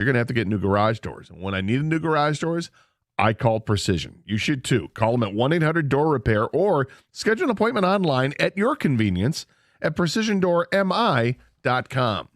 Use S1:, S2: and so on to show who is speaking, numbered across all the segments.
S1: you're going to have to get new garage doors. And when I needed new garage doors, I called Precision. You should too. Call them at 1-800-DOOR-REPAIR or schedule an appointment online at your convenience at precisiondoormi.com.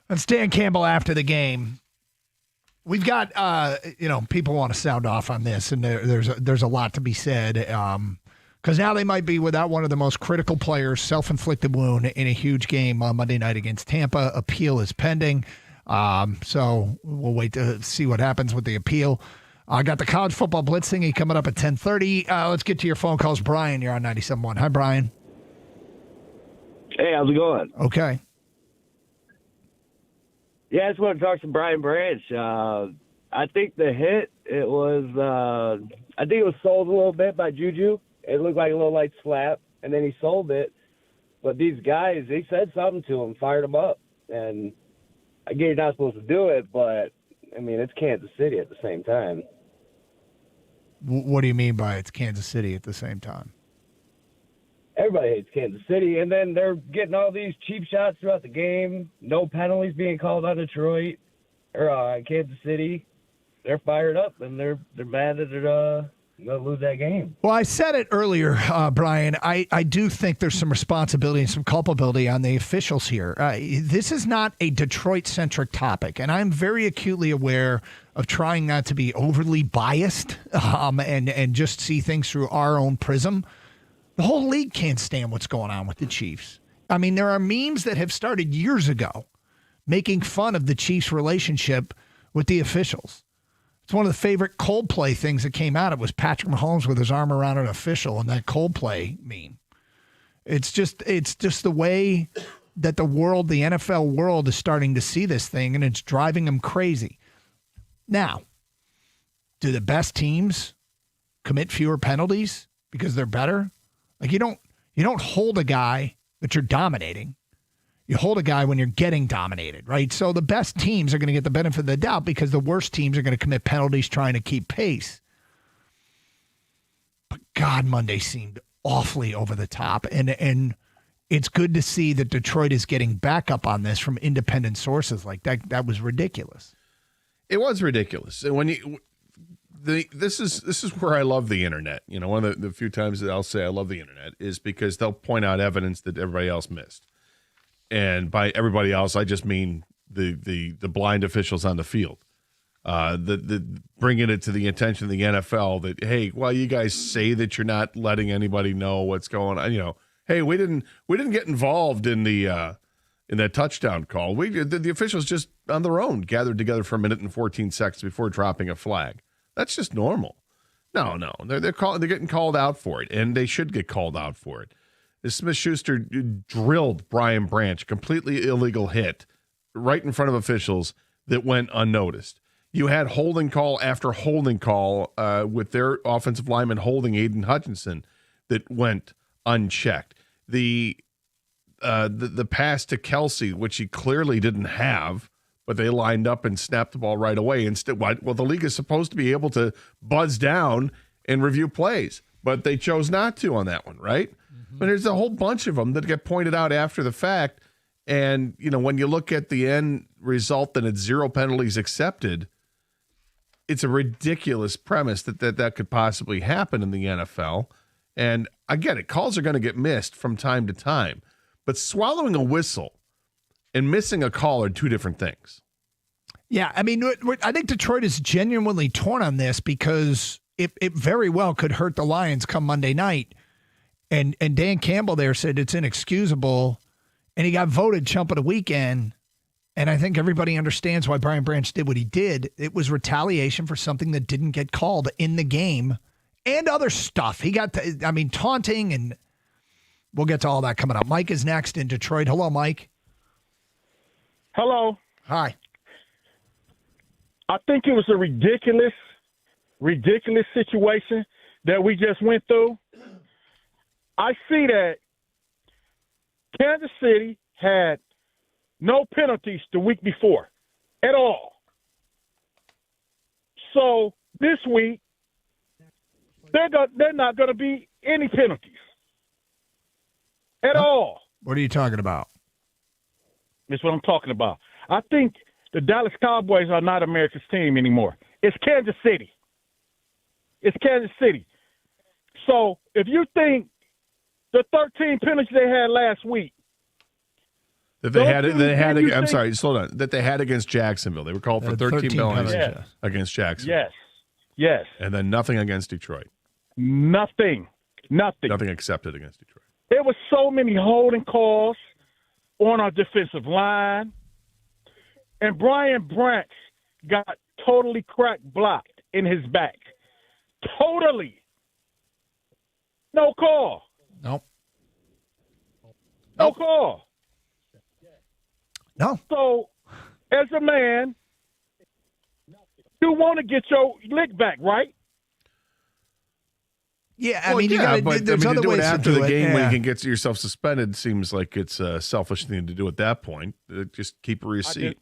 S2: That's Dan Campbell after the game. We've got, people want to sound off on this, and there's a lot to be said. Because now they might be without one of the most critical players, self-inflicted wound in a huge game on Monday night against Tampa. Appeal is pending. So we'll wait to see what happens with the appeal. I got the college football blitz thingy coming up at 10:30. Let's get to your phone calls. Brian, you're on 97.1. Hi, Brian.
S3: Hey, how's it going?
S2: Okay.
S3: Yeah, I just want to talk to Brian Branch. I think the hit, it was sold a little bit by Juju. It looked like a little light slap, and then he sold it. But these guys, they said something to him, fired him up. And I get you're not supposed to do it, but, I mean, it's Kansas City at the same time.
S2: What do you mean by it's Kansas City at the same time?
S3: Everybody hates Kansas City, and then they're getting all these cheap shots throughout the game. No penalties being called on Detroit or Kansas City. They're fired up, and they're mad that they're going to lose that game.
S2: Well, I said it earlier, Brian. I do think there's some responsibility and some culpability on the officials here. This is not a Detroit-centric topic, and I'm very acutely aware of trying not to be overly biased and just see things through our own prism. The whole league can't stand what's going on with the Chiefs. I mean, there are memes that have started years ago making fun of the Chiefs' relationship with the officials. It's one of the favorite Coldplay things that came out. It was Patrick Mahomes with his arm around an official and that Coldplay meme. It's just the way that the world, the NFL world, is starting to see this thing, and it's driving them crazy. Now, do the best teams commit fewer penalties because they're better? Like you don't hold a guy that you're dominating. You hold a guy when you're getting dominated, right? So the best teams are going to get the benefit of the doubt because the worst teams are going to commit penalties trying to keep pace. But God, Monday seemed awfully over the top. And it's good to see that Detroit is getting backup on this from independent sources. Like that was ridiculous.
S1: It was ridiculous. And when you this is where I love the internet. You know, one of the few times that I'll say I love the internet is because they'll point out evidence that everybody else missed. And by everybody else, I just mean the blind officials on the field. The bringing it to the attention of the NFL that, hey, well, you guys say that you're not letting anybody know what's going on. You know, hey, we didn't get involved in that touchdown call. The officials just on their own gathered together for a minute and 14 seconds before dropping a flag. That's just normal. No, they're getting called out for it, and they should get called out for it. Smith-Schuster drilled Brian Branch, completely illegal hit, right in front of officials that went unnoticed. You had holding call after holding call with their offensive lineman holding Aiden Hutchinson that went unchecked. The pass to Kelsey, which he clearly didn't have, but they lined up and snapped the ball right away. Instead, well, the league is supposed to be able to buzz down and review plays, but they chose not to on that one, right? But there's a whole bunch of them that get pointed out after the fact. And, you know, when you look at the end result, that it's 0 penalties accepted, it's a ridiculous premise that could possibly happen in the NFL. And I get it. Calls are going to get missed from time to time. But swallowing a whistle and missing a call are two different things.
S2: Yeah, I mean, I think Detroit is genuinely torn on this because it very well could hurt the Lions come Monday night. And Dan Campbell there said it's inexcusable, and he got voted chump of the weekend. And I think everybody understands why Brian Branch did what he did. It was retaliation for something that didn't get called in the game and other stuff. He got, taunting, and we'll get to all that coming up. Mike is next in Detroit. Hello, Mike.
S4: Hello.
S2: Hi.
S4: I think it was a ridiculous situation that we just went through. I see that Kansas City had no penalties the week before at all. So this week, they're not going to be any penalties at all.
S2: What are you talking about?
S4: That's what I'm talking about. I think the Dallas Cowboys are not America's team anymore. It's Kansas City. It's Kansas City. So if you think the 13 penalties they had last week,
S1: I'm sorry, slow down. That they had against Jacksonville. They were called for 13 penalties against Jacksonville.
S4: Yes.
S1: And then nothing against Detroit.
S4: Nothing
S1: accepted against Detroit.
S4: There was so many holding calls on our defensive line. And Brian Branch got totally crack blocked. in his back. Totally. No call.
S2: Nope.
S4: No call.
S2: No.
S4: So, as a man, you want to get your lick back, right?
S2: Yeah, I mean, you got
S1: but
S2: there's
S1: to
S2: other
S1: do it
S2: ways
S1: after
S2: to do
S1: the game
S2: it.
S1: when
S2: Yeah.
S1: you can get yourself suspended seems like it's a selfish thing to do at that point. Just keep a receipt.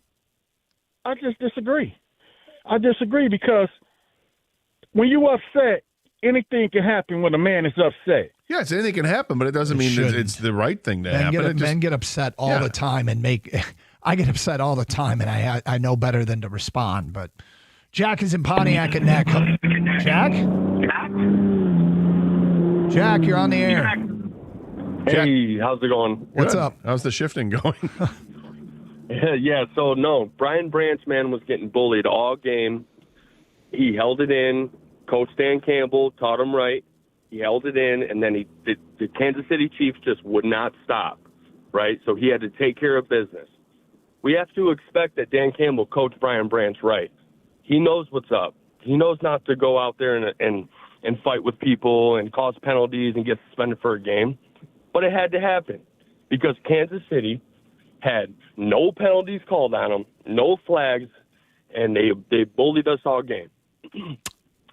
S4: I just disagree. I disagree because when you upset, anything can happen when a man is upset.
S1: Yes, anything can happen, but it doesn't mean that it's the right thing to happen.
S2: Men get upset all the time and I get upset all the time, and I know better than to respond. But Jack is in Pontiac and Neck. Jack, you're on the air.
S3: Hey, how's it going?
S2: What's
S1: Good.
S2: up?
S1: How's the shifting going?
S3: Yeah, so no, Brian Branch, man, was getting bullied all game. He held it in. Coach Dan Campbell taught him right. He held it in, and then the Kansas City Chiefs just would not stop, right? So he had to take care of business. We have to expect that Dan Campbell coached Brian Branch right. He knows what's up. He knows not to go out there and fight with people and cause penalties and get suspended for a game. But it had to happen because Kansas City had no penalties called on them, no flags, and they bullied us all game.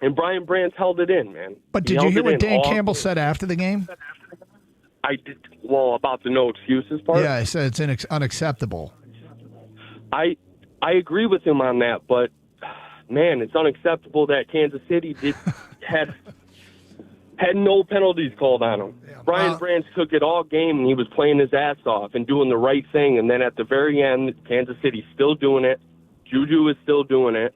S3: And Brian Branch held it in, man.
S2: But did you hear what Dan Campbell said after the game?
S3: I did. Well, about the no excuses part?
S2: Yeah, he said it's unacceptable.
S3: I agree with him on that, but, man, it's unacceptable that Kansas City had no penalties called on him. Yeah, Brian Branch took it all game, and he was playing his ass off and doing the right thing. And then at the very end, Kansas City's still doing it. Juju is still doing it,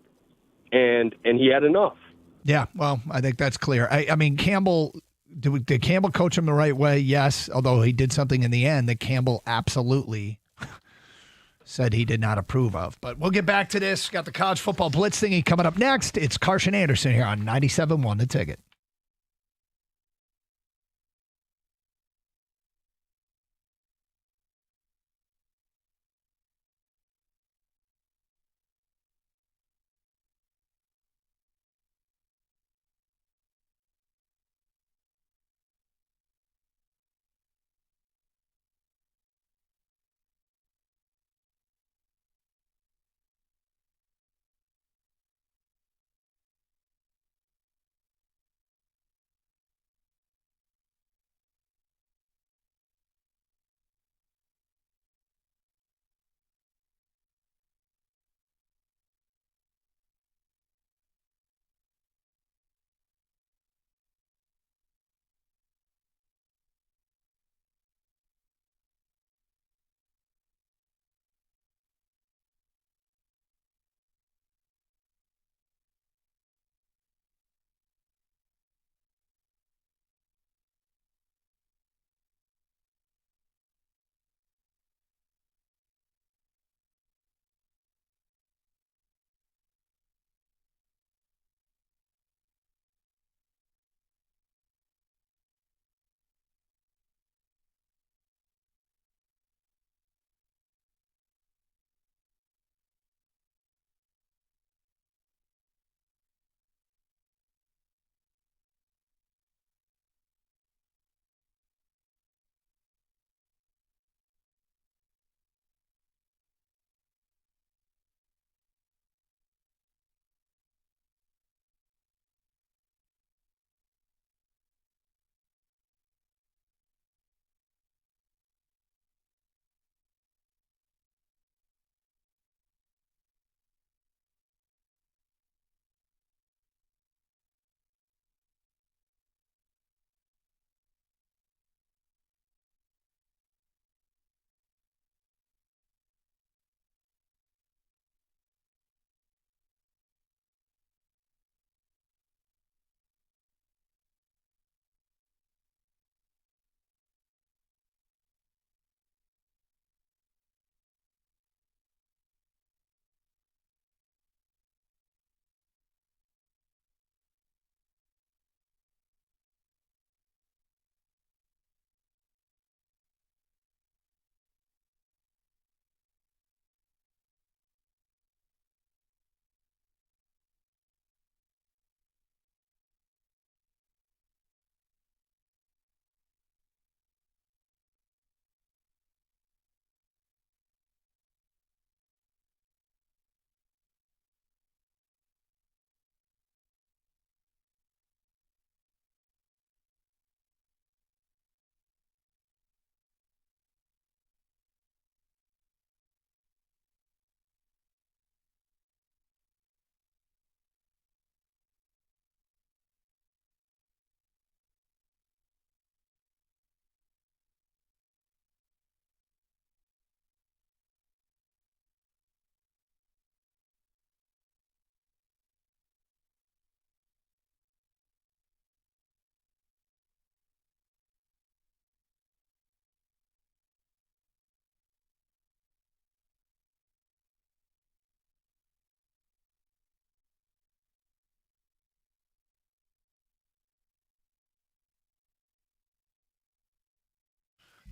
S3: and he had enough.
S2: Yeah, well, I think that's clear. I mean, Campbell, did Campbell coach him the right way? Yes, although he did something in the end that Campbell absolutely said he did not approve of. But we'll get back to this. Got the college football blitz thingy coming up next. It's Carson Anderson here on 97.1 The Ticket.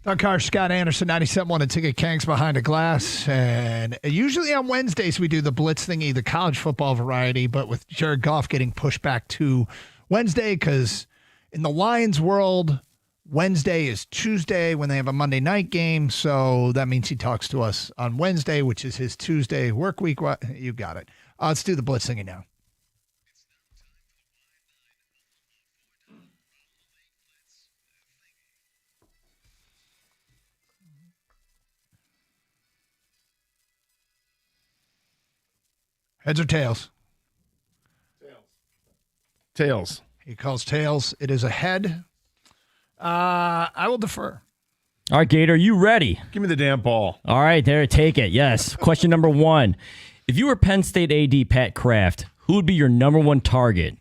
S2: Doug Carr, Scott Anderson, 97.1 and Ticket Kangs behind the glass. And usually on Wednesdays we do the blitz thingy, the college football variety, but with Jared Goff getting pushed back to Wednesday because in the Lions world, Wednesday is Tuesday when they have a Monday night game. So that means he talks to us on Wednesday, which is his Tuesday work week. You got it. Let's do the blitz thingy now. Heads or tails?
S1: Tails.
S2: He calls tails. It is a head. I will defer.
S5: All right, Gator, you ready?
S1: Give me the damn ball.
S5: All right, there, take it. Yes. Question number 1. If you were Penn State AD Pat Kraft, who would be your number 1 target?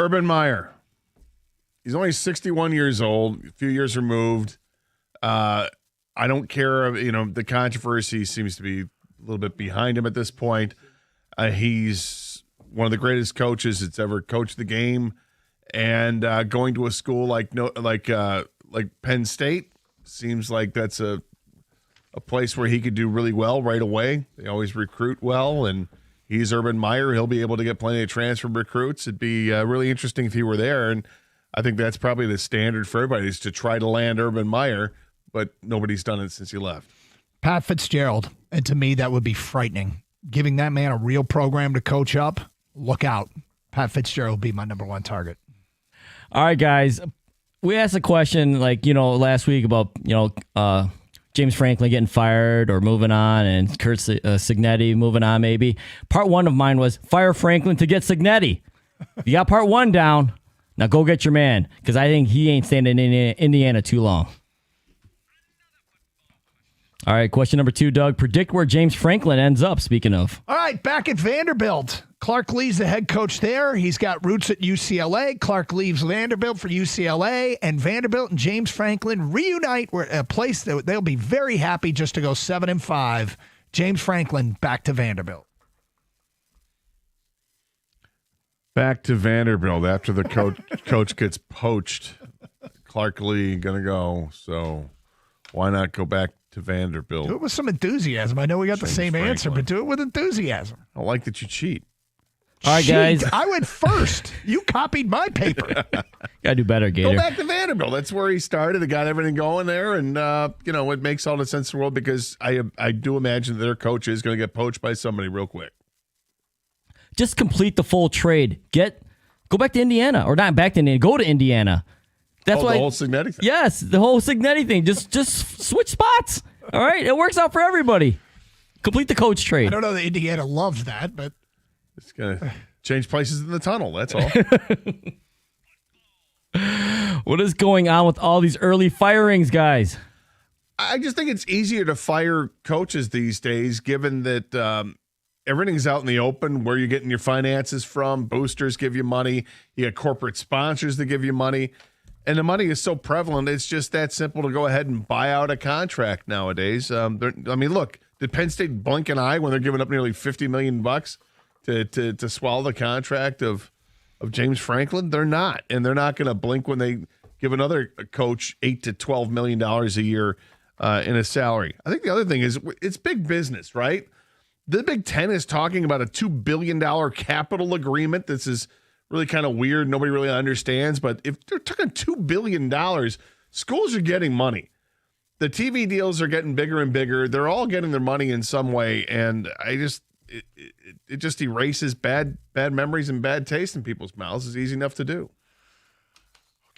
S1: Urban Meyer. He's only 61 years old, a few years removed. I don't care. The controversy seems to be a little bit behind him at this point. He's one of the greatest coaches that's ever coached the game, and going to a school like Penn State seems like that's a place where he could do really well right away. They always recruit well, and he's Urban Meyer. He'll be able to get plenty of transfer recruits. It'd be really interesting if he were there, and I think that's probably the standard for everybody is to try to land Urban Meyer, but nobody's done it since he left.
S2: Pat Fitzgerald, and to me, that would be frightening. Giving that man a real program to coach up, look out. Pat Fitzgerald would be my number 1 target.
S5: All right, guys. We asked a question last week about, James Franklin getting fired or moving on and Kurt Signetti moving on maybe. Part 1 of mine was fire Franklin to get Signetti. You got part 1 down. Now go get your man because I think he ain't staying in Indiana too long. All right, question number 2, Doug. Predict where James Franklin ends up, speaking of.
S2: All right, back at Vanderbilt. Clark Lee's the head coach there. He's got roots at UCLA. Clark leaves Vanderbilt for UCLA, and Vanderbilt and James Franklin reunite. We're at a place that they'll be very happy just to go 7-5. James Franklin back to Vanderbilt.
S1: Back to Vanderbilt after the coach gets poached. Clark Lee going to go, so why not go back to Vanderbilt?
S2: Do it with some enthusiasm. I know we got the
S1: James
S2: same
S1: Franklin.
S2: answer, but do it with enthusiasm.
S1: I don't like that you cheat.
S5: All right, guys.
S2: I went first. You copied my paper.
S5: Gotta do better, Gator.
S1: Go back to Vanderbilt. That's where he started. They got everything going there, and it makes all the sense in the world because I do imagine that their coach is going to get poached by somebody real quick.
S5: Just complete the full trade. Go back to Indiana, or not back to Indiana. Go to Indiana. That's why
S1: the whole Signetti thing.
S5: Yes, the whole Signetti thing. Just switch spots. All right, it works out for everybody. Complete the coach trade.
S2: I don't know that Indiana loves that, but
S1: It's going to change places in the tunnel. That's all.
S5: What is going on with all these early firings, guys?
S1: I just think it's easier to fire coaches these days, given that everything's out in the open. Where you're getting your finances from, boosters give you money. You got corporate sponsors that give you money. And the money is so prevalent, it's just that simple to go ahead and buy out a contract nowadays. Look, did Penn State blink an eye when they're giving up nearly $50 million to swallow the contract of James Franklin? They're not, and they're not going to blink when they give another coach $8 to $12 million a year in a salary. I think the other thing is it's big business, right? The Big Ten is talking about a $2 billion capital agreement. This is really kind of weird. Nobody really understands. But if they're talking $2 billion, schools are getting money. The TV deals are getting bigger and bigger. They're all getting their money in some way. And it just erases bad memories and bad taste in people's mouths. It's easy enough to do.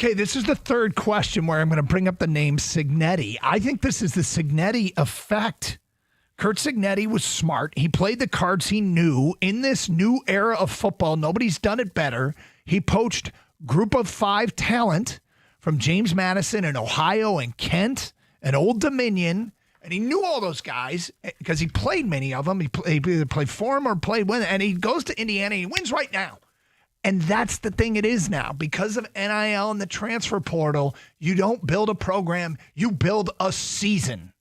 S2: Okay, this is the third question where I'm going to bring up the name Signetti. I think this is the Signetti effect. Kurt Signetti was smart. He played the cards he knew. In this new era of football, nobody's done it better. He poached group of 5 talent from James Madison and Ohio and Kent and Old Dominion, and he knew all those guys because he played many of them. He either played for him or played with them, and he goes to Indiana and he wins right now. And that's the thing it is now. Because of NIL and the transfer portal, you don't build a program, you build a season.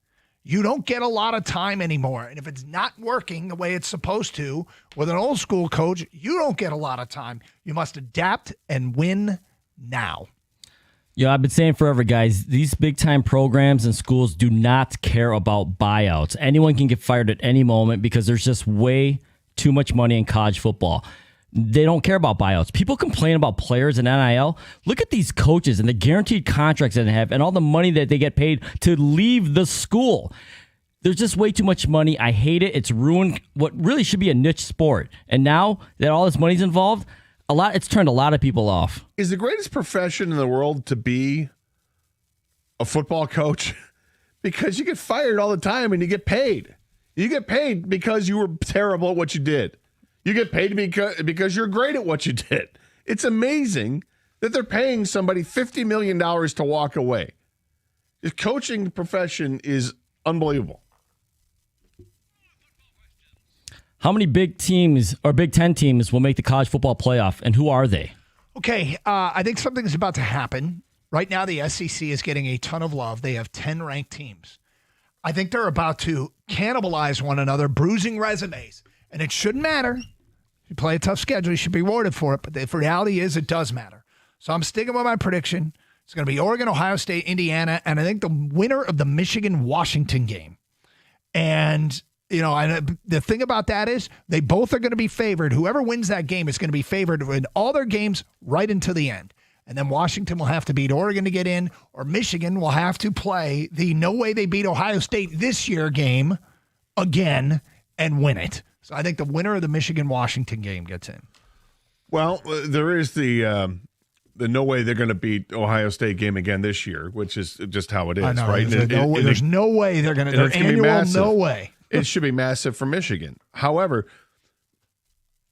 S2: You don't get a lot of time anymore. And if it's not working the way it's supposed to with an old school coach, you don't get a lot of time. You must adapt and win now.
S5: Yeah, I've been saying forever, guys, these big-time programs and schools do not care about buyouts. Anyone can get fired at any moment because there's just way too much money in college football. They don't care about buyouts. People complain about players and NIL. Look at these coaches and the guaranteed contracts that they have and all the money that they get paid to leave the school. There's just way too much money. I hate it. It's ruined what really should be a niche sport. And now that all this money's involved, it's turned a lot of people off.
S1: Is the greatest profession in the world to be a football coach? Because you get fired all the time and you get paid. You get paid because you were terrible at what you did. You get paid because you're great at what you did. It's amazing that they're paying somebody $50 million to walk away. The coaching profession is unbelievable.
S5: How many big teams or Big Ten teams will make the college football playoff, and who are they?
S2: Okay, I think something is about to happen. Right now, the SEC is getting a ton of love. They have 10 ranked teams. I think they're about to cannibalize one another, bruising resumes. And it shouldn't matter. If you play a tough schedule, you should be rewarded for it. But the reality is it does matter. So I'm sticking with my prediction. It's going to be Oregon, Ohio State, Indiana, and I think the winner of the Michigan-Washington game. And, the thing about that is they both are going to be favored. Whoever wins that game is going to be favored in all their games right until the end. And then Washington will have to beat Oregon to get in, or Michigan will have to play the no way they beat Ohio State this year game again and win it. So I think the winner of the Michigan-Washington game gets in.
S1: Well, there is the no way they're going to beat Ohio State game again this year, which is just how it is, right?
S2: There's no way they're going to. Their annual no way.
S1: It should be massive for Michigan. However,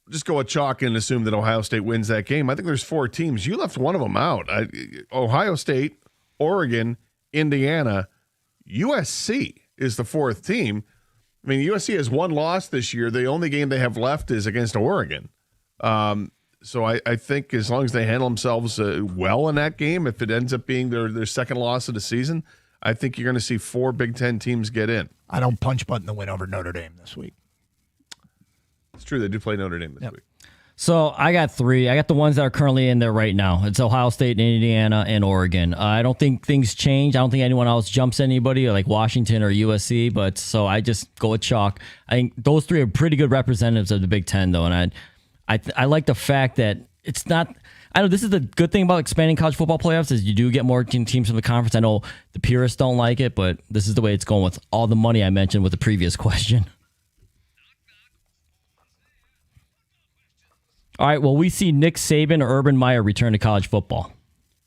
S1: just go a chalk and assume that Ohio State wins that game. I think there's 4 teams. You left one of them out. Ohio State, Oregon, Indiana, USC is the 4th team. I mean, USC has 1 loss this year. The only game they have left is against Oregon. So I think as long as they handle themselves well in that game, if it ends up being their second loss of the season, I think you're going to see 4 Big Ten teams get in.
S2: I don't punch button the win over Notre Dame this week.
S1: It's true. They do play Notre Dame this week.
S5: So I got 3. I got the ones that are currently in there right now. It's Ohio State, Indiana, and Oregon. I don't think things change. I don't think anyone else jumps anybody like Washington or USC. But so I just go with chalk. I think those 3 are pretty good representatives of the Big Ten, though, and I like the fact that it's not. I know this is the good thing about expanding college football playoffs is you do get more teams from the conference. I know the purists don't like it, but this is the way it's going with all the money I mentioned with the previous question. All right, well, we see Nick Saban or Urban Meyer return to college football.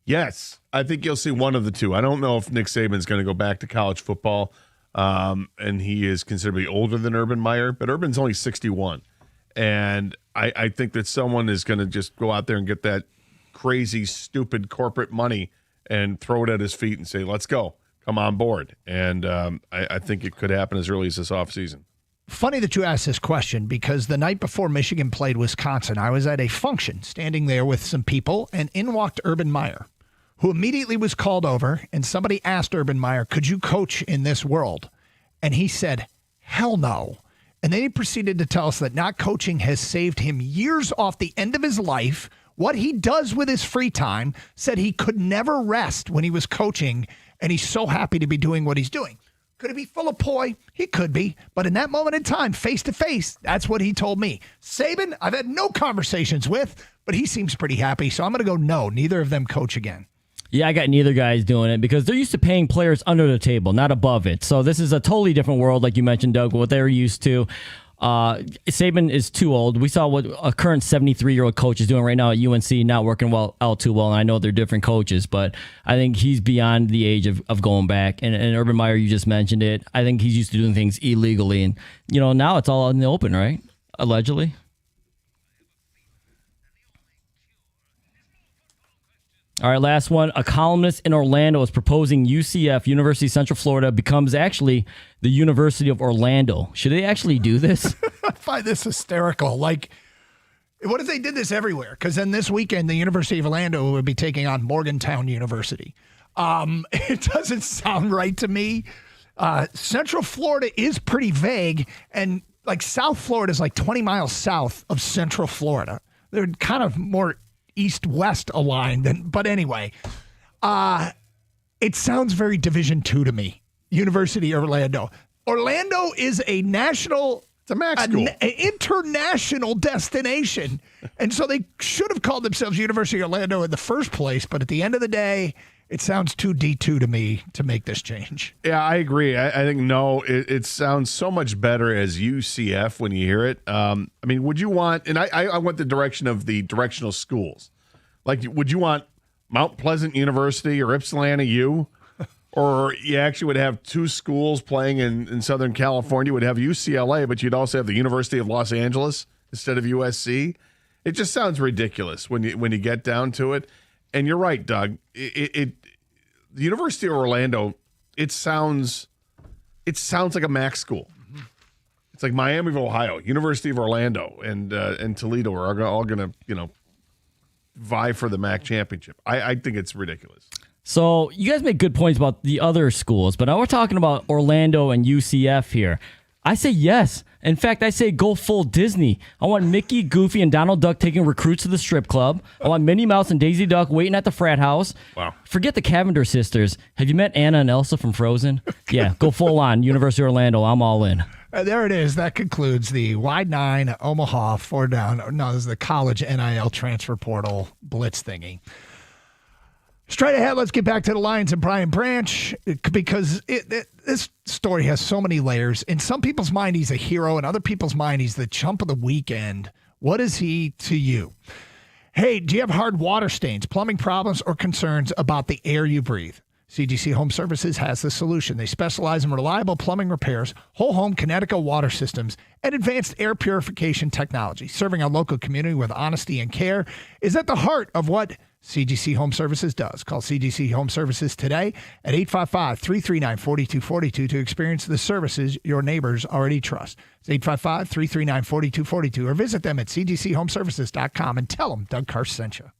S1: Yes, I think you'll see one of the two. I don't know if Nick Saban's going to go back to college football, and he is considerably older than Urban Meyer, but Urban's only 61. And I think that someone is going to just go out there and get that crazy, stupid corporate money and throw it at his feet and say, let's go, come on board. And I think it could happen as early as this offseason.
S2: Funny that you asked this question because the night before Michigan played Wisconsin, I was at a function standing there with some people, and in walked Urban Meyer, who immediately was called over, and somebody asked Urban Meyer, could you coach in this world? And he said, hell no. And then he proceeded to tell us that not coaching has saved him years off the end of his life. What he does with his free time, said he could never rest when he was coaching, and he's so happy to be doing what he's doing. Could he be full of poi? He could be. But in that moment in time, face to face, that's what he told me. Saban, I've had no conversations with, but he seems pretty happy. So I'm going to go no, neither of them coach again.
S5: Yeah, I got neither guys doing it because they're used to paying players under the table, not above it. So this is a totally different world, like you mentioned, Doug, what they're used to. Saban is too old. We saw what a current 73-year-old coach is doing right now at UNC, not working out too well. And I know they're different coaches, but I think he's beyond the age of going back. And Urban Meyer, you just mentioned it. I think he's used to doing things illegally. And, now it's all in the open, right? Allegedly. All right, last one. A columnist in Orlando is proposing UCF, University of Central Florida, becomes actually the University of Orlando. Should they actually do this?
S2: I find this hysterical. Like, what if they did this everywhere? Because then this weekend, the University of Orlando would be taking on Morgantown University. It doesn't sound right to me. Central Florida is pretty vague, and like South Florida is like 20 miles south of Central Florida. They're kind of more east-west aligned. But anyway, It sounds very Division II to me. University of Orlando. Orlando is a national,
S1: it's a MAC school,
S2: an international destination, and so they should have called themselves University of Orlando in the first place. But at the end of the day, it sounds too D2 to me to make this change.
S1: Yeah, I agree. I think no, it sounds so much better as UCF when you hear it. I mean, would you want? And I went the direction of the directional schools. Like, would you want Mount Pleasant University or Ypsilanti U? Or you actually would have two schools playing in Southern California. You would have UCLA, but you'd also have the University of Los Angeles instead of USC. It just sounds ridiculous when you get down to it. And you're right, Doug. The University of Orlando, it sounds like a MAC school. It's like Miami of Ohio, University of Orlando, and Toledo are all going to vie for the MAC championship. I think it's ridiculous.
S5: So you guys make good points about the other schools, but now we're talking about Orlando and UCF here. I say yes. In fact, I say go full Disney. I want Mickey, Goofy, and Donald Duck taking recruits to the strip club. I want Minnie Mouse and Daisy Duck waiting at the frat house.
S1: Wow.
S5: Forget the Cavender sisters. Have you met Anna and Elsa from Frozen? Yeah, go full on. University of Orlando. I'm all in.
S2: There it is. That concludes the Wide 9 Omaha 4 down. No, this is the college NIL transfer portal blitz thingy. Straight ahead, let's get back to the Lions and Brian Branch because this story has so many layers. In some people's mind, he's a hero. In other people's mind, he's the chump of the weekend. What is he to you? Hey, do you have hard water stains, plumbing problems, or concerns about the air you breathe? CGC Home Services has the solution. They specialize in reliable plumbing repairs, whole home Connecticut water systems, and advanced air purification technology. Serving our local community with honesty and care is at the heart of what CGC Home Services does. Call CGC Home Services today at 855-339-4242 to experience the services your neighbors already trust. It's 855-339-4242 or visit them at cgchomeservices.com and tell them Doug Karst sent you.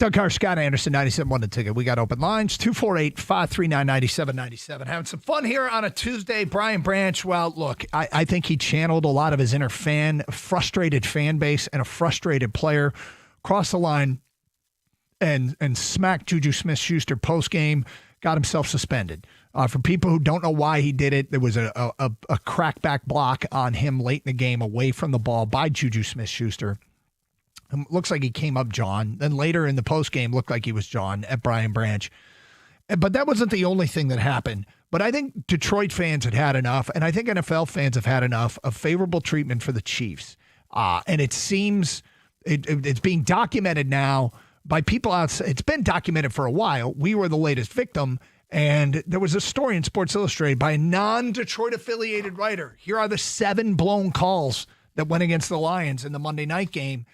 S2: Doug Carr, Scott Anderson, 97.1 The Ticket. We got open lines, 248-539-9797. Having some fun here on a Tuesday. Brian Branch, well, look, I think he channeled a lot of his inner frustrated fan base and a frustrated player, crossed the line and smacked Juju Smith-Schuster post-game, got himself suspended. For people who don't know why he did it, there was a crackback block on him late in the game away from the ball by Juju Smith-Schuster. Looks like he came up John. Then later in the postgame, looked like he was John at Brian Branch. But that wasn't the only thing that happened. But I think Detroit fans had had enough, and I think NFL fans have had enough of favorable treatment for the Chiefs. And it seems it's being documented now by people outside. It's been documented for a while. We were the latest victim. And there was a story in Sports Illustrated by a non-Detroit affiliated writer. Here are the 7 blown calls that went against the Lions in the Monday night game.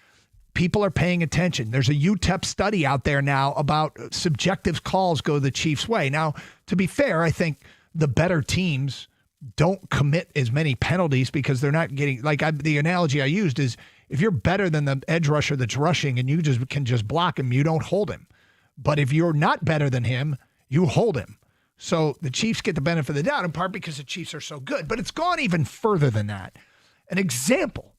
S2: People are paying attention. There's a UTEP study out there now about subjective calls go the Chiefs' way. Now, to be fair, I think the better teams don't commit as many penalties because they're not getting, the analogy I used is if you're better than the edge rusher that's rushing and you can just block him, you don't hold him. But if you're not better than him, you hold him. So the Chiefs get the benefit of the doubt in part because the Chiefs are so good. But it's gone even further than that. An example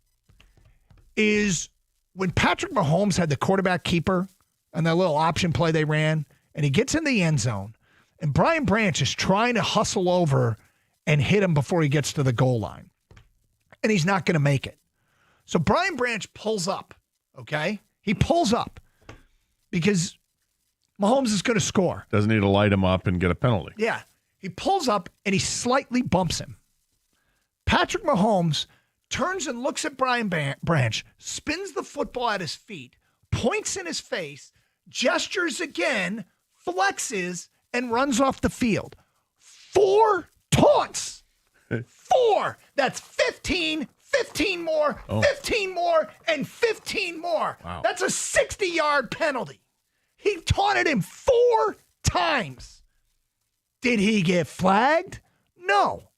S2: is when Patrick Mahomes had the quarterback keeper and that little option play they ran, and he gets in the end zone, and Brian Branch is trying to hustle over and hit him before he gets to the goal line. And he's not going to make it. So Brian Branch pulls up, okay? He pulls up because Mahomes is going to score.
S1: Doesn't need to light him up and get a penalty.
S2: Yeah. He pulls up and he slightly bumps him. Patrick Mahomes turns and looks at Brian Branch, spins the football at his feet, points in his face, gestures again, flexes, and runs off the field. 4 taunts. 4. That's 15, 15 more, 15 more, and 15 more.
S1: Wow.
S2: That's a 60-yard penalty. He taunted him 4 times. Did he get flagged? No.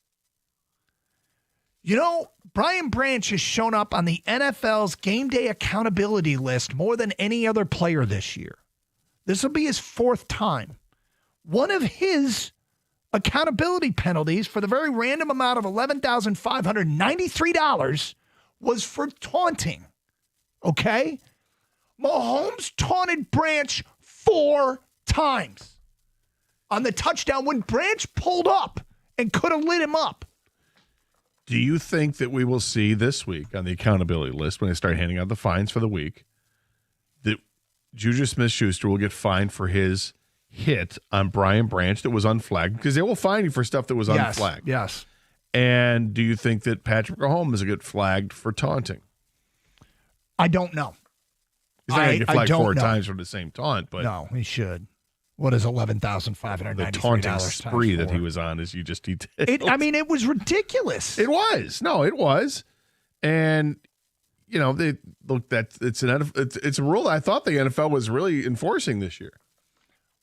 S2: You know, Brian Branch has shown up on the NFL's game day accountability list more than any other player this year. This will be his 4th time. One of his accountability penalties for the very random amount of $11,593 was for taunting. Okay? Mahomes taunted Branch 4 times on the touchdown when Branch pulled up and could have lit him up.
S1: Do you think that we will see this week on the accountability list when they start handing out the fines for the week that Juju Smith-Schuster will get fined for his hit on Brian Branch that was unflagged? Because they will fine you for stuff that was unflagged.
S2: Yes.
S1: And do you think that Patrick Mahomes will get flagged for taunting?
S2: I don't know.
S1: He's not going to get flagged 4
S2: know.
S1: times for the same taunt, but
S2: no, he should. What is $11,593?
S1: the taunting spree that he was on is you just detailed.
S2: It was ridiculous.
S1: It was. No, it was. And it's a rule that I thought the NFL was really enforcing this year.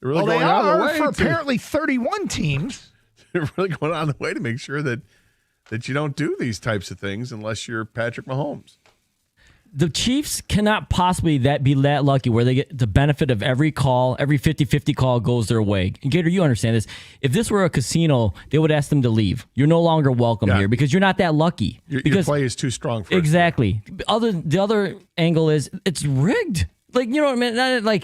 S1: They're really going out of the way
S2: for apparently 31 teams.
S1: They're really going out of the way to make sure that you don't do these types of things unless you're Patrick Mahomes.
S5: The Chiefs cannot possibly be that lucky where they get the benefit of every call, every 50-50 call goes their way. And Gator, you understand this. If this were a casino, they would ask them to leave. You're no longer welcome here because you're not that lucky.
S1: Your play is too strong for
S5: exactly. The other angle is it's rigged. Like, you know what I mean?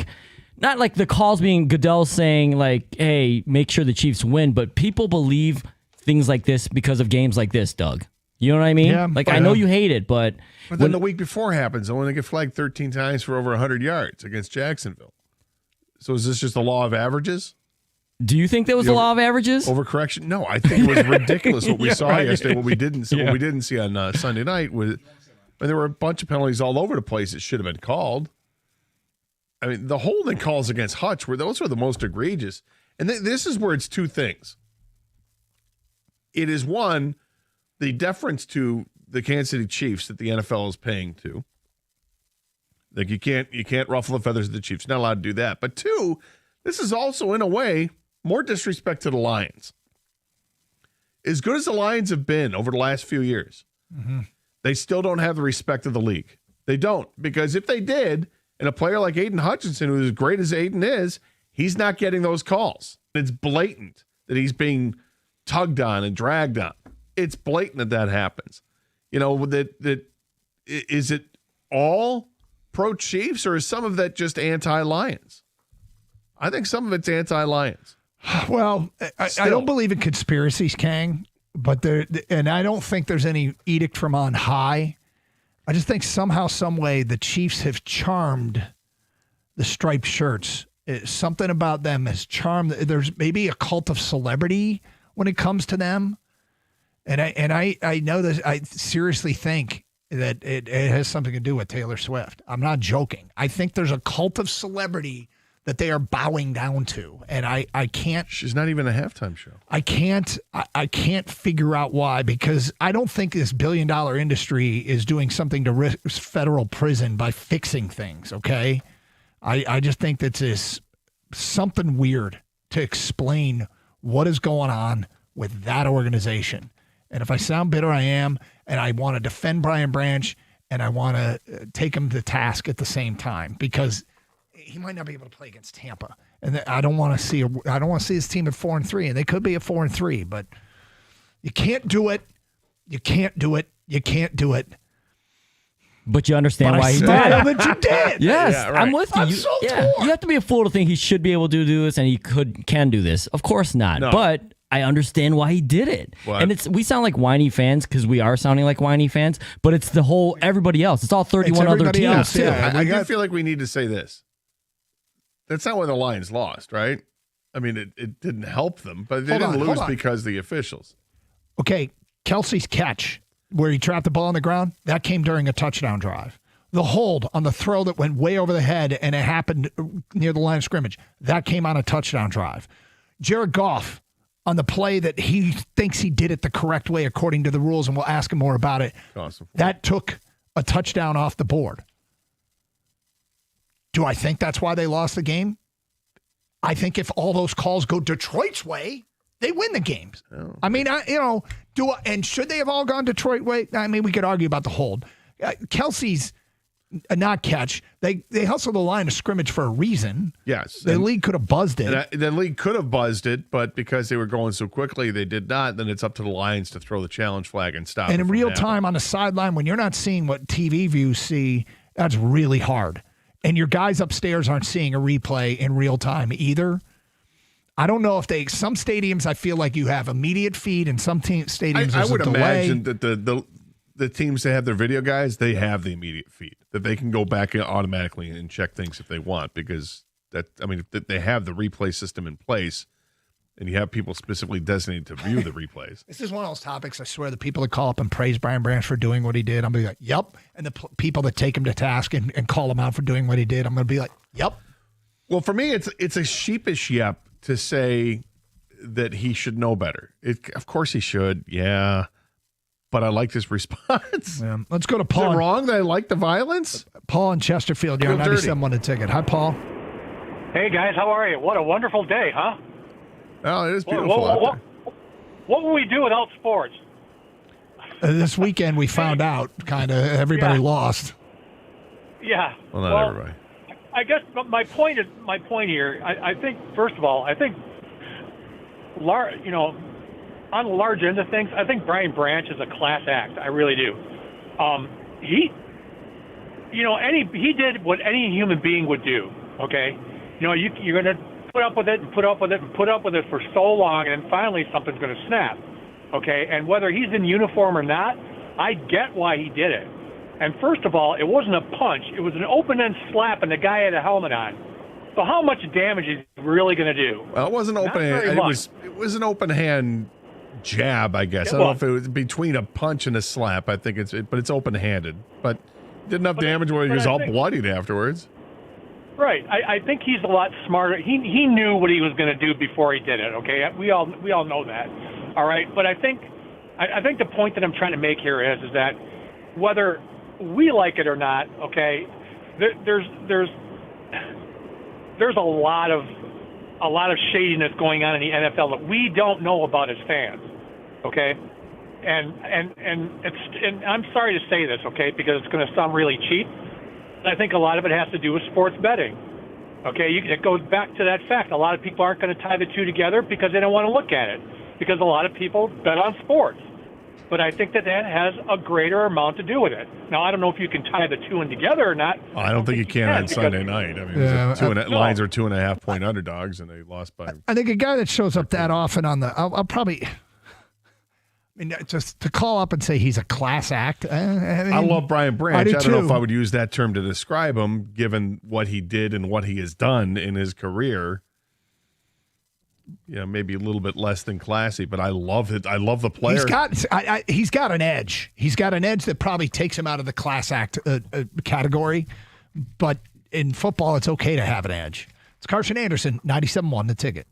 S5: Not like the calls being Goodell saying like, hey, make sure the Chiefs win, but people believe things like this because of games like this, Doug. You know what I mean?
S2: Yeah,
S5: I know you hate it, but
S1: then the week before happens, and when they get flagged 13 times for over 100 yards against Jacksonville. So is this just the law of averages?
S5: Do you think that was the law of averages?
S1: Overcorrection? No, I think it was ridiculous what we saw yesterday. What we didn't see on Sunday night was, there were a bunch of penalties all over the place that should have been called. I mean, the holding calls against Hutch those were the most egregious. And this is where it's 2 things. It is one, the deference to the Kansas City Chiefs that the NFL is paying to. Like you can't ruffle the feathers of the Chiefs. You're not allowed to do that. But 2, this is also in a way more disrespect to the Lions. As good as the Lions have been over the last few years, they still don't have the respect of the league. They don't, because if they did, And a player like Aiden Hutchinson, who's as great as Aiden is, he's not getting those calls. It's blatant that he's being tugged on and dragged on. It's blatant that happens. That is it all pro Chiefs, or is some of that just anti-Lions? I think some of it's anti-Lions.
S2: Well, I don't believe in conspiracies, Kang, and I don't think there's any edict from on high. I just think somehow, some way, the Chiefs have charmed the striped shirts. Something about them has charmed. There's maybe a cult of celebrity when it comes to them. And I know this. I seriously think that it has something to do with Taylor Swift. I'm not joking. I think there's a cult of celebrity that they are bowing down to, and I can't.
S1: She's not even a halftime show.
S2: I can't figure out why, because I don't think this $1 billion industry is doing something to risk federal prison by fixing things. Okay, I just think that it's something weird to explain what is going on with that organization. And if I sound bitter, I am, and I want to defend Brian Branch, and I want to take him to task at the same time, because he might not be able to play against Tampa, and I don't want to see his team at 4-3, and they could be at 4-3, but you can't do it. You can't do it. You can't do it.
S5: But you understand why he did.
S2: That you did.
S5: Yes,
S1: yeah, right.
S5: I'm with you.
S2: I'm so torn.
S5: You have to be a fool to think he should be able to do this and he can do this. Of course not.
S1: No.
S5: But I understand why he did it.
S1: What?
S5: And we sound like whiny fans because we are sounding like whiny fans, but it's the whole everybody else. It's all 31 other
S2: everybody
S5: teams
S2: else,
S5: too.
S2: yeah.
S1: I do feel like we need to say this. That's not why the Lions lost, right? I mean, it didn't help them, but they didn't lose because of the officials.
S2: Okay, Kelsey's catch where he trapped the ball on the ground, that came during a touchdown drive. The hold on the throw that went way over the head and it happened near the line of scrimmage, that came on a touchdown drive. Jared Goff on the play that he thinks he did it the correct way according to the rules, and we'll ask him more about it.
S1: Awesome.
S2: That took a touchdown off the board. Do I think that's why they lost the game? I think if all those calls go Detroit's way, they win the games.
S1: Oh.
S2: I mean, and should they have all gone Detroit way? I mean, we could argue about the hold. Kelsey's not catch. They hustled the line of scrimmage for a reason.
S1: Yes.
S2: The league could have buzzed it.
S1: The league could have buzzed it, but because they were going so quickly, they did not. Then it's up to the Lions to throw the challenge flag and stop.
S2: And in real time on the sideline, when you're not seeing what TV views see, that's really hard. And your guys upstairs aren't seeing a replay in real time either. I don't know if some stadiums, I feel like you have immediate feed, and some stadiums
S1: I would
S2: a delay.
S1: imagine that the teams that have their video guys, they have the immediate feed, that they can go back automatically and check things if they want, because if they have the replay system in place, and you have people specifically designated to view the replays.
S2: This is one of those topics, I swear, the people that call up and praise Brian Branch for doing what he did, I'm going to be like, yep. And the people that take him to task and call him out for doing what he did, I'm going to be like, yep.
S1: Well, for me, it's a sheepish yep to say that he should know better. Of course he should, yeah. But I liked his response.
S2: Yeah. Let's go to Paul.
S1: Is it wrong that I like the violence?
S2: Paul in Chesterfield, you're on 97 won a ticket. Hi, Paul.
S6: Hey, guys, how are you? What a wonderful day, huh?
S1: Oh, it is beautiful out there.
S6: What would we do without sports?
S2: This weekend we found out kind of everybody lost.
S6: Yeah.
S1: Well, not everybody.
S6: I guess my point here, I think, first of all, I think, on the large end of things, I think Brian Branch is a class act. I really do. He did what any human being would do, okay? You're going to put up with it and put up with it and put up with it for so long, and then finally something's going to snap, okay? And whether he's in uniform or not, I get why he did it. And first of all, it wasn't a punch. It was an open-end slap, and the guy had a helmet on. So how much damage is he really going to do?
S1: Well, it wasn't open hand. It was an open hand jab, I guess. I don't know if it was between a punch and a slap. I think it's open-handed. But did enough damage where he was all bloodied afterwards.
S6: Right. I think he's a lot smarter. He knew what he was going to do before he did it, okay? We all know that. All right? But I think the point that I'm trying to make here is that whether we like it or not, okay, there's a lot of shadiness going on in the NFL that we don't know about as fans, okay? And I'm sorry to say this, okay, because it's going to sound really cheap, I think a lot of it has to do with sports betting. Okay, it goes back to that fact. A lot of people aren't going to tie the two together because they don't want to look at it, because a lot of people bet on sports. But I think that has a greater amount to do with it. Now, I don't know if you can tie the two in together or not.
S1: I don't think you can on Sunday night. I mean, lines are 2.5-point underdogs, and they lost by.
S2: I think a guy that shows up that often on the, I'll probably. I mean, just to call up and say he's a class act. I
S1: love Brian Branch. I don't know if
S2: too.
S1: I would use that term to describe him, given what he did and what he has done in his career. Yeah, maybe a little bit less than classy, but I love it. I love the player.
S2: He's got an edge. He's got an edge that probably takes him out of the class act category. But in football, it's okay to have an edge. It's Carson Anderson, 97.1 The Ticket.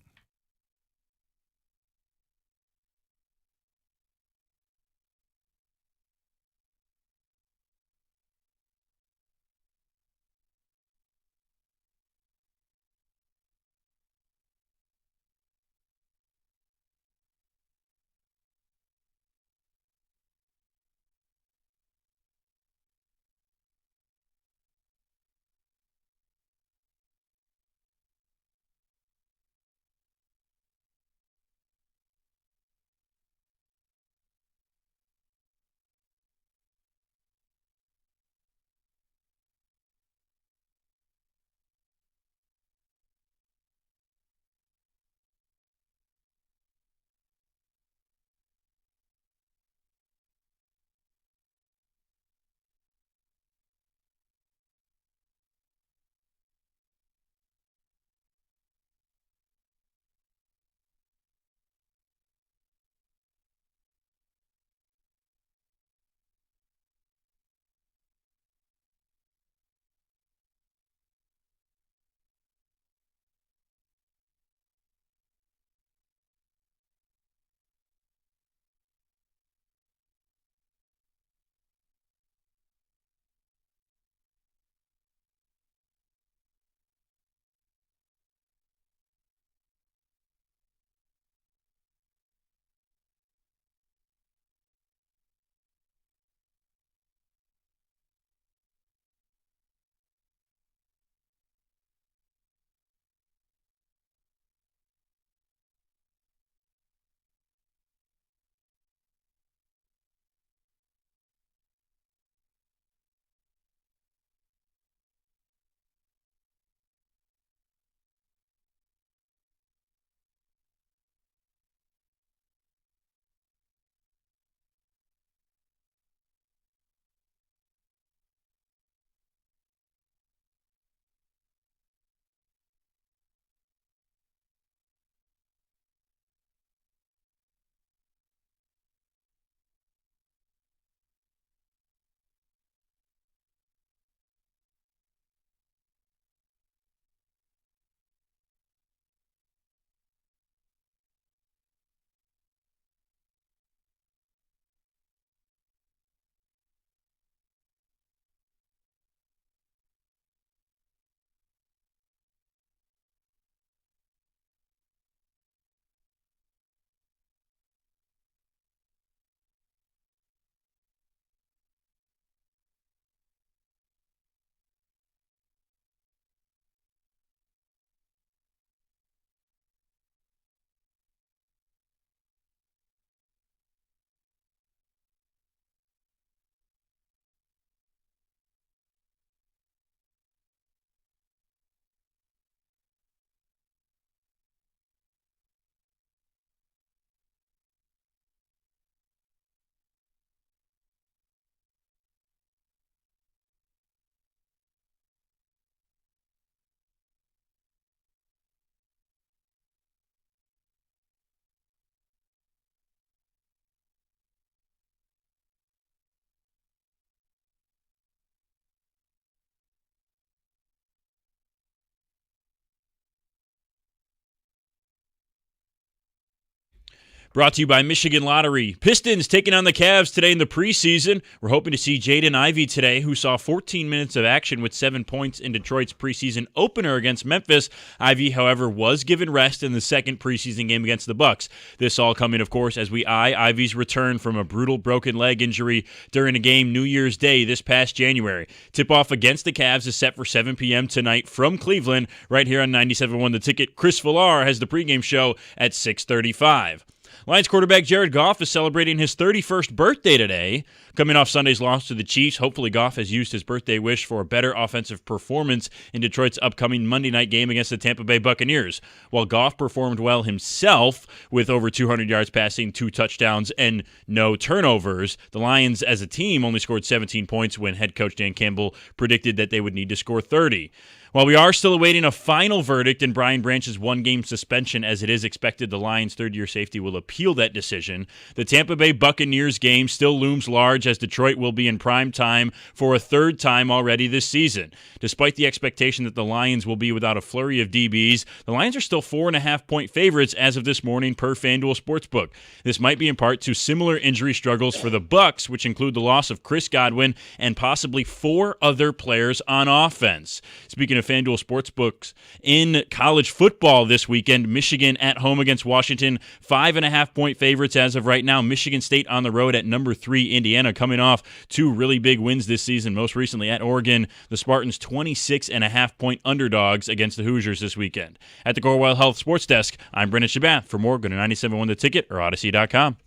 S7: Brought to you by Michigan Lottery. Pistons taking on the Cavs today in the preseason. We're hoping to see Jaden Ivey today, who saw 14 minutes of action with 7 points in Detroit's preseason opener against Memphis. Ivey, however, was given rest in the second preseason game against the Bucks. This all coming, of course, as we eye Ivey's return from a brutal broken leg injury during a game New Year's Day this past January. Tip-off against the Cavs is set for 7 p.m. tonight from Cleveland, right here on 97.1 The Ticket. Chris Villar has the pregame show at 6:35. Lions quarterback Jared Goff is celebrating his 31st birthday today. Coming off Sunday's loss to the Chiefs, hopefully Goff has used his birthday wish for a better offensive performance in Detroit's upcoming Monday night game against the Tampa Bay Buccaneers. While Goff performed well himself with over 200 yards passing, 2 touchdowns, and no turnovers, the Lions as a team only scored 17 points when head coach Dan Campbell predicted that they would need to score 30. While we are still awaiting a final verdict in Brian Branch's 1-game suspension, as it is expected the Lions' third-year safety will appeal that decision, the Tampa Bay Buccaneers game still looms large as Detroit will be in prime time for a third time already this season. Despite the expectation that the Lions will be without a flurry of DBs, the Lions are still 4.5-point favorites as of this morning per FanDuel Sportsbook. This might be in part to similar injury struggles for the Bucs, which include the loss of Chris Godwin and possibly 4 other players on offense. Speaking of FanDuel Sportsbooks, in college football this weekend, Michigan at home against Washington, 5.5-point favorites as of right now. Michigan State on the road at number 3, Indiana, coming off 2 really big wins this season, most recently at Oregon. The Spartans 26.5-point underdogs against the Hoosiers this weekend. At the Corewell Health Sports Desk, I'm Brendan Shabath. For more, go to 97.1 The Ticket or Odyssey.com.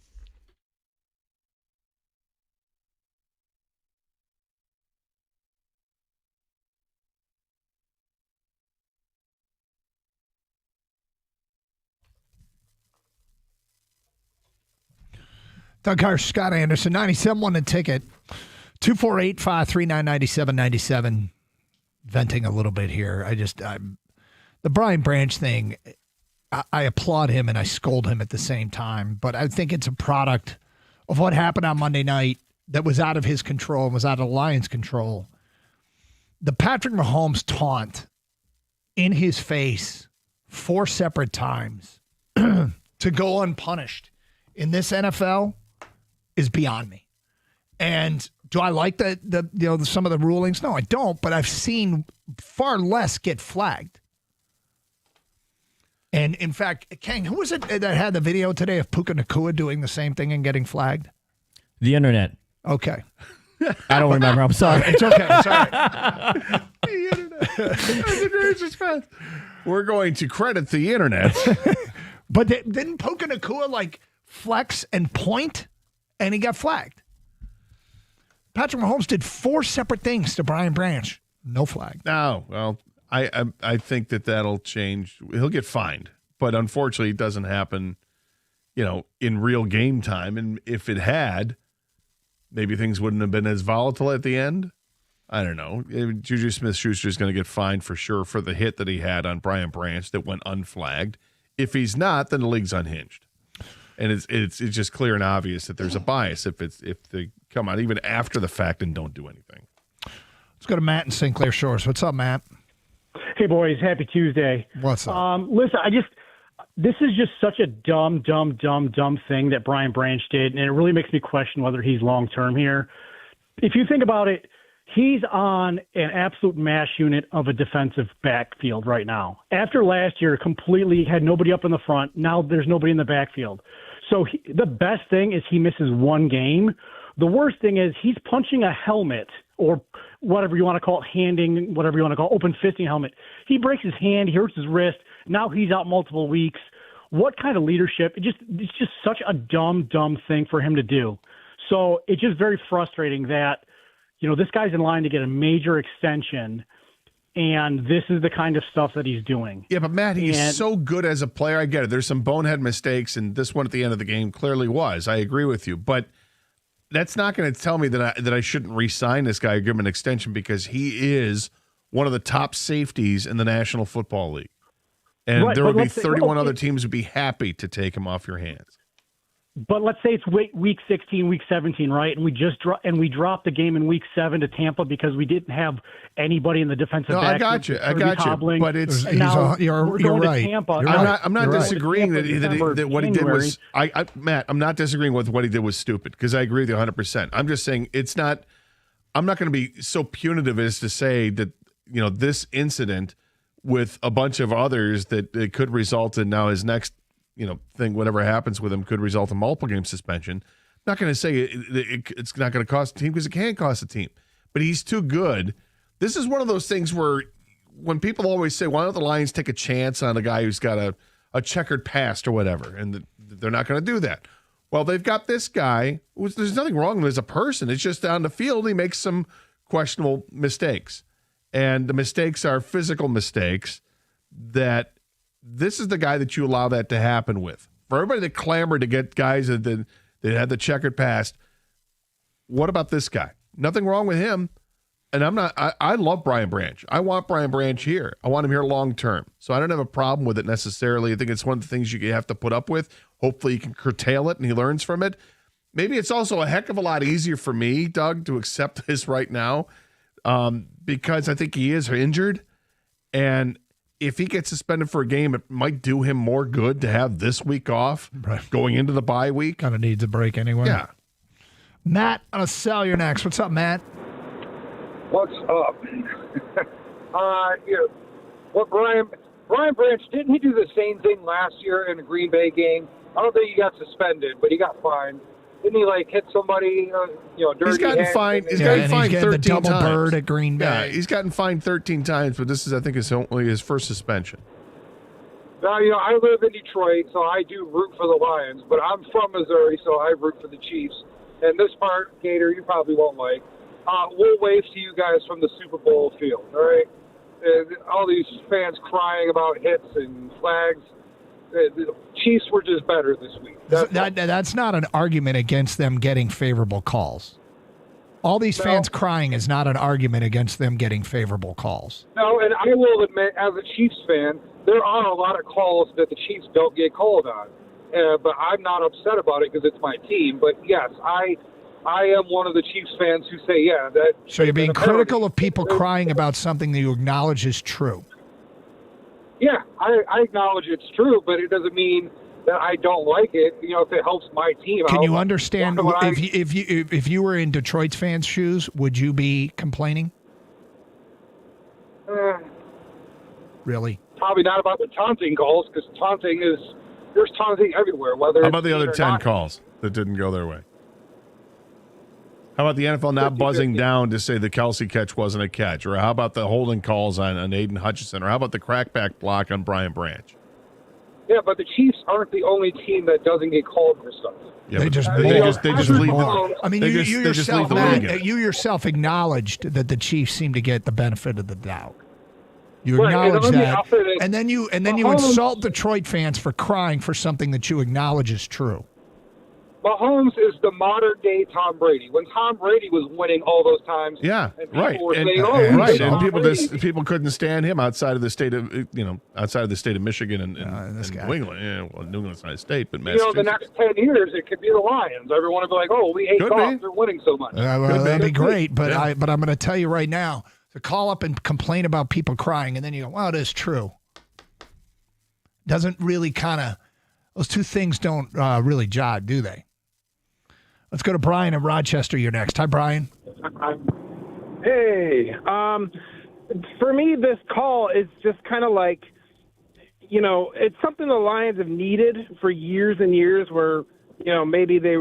S2: Doug Harsh, Scott Anderson, 97.1 The Ticket, 248-539-9797. Venting a little bit here. The Brian Branch thing, I applaud him and I scold him at the same time, but I think it's a product of what happened on Monday night that was out of his control and was out of the Lions' control. The Patrick Mahomes taunt in his face 4 separate times to go unpunished in this NFL is beyond me. And do I like some of the rulings? No, I don't, but I've seen far less get flagged. And in fact, Kang, who was it that had the video today of Puka Nacua doing the same thing and getting flagged?
S5: The internet.
S2: Okay.
S5: I don't remember. I'm sorry.
S2: It's okay. It's all right.
S1: The internet. That's a great suspense. We're going to credit the internet.
S2: But didn't Puka Nacua flex and point, and he got flagged? Patrick Mahomes did 4 separate things to Brian Branch. No flag.
S1: No, well, I think that'll change. He'll get fined, but unfortunately, it doesn't happen, in real game time. And if it had, maybe things wouldn't have been as volatile at the end. I don't know. Juju Smith-Schuster is going to get fined for sure for the hit that he had on Brian Branch that went unflagged. If he's not, then the league's unhinged. And it's just clear and obvious that there's a bias if they come out even after the fact and don't do anything.
S2: Let's go to Matt in St. Clair Shores. What's up, Matt?
S8: Hey, boys. Happy Tuesday.
S2: What's up?
S8: Listen, this is just such a dumb thing that Brian Branch did, and it really makes me question whether he's long-term here. If you think about it, he's on an absolute mash unit of a defensive backfield right now. After last year, completely had nobody up in the front. Now there's nobody in the backfield. So the best thing is he misses 1 game. The worst thing is he's punching a helmet or whatever you want to call it, handing, whatever you want to call it, open fisting helmet. He breaks his hand, he hurts his wrist. Now he's out multiple weeks. What kind of leadership? It's just such a dumb thing for him to do. So it's just very frustrating that, this guy's in line to get a major extension, and this is the kind of stuff that he's doing.
S1: Yeah, but Matt, he's so good as a player. I get it. There's some bonehead mistakes, and this one at the end of the game clearly was. I agree with you. But that's not going to tell me that I shouldn't re-sign this guy or give him an extension because he is one of the top safeties in the National Football League. And there would be 31 other teams who would be happy to take him off your hands.
S8: But let's say it's week 16, week 17, right? And we dropped the game in week 7 to Tampa because we didn't have anybody in the defensive back.
S1: I got you. But it's
S2: you're right.
S1: I'm not disagreeing that what he did was Matt. I'm not disagreeing with what he did was stupid because I agree with you 100%. I'm just saying it's not. I'm not going to be so punitive as to say that this incident with a bunch of others that it could result in now his next thing, whatever happens with him, could result in multiple game suspension. I'm not going to say it's not going to cost a team because it can cost a team, but he's too good. This is one of those things where when people always say, why don't the Lions take a chance on a guy who's got a checkered past or whatever, and they're not going to do that. Well, they've got this guy. There's nothing wrong with him as a person. It's just on the field he makes some questionable mistakes, and the mistakes are physical mistakes that this is the guy that you allow that to happen with. For everybody that clamored to get guys that had the checkered past, what about this guy? Nothing wrong with him. And I love Brian Branch. I want Brian Branch here. I want him here long term. So I don't have a problem with it necessarily. I think it's one of the things you have to put up with. Hopefully you can curtail it and he learns from it. Maybe it's also a heck of a lot easier for me, Doug, to accept this right now because I think he is injured. And if he gets suspended for a game, it might do him more good to have this week off going into the bye week.
S2: Kind of needs a break anyway.
S1: Yeah.
S2: Matt, on a cell, you're next. What's up, Matt?
S9: What's up? What Brian Branch, didn't he do the same thing last year in the Green Bay game? I don't think he got suspended, but he got fined. Didn't he hit somebody? Dirty.
S1: He's gotten fined. He's gotten fined 13
S2: the double
S1: times.
S2: Bird at Green Bay.
S1: Yeah, he's gotten fined 13 times, but this is, I think, only his first suspension.
S9: Now, I live in Detroit, so I do root for the Lions, but I'm from Missouri, so I root for the Chiefs. And this part, Gator, you probably won't like. We'll wave to you guys from the Super Bowl field, all right? All these fans crying about hits and flags. The Chiefs were just better this week.
S2: That's not an argument against them getting favorable calls. All these fans crying is not an argument against them getting favorable calls.
S9: No, and I will admit, as a Chiefs fan, there are a lot of calls that the Chiefs don't get called on. But I'm not upset about it because it's my team. But, yes, I am one of the Chiefs fans who say, yeah.
S2: So you're being critical of people crying about something that you acknowledge is true.
S9: Yeah, I acknowledge it's true, but it doesn't mean that I don't like it. If it helps my team.
S2: Can you understand if you were in Detroit's fans' shoes, would you be complaining? Really?
S9: Probably not about the taunting calls because there's taunting everywhere.
S1: How about the other 10 calls that didn't go their way? How about the NFL not buzzing down to say the Kelsey catch wasn't a catch? Or how about the holding calls on Aiden Hutchinson? Or how about the crackback block on Brian Branch?
S9: Yeah, but the Chiefs aren't the only team that doesn't get called for stuff.
S1: Yeah, they just leave it.
S2: I mean, you yourself acknowledged that the Chiefs seem to get the benefit of the doubt. You acknowledge that, and then you insult Detroit fans for crying for something that you acknowledge is true.
S9: Mahomes is the modern day Tom Brady. When Tom Brady was winning all those times,
S1: and
S9: saying,
S1: people couldn't stand him outside of the state of Michigan and New England. Yeah, well, New England's not a state, but Massachusetts.
S9: The next 10 years it could be the Lions. Everyone would be like, "Oh, we hate golf. They're winning so much."
S2: That'd be great, but I'm going to tell you right now to call up and complain about people crying, and then you go, "Well, it is true." Doesn't really those two things don't really jive, do they? Let's go to Brian in Rochester. You're next. Hi, Brian.
S10: Hey. For me, this call is just kind of like, it's something the Lions have needed for years and years where, maybe they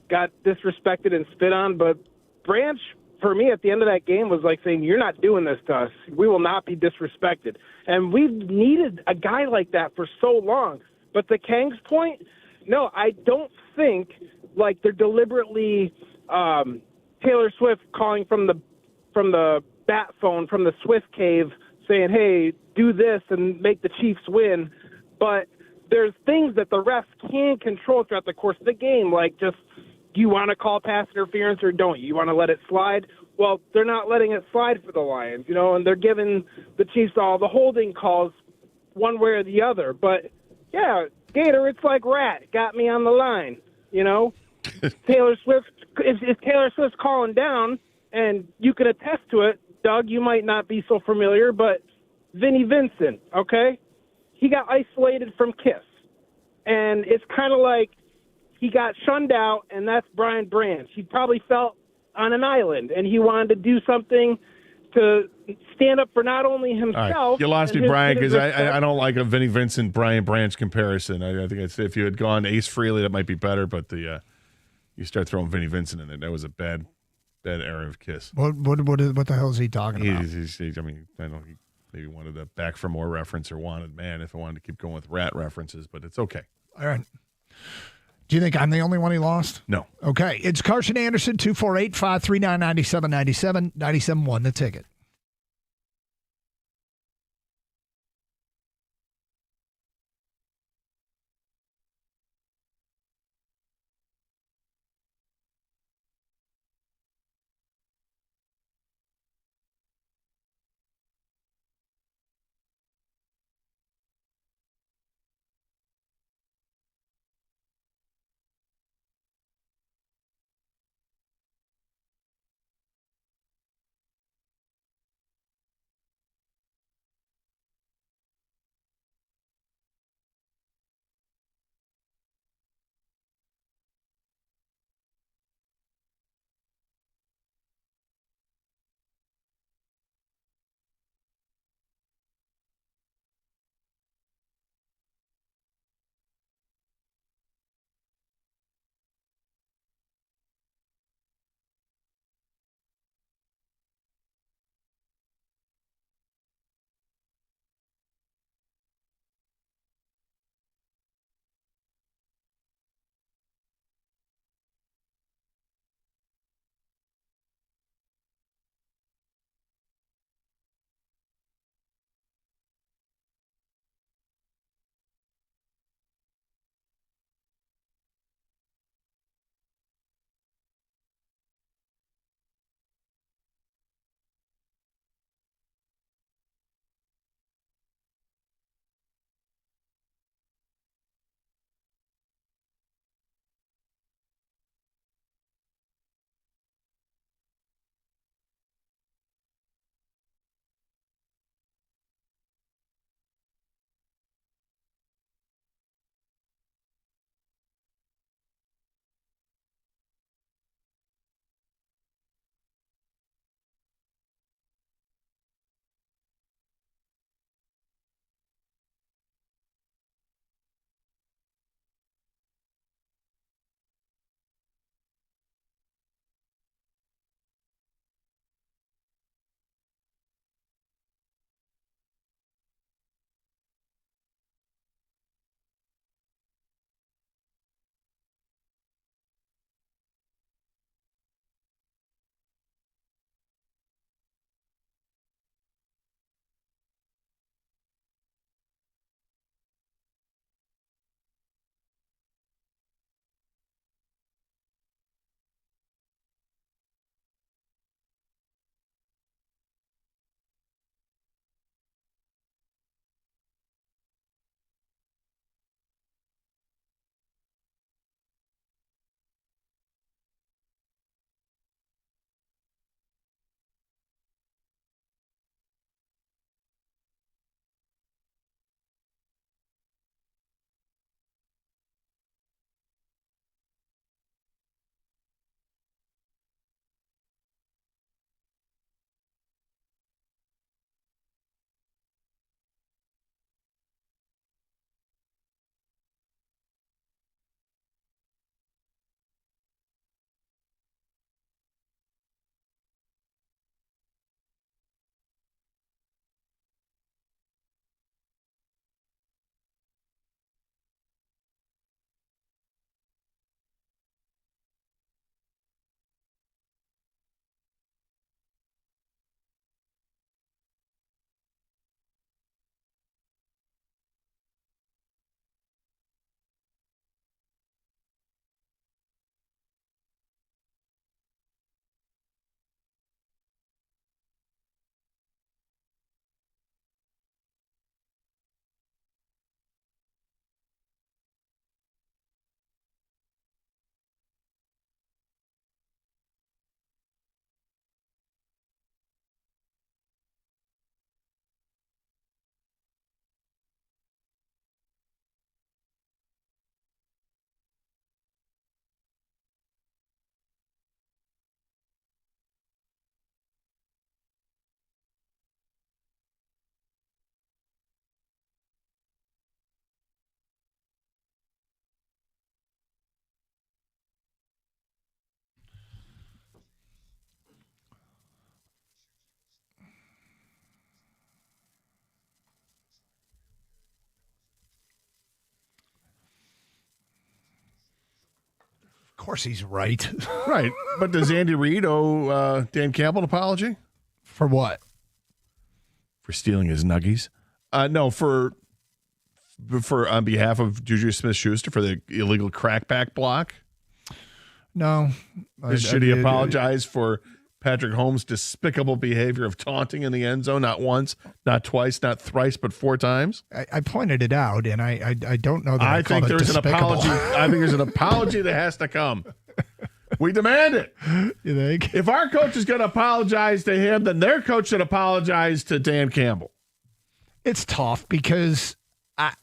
S10: got disrespected and spit on. But Branch, for me, at the end of that game was like saying, you're not doing this to us. We will not be disrespected. And we've needed a guy like that for so long. But to Kang's point, no, I don't think – like they're deliberately Taylor Swift calling from the bat phone from the Swift cave saying, hey, do this and make the Chiefs win. But there's things that the refs can control throughout the course of the game, like just do you want to call pass interference or don't you? You want to let it slide? Well, they're not letting it slide for the Lions, and they're giving the Chiefs all the holding calls one way or the other. But, yeah, Gator, it's like Rat got me on the line. You know, Taylor Swift. If Taylor Swift's calling down, and you can attest to it, Doug, you might not be so familiar, but Vinnie Vincent, okay, he got isolated from Kiss, and it's kind of like he got shunned out, and that's Brian Branch. He probably felt on an island, and he wanted to do something to stand up for not only himself.
S1: All right. You lost me,
S10: and
S1: Brian,
S10: his
S1: because
S10: respect.
S1: I don't like a Vinnie Vincent Brian Branch comparison. I think if you had gone Ace Frehley, that might be better. But you start throwing Vinnie Vincent in there, that was a bad era of Kiss.
S2: What the hell is he talking about?
S1: I mean, I don't know. He maybe wanted a Back for More reference or Wanted Man if I wanted to keep going with Rat references, but it's okay.
S2: All right. Do you think I'm the only one he lost?
S1: No.
S2: Okay. It's Carson Anderson, 248-539-9797, 97.1 The Ticket. course he's right.
S1: Right. But does Andy Reid owe Dan Campbell an apology?
S2: For what?
S1: For stealing his nuggies? No, for on behalf of Juju Smith-Schuster for the illegal crackback block.
S2: No.
S1: Should he apologize for Patrick Holmes' despicable behavior of taunting in the end zone, not once, not twice, not thrice, but 4 times?
S2: I pointed it out, and I don't know that
S1: I think there's an apology. I think there's an apology that has to come. We demand it.
S2: You think?
S1: If our coach is going to apologize to him, then their coach should apologize to Dan Campbell.
S2: It's tough because I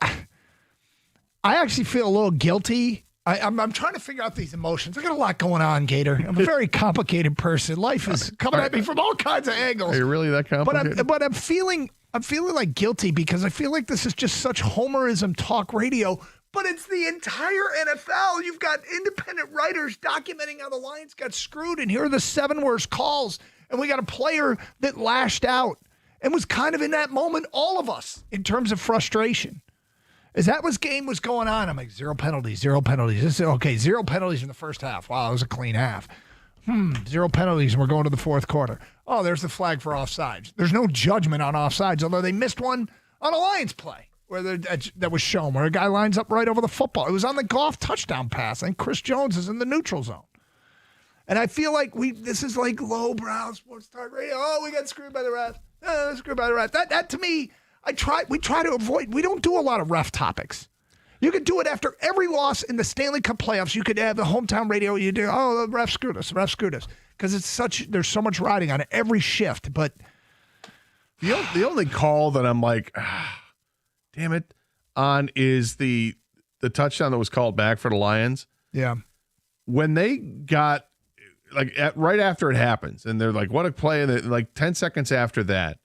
S2: actually feel a little guilty. I'm trying to figure out these emotions. I got a lot going on, Gator. I'm a very complicated person. Life is coming at me from all kinds of angles.
S1: Are you really that complicated?
S2: But I'm feeling like guilty because I feel like this is just such homerism talk radio. But it's the entire NFL. You've got independent writers documenting how the Lions got screwed, and here are the 7 worst calls. And we got a player that lashed out and was kind of in that moment, all of us, in terms of frustration. As that game was going on, I'm like, 0 penalties, 0 penalties. This is, okay, 0 penalties in the first half. Wow, it was a clean half. 0 penalties, and we're going to the fourth quarter. Oh, there's the flag for offsides. There's no judgment on offsides, although they missed one on a Lions play where that was shown, where a guy lines up right over the football. It was on the Goff touchdown pass, and Chris Jones is in the neutral zone. And I feel like this is like lowbrow sports talk radio. Oh, we got screwed by the ref. Screwed by the ref. That to me, we try to avoid. We don't do a lot of ref topics. You could do it after every loss in the Stanley Cup playoffs. You could have the hometown radio. You do, oh, the ref screwed us. The ref screwed us. Because there's so much riding on it every shift. But
S1: the only call that I'm like, damn it, on is the touchdown that was called back for the Lions.
S2: Yeah.
S1: When they got, right after it happens, and they're like, what a play. And like 10 seconds after that,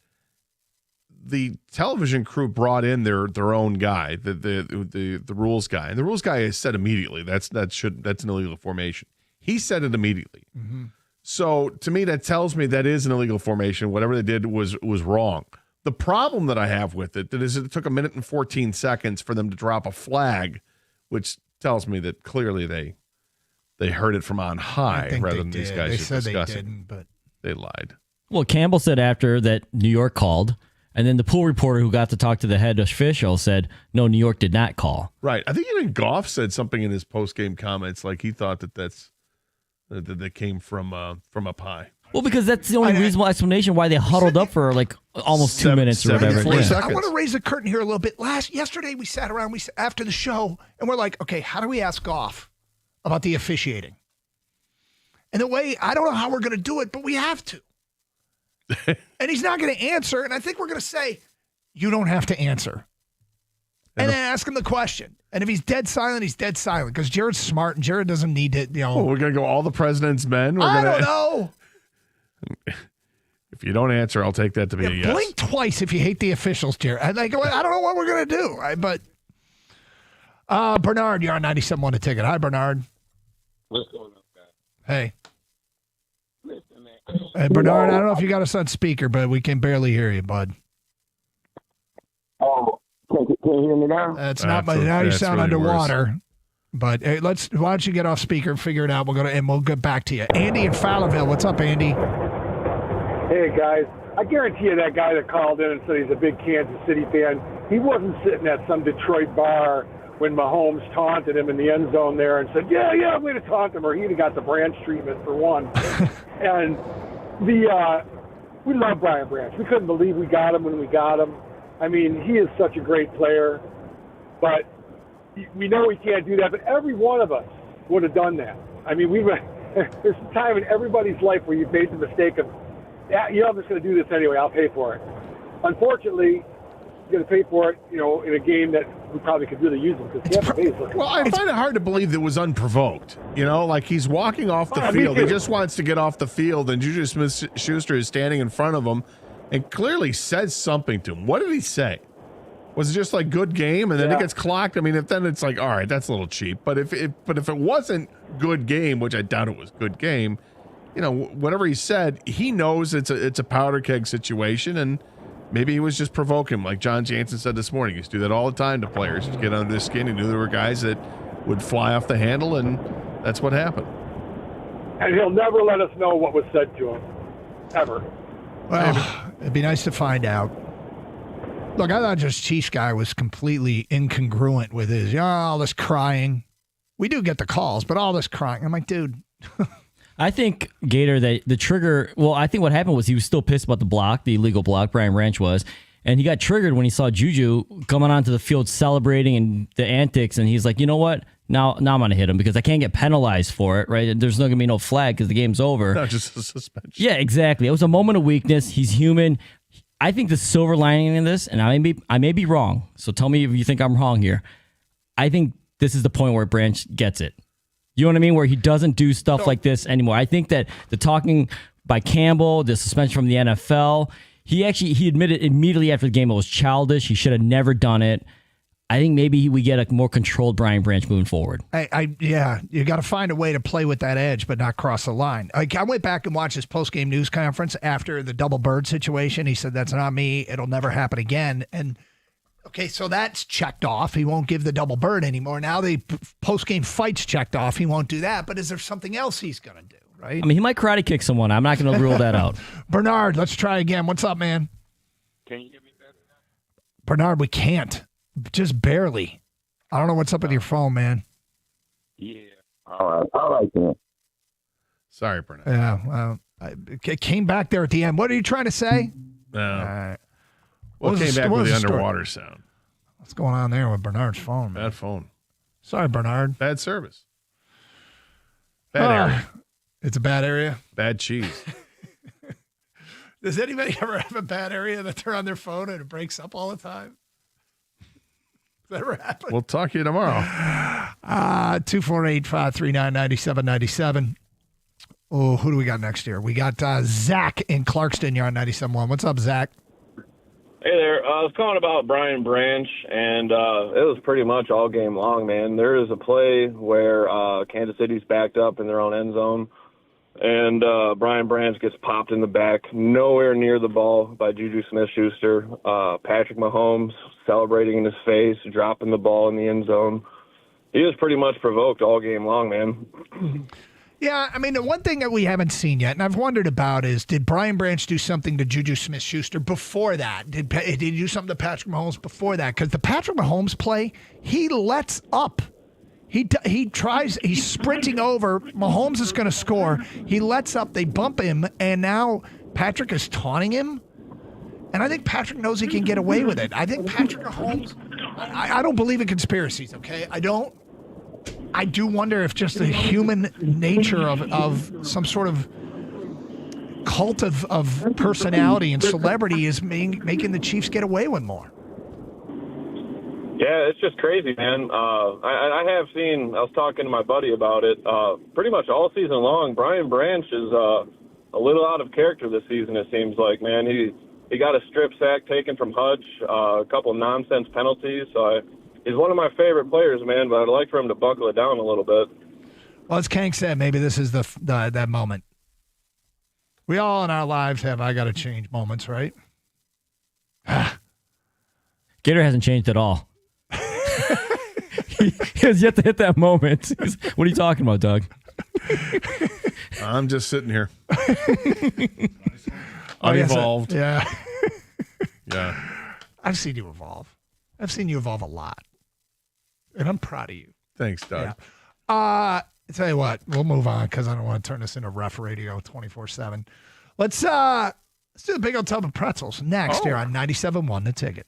S1: the television crew brought in their own guy, the rules guy, and the rules guy has said immediately that's an illegal formation. He said it immediately. Mm-hmm. So to me, that tells me that is an illegal formation. Whatever they did was wrong. The problem that I have with it is it took 1 minute and 14 seconds for them to drop a flag, which tells me that clearly they heard it from on high rather than these guys just discussing.
S2: They said they didn't, but
S1: they lied.
S5: Well, Campbell said after that New York called. And then the pool reporter who got to talk to the head official said, no, New York did not call.
S1: Right. I think even Goff said something in his post-game comments, like he thought that came from up high.
S5: Well, because that's the only reasonable explanation why they huddled up for like almost 2 minutes or whatever.
S1: Yeah.
S2: I want to raise the curtain here a little bit. Yesterday we sat around after the show, and we're like, okay, how do we ask Goff about the officiating? And the way, I don't know how we're going to do it, but we have to. And he's not going to answer, and I think we're going to say, you don't have to answer. And then ask him the question. And if he's dead silent, he's dead silent, because Jared's smart, and Jared doesn't need to,
S1: we're going to go all the president's men?
S2: I don't know.
S1: If you don't answer, I'll take that to be a yes.
S2: Blink twice if you hate the officials, Jared. I don't know what we're going to do, right? But Bernard, you're on 97.1 The Ticket. Hi, Bernard.
S11: What's going on, guys?
S2: Hey. Hey, Bernard, I don't know if you got us on speaker, but we can barely hear you, bud.
S11: Oh, can you hear me now?
S2: That's not, but now you sound really underwater. Worse. But hey, why don't you get off speaker and figure it out? We'll get back to you. Andy in Fowlerville. What's up, Andy?
S12: Hey, guys. I guarantee you that guy that called in and said he's a big Kansas City fan, he wasn't sitting at some Detroit bar when Mahomes taunted him in the end zone there and said, yeah, I'm going to taunt him, or he'd have got the Branch treatment for one. And we love Brian Branch. We couldn't believe we got him when we got him. I mean, he is such a great player, but we know we can't do that. But every one of us would have done that. I mean, there's a time in everybody's life where you've made the mistake of, I'm just going to do this anyway. I'll pay for it. Unfortunately, you're going to pay for it, in a game that we probably could really use him because Tampa Bay is looking.
S1: Well, I find it hard to believe that it was unprovoked. Like he's walking off the field. He just wants to get off the field, and Juju Smith-Schuster is standing in front of him and clearly says something to him. What did he say? Was it just like good game, and then it gets clocked? I mean, then it's like, all right, that's a little cheap. But if it wasn't good game, which I doubt it was good game, whatever he said, he knows it's a powder keg situation, and maybe he was just provoking, like John Jansen said this morning. He used to do that all the time to players to get under their skin. He knew there were guys that would fly off the handle, and That's what happened.
S12: And he'll never let us know what was said to him, ever.
S2: Well, it'd be nice to find out. Look, I thought just Chiefs guy was completely incongruent with his, all this crying. We do get the calls, but all this crying. I'm like, dude.
S5: I think, Gator, that the trigger, well, I think what happened was he was still pissed about the block, the illegal block, Brian Branch was, and he got triggered when he saw Juju coming onto the field celebrating and the antics, and he's like, you know what? Now I'm going to hit him because I can't get penalized for it, right? There's not going to be no flag because the game's over.
S1: No, just a suspension.
S5: Yeah, exactly. It was a moment of weakness. He's human. I think the silver lining in this, and I may be wrong, so tell me if you think I'm wrong here. I think this is the point where Branch gets it. You know what I mean? Where he doesn't do stuff like this anymore. I think that the talking by Campbell, the suspension from the NFL, he admitted immediately after the game it was childish. He should have never done it. I think maybe we get a more controlled Brian Branch moving forward.
S2: Yeah, you got to find a way to play with that edge, but not cross the line. I went back and watched his post-game news conference after the double bird situation. He said, that's not me. It'll never happen again. And okay, so that's checked off. He won't give the double bird anymore. Now the post-game fight's checked off. He won't do that. But is there something else he's going to do, right?
S5: I mean, he might karate kick someone. I'm not going to rule that out.
S2: Bernard, let's try again. What's up, man?
S11: Can you hear me better?
S2: Bernard, we can't. Just barely. I don't know what's up with your phone, man.
S11: Yeah. All right, then.
S1: Sorry, Bernard.
S2: Yeah, it came back there at the end. What are you trying to say?
S1: No. Well, came back with the underwater sound.
S2: What's going on there with Bernard's phone, man?
S1: Bad phone.
S2: Sorry, Bernard.
S1: Bad service. Bad area.
S2: It's a bad area?
S1: Bad cheese.
S2: Does anybody ever have a bad area that they're on their phone and it breaks up all the time? Does that ever happen?
S1: We'll talk to you tomorrow.
S2: 248-539-9797. Oh, who do we got next here? We got Zach in Clarkston. You're on 97.1. What's up, Zach?
S13: Hey there. I was calling about Brian Branch, and it was pretty much all game long, man. There is a play where Kansas City's backed up in their own end zone, and Brian Branch gets popped in the back, nowhere near the ball by Juju Smith-Schuster. Patrick Mahomes celebrating in his face, dropping the ball in the end zone. He was pretty much provoked all game long, man.
S2: Yeah, I mean, the one thing that we haven't seen yet, and I've wondered about, is did Brian Branch do something to Juju Smith-Schuster before that? Did he do something to Patrick Mahomes before that? Because the Patrick Mahomes play, he lets up. He tries, he's sprinting over. Mahomes is going to score. He lets up. They bump him, and now Patrick is taunting him. And I think Patrick knows he can get away with it. I think Patrick Mahomes, I don't believe in conspiracies, okay? I don't. I do wonder if just the human nature of some sort of cult of personality and celebrity is making the Chiefs get away with more.
S13: Yeah, it's just crazy, man. I have seen, I was talking to my buddy about it, pretty much all season long. Brian Branch is a little out of character this season, it seems like, man. He got a strip sack taken from Hutch, a couple nonsense penalties. So he's one of my favorite players, man, but I'd like for him to buckle it down a little bit.
S2: Well, as Kank said, maybe this is that moment. We all in our lives have I got to change moments, right?
S5: Gator hasn't changed at all. He has yet to hit that moment. What are you talking about, Doug?
S1: I'm just sitting here. Unevolved.
S2: Yeah.
S1: Yeah.
S2: I've seen you evolve. I've seen you evolve a lot. And I'm proud of you.
S1: Thanks, Doug.
S2: Yeah. I tell you what, we'll move on because I don't want to turn this into Ref Radio 24/7. Let's do the big old tub of pretzels next here on 97.1 The Ticket.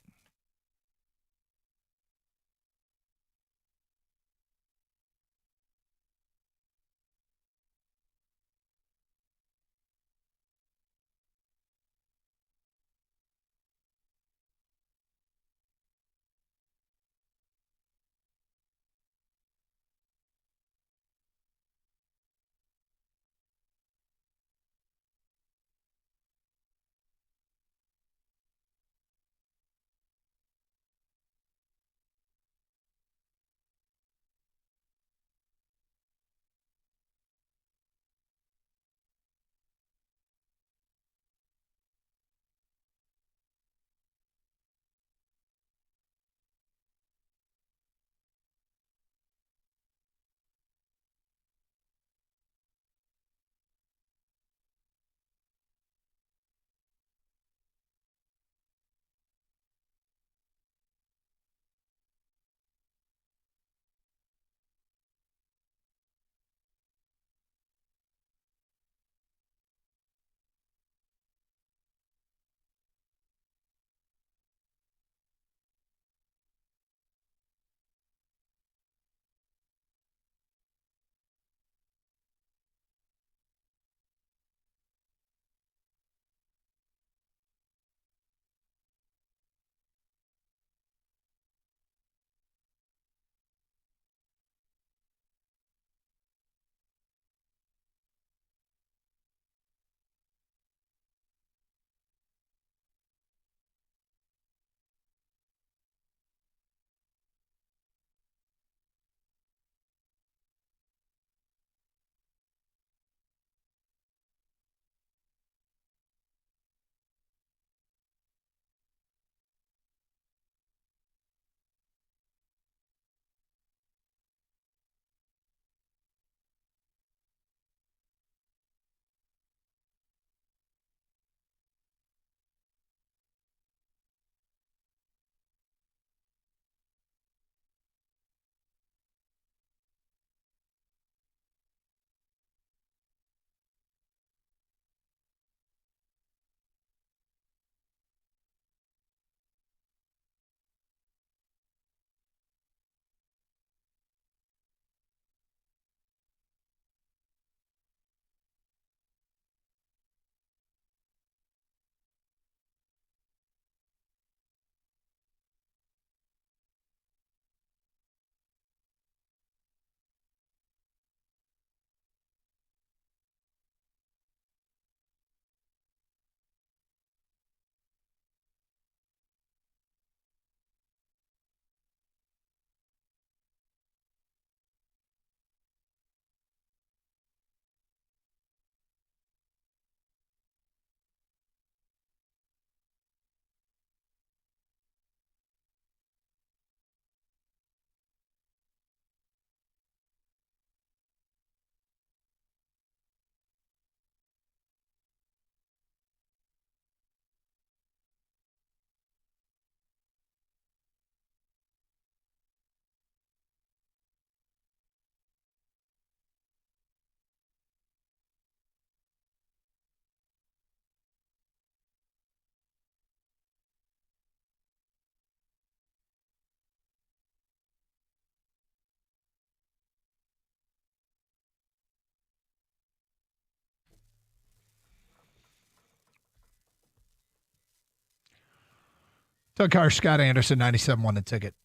S2: Doug Carr, Scott Anderson, 97 won the ticket.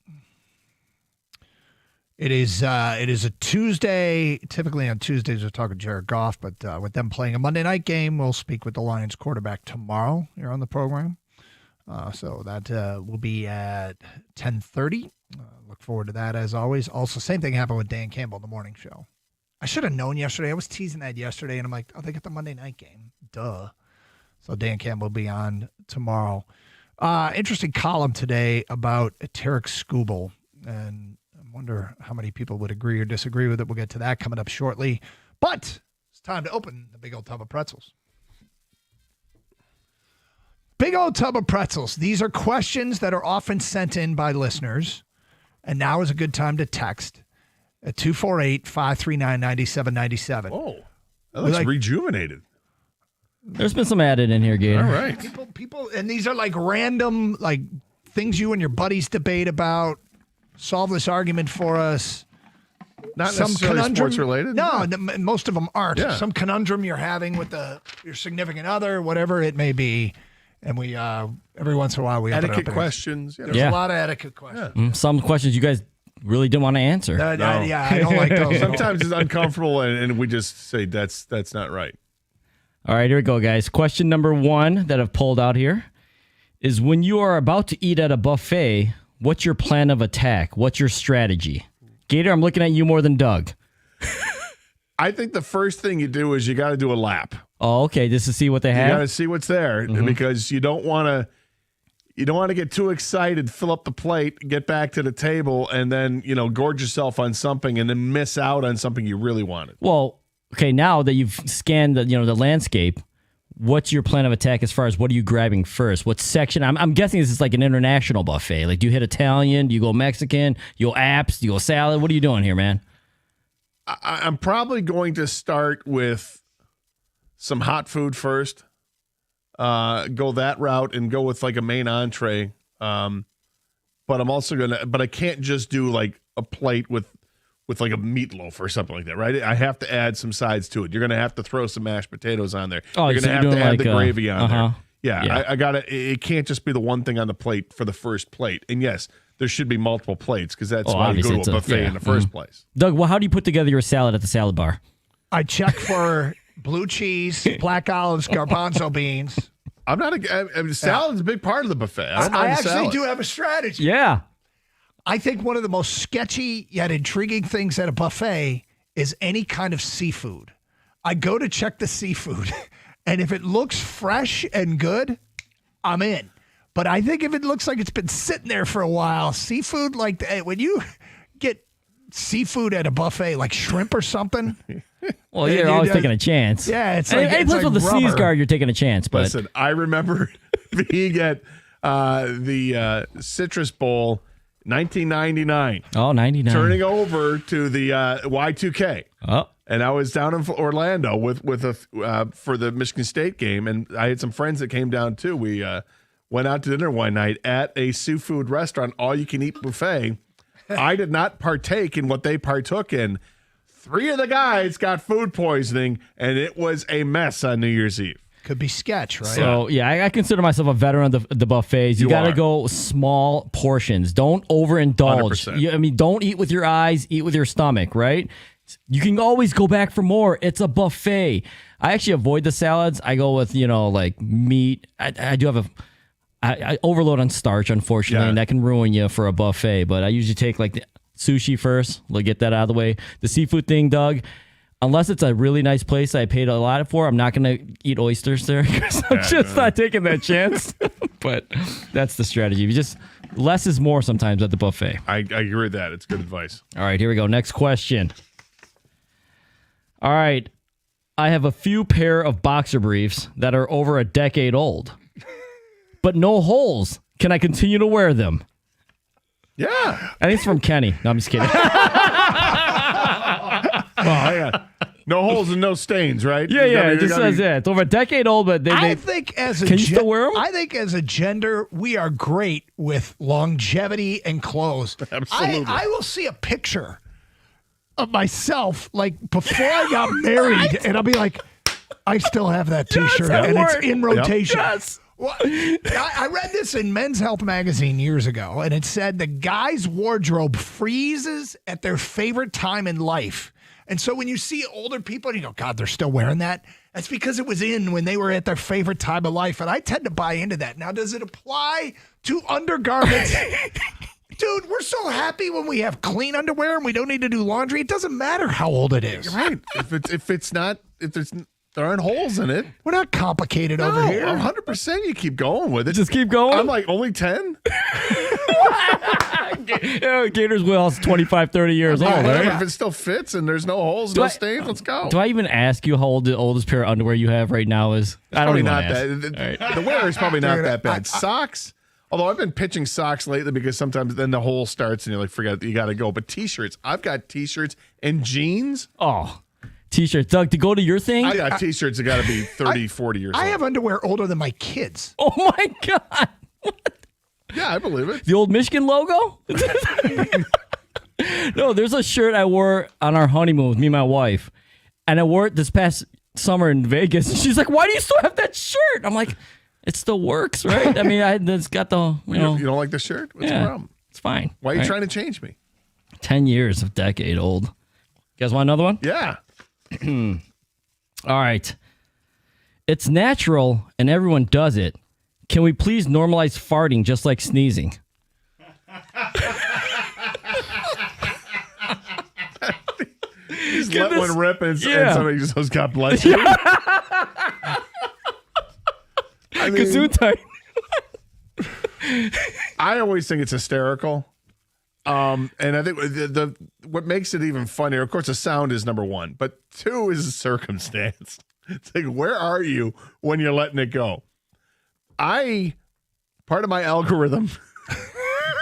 S2: It is a Tuesday. Typically on Tuesdays, we're talking Jared Goff, but with them playing a Monday night game, we'll speak with the Lions quarterback tomorrow here on the program. So that will be at 10:30. Look forward to that as always. Also, same thing happened with Dan Campbell in the morning show. I should have known yesterday. I was teasing that yesterday, and I'm like, oh, they got the Monday night game. Duh. So Dan Campbell will be on tomorrow. Interesting column today about Tarik Skubal, and I wonder how many people would agree or disagree with it. We'll get to that coming up shortly. But it's time to open the big old tub of pretzels. Big old tub of pretzels. These are questions that are often sent in by listeners, and now is a good time to text at 248-539-9797.
S1: Oh, that looks rejuvenated.
S5: There's been some added in here, Gator.
S1: All right.
S2: People, and these are like random, like things you and your buddies debate about. Solve this argument for us.
S1: Not necessarily sports related.
S2: No, most of them aren't.
S1: Yeah.
S2: Some conundrum you're having with your significant other, whatever it may be. And we every once in a while we open it up
S1: Etiquette questions.
S2: There's a lot of etiquette questions.
S5: Some questions you guys really didn't want to answer.
S2: Yeah, I don't like those.
S1: Sometimes it's uncomfortable, and we just say that's not right.
S5: All right, here we go, guys. Question number 1 that I've pulled out here is when you are about to eat at a buffet, what's your plan of attack? What's your strategy? Gator, I'm looking at you more than Doug.
S1: I think the first thing you do is you got to do a lap.
S5: Oh, okay, just to see what they have?
S1: You got to see what's there because you don't want to get too excited, fill up the plate, get back to the table, and then, gorge yourself on something and then miss out on something you really wanted.
S5: Well, okay, now that you've scanned the landscape, what's your plan of attack as far as what are you grabbing first? What section? I'm guessing this is like an international buffet. Like, do you hit Italian? Do you go Mexican? You go apps? Do you go salad? What are you doing here, man?
S1: I'm probably going to start with some hot food first. Go that route and go with like a main entree. But I'm also but I can't just do like a plate with like a meatloaf or something like that, right? I have to add some sides to it. You're going to have to throw some mashed potatoes on there.
S5: Oh,
S1: you're going to have to add the gravy on there.
S5: Yeah.
S1: I got to. It can't just be the one thing on the plate for the first plate. And yes, there should be multiple plates because that's why you go to a buffet in the first place.
S5: Doug, well, how do you put together your salad at the salad bar?
S2: I check for blue cheese, black olives, garbanzo beans.
S1: I'm not salad's a big part of the buffet.
S2: I actually do have a strategy.
S5: Yeah.
S2: I think one of the most sketchy yet intriguing things at a buffet is any kind of seafood. I go to check the seafood, and if it looks fresh and good, I'm in. But I think if it looks like it's been sitting there for a while, seafood, like when you get seafood at a buffet, like shrimp or something.
S5: Well, you're always taking a chance.
S2: Yeah, it's like
S5: it's like with the sneeze guard, you're taking a chance. But
S1: listen, I remember being at the Citrus Bowl, 1999.
S5: Oh, 99.
S1: Turning over to the Y2K.
S5: Oh.
S1: And I was down in Orlando for the Michigan State game, and I had some friends that came down too. We went out to dinner one night at a seafood restaurant, all-you-can-eat buffet. I did not partake in what they partook in. 3 of the guys got food poisoning, and it was a mess on New Year's Eve.
S2: Could be sketch, right?
S5: So, I consider myself a veteran of the buffets. You got to go small portions. Don't overindulge.
S1: 100%.
S5: Don't eat with your eyes, eat with your stomach, right? You can always go back for more. It's a buffet. I actually avoid the salads. I go with, like meat. I do have I overload on starch, unfortunately, and that can ruin you for a buffet. But I usually take like the sushi first. We'll get that out of the way. The seafood thing, Doug, unless it's a really nice place I paid a lot for, I'm not going to eat oysters there because I'm just not taking that chance. But that's the strategy. Less is more sometimes at the buffet.
S1: I agree with that. It's good advice.
S5: All right, here we go. Next question. All right. I have a few pair of boxer briefs that are over a decade old, but no holes. Can I continue to wear them?
S1: Yeah.
S5: I think it's from Kenny. No, I'm just kidding.
S1: Hang on. No holes and no stains, right?
S5: Yeah. It just says that. It's over a decade old, but
S2: I think as a
S5: can you still wear them?
S2: I think as a gender, we are great with longevity and clothes.
S1: Absolutely.
S2: I will see a picture of myself like before I got married, and I'll be like, I still have that T-shirt, and it's in rotation.
S5: Yes.
S2: Well, I read this in Men's Health magazine years ago, and it said the guy's wardrobe freezes at their favorite time in life. And so when you see older people and you go, God, they're still wearing that, that's because it was in when they were at their favorite time of life. And I tend to buy into that. Now, does it apply to undergarments? Dude, we're so happy when we have clean underwear and we don't need to do laundry. It doesn't matter how old it is.
S1: Right. There aren't holes in it.
S2: We're not complicated over here.
S1: 100% you keep going with it.
S5: Just keep going?
S1: I'm like, only 10?
S5: Gator's wheelhouse 25, 30 years old, right?
S1: If it still fits and there's no holes, no stains, let's go.
S5: Do I even ask you how old the oldest pair of underwear you have right now is? I don't
S1: probably
S5: even
S1: not
S5: ask.
S1: that. The wear is probably not that bad. Socks, although I've been pitching socks lately because sometimes then the hole starts and you're like, forget, you got to go. But T-shirts, I've got T-shirts and jeans.
S5: Oh, T-shirts. Doug, to go to your thing?
S1: I got T-shirts that got to be 30, 40 years old.
S2: I have underwear older than my kids.
S5: Oh, my God. What?
S1: Yeah, I believe it.
S5: The old Michigan logo? No, there's a shirt I wore on our honeymoon with me and my wife. And I wore it this past summer in Vegas. And she's like, why do you still have that shirt? I'm like, it still works, right? I mean, it's got the,
S1: You don't like the shirt? What's the problem?
S5: It's fine.
S1: Why are you trying to change me?
S5: 10 years of decade old. You guys want another one?
S1: Yeah.
S5: All right. It's natural and everyone does it. Can we please normalize farting just like sneezing?
S1: Just let one rip and somebody just goes, God bless you. I mean,
S5: Gesundheit.
S1: I always think it's hysterical. And I think what makes it even funnier, of course, the sound is number one, but two is the circumstance. It's like, where are you when you're letting it go? Part of my algorithm.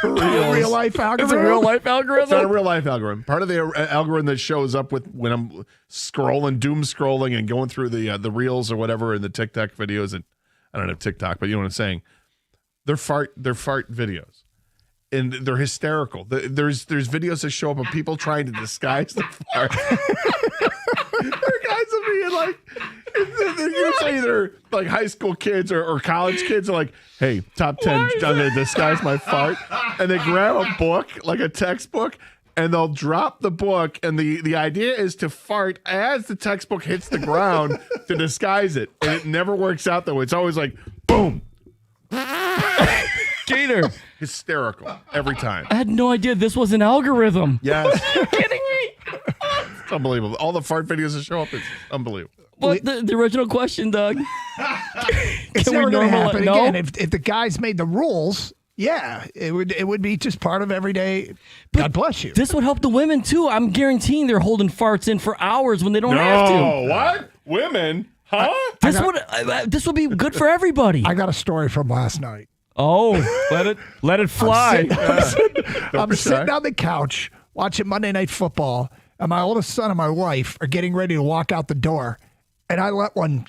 S2: Real life algorithm.
S5: It's a real life algorithm.
S1: It's not a real life algorithm. Part of the algorithm that shows up with when I'm doom scrolling and going through the reels or whatever in the TikTok videos, and I don't have TikTok, but you know what I'm saying. They're fart videos, and they're hysterical. There's videos that show up of people trying to disguise the fart. There are guys of being like. Usually either like high school kids or college kids are like, hey, top 10, I'm going to disguise my fart. And they grab a book, like a textbook, and they'll drop the book. And the idea is to fart as the textbook hits the ground to disguise it. And it never works out that way. It's always like, boom.
S5: Gator.
S1: Hysterical every time.
S5: I had no idea this was an algorithm.
S1: Yes.
S5: Are you kidding me?
S1: It's unbelievable. All the fart videos that show up, it's unbelievable.
S5: What the original question, Doug?
S2: It's never going to happen again. If the guys made the rules, yeah, it would be just part of everyday. God bless you.
S5: This would help the women too. I'm guaranteeing they're holding farts in for hours when they don't have to.
S1: No, what? Women? Huh?
S5: This would be good for everybody.
S2: I got a story from last night.
S5: Oh, let it fly.
S2: I'm sitting on the couch watching Monday Night Football, and my oldest son and my wife are getting ready to walk out the door. And I let one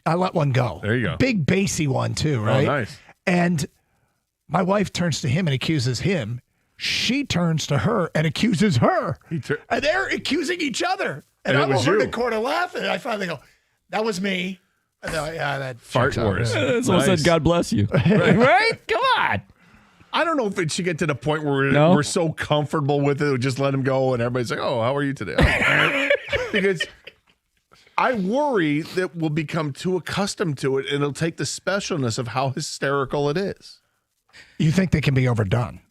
S2: go.
S1: There you go.
S2: Big bassy one too, right?
S1: Oh, nice.
S2: And my wife turns to him and accuses him. She turns to her and accuses her. And they're accusing each other. And I'm over in the corner laughing. And I finally go, that was me. And they're like, yeah, that
S1: fart wars.
S5: Someone said, God bless you. Right? Come on.
S1: I don't know if it should get to the point where we're so comfortable with it, we just let him go and everybody's like, oh, how are you today? Because I worry that we'll become too accustomed to it and it'll take the specialness of how hysterical it is.
S2: You think they can be overdone?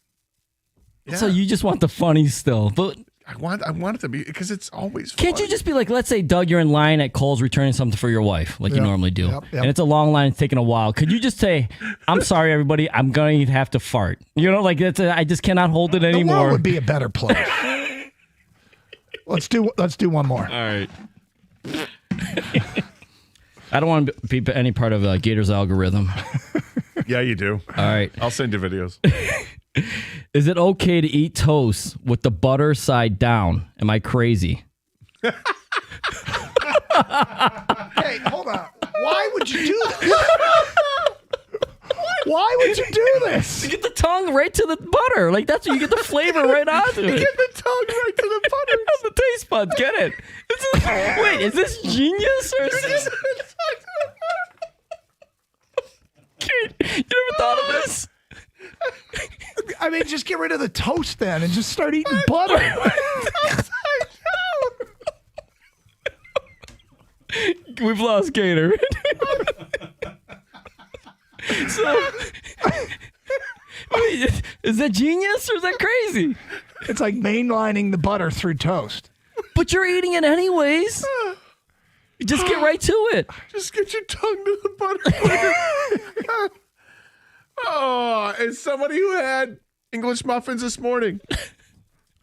S1: Yeah.
S5: So you just want the funny still. But
S1: I want it to be, because it's always fun.
S5: Can't you just be like, let's say, Doug, you're in line at Kohl's returning something for your wife, like you normally do.
S2: Yep.
S5: And it's a long line, it's taking a while. Could you just say, I'm sorry, everybody, I'm going to have to fart? You know, like I just cannot hold it anymore.
S2: The world would be a better place. Let's do one more.
S1: All right.
S5: I don't want to be any part of Gator's algorithm.
S1: Yeah, you do.
S5: All right.
S1: I'll send you videos.
S5: Is it okay to eat toast with the butter side down? Am I crazy?
S2: Hey, hold on. Why would you do this? Why would you do this?
S5: You get the tongue right to the butter. Like, that's what you get the flavor right onto it.
S1: You get the tongue right to the butter.
S5: The taste buds. Get it. Wait, is this genius? Or is this... never thought of this?
S2: I mean, just get rid of the toast then and just start eating butter.
S5: We've lost Gator. So, wait, is that genius or is that crazy?
S2: It's like mainlining the butter through toast.
S5: But you're eating it anyways. Just get right to it.
S1: Just get your tongue to the butter. Oh, as somebody who had English muffins this morning.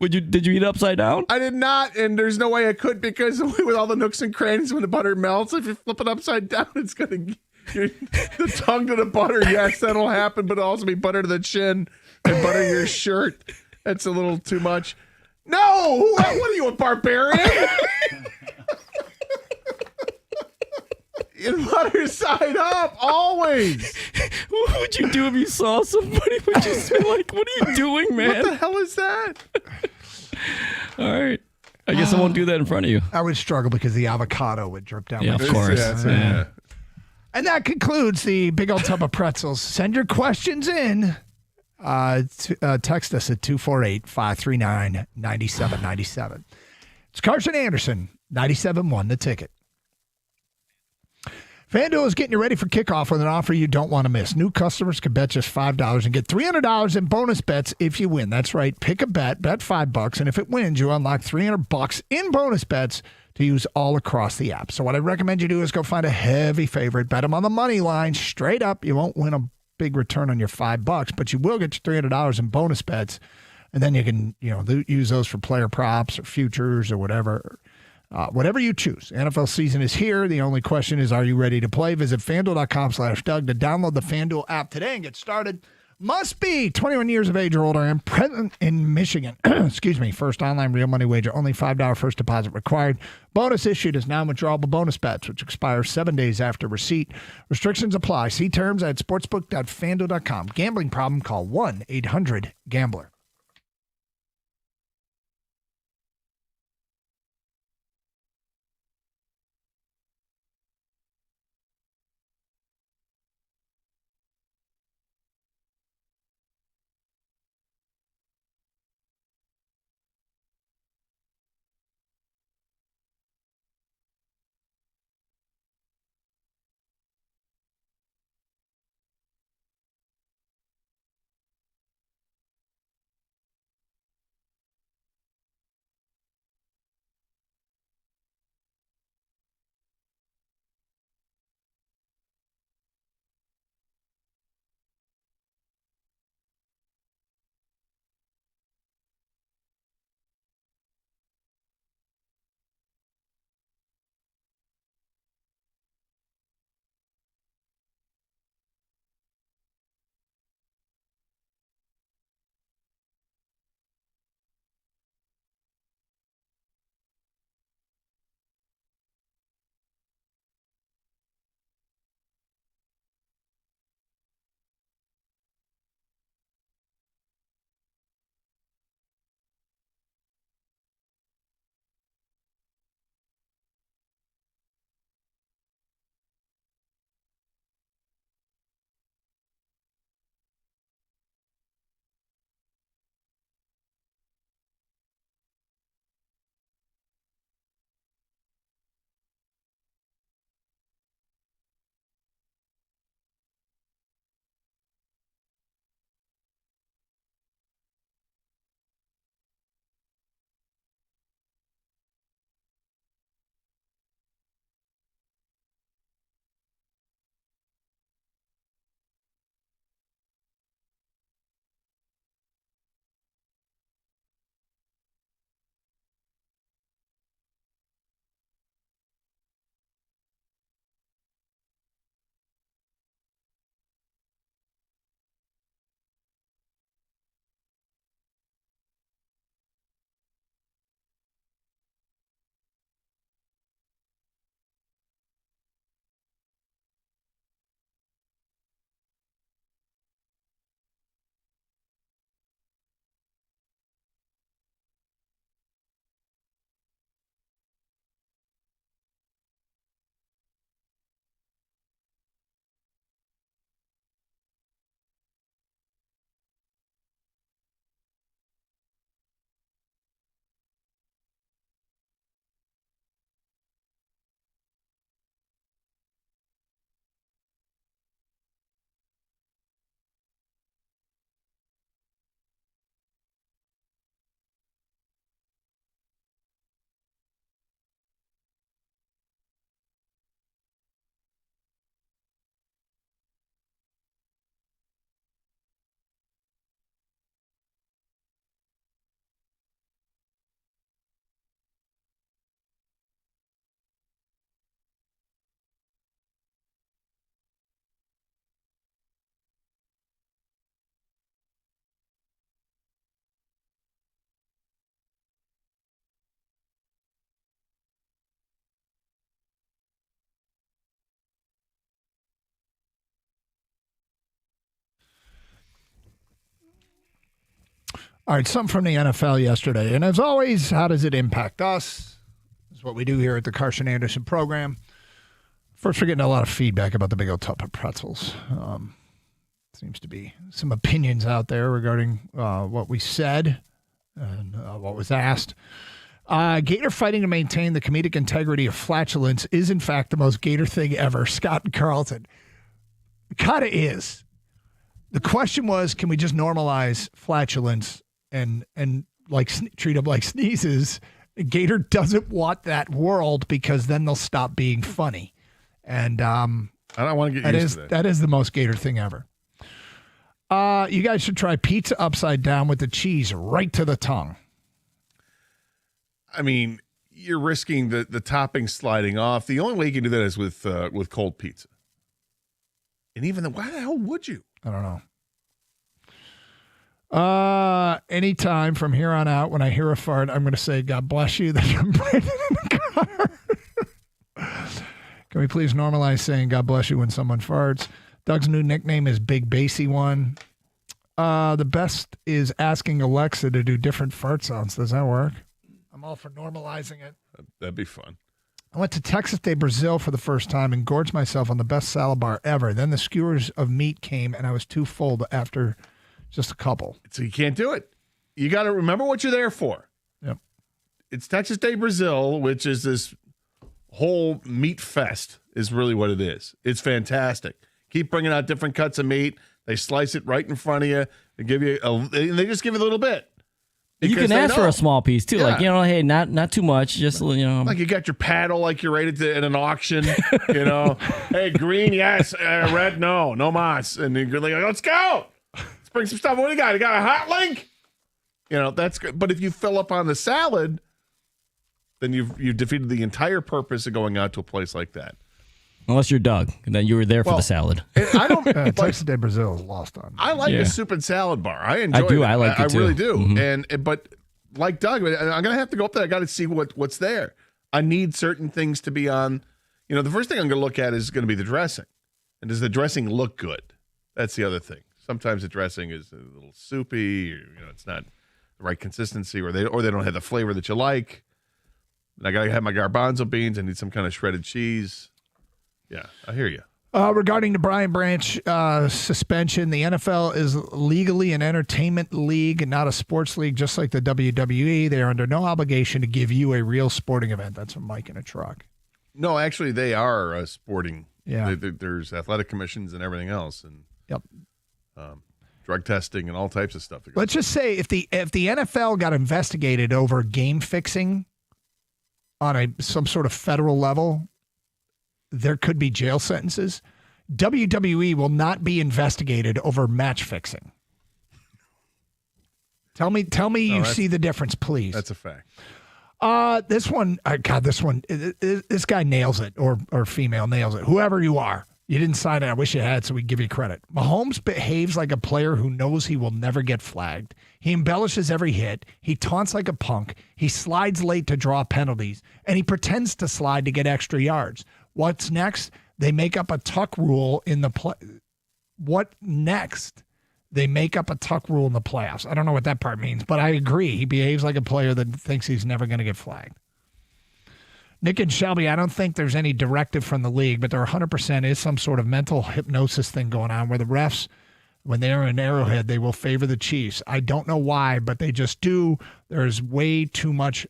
S5: Did you eat it upside down?
S1: I did not, and there's no way I could because with all the nooks and crannies when the butter melts, if you flip it upside down, it's going to the tongue to the butter. Yes, that'll happen, but it'll also be butter to the chin and butter your shirt. That's a little too much. No! What are you, a barbarian? And butter side up, always.
S5: What would you do if you saw somebody would just be like, what are you doing, man?
S1: What the hell is that?
S5: All right. I guess I won't do that in front of you.
S2: I would struggle because the avocado would drip down.
S5: Yeah,
S2: my
S5: of course.
S1: Yeah.
S2: And that concludes the big old tub of pretzels. Send your questions in. Text us at 248-539-9797. It's Carson Anderson, 97.1 The Ticket. FanDuel is getting you ready for kickoff with an offer you don't want to miss. New customers can bet just $5 and get $300 in bonus bets if you win. That's right. Pick a bet $5, and if it wins, you unlock $300 in bonus bets to use all across the app. So what I recommend you do is go find a heavy favorite, bet them on the money line straight up. You won't win a big return on your $5, but you will get your $300 in bonus bets, and then you can use those for player props or futures or whatever. Whatever you choose. NFL season is here. The only question is, are you ready to play? Visit FanDuel.com/Doug to download the FanDuel app today and get started. Must be 21 years of age or older and present in Michigan. Excuse me. First online real money wager. Only $5 first deposit required. Bonus issued is non-withdrawable bonus bets, which expires 7 days after receipt. Restrictions apply. See terms at sportsbook.fanduel.com. Gambling problem? Call 1-800-GAMBLER. All right, something from the NFL yesterday. And as always, how does it impact us? This is what we do here at the Carson Anderson program. First, we're getting a lot of feedback about the Big Old Tub of pretzels. Seems to be some opinions out there regarding what we said and what was asked. Gator fighting to maintain the comedic integrity of flatulence is, in fact, the most Gator thing ever. Scott and Carlton. It kind of is. The question was, can we just normalize flatulence and like treat them like sneezes? Gator doesn't want that world because then they'll stop being funny. And I
S1: don't want to get used to that.
S2: That is the most Gator thing ever. You guys should try pizza upside down with the cheese right to the tongue.
S1: I mean, you're risking the topping sliding off. The only way you can do that is with cold pizza. And even then, why the hell would you?
S2: I don't know. Anytime from here on out, when I hear a fart, I'm going to say, God bless you. Then I'm breathing in the car. Can we please normalize saying God bless you when someone farts? Doug's new nickname is Big Bassy One. The best is asking Alexa to do different fart sounds. Does that work? I'm all for normalizing it.
S1: That'd be fun.
S2: I went to Texas de Brazil for the first time and gorged myself on the best salad bar ever. Then the skewers of meat came, and I was too full after just a couple.
S1: So you can't do it. You got to remember what you're there for.
S2: Yep.
S1: It's Texas de Brazil, which is this whole meat fest is really what it is. It's fantastic. Keep bringing out different cuts of meat. They slice it right in front of you. They give you they just give you a little bit.
S5: You can ask for a small piece too,
S1: Yeah.
S5: like hey, not too much, just
S1: like you got your paddle, like you're right at an auction. Hey, green, yes, red, no mas, and you're like, let's go, let's bring some stuff. What do you got? You got a hot link? That's good. But if you fill up on the salad, then you've defeated the entire purpose of going out to a place like that.
S5: Unless you're Doug, and then you were there for the salad.
S1: I don't.
S2: Texas de Brazil is lost on me.
S1: I like the soup and salad bar. I enjoy it.
S5: I like it too.
S1: I really do.
S5: Mm-hmm.
S1: But like Doug, I'm gonna have to go up there. I got to see what's there. I need certain things to be on. The first thing I'm gonna look at is going to be the dressing, and does the dressing look good? That's the other thing. Sometimes the dressing is a little soupy. Or, it's not the right consistency, or they don't have the flavor that you like. And I gotta have my garbanzo beans. I need some kind of shredded cheese. Yeah, I hear you.
S2: Regarding the Brian Branch suspension, the NFL is legally an entertainment league and not a sports league, just like the WWE. They are under no obligation to give you a real sporting event. That's from Mike in a truck.
S1: No, actually, they are sporting.
S2: Yeah.
S1: There's athletic commissions and everything else, and
S2: yep,
S1: drug testing and all types of stuff.
S2: Let's just say if the NFL got investigated over game fixing on some sort of federal level, there could be jail sentences. WWE will not be investigated over match fixing. Tell me you see the difference, please.
S1: That's a fact.
S2: This one, this guy nails it, or female nails it. Whoever you are, you didn't sign it. I wish you had, so we give you credit. Mahomes behaves like a player who knows he will never get flagged. He embellishes every hit. He taunts like a punk. He slides late to draw penalties, and he pretends to slide to get extra yards. What's next? They make up a tuck rule in the play. What next? They make up a tuck rule in the playoffs. I don't know what that part means, but I agree. He behaves like a player that thinks he's never going to get flagged. Nick and Shelby, I don't think there's any directive from the league, but there 100% is some sort of mental hypnosis thing going on where the refs, when they're in Arrowhead, they will favor the Chiefs. I don't know why, but they just do. There's way too much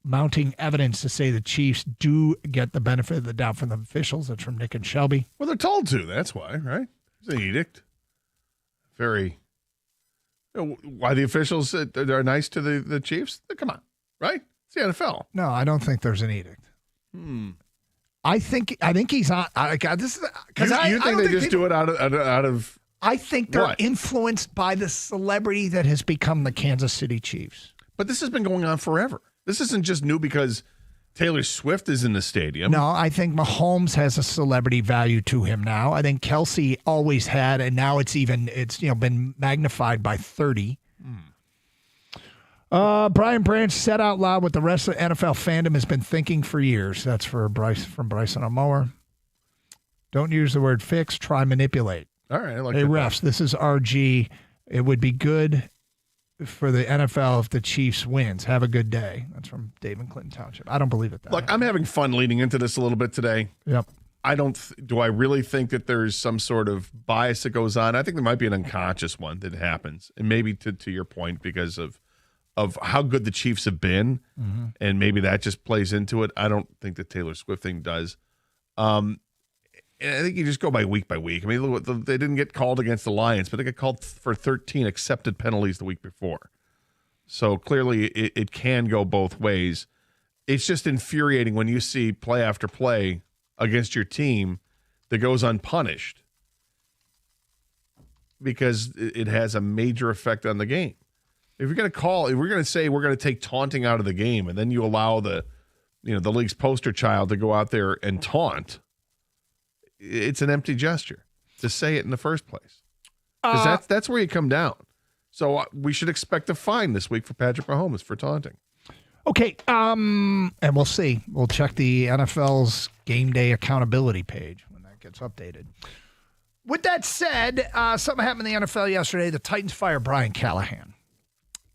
S2: mounting evidence to say the Chiefs do get the benefit of the doubt from the officials. That's from Nick and Shelby.
S1: Well, they're told to. That's why, right? It's an edict. Why the officials are nice to the Chiefs? Come on, right? It's the NFL.
S2: No, I don't think there's an edict. I think he's on. God, this is because
S1: you think they just do it out of.
S2: I think they're influenced by the celebrity that has become the Kansas City Chiefs.
S1: But this has been going on forever. This isn't just new because Taylor Swift is in the stadium.
S2: No, I think Mahomes has a celebrity value to him now. I think Kelsey always had, and now it's been magnified by 30. Brian Branch said out loud what the rest of the NFL fandom has been thinking for years. That's from Bryson O'Mower. Don't use the word fix, try manipulate.
S1: All right, I like
S2: hey,
S1: that.
S2: refs, this is RG. It would be good for the NFL if the Chiefs wins. Have a good day. That's from Dave in Clinton Township. I don't believe it.
S1: Look, I'm having fun leading into this a little bit today.
S2: Yep.
S1: Do I really think that there's some sort of bias that goes on? I think there might be an unconscious one that happens. And maybe to your point, because of how good the Chiefs have been, and maybe that just plays into it. I don't think the Taylor Swift thing does. And I think you just go by week. I mean, look, they didn't get called against the Lions, but they got called for 13 accepted penalties the week before. So clearly it can go both ways. It's just infuriating when you see play after play against your team that goes unpunished because it has a major effect on the game. If we're going to say we're going to take taunting out of the game, and then you allow the league's poster child to go out there and taunt, it's an empty gesture to say it in the first place. Because that's where you come down. So we should expect a fine this week for Patrick Mahomes for taunting.
S2: Okay, and we'll see. We'll check the NFL's game day accountability page when that gets updated. With that said, something happened in the NFL yesterday. The Titans fired Brian Callahan.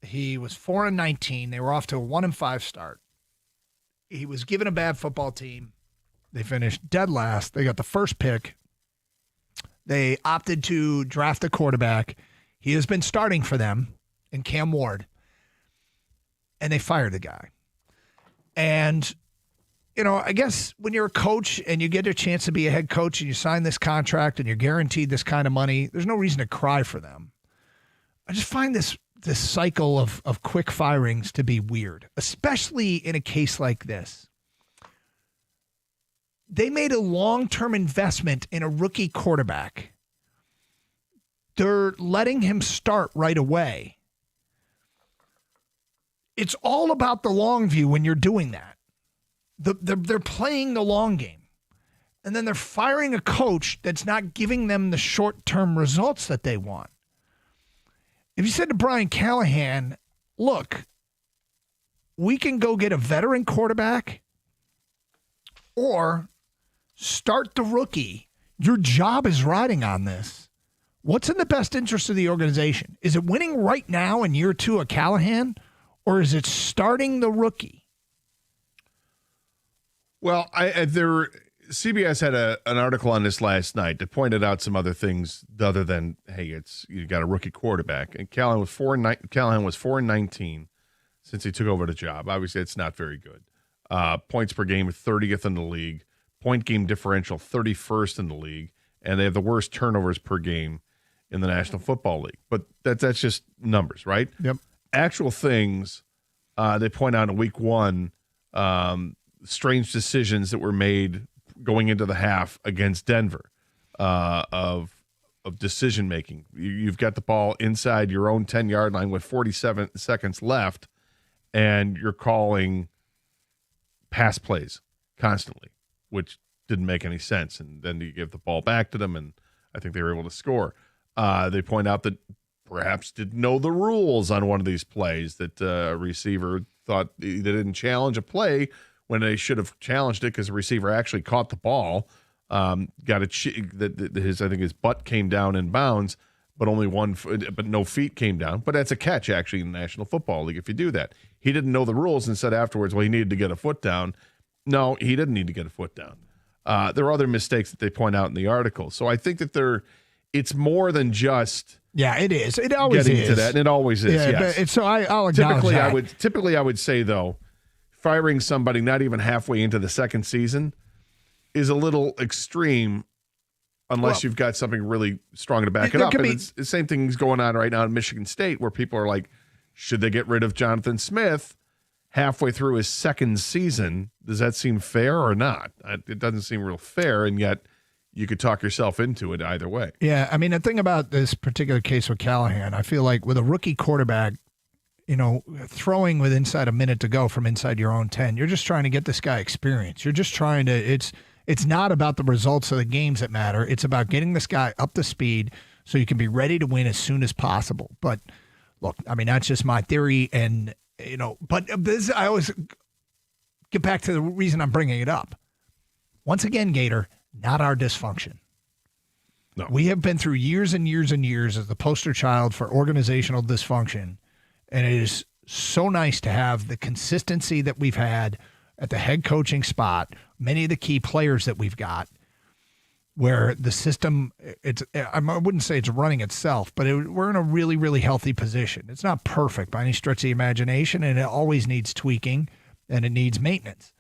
S2: He was 4-19. They were off to a 1-5 start. He was given a bad football team. They finished dead last. They got the first pick. They opted to draft a quarterback. He has been starting for them in Cam Ward. And they fired the guy. And, I guess when you're a coach and you get a chance to be a head coach and you sign this contract and you're guaranteed this kind of money, there's no reason to cry for them. I just find this cycle of quick firings to be weird, especially in a case like this. They made a long-term investment in a rookie quarterback. They're letting him start right away. It's all about the long view when you're doing that. They're playing the long game. And then they're firing a coach that's not giving them the short-term results that they want. If you said to Brian Callahan, look, we can go get a veteran quarterback or start the rookie. Your job is riding on this. What's in the best interest of the organization? Is it winning right now in year 2 of Callahan, or is it starting the rookie?
S1: Well, CBS had an article on this last night that pointed out some other things other than, hey, you got a rookie quarterback. And Callahan was 4-19 since he took over the job. Obviously, it's not very good. Points per game, 30th in the league. Point game differential, 31st in the league. And they have the worst turnovers per game in the National Football League. But that's just numbers, right?
S2: Yep.
S1: Actual things, they point out in week 1, strange decisions that were made going into the half against Denver of decision making. You've got the ball inside your own 10-yard line with 47 seconds left, and you're calling pass plays constantly, which didn't make any sense. And then you give the ball back to them, and I think they were able to score. They point out that perhaps didn't know the rules on one of these plays, that a receiver thought they didn't challenge a play when they should have challenged it because the receiver actually caught the ball, got his butt came down in bounds, but only but no feet came down. But that's a catch actually in the National Football League if you do that. He didn't know the rules and said afterwards, well, he needed to get a foot down. No, he didn't need to get a foot down. There are other mistakes that they point out in the article. So I think that it's more than just.
S2: Yeah, it is. It always
S1: getting
S2: is.
S1: to that, and it always is.
S2: Yeah,
S1: yes.
S2: But so I'll acknowledge that.
S1: Typically, I would say though, firing somebody not even halfway into the second season is a little extreme, unless you've got something really strong to back it up. And it's the same thing's going on right now in Michigan State, where people are like, should they get rid of Jonathan Smith halfway through his second season? Does that seem fair or not? It doesn't seem real fair, and yet you could talk yourself into it either way.
S2: Yeah, I mean, the thing about this particular case with Callahan, I feel like with a rookie quarterback, throwing with inside a minute to go from inside your own 10, you're just trying to get this guy experience. You're just trying to, it's not about the results of the games that matter. It's about getting this guy up to speed so you can be ready to win as soon as possible. But look, I mean, that's just my theory. And, but this, I always get back to the reason I'm bringing it up. Once again, Gator, not our dysfunction.
S1: No.
S2: We have been through years and years and years as the poster child for organizational dysfunction. And it is so nice to have the consistency that we've had at the head coaching spot, many of the key players that we've got, where the system, I wouldn't say it's running itself, but we're in a really, really healthy position. It's not perfect by any stretch of the imagination, and it always needs tweaking, and it needs maintenance.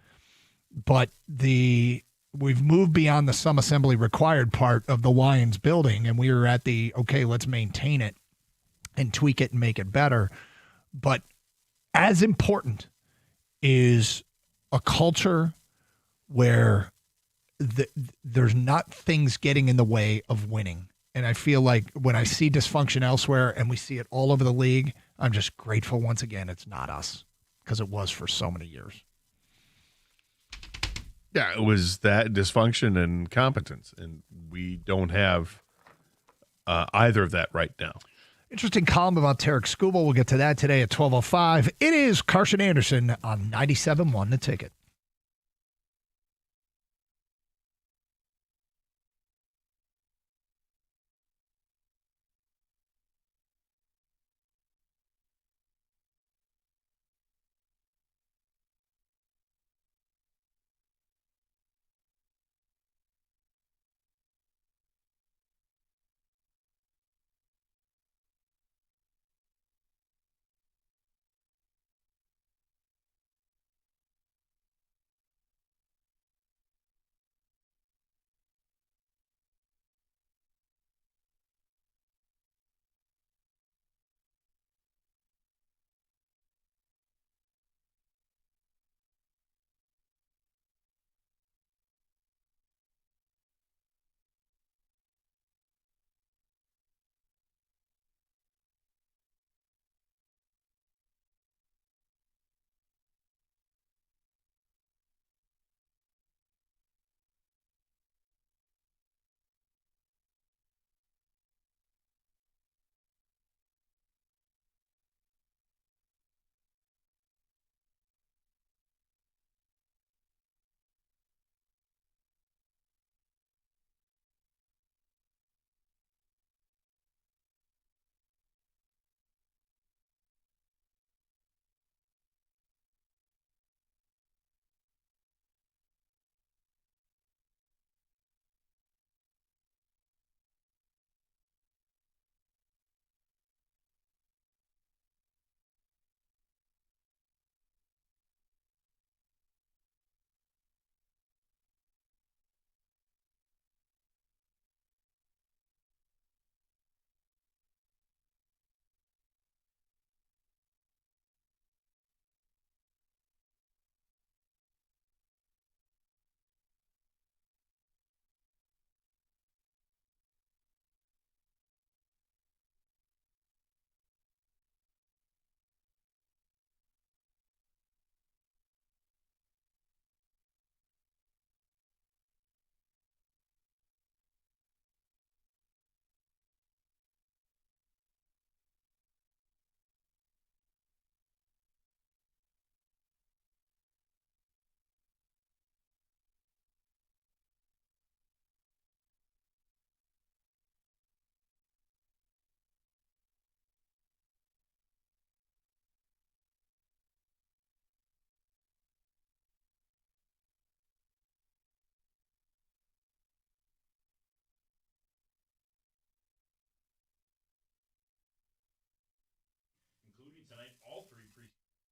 S2: But we've moved beyond the some assembly required part of the Lions building, and we are at the, okay, let's maintain it and tweak it and make it better. But as important is a culture where there's not things getting in the way of winning. And I feel like when I see dysfunction elsewhere and we see it all over the league, I'm just grateful once again it's not us, because it was for so many years.
S1: Yeah, it was that dysfunction and competence, and we don't have either of that right now.
S2: Interesting column about Tarik Skubal. We'll get to that today at 12:05. It is Carson Anderson on 97.1 The Ticket.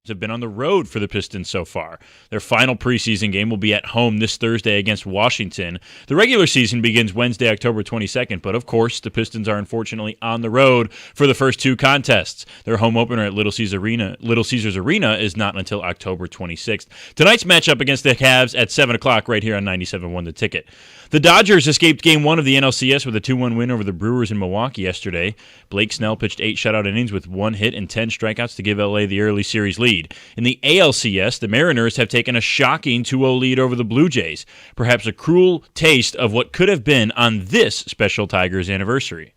S7: Have been on the road for the Pistons so far. Their final preseason game will be at home this Thursday against Washington. The regular season begins Wednesday, October 22nd, but of course, the Pistons are unfortunately on the road for the first two contests. Their home opener at Little Caesars Arena is not until October 26th. Tonight's matchup against the Cavs at 7 o'clock right here on 97.1 The Ticket. The Dodgers escaped Game 1 of the NLCS with a 2-1 win over the Brewers in Milwaukee yesterday. Blake Snell pitched 8 shutout innings with 1 hit and 10 strikeouts to give LA the early series lead. In the ALCS, the Mariners have taken a shocking 2-0 lead over the Blue Jays, perhaps a cruel taste of what could have been on this special Tigers anniversary.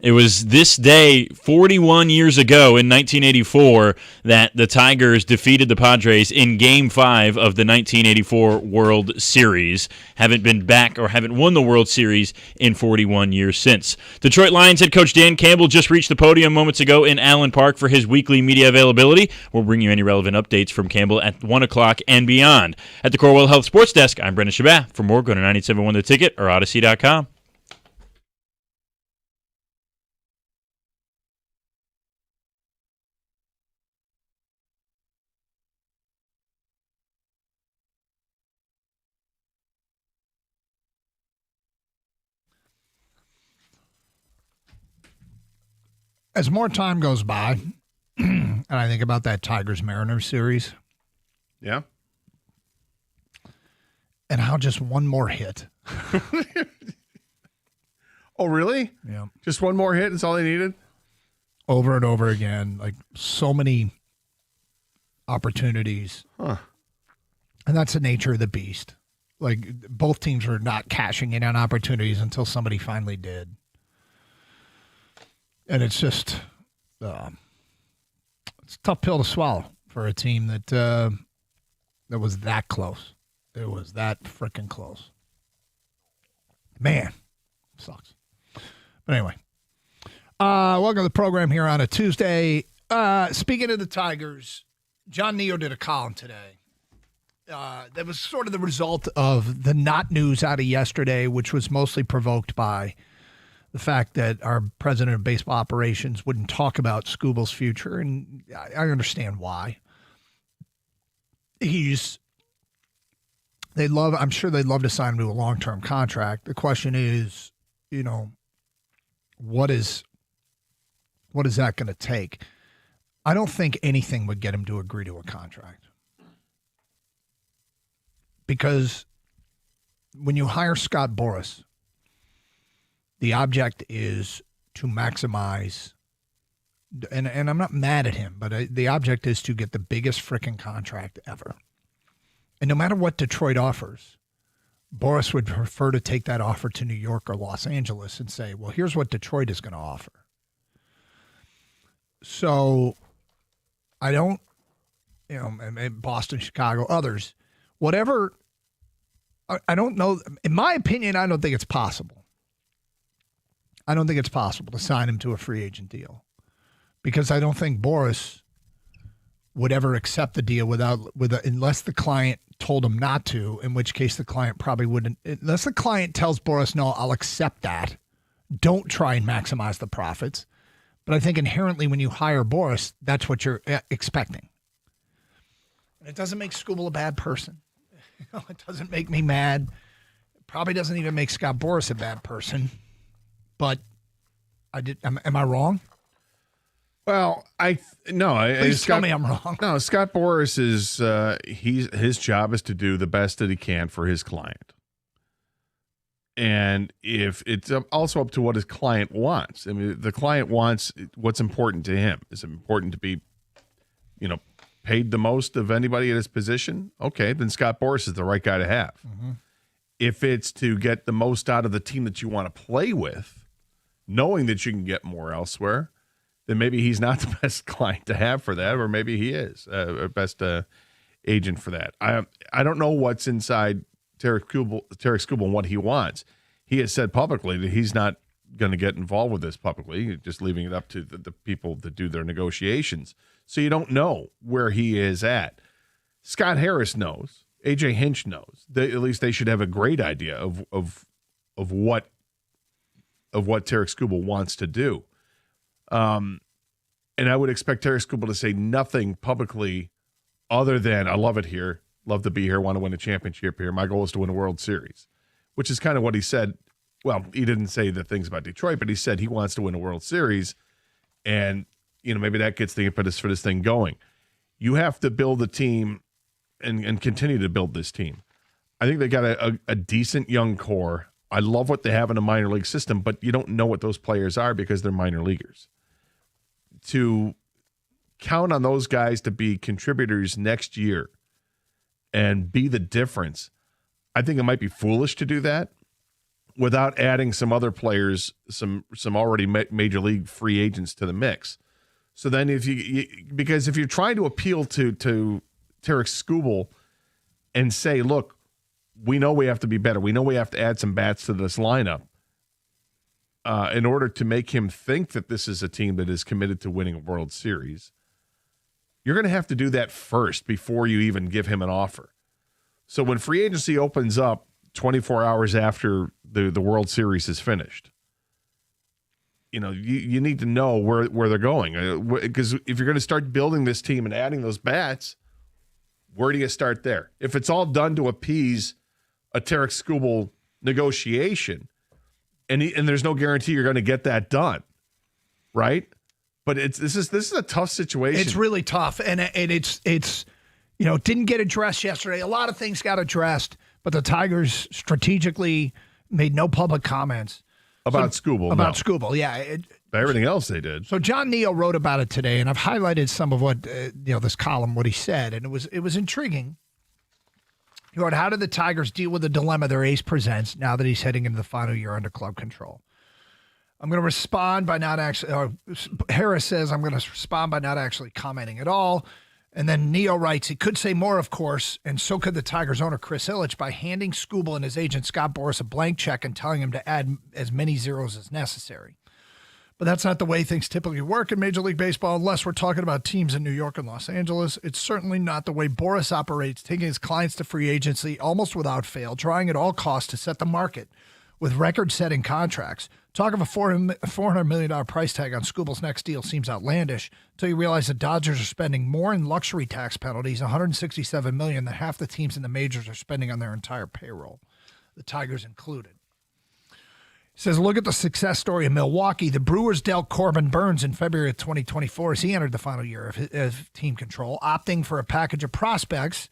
S7: It was this day 41 years ago in 1984 that the Tigers defeated the Padres in Game 5 of the 1984 World Series. Haven't been back or haven't won the World Series in 41 years since. Detroit Lions head coach Dan Campbell just reached the podium moments ago in Allen Park for his weekly media availability. We'll bring you any relevant updates from Campbell at 1 o'clock and beyond. At the Corewell Health Sports Desk, I'm Brendan Shabbat. For more, go to 971 The Ticket or Odyssey.com.
S2: As more time goes by, and I think about that Tigers-Mariners series.
S1: Yeah.
S2: And how just one more hit.
S1: Oh, really?
S2: Yeah.
S1: Just one more hit is all they needed?
S2: Over and over again. Like, so many opportunities.
S1: Huh.
S2: And that's the nature of the beast. Like, both teams were not cashing in on opportunities until somebody finally did. And it's just, it's a tough pill to swallow for a team that was that close. It was that freaking close. Man, sucks. But anyway, welcome to the program here on a Tuesday. Speaking of the Tigers, John Neo did a column today. That was sort of the result of the not news out of yesterday, which was mostly provoked by the fact that our president of baseball operations wouldn't talk about Skubal's future, and I understand why. I'm sure they'd love to sign him to a long-term contract. The question is, what is that going to take? I don't think anything would get him to agree to a contract. Because when you hire Scott Boras, the object is to maximize, and I'm not mad at him, but the object is to get the biggest frickin' contract ever. And no matter what Detroit offers, Boras would prefer to take that offer to New York or Los Angeles and say, well, here's what Detroit is going to offer. So I don't, Boston, Chicago, others, whatever, I don't know. In my opinion, I don't think it's possible. I don't think it's possible to sign him to a free agent deal because I don't think Boras would ever accept the deal unless the client told him not to, in which case the client probably wouldn't. Unless the client tells Boras, no, I'll accept that. Don't try and maximize the profits. But I think inherently when you hire Boras, that's what you're expecting. And it doesn't make Skubal a bad person. It doesn't make me mad. It probably doesn't even make Scott Boras a bad person. But am I wrong?
S1: Well,
S2: Please tell me I'm wrong.
S1: No, Scott Boras is his job is to do the best that he can for his client. And if it's also up to what his client wants. I mean, the client wants what's important to him. Is it important to be, paid the most of anybody at his position? Okay, then Scott Boras is the right guy to have. Mm-hmm. If it's to get the most out of the team that you want to play with, knowing that you can get more elsewhere, then maybe he's not the best client to have for that, or maybe he is best agent for that. I don't know what's inside Tarik Skubal and what he wants. He has said publicly that he's not going to get involved with this publicly, just leaving it up to the people that do their negotiations. So you don't know where he is at. Scott Harris knows. AJ Hinch knows. At least they should have a great idea of what Tarik Skubal wants to do. And I would expect Tarik Skubal to say nothing publicly other than, I love it here, love to be here, want to win a championship here. My goal is to win a World Series, which is kind of what he said. Well, he didn't say the things about Detroit, but he said he wants to win a World Series. And, maybe that gets the impetus for this thing going. You have to build a team and continue to build this team. I think they got a decent young core. I love what they have in a minor league system, but you don't know what those players are because they're minor leaguers. To count on those guys to be contributors next year and be the difference, I think it might be foolish to do that. without adding some other players, some already major league free agents to the mix. So then because if you're trying to appeal to Tarik Skubal and say, look, we know we have to be better. We know we have to add some bats to this lineup in order to make him think that this is a team that is committed to winning a World Series. You're going to have to do that first before you even give him an offer. So when free agency opens up 24 hours after the World Series is finished, you need to know where they're going. Because if you're going to start building this team and adding those bats, where do you start there? If it's all done to appease a Tarik Skubal negotiation, and there's no guarantee you're going to get that done, right? But this is a tough situation.
S2: It's really tough, and it's didn't get addressed yesterday. A lot of things got addressed, but the Tigers strategically made no public comments
S1: about Skubal.
S2: Skubal, yeah.
S1: Everything else they did.
S2: So John Neal wrote about it today, and I've highlighted some of what this column, what he said, and it was intriguing. He wrote, "How did the Tigers deal with the dilemma their ace presents now that he's heading into the final year under club control?" I'm going to respond by not actually. Harris says I'm going to respond by not actually commenting at all. And then Neo writes, he could say more, of course, and so could the Tigers owner Chris Ilitch by handing Skubal and his agent Scott Boras a blank check and telling him to add as many zeros as necessary. But that's not the way things typically work in Major League Baseball, unless we're talking about teams in New York and Los Angeles. It's certainly not the way Boras operates, taking his clients to free agency almost without fail, trying at all costs to set the market with record-setting contracts. Talk of a $400 million price tag on Skubal's next deal seems outlandish until you realize the Dodgers are spending more in luxury tax penalties, $167 million, than half the teams in the majors are spending on their entire payroll, the Tigers included. He says, look at the success story of Milwaukee. The Brewers dealt Corbin Burns in February of 2024 as he entered the final year of team control, opting for a package of prospects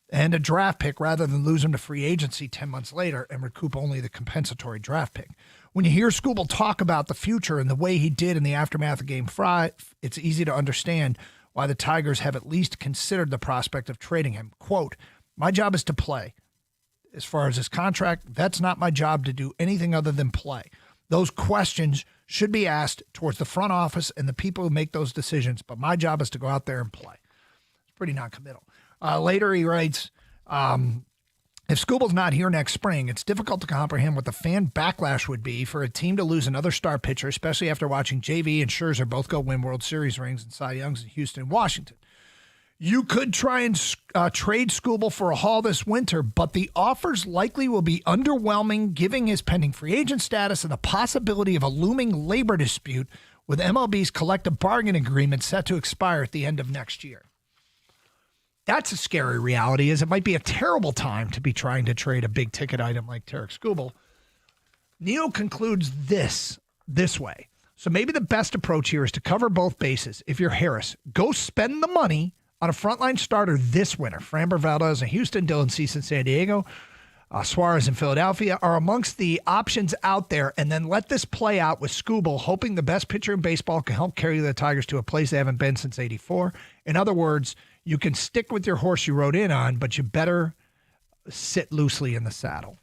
S2: and a draft pick rather than lose him to free agency 10 months later and recoup only the compensatory draft pick. When you hear Skubal talk about the future and the way he did in the aftermath of Game 5, it's easy to understand why the Tigers have at least considered the prospect of trading him. Quote, my job is to play. As far as his contract, that's not my job to do anything other than play. Those questions should be asked towards the front office and the people who make those decisions, but my job is to go out there and play. It's pretty non-committal. Later he writes, if Skubal's not here next spring, it's difficult to comprehend what the fan backlash would be for a team to lose another star pitcher, especially after watching JV and Scherzer both go win World Series rings and Cy Youngs in Houston and Washington. You could try and trade Skubal for a haul this winter, but the offers likely will be underwhelming, given his pending free agent status and the possibility of a looming labor dispute with MLB's collective bargaining agreement set to expire at the end of next year. That's a scary reality, is it might be a terrible time to be trying to trade a big ticket item like Tarik Skubal. Neil concludes this way. So maybe the best approach here is to cover both bases. If you're Harris, go spend the money on a frontline starter this winter. Framber Valdez in Houston, Dylan Cease in San Diego, Suarez in Philadelphia are amongst the options out there, and then let this play out with Skubal, hoping the best pitcher in baseball can help carry the Tigers to a place they haven't been since '84. In other words, you can stick with your horse you rode in on, but you better sit loosely in the saddle.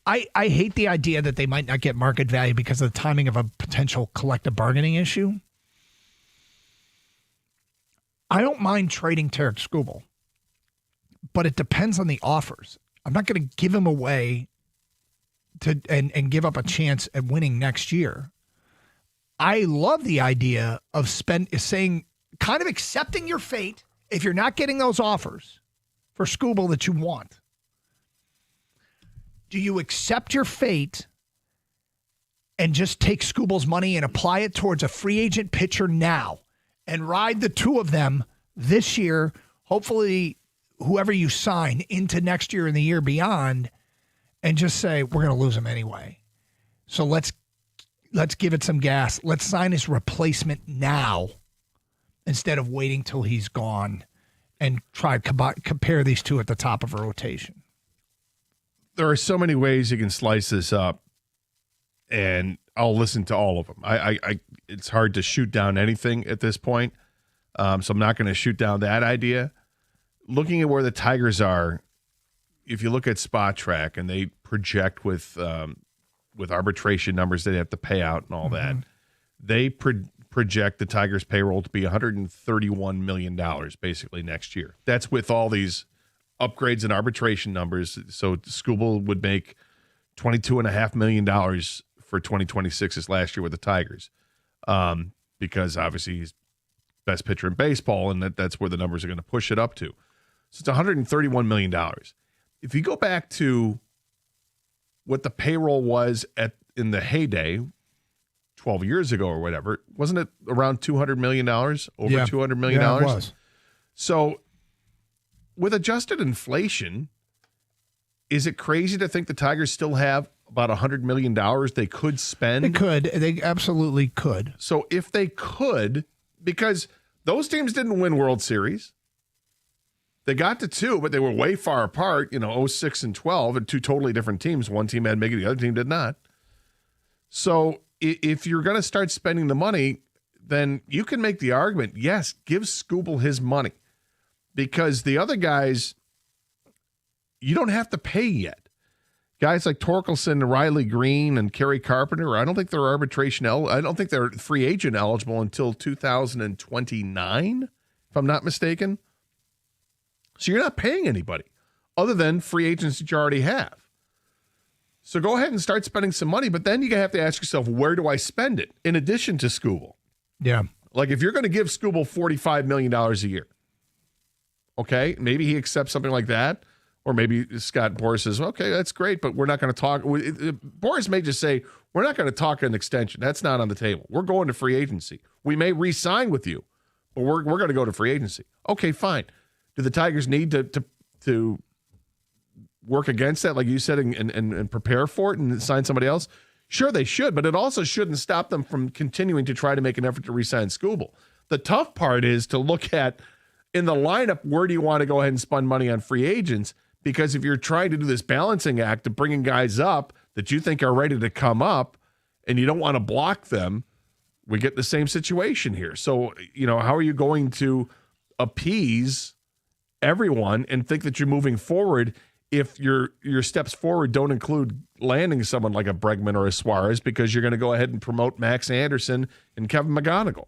S2: I hate the idea that they might not get market value because of the timing of a potential collective bargaining issue. I don't mind trading Tarik Skubal, but it depends on the offers. I'm not going to give him away and give up a chance at winning next year. I love the idea of saying, kind of accepting your fate if you're not getting those offers for Skubal that you want. Do you accept your fate and just take Skubal's money and apply it towards a free agent pitcher now and ride the two of them this year, hopefully whoever you sign into next year and the year beyond, and just say, we're going to lose him anyway. So let's give it some gas. Let's sign his replacement now instead of waiting till he's gone and try to compare these two at the top of a rotation.
S1: There are so many ways you can slice this up, and I'll listen to all of them. It's hard to shoot down anything at this point, so I'm not going to shoot down that idea. Looking at where the Tigers are, if you look at Spot Track and they project with arbitration numbers they have to pay out and all that, they project the Tigers' payroll to be $131 million basically next year. That's with all these upgrades and arbitration numbers. So Skubal would make $22.5 million for 2026 as last year with the Tigers, because obviously he's best pitcher in baseball, and that's where the numbers are going to push it up to. So it's $131 million. If you go back to what the payroll was in the heyday, 12 years ago or whatever, wasn't it around $200 million? Over $200 million?
S2: Yeah, it was.
S1: So with adjusted inflation, is it crazy to think the Tigers still have about $100 million they could spend?
S2: They could. They absolutely could.
S1: So if they could, because those teams didn't win World Series. They got to 2, but they were way far apart, 06 and 12, and 2 totally different teams. One team had Mickey, the other team did not. So if you're going to start spending the money, then you can make the argument, yes, give Skubal his money. Because the other guys, you don't have to pay yet. Guys like Torkelson, Riley Green, and Kerry Carpenter, I don't think they're I don't think they're free agent eligible until 2029, if I'm not mistaken. So you're not paying anybody other than free agents that you already have. So go ahead and start spending some money, but then you have to ask yourself, where do I spend it in addition to Skubal?
S2: Yeah.
S1: Like if you're going to give Skubal $45 million a year, okay, maybe he accepts something like that. Or maybe Scott Boras says, okay, that's great, but we're not going to talk. Boras may just say, we're not going to talk an extension. That's not on the table. We're going to free agency. We may re-sign with you, but we're going to go to free agency. Okay, fine. Do the Tigers need to work against that, like you said, and prepare for it and sign somebody else? Sure, they should, but it also shouldn't stop them from continuing to try to make an effort to re-sign Skubal. The tough part is to look at, in the lineup, where do you want to go ahead and spend money on free agents? Because if you're trying to do this balancing act of bringing guys up that you think are ready to come up and you don't want to block them, we get the same situation here. So, how are you going to appease everyone and think that you're moving forward if your steps forward don't include landing someone like a Bregman or a Suarez, because you're going to go ahead and promote Max Anderson and Kevin McGonigal?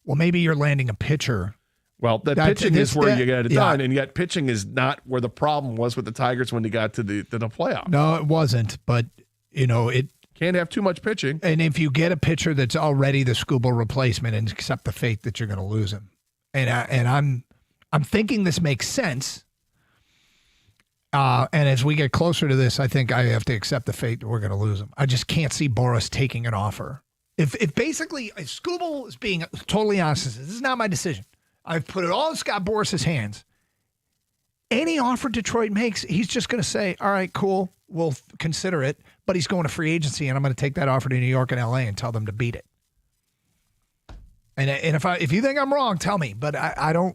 S1: Well,
S2: maybe you're landing a pitcher.
S1: Well, pitching is where you get it done, and yet pitching is not where the problem was with the Tigers when they got to the playoffs.
S2: No, it wasn't, but it
S1: can't have too much pitching.
S2: And if you get a pitcher that's already the Skubal replacement, and accept the fate that you're going to lose him, and I'm thinking this makes sense. And as we get closer to this, I think I have to accept the fate that we're going to lose him. I just can't see Boras taking an offer. If Skubal is being totally honest, this is not my decision. I've put it all in Scott Boras' hands. Any offer Detroit makes, he's just going to say, all right, cool, we'll consider it, but he's going to free agency, and I'm going to take that offer to New York and L.A. and tell them to beat it. And if you think I'm wrong, tell me, but I don't.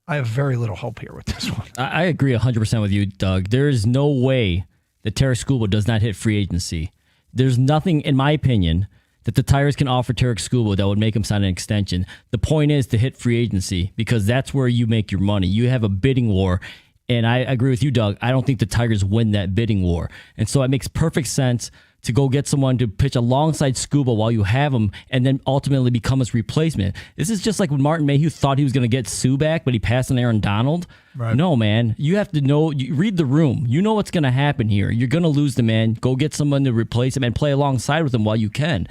S2: I have very little hope here with this one.
S5: I agree 100% with you, Doug. There is no way that Tarik Skubal does not hit free agency. There's nothing, in my opinion, that the Tigers can offer Tarik Skubal that would make him sign an extension. The point is to hit free agency, because that's where you make your money. You have a bidding war, and I agree with you, Doug. I don't think the Tigers win that bidding war. And so it makes perfect sense to go get someone to pitch alongside Skubal while you have him, and then ultimately become his replacement. This is just like when Martin Mayhew thought he was going to get Sue back, but he passed on Aaron Donald. Right. No, man. You have to know, you read the room. You know what's going to happen here. You're going to lose the man. Go get someone to replace him and play alongside with him while you can.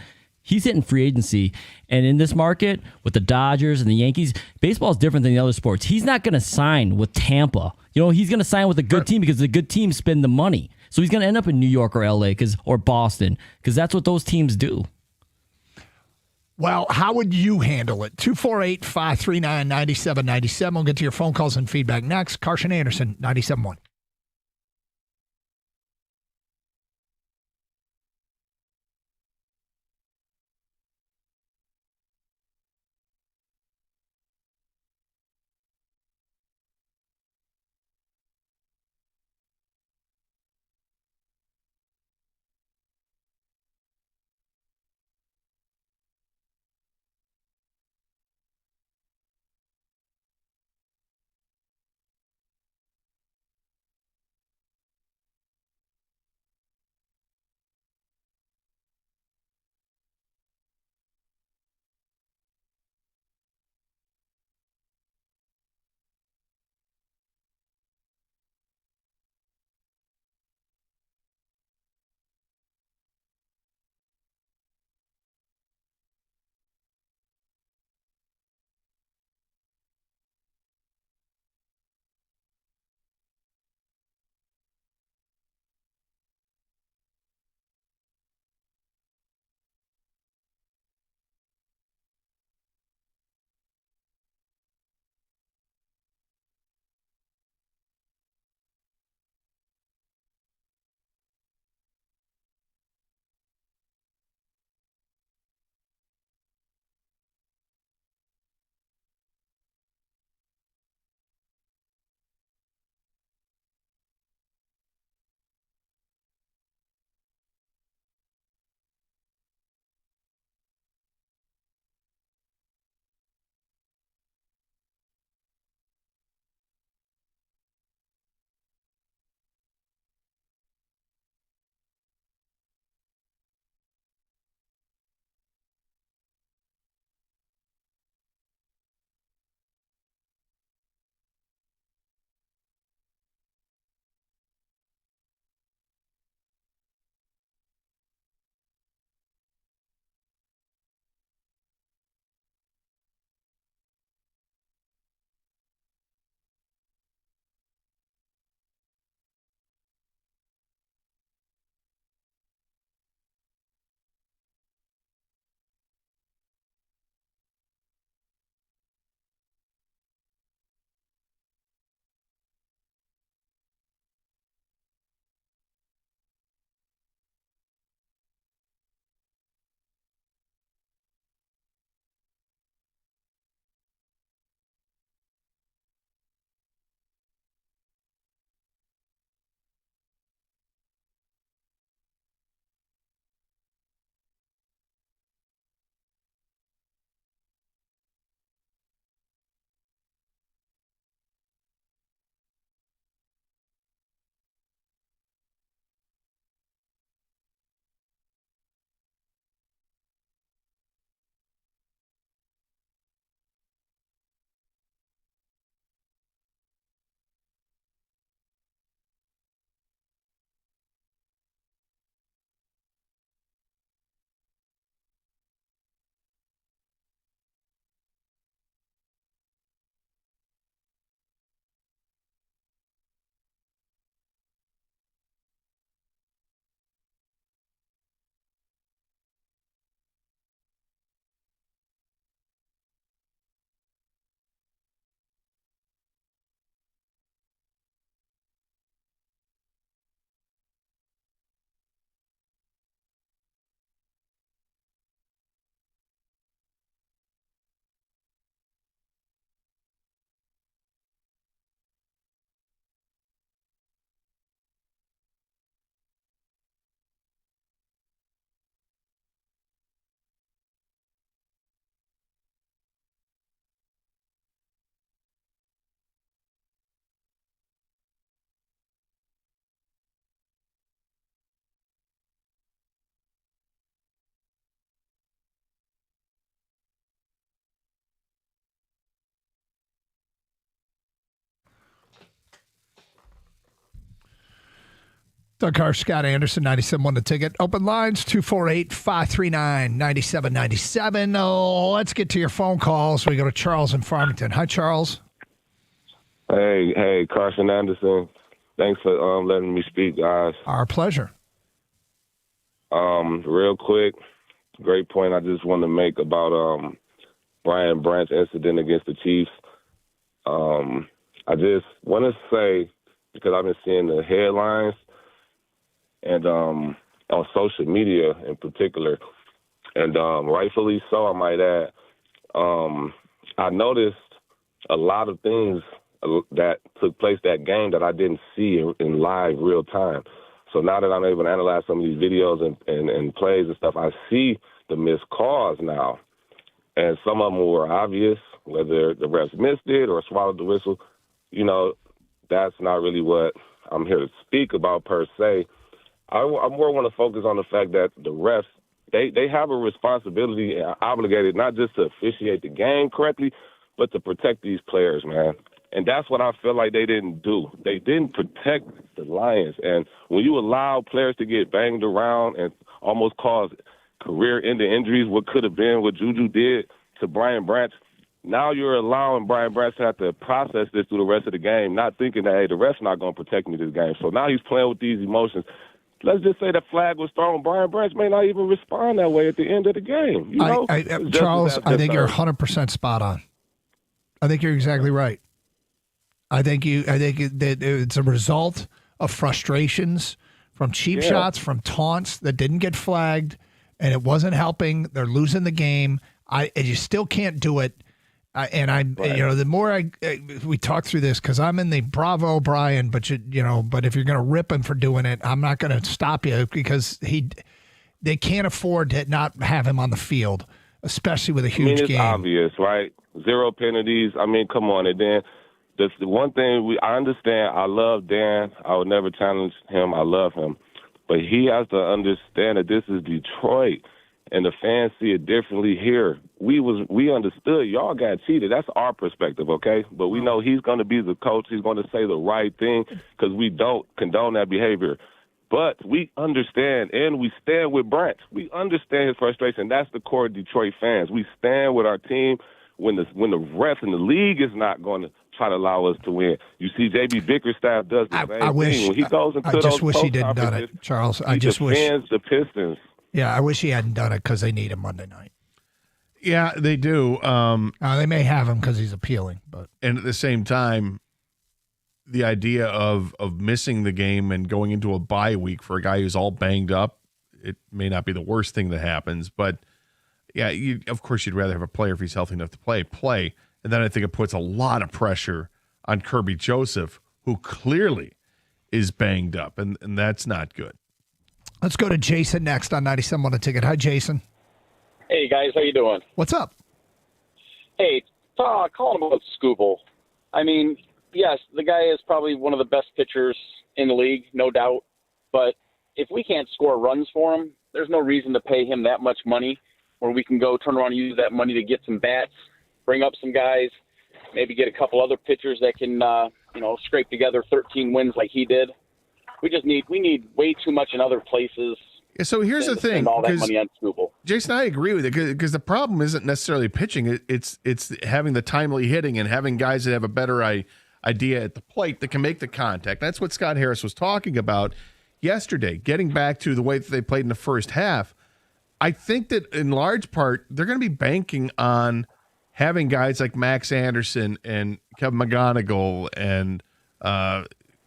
S5: He's hitting free agency, and in this market with the Dodgers and the Yankees, baseball is different than the other sports. He's not going to sign with Tampa. He's going to sign with a good team because the good teams spend the money. So he's going to end up in New York or LA or Boston, because that's what those teams do.
S2: Well, how would you handle it? 248-539-9797. We'll get to your phone calls and feedback next. Carson Anderson, 97.1. Doug Carr, Scott Anderson, 97.1 The Ticket. Open lines, 248-539-9797. Oh, let's get to your phone calls. We go to Charles in Farmington. Hi, Charles.
S11: Hey, Carson Anderson. Thanks for letting me speak, guys.
S2: Our pleasure.
S11: Real quick, great point I just want to make about Brian Branch incident against the Chiefs. I just want to say, because I've been seeing the headlines and on social media in particular, and rightfully so, I might add, I noticed a lot of things that took place that game that I didn't see in live real time. So now that I'm able to analyze some of these videos and plays and stuff, I see the missed calls now. And some of them were obvious, whether the refs missed it or swallowed the whistle. You know, that's not really what I'm here to speak about per se. I more want to focus on the fact that the refs, they have a responsibility and obligated not just to officiate the game correctly, but to protect these players, man. And that's what I feel like they didn't do. They didn't protect the Lions. And when you allow players to get banged around and almost cause career-ending injuries, what could have been what Juju did to Brian Branch, now you're allowing Brian Branch to have to process this through the rest of the game, not thinking that, hey, the ref's not going to protect me this game. So now he's playing with these emotions. Let's just say the flag was thrown. Brian Branch may not even respond that way at the end of the game. You know?
S2: Charles, I think you're 100% spot on. I think you're exactly right. I think that it's a result of frustrations from cheap shots, from taunts that didn't get flagged, and it wasn't helping. They're losing the game. And you still can't do it. The more we talk through this, because I'm in the bravo, Brian, but but if you're going to rip him for doing it, I'm not going to stop you because they can't afford to not have him on the field, especially with a huge game.
S11: It's obvious, right? 0 penalties. I mean, come on, and then. The one thing I understand, I love Dan. I would never challenge him. I love him. But he has to understand that this is Detroit, and the fans see it differently here. We understood y'all got cheated. That's our perspective, okay? But we know he's going to be the coach. He's going to say the right thing because we don't condone that behavior. But we understand, and we stand with Branch. We understand his frustration. That's the core of Detroit fans. We stand with our team when the refs in the league is not going to try to allow us to win. You see, J.B. Bickerstaff does the same thing. When he goes into
S2: I just wish he didn't done it, Charles. I just wish.
S11: He defends the Pistons.
S2: Yeah, I wish he hadn't done it because they need him Monday night.
S1: Yeah, they do.
S2: They may have him because he's appealing,
S1: and at the same time, the idea of missing the game and going into a bye week for a guy who's all banged up, it may not be the worst thing that happens, but yeah, of course you'd rather have a player if he's healthy enough to play. And then I think it puts a lot of pressure on Kirby Joseph, who clearly is banged up, and that's not good.
S2: Let's go to Jason next on 97 on a Ticket. Hi, Jason.
S14: Hey, guys. How you doing?
S2: What's up?
S14: Hey, calling about Skubal. I mean, yes, the guy is probably one of the best pitchers in the league, no doubt. But if we can't score runs for him, there's no reason to pay him that much money where we can go turn around and use that money to get some bats, bring up some guys, maybe get a couple other pitchers that can, scrape together 13 wins like he did. We need way too much in other places.
S1: Yeah, so here's the thing.
S14: All that money on Skubal.
S1: Jason, I agree with it because the problem isn't necessarily pitching. It's having the timely hitting and having guys that have a better idea at the plate that can make the contact. That's what Scott Harris was talking about yesterday, getting back to the way that they played in the first half. I think that in large part, they're going to be banking on having guys like Max Anderson and Kevin McGonigal and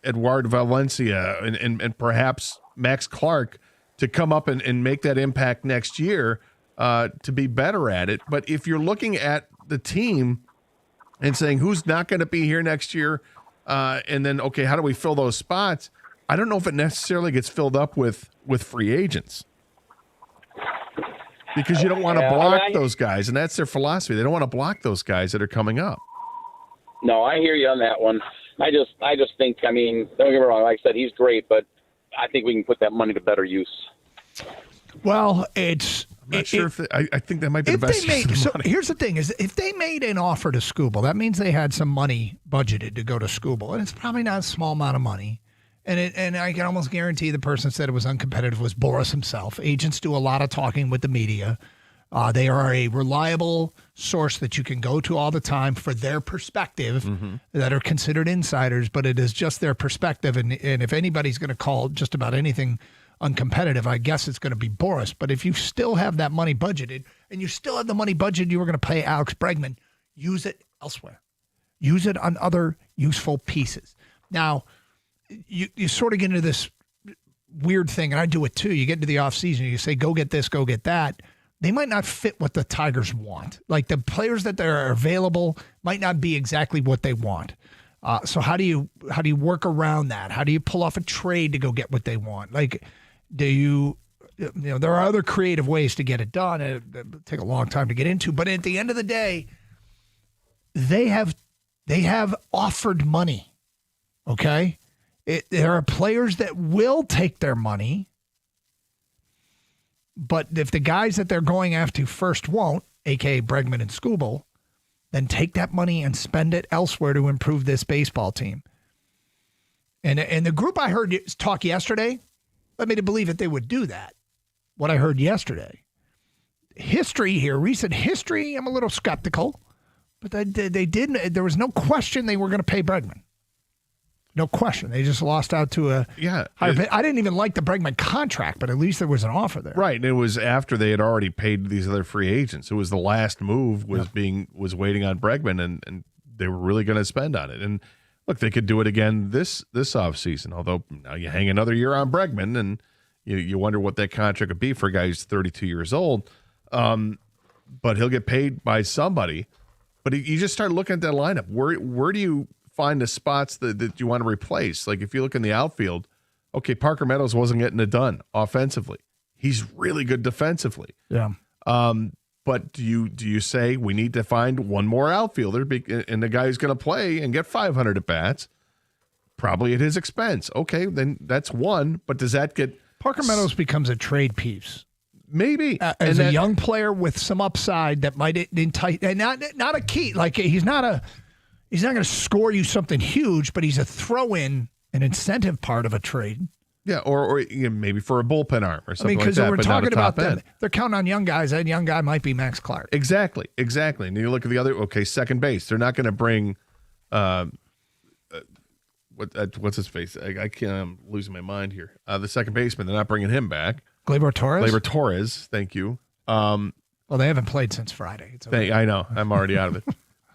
S1: Eduardo Valencia and perhaps Max Clark to come up and make that impact next year to be better at it. But if you're looking at the team and saying who's not going to be here next year, and then, okay, how do we fill those spots? I don't know if it necessarily gets filled up with free agents. Because you don't want to block those guys, and that's their philosophy. They don't want to block those guys that are coming up.
S14: No, I hear you on that one. I just think, don't get me wrong, like I said, he's great, but I think we can put that money to better use.
S2: Well,
S1: I'm not sure if I think that might be the best use of the money.
S2: Here's the thing: is if they made an offer to Skubal, that means they had some money budgeted to go to Skubal, and it's probably not a small amount of money. And I can almost guarantee the person said it was uncompetitive was Boris himself. Agents do a lot of talking with the media. They are a reliable source that you can go to all the time for their perspective that are considered insiders, but it is just their perspective. And if anybody's going to call just about anything uncompetitive, I guess it's going to be Boris. But if you still have that money budgeted and you still have the money budgeted you were going to pay Alex Bregman, use it elsewhere. Use it on other useful pieces. Now, you sort of get into this weird thing, and I do it too. You get into the offseason, you say, go get this, go get that. They might not fit what the Tigers want. Like the players that are available might not be exactly what they want. So how do you work around that? How do you pull off a trade to go get what they want? Like, there are other creative ways to get it done. It'll take a long time to get into, but at the end of the day, they have offered money. Okay, there are players that will take their money. But if the guys that they're going after first won't, a.k.a. Bregman and Skubal, then take that money and spend it elsewhere to improve this baseball team. And the group I heard talk yesterday led me to believe that they would do that, what I heard yesterday. History here, recent history, I'm a little skeptical. But they didn't. There was no question they were going to pay Bregman. No question. They just lost out to a higher bid. I didn't even like the Bregman contract, but at least there was an offer there.
S1: Right, and it was after they had already paid these other free agents. It was the last move was waiting on Bregman, and they were really going to spend on it. And look, they could do it again this offseason, although now you hang another year on Bregman, and you wonder what that contract would be for a guy who's 32 years old. But he'll get paid by somebody. But you just start looking at that lineup. Where do you find the spots that you want to replace? Like if you look in the outfield, okay, Parker Meadows wasn't getting it done offensively. He's really good defensively.
S2: Yeah.
S1: But do you say we need to find one more outfielder and the guy who's going to play and get 500 at bats, probably at his expense? Okay, then that's one. But does that get
S2: Parker Meadows becomes a trade piece?
S1: Maybe
S2: as a young player with some upside that might entice, and not a key. Like he's not going to score you something huge, but he's a throw-in, an incentive part of a trade.
S1: Yeah, or maybe for a bullpen arm or something like that.
S2: Because we're talking about
S1: them.
S2: They're counting on young guys. That young guy might be Max Clark.
S1: Exactly. And you look at the other, second base. They're not going to bring, what's his face? I can't, I'm losing my mind here. The second baseman, they're not bringing him back.
S2: Gleyber
S1: Torres, thank you.
S2: Well, they haven't played since Friday. It's okay.
S1: I know. I'm already out of it.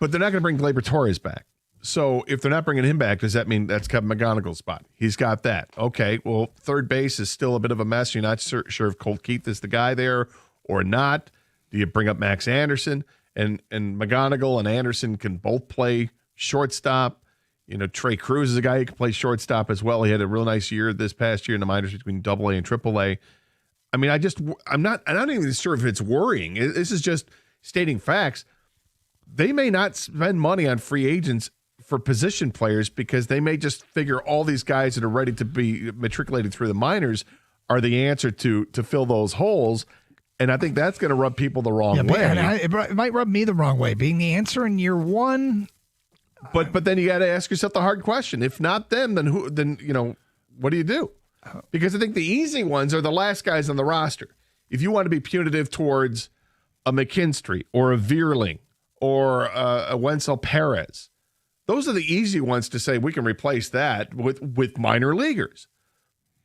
S1: But they're not going to bring Gleyber Torres back. So if they're not bringing him back, does that mean that's Kevin McGonigal's spot? He's got that. Okay, well, third base is still a bit of a mess. You're not sure if Colt Keith is the guy there or not. Do you bring up Max Anderson? And McGonigal and Anderson can both play shortstop. Trey Cruz is a guy who can play shortstop as well. He had a real nice year this past year in the minors between AA and AAA. I mean, I'm not even sure if it's worrying. This is just stating facts. They may not spend money on free agents for position players because they may just figure all these guys that are ready to be matriculated through the minors are the answer to fill those holes. And I think that's going to rub people the wrong way.
S2: And it might rub me the wrong way, being the answer in year one.
S1: But then you got to ask yourself the hard question. If not them, then who? Then what do you do? Because I think the easy ones are the last guys on the roster. If you want to be punitive towards a McKinstry or a Veerling or a Wenzel Perez, those are the easy ones to say we can replace that with minor leaguers.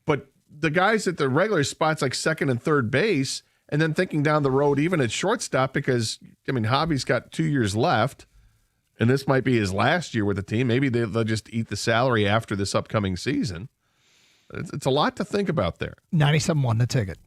S1: But the guys at the regular spots like second and third base, and then thinking down the road even at shortstop, because, Javi's got 2 years left, and this might be his last year with the team. Maybe they'll just eat the salary after this upcoming season. It's a lot to think about there.
S2: 97.1 The Ticket.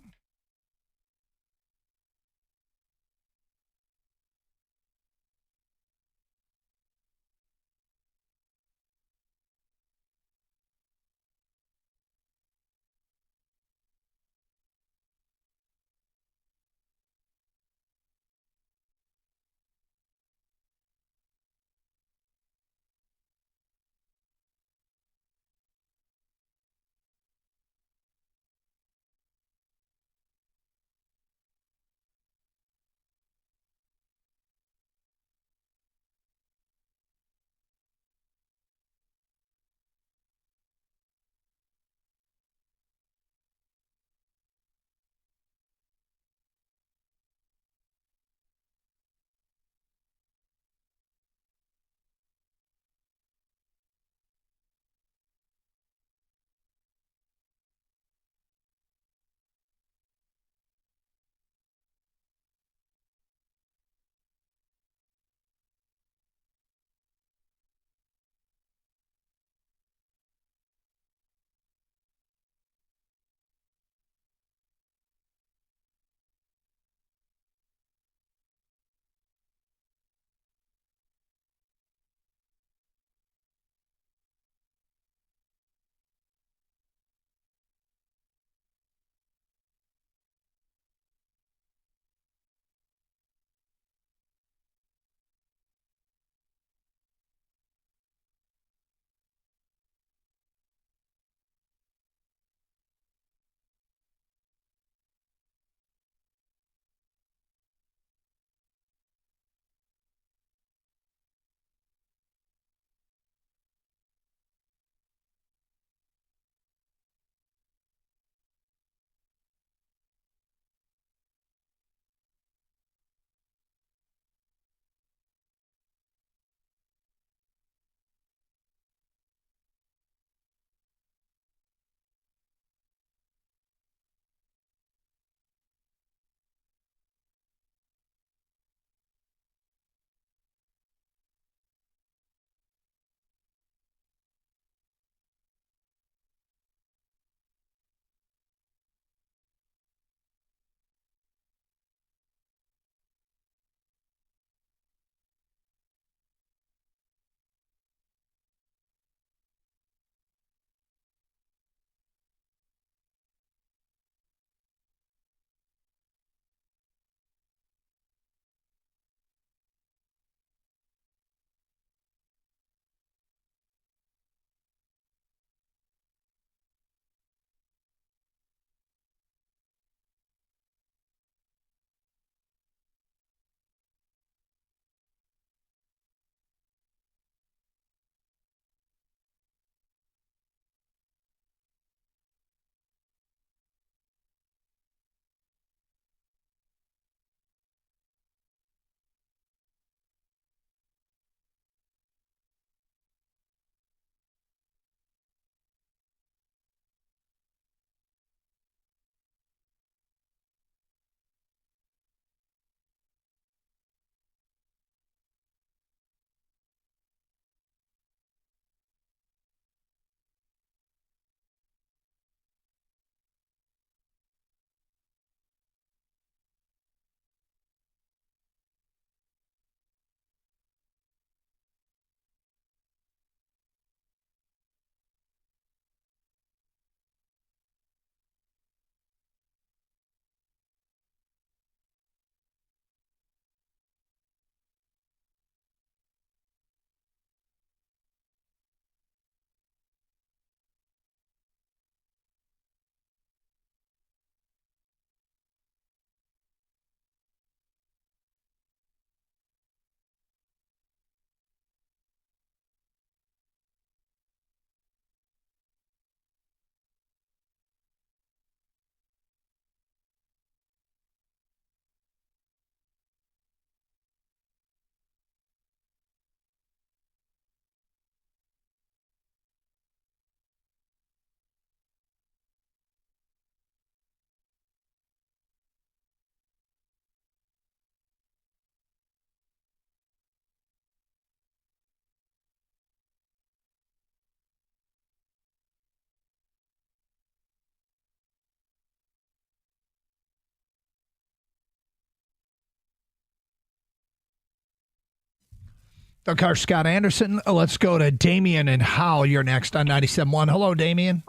S2: Doug Carr, Scott Anderson. Let's go to Damian and Howell. You're next on 97.1. Hello, Damian.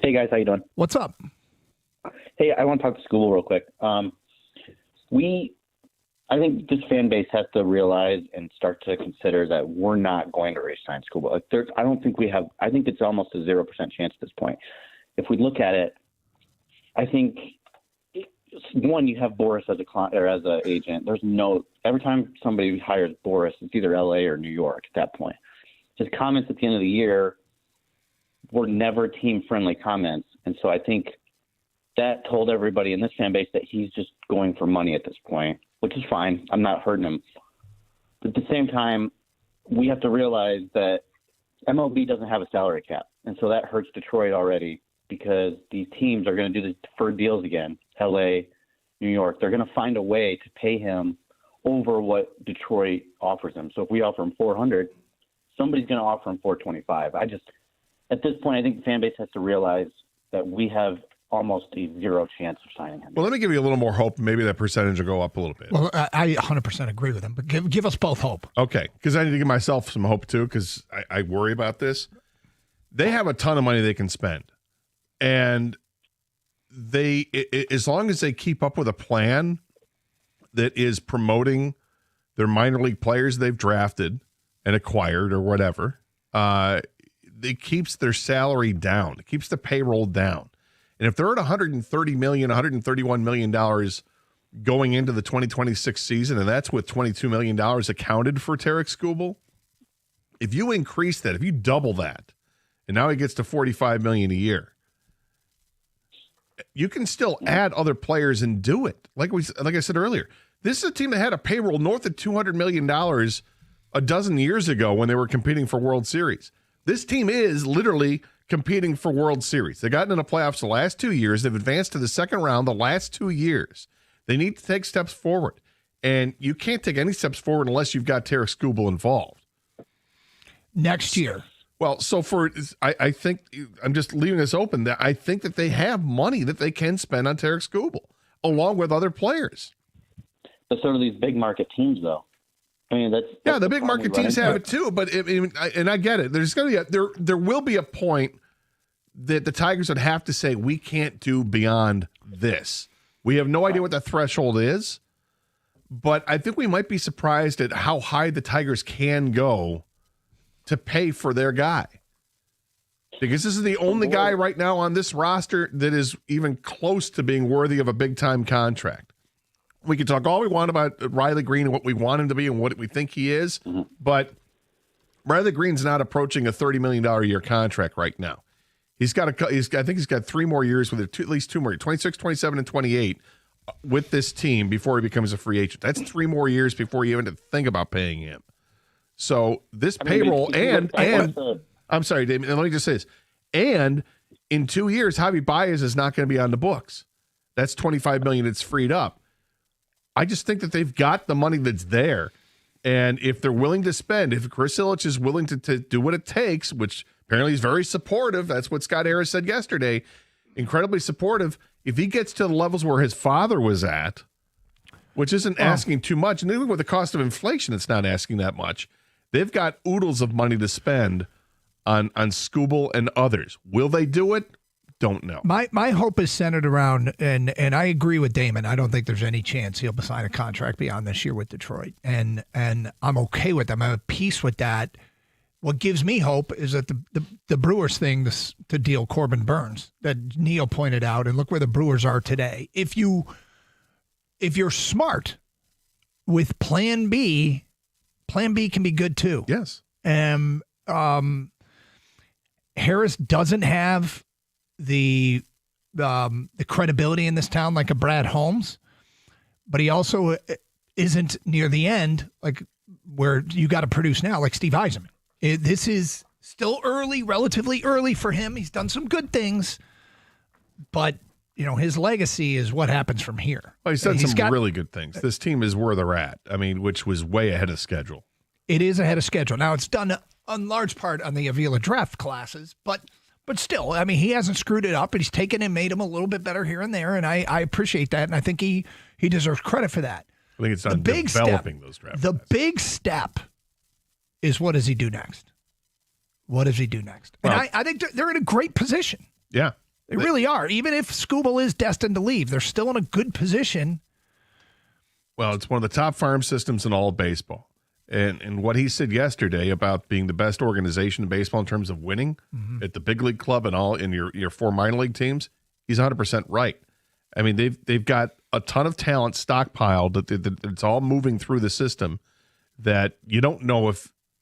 S15: Hey, guys. How you doing?
S2: What's up?
S15: Hey, I want to talk to Skubal real quick. I think this fan base has to realize and start to consider that we're not going to re-sign Skubal. Like, I don't think we have. I think it's almost a 0% chance at this point. If we look at it, I think one, you have Boris as a client or as an agent. There's no every time somebody hires Boris, it's either LA or New York at that point. His comments at the end of the year were never team-friendly comments, and so I think that told everybody in this fan base that he's just going for money at this point, which is fine. I'm not hurting him. But at the same time, we have to realize that MLB doesn't have a salary cap, and so that hurts Detroit already because these teams are going to do the deferred deals again, LA, New York. They're going to find a way to pay him over what Detroit offers him. So if we offer him $400, somebody's going to offer him $425. At this point, I think the fan base has to realize that we have almost a 0 chance of signing him.
S1: Well, let me give you a little more hope. Maybe that percentage will go up a little bit.
S2: Well, I 100% agree with him, but give us both hope.
S1: Okay, because I need to give myself some hope too, because I worry about this. They have a ton of money they can spend, and as long as they keep up with a plan that is promoting their minor league players they've drafted and acquired or whatever, it keeps their salary down. It keeps the payroll down. And if they're at $130 million, $131 million going into the 2026 season, and that's with $22 million accounted for Tarik Skubal, if you increase that, if you double that, and now he gets to $45 million a year, you can still add other players and do it. Like I said earlier, this is a team that had a payroll north of $200 million a dozen years ago when they were competing for World Series. This team is literally competing for World Series. They've gotten in the playoffs the last 2 years. They've advanced to the second round the last 2 years. They need to take steps forward. And you can't take any steps forward unless you've got Tarik Skubal involved.
S2: Next year.
S1: Well, so I think, I'm just leaving this open, that I think that they have money that they can spend on Tarik Skubal, along with other players.
S15: But so do these big market teams, though. I mean, that's
S1: the big market teams have it too, but I get it. There's going to be there will be a point that the Tigers would have to say, we can't do beyond this. We have no idea what the threshold is, but I think we might be surprised at how high the Tigers can go to pay for their guy. Because this is the only guy right now on this roster that is even close to being worthy of a big-time contract. We can talk all we want about Riley Green and what we want him to be and what we think he is, but Riley Green's not approaching a $30 million a year contract right now. I think he's got 3 more years with it, at least 2 more, 26, 27, and 28 with this team before he becomes a free agent. That's 3 more years before you even think about paying him. So this payroll and I'm sorry, David, let me just say this. And in 2 years, Javi Baez is not going to be on the books. That's $25 million that's freed up. I just think that they've got the money that's there. And if they're willing to spend, if Chris Ilitch is willing to do what it takes, which apparently he's very supportive, that's what Scott Harris said yesterday, incredibly supportive. If he gets to the levels where his father was at, which isn't asking too much, and even with the cost of inflation, it's not asking that much. They've got oodles of money to spend on Skubal and others. Will they do it? Don't know.
S2: My hope is centered around, and I agree with Damon. I don't think there's any chance he'll sign a contract beyond this year with Detroit, and I'm okay with them. I'm at peace with that. What gives me hope is that the Brewers thing to deal Corbin Burns that Neil pointed out, and look where the Brewers are today. If you're smart with Plan B can be good too.
S1: Yes.
S2: Harris doesn't have the credibility in this town like a Brad Holmes, but he also isn't near the end, like where you got to produce now, like Steve Yzerman. This is still early, relatively early for him. He's done some good things, but his legacy is what happens from here.
S1: Well, he's done some really good things. This team is where they're at. I mean, which was way ahead of schedule.
S2: It is ahead of schedule. Now, it's done in large part on the Avila draft classes, but still, I mean, he hasn't screwed it up, and he's taken and made him a little bit better here and there, and I appreciate that, and I think he deserves credit for that.
S1: I think it's on developing those draft classes.
S2: The big step is what does he do next? What does he do next? And
S1: Well,
S2: I think they're in a great position.
S1: Yeah.
S2: They really are. Even if Skubal is destined to leave, they're still in a good position.
S1: Well, it's one of the top farm systems in all of baseball. And what he said yesterday about being the best organization in baseball in terms of winning at the big league club and all in your 4 minor league teams, he's 100% right. I mean, they've got a ton of talent stockpiled that it's all moving through the system that you don't know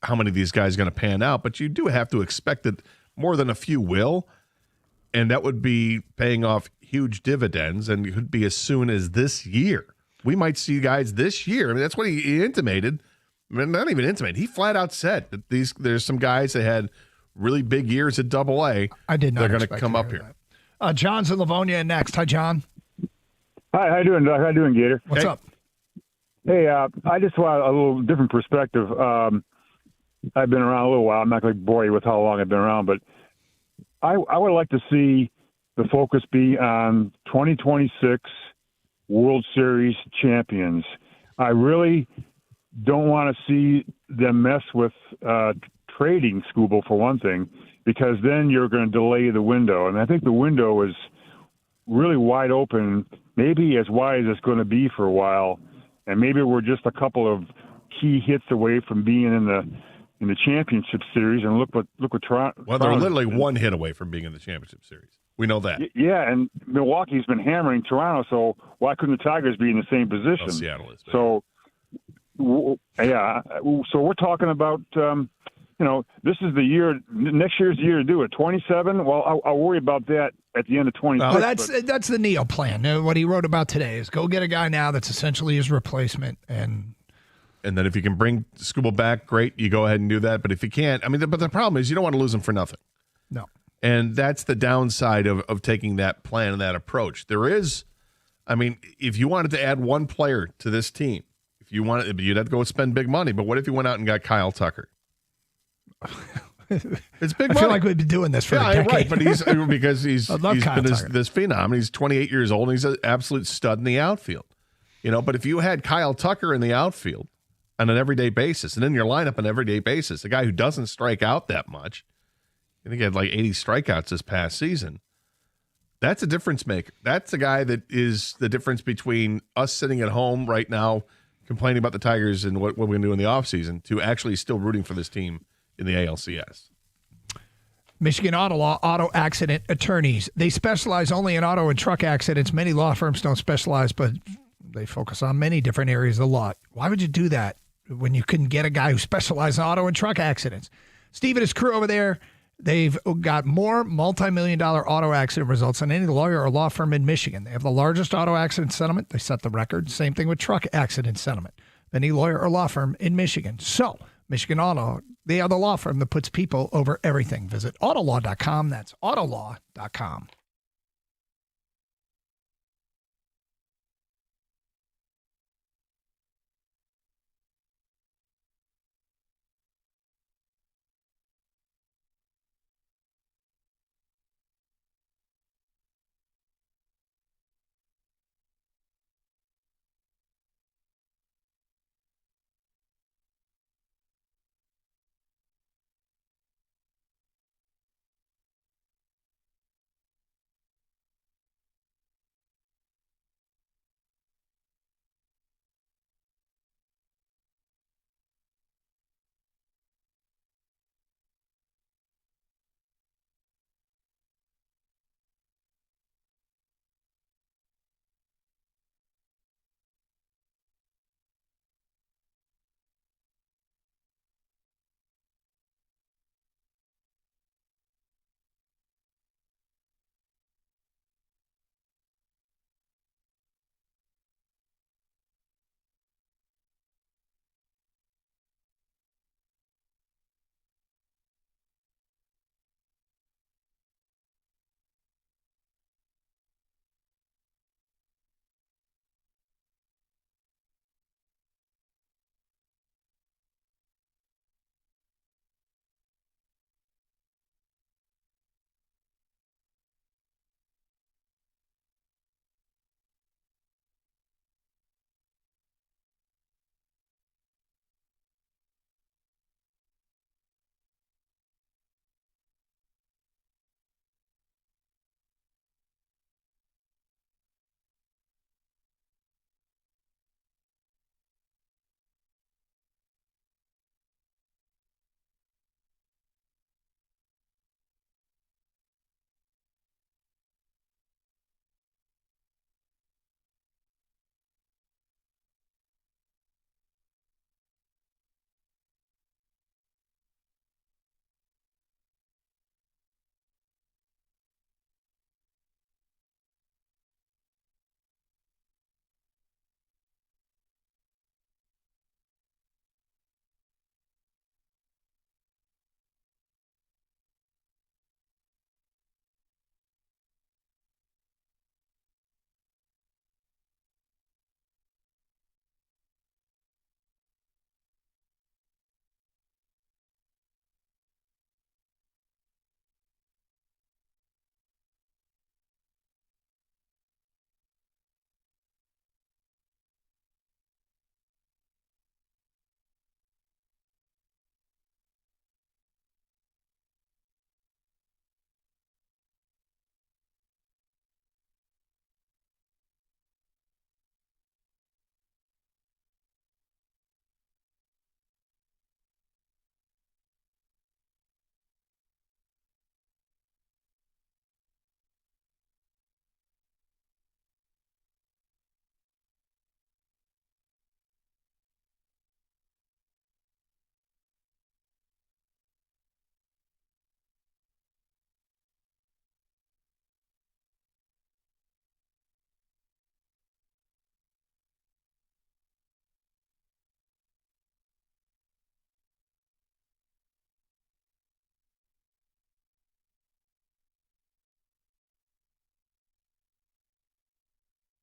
S1: how many of these guys are going to pan out, but you do have to expect that more than a few will, and that would be paying off huge dividends, and it could be as soon as this year. We might see guys this year. I mean, that's what he intimated. I mean, not even intimated. He flat out said that there's some guys that had really big years at AA.
S2: I did not.
S1: They're going to
S2: expect
S1: come
S2: to
S1: up
S2: hear
S1: here.
S2: that. John's in Livonia next. Hi, John.
S16: Hi, how you doing, Doc? How you doing, Gator?
S2: What's up?
S16: Hey, I just want a little different perspective. I've been around a little while. I'm not going to bore you with how long I've been around, but I would like to see the focus be on 2026 World Series champions. I really don't want to see them mess with trading Skubal, for one thing, because then you're going to delay the window. And I think the window is really wide open, maybe as wide as it's going to be for a while. And maybe we're just a couple of key hits away from being in the championship series. And look what Toronto.
S1: Well, they're literally one hit away from being in the championship series. We know that.
S16: Yeah, and Milwaukee's been hammering Toronto, so why couldn't the Tigers be in the same position?
S1: Oh, Seattle is.
S16: So, yeah. So we're talking about, this is the year. Next year's the year to do it. 27. Well, I'll worry about that at the end of 26.
S2: Well, that's the Neo plan. What he wrote about today is go get a guy now that's essentially his replacement, and
S1: then if you can bring Skubal back, great. You go ahead and do that. But if you can't, but the problem is you don't want to lose him for nothing.
S2: No.
S1: And that's the downside of taking that plan and that approach. There is, if you wanted to add one player to this team, if you wanted, you'd have to go spend big money. But what if you went out and got Kyle Tucker? It's big money.
S2: I feel like we've been doing this for a decade.
S1: Right, but he's been this phenom. He's 28 years old, and he's an absolute stud in the outfield. But if you had Kyle Tucker in the outfield on an everyday basis, and in your lineup on an everyday basis, a guy who doesn't strike out that much, I think he had like 80 strikeouts this past season. That's a difference maker. That's a guy that is the difference between us sitting at home right now complaining about the Tigers and what we're going to do in the offseason to actually still rooting for this team in the ALCS.
S2: Michigan Auto Law Auto Accident Attorneys. They specialize only in auto and truck accidents. Many law firms don't specialize, but they focus on many different areas of the law. Why would you do that when you couldn't get a guy who specializes in auto and truck accidents? Steve and his crew over there, they've got more multi-million-dollar auto accident results than any lawyer or law firm in Michigan. They have the largest auto accident settlement. They set the record. Same thing with truck accident settlement. Any lawyer or law firm in Michigan. So, Michigan Auto, they are the law firm that puts people over everything. Visit autolaw.com. That's autolaw.com.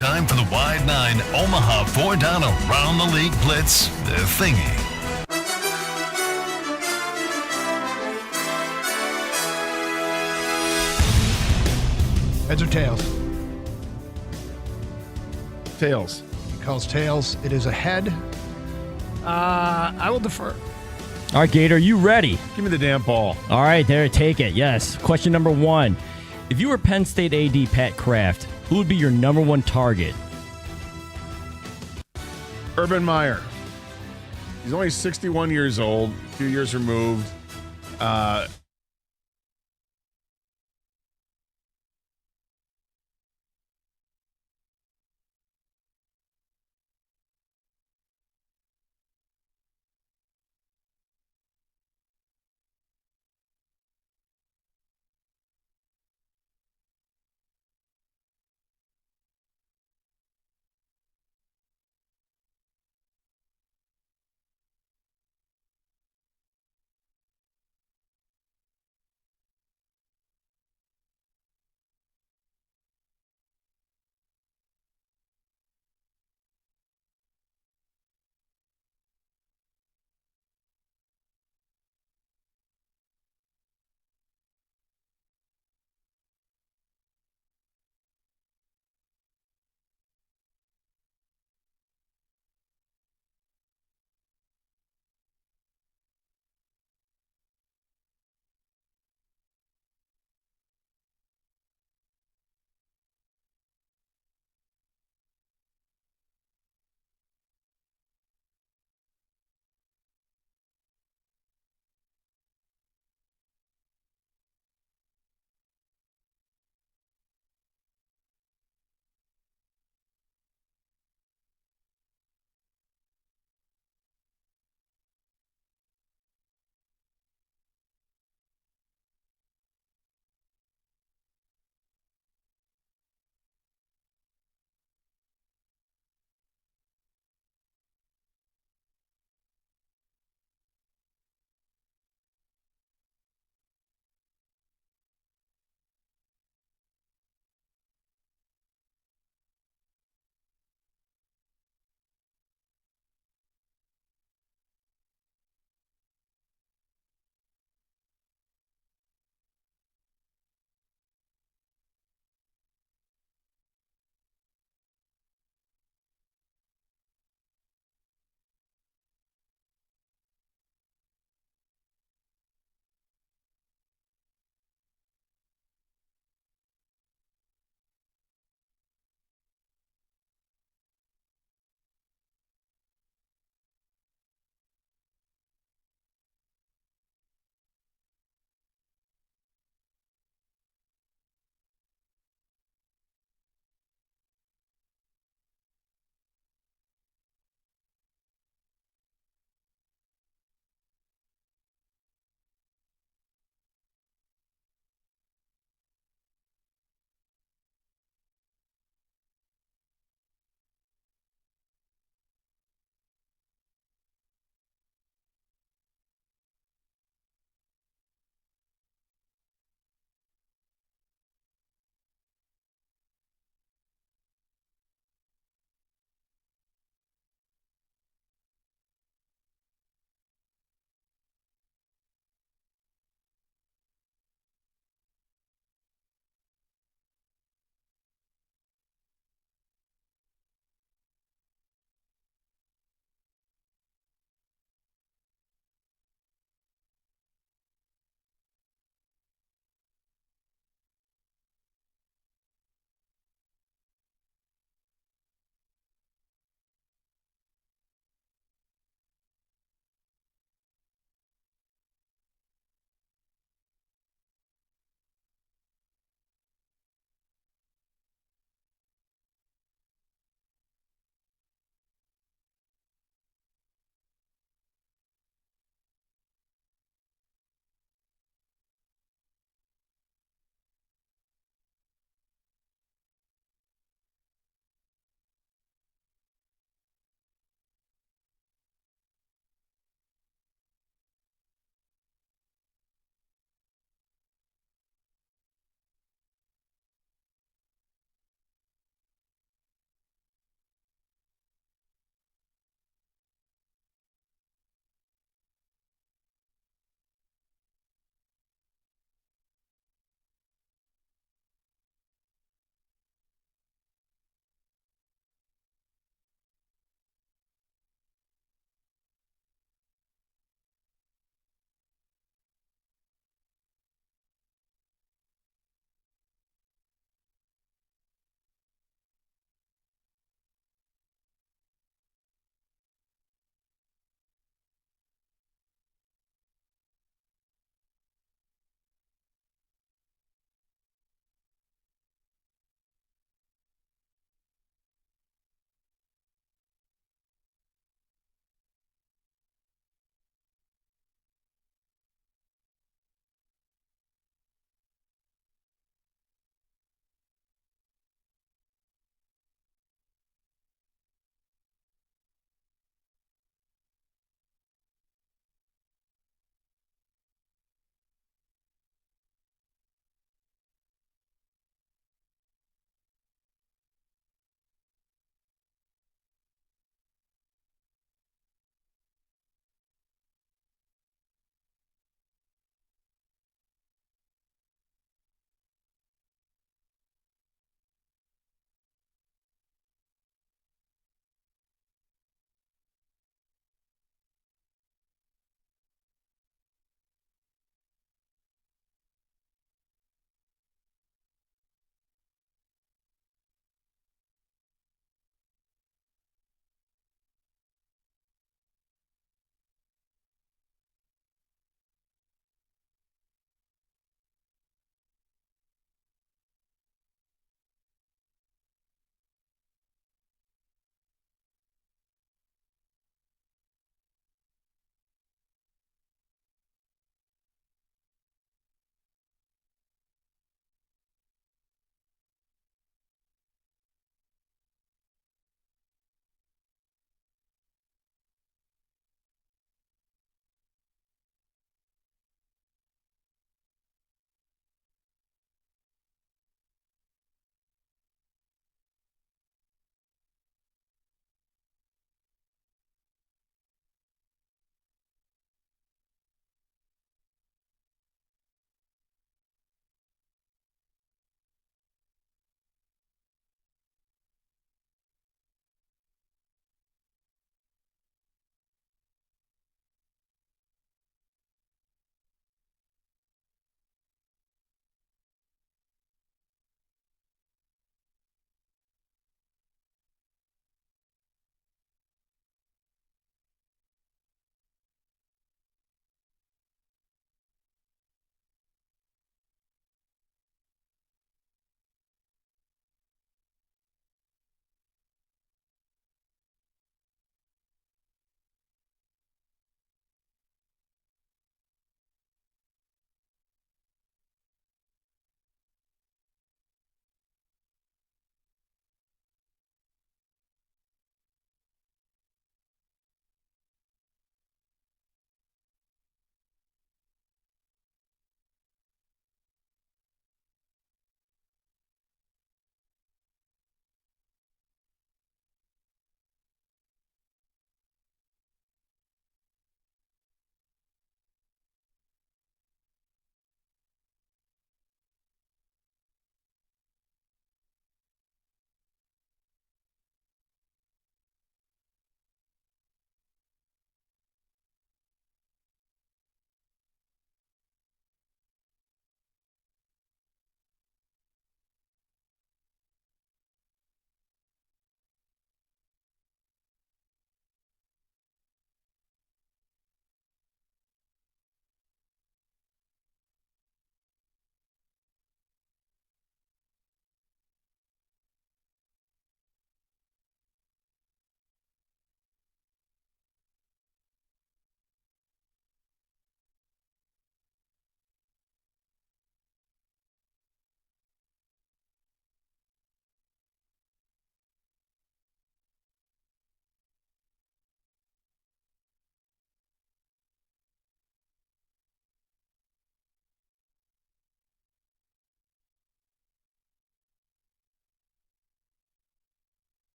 S17: Time for the Wide 9 Omaha 4 Down Around the League Blitz thingy.
S2: Heads or tails?
S1: Tails.
S2: He calls tails. It is a head. I will defer.
S5: All right, Gator, you ready?
S1: Give me the damn ball.
S5: All right, there, take it. Yes. Question number 1. If you were Penn State AD Pat Kraft, who would be your number 1 target?
S1: Urban Meyer. He's only 61 years old, a few years removed.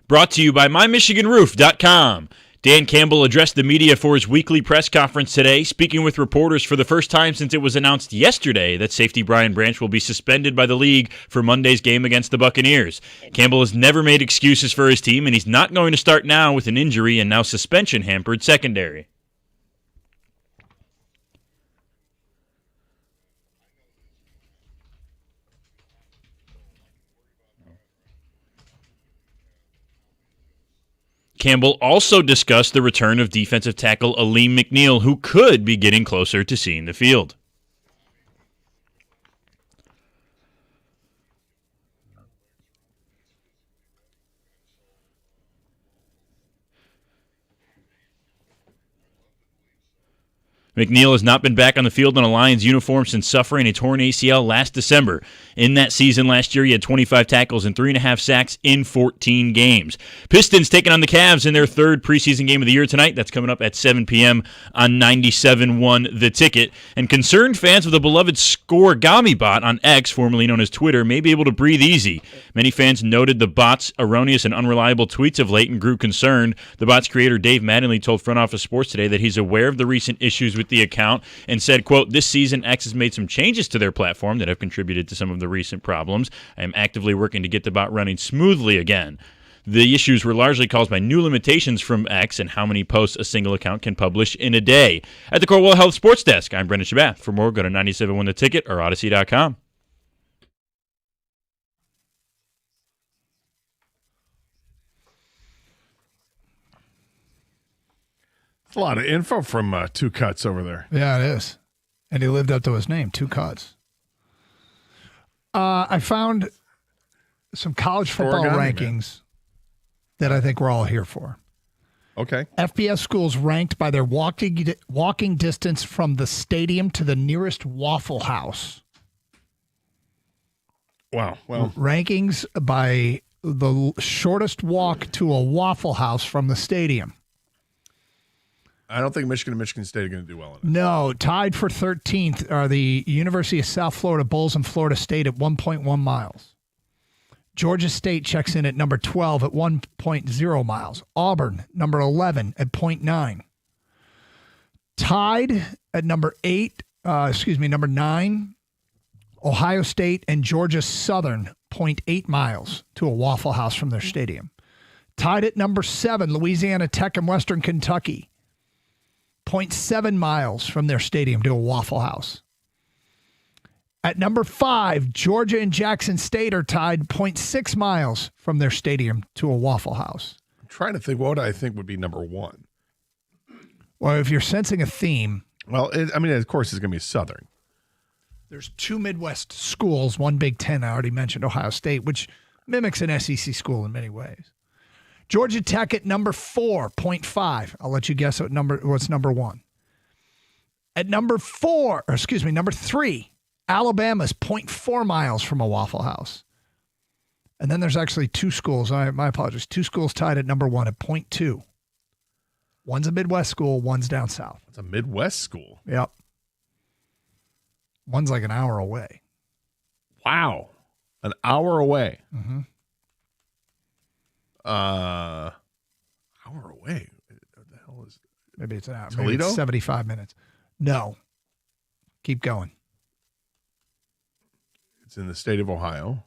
S7: Brought to you by MyMichiganRoof.com. Dan Campbell addressed the media for his weekly press conference today, speaking with reporters for the first time since it was announced yesterday that safety Brian Branch will be suspended by the league for Monday's game against the Buccaneers. Campbell has never made excuses for his team, and he's not going to start now with an injury and now suspension-hampered secondary. Campbell also discussed the return of defensive tackle Aleem McNeil, who could be getting closer to seeing the field. McNeil has not been back on the field in a Lions uniform since suffering a torn ACL last December. In that season last year, he had 25 tackles and 3.5 sacks in 14 games. Pistons taking on the Cavs in their third preseason game of the year tonight. That's coming up at 7 p.m. on 97.1 The Ticket. And concerned fans of the beloved Scoregami bot on X, formerly known as Twitter, may be able to breathe easy. Many fans noted the bot's erroneous and unreliable tweets of late and grew concerned. The bot's creator, Dave Mattingly, told Front Office Sports today that he's aware of the recent issues with the account and said, quote, "This season, X has made some changes to their platform that have contributed to some of the recent problems. I am actively working to get the bot running smoothly again. The issues were largely caused by new limitations from X and how many posts a single account can publish in a day." At the Corewell Health Sports Desk, I'm Brendan Shabath. For more, go to 97.1 The Ticket or Odyssey.com.
S1: A lot of info from Two Cuts over there.
S2: Yeah, it is. And he lived up to his name, Two Cuts. I found some college football rankings that I think we're all here for.
S1: Okay.
S2: FBS schools ranked by their walking distance from the stadium to the nearest Waffle House.
S1: Wow. Well,
S2: rankings by the shortest walk to a Waffle House from the stadium.
S1: I don't think Michigan and Michigan State are going to do well in it.
S2: No, tied for 13th are the University of South Florida Bulls and Florida State at 1.1 miles. Georgia State checks in at number 12 at 1.0 miles. Auburn, number 11 at 0.9. Tied at number 9, Ohio State and Georgia Southern, 0.8 miles to a Waffle House from their stadium. Tied at number 7, Louisiana Tech and Western Kentucky, 0.7 miles from their stadium to a Waffle House. At number 5, Georgia and Jackson State are tied 0.6 miles from their stadium to a Waffle House.
S1: I'm trying to think what I think would be number 1.
S2: Well, if you're sensing a theme.
S1: Well, of course, it's going to be Southern.
S2: There's 2 Midwest schools, 1 Big Ten. I already mentioned Ohio State, which mimics an SEC school in many ways. Georgia Tech at number 4, 0.5. I'll let you guess what's number 1. At number 3, Alabama's 0.4 miles from a Waffle House. And then there's actually 2 schools. My apologies. 2 schools tied at number 1 at 0.2. One's a Midwest school, one's down south.
S1: It's a Midwest school.
S2: Yep. One's like an hour away.
S1: Wow. An hour away.
S2: Mm-hmm.
S1: Hour away. What the hell is it?
S2: Maybe it's an hour.
S1: Toledo?
S2: Maybe it's 75 minutes. No. Keep going.
S1: It's in the state of Ohio.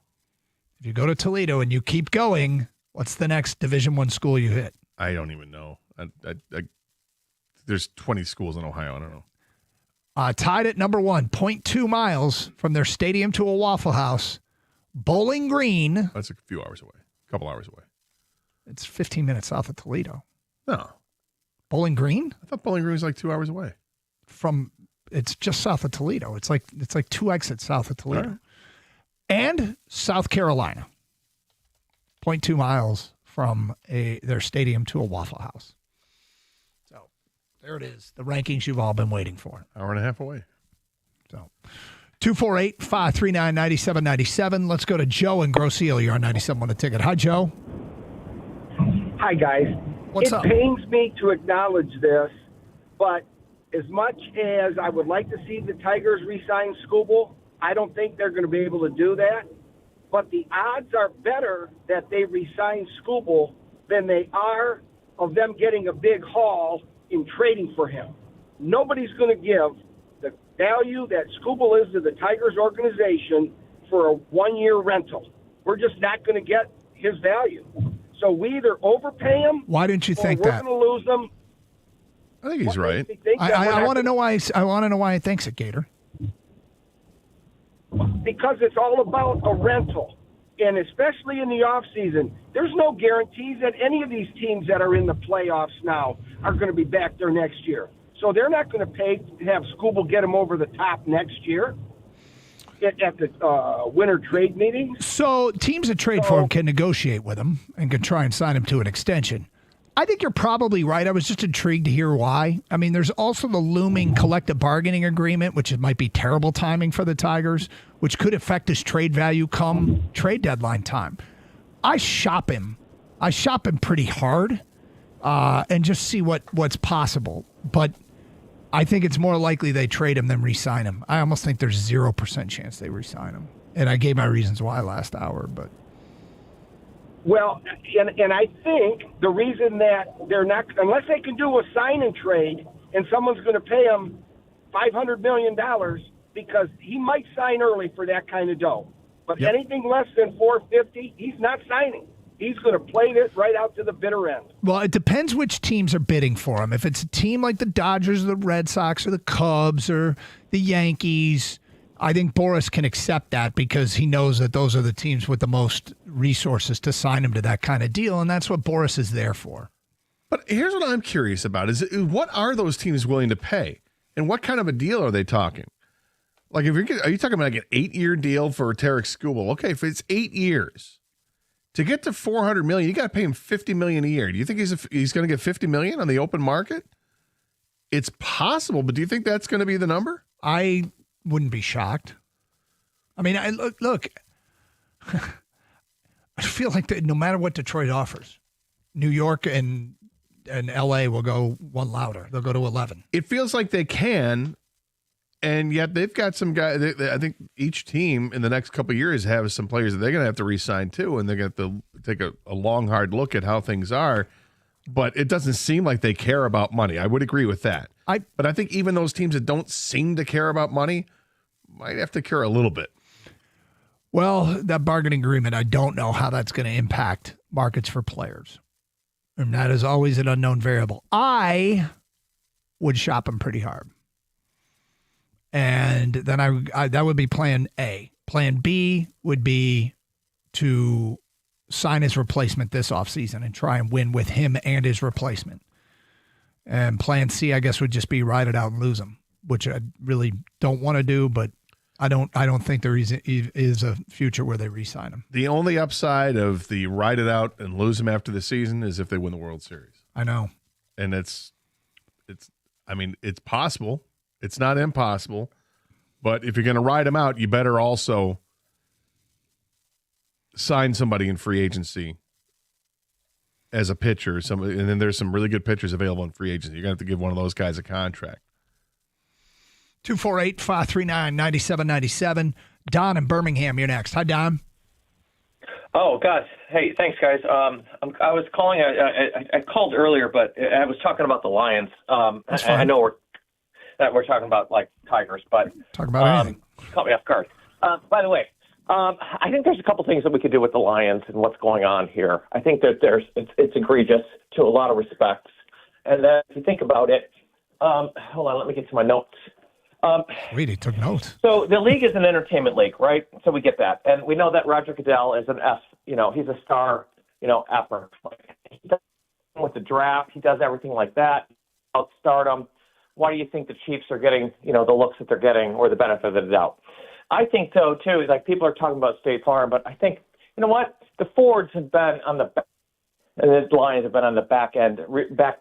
S2: If you go to Toledo and you keep going, what's the next Division I school you hit?
S1: I don't even know. There's 20 schools in Ohio. I don't know.
S2: Tied at number 1, 0.2 miles from their stadium to a Waffle House, Bowling Green.
S1: That's a few hours away. A couple hours away.
S2: It's 15 minutes south of Toledo.
S1: No.
S2: Bowling Green?
S1: I thought Bowling Green was like 2 hours away.
S2: It's just south of Toledo. It's like 2 exits south of Toledo.
S1: Right.
S2: And South Carolina, 0.2 miles from their stadium to a Waffle House. So there it is. The rankings you've all been waiting for.
S1: Hour and a half away.
S2: So 248-539-9797. Let's go to Joe in Grosse Ile. You're on 97 on The Ticket. Hi, Joe.
S18: Hi, guys.
S2: What's up?
S18: It pains me to acknowledge this, but as much as I would like to see the Tigers re-sign Skubal, I don't think they're going to be able to do that. But the odds are better that they re-sign Skubal than they are of them getting a big haul in trading for him. Nobody's going to give the value that Skubal is to the Tigers organization for a one-year rental. We're just not going to get his value. So we either overpay him.
S2: Why didn't you think
S18: we're
S2: that?
S18: going to lose them.
S1: I think he's right.
S2: I want to know why. I want to know why he thinks it, Gator.
S18: Because it's all about a rental. And especially in the offseason, there's no guarantees that any of these teams that are in the playoffs now are going to be back there next year. So they're not going to pay to have Skubal get him over the top next year at the winter trade meeting.
S2: So teams that trade for him can negotiate with him and can try and sign him to an extension. I think you're probably right. I was just intrigued to hear why. I mean, there's also the looming collective bargaining agreement, which might be terrible timing for the Tigers, which could affect his trade value come trade deadline time. I shop him pretty hard and just see what's possible. But I think it's more likely they trade him than re-sign him. I almost think there's 0% chance they re-sign him. And I gave my reasons why last hour, but...
S18: Well, and I think the reason that they're not, unless they can do a sign and trade and someone's going to pay him $500 million, because he might sign early for that kind of dough. But anything less than $450, he's not signing. He's going to play this right out to the bitter end.
S2: Well, it depends which teams are bidding for him. If it's a team like the Dodgers or the Red Sox or the Cubs or the Yankees, I think Boris can accept that because he knows that those are the teams with the most resources to sign him to that kind of deal, and that's what Boris is there for.
S1: But here's what I'm curious about is what are those teams willing to pay? And what kind of a deal are they talking? Like, are you talking about like an 8-year deal for Tarik Skubal? Okay, if it's 8 years, to get to $400 million, you got to pay him $50 million a year. Do you think he's going to get $50 million on the open market? It's possible, but do you think that's going to be the number?
S2: I wouldn't be shocked. I mean, look. I feel like no matter what Detroit offers, New York and L.A. will go one louder. They'll go to 11.
S1: It feels like they can. And yet they've got some guys. I think each team in the next couple of years have some players that they're going to have to re-sign too, and they're going to have to take a long, hard look at how things are. But it doesn't seem like they care about money. I would agree with that. But I think even those teams that don't seem to care about money might have to care a little bit.
S2: Well, that bargaining agreement, I don't know how that's going to impact markets for players. And that is always an unknown variable. I would shop them pretty hard. And then I that would be plan A. Plan B would be to sign his replacement this offseason and try and win with him and his replacement. And plan C, I guess, would just be ride it out and lose him, which I really don't want to do, but I don't think there is a future where they re-sign him.
S1: The only upside of the ride it out and lose him after the season is if they win the World Series.
S2: I know.
S1: And it's possible. It's not impossible, but if you're going to ride him out, you better also sign somebody in free agency as a pitcher. And then there's some really good pitchers available in free agency. You're going to have to give one of those guys a contract.
S2: 248-539-9797. Don in Birmingham, you're next. Hi, Don.
S19: Oh, gosh. Hey, thanks, guys. I was calling. I called earlier, but I was talking about the Lions. I know we're talking about like Tigers, but
S2: talk about anything.
S19: Caught me off guard. By the way, I think there's a couple things that we could do with the Lions and what's going on here. I think that it's egregious to a lot of respects, and then if you think about it, hold on, let me get to my notes.
S2: Wait, he took notes.
S19: So the league is an entertainment league, right? So we get that, and we know that Roger Goodell is an S. He's a star. Effer. He does with the draft. He does everything like that. Outstardom. Why do you think the Chiefs are getting, the looks that they're getting or the benefit of the doubt? I think, though, too, like people are talking about State Farm, but I think, you know what? The Fords have been on the back, and the Lions have been on the back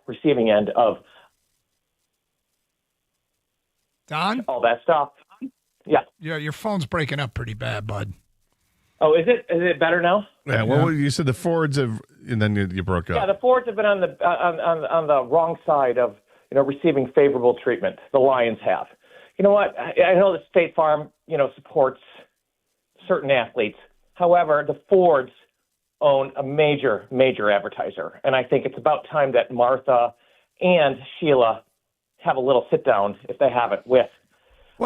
S19: receiving end of
S2: Don?
S19: all that stuff. Yeah.
S2: Yeah, your phone's breaking up pretty bad, bud.
S19: Oh, is it better now?
S1: Yeah, well, you said the Fords have, and then you broke up.
S19: Yeah, the Fords have been on the wrong side of, receiving favorable treatment. The Lions have. You know what? I know that State Farm, supports certain athletes. However, the Fords own a major, major advertiser. And I think it's about time that Martha and Sheila have a little sit down, if they haven't, with Mr.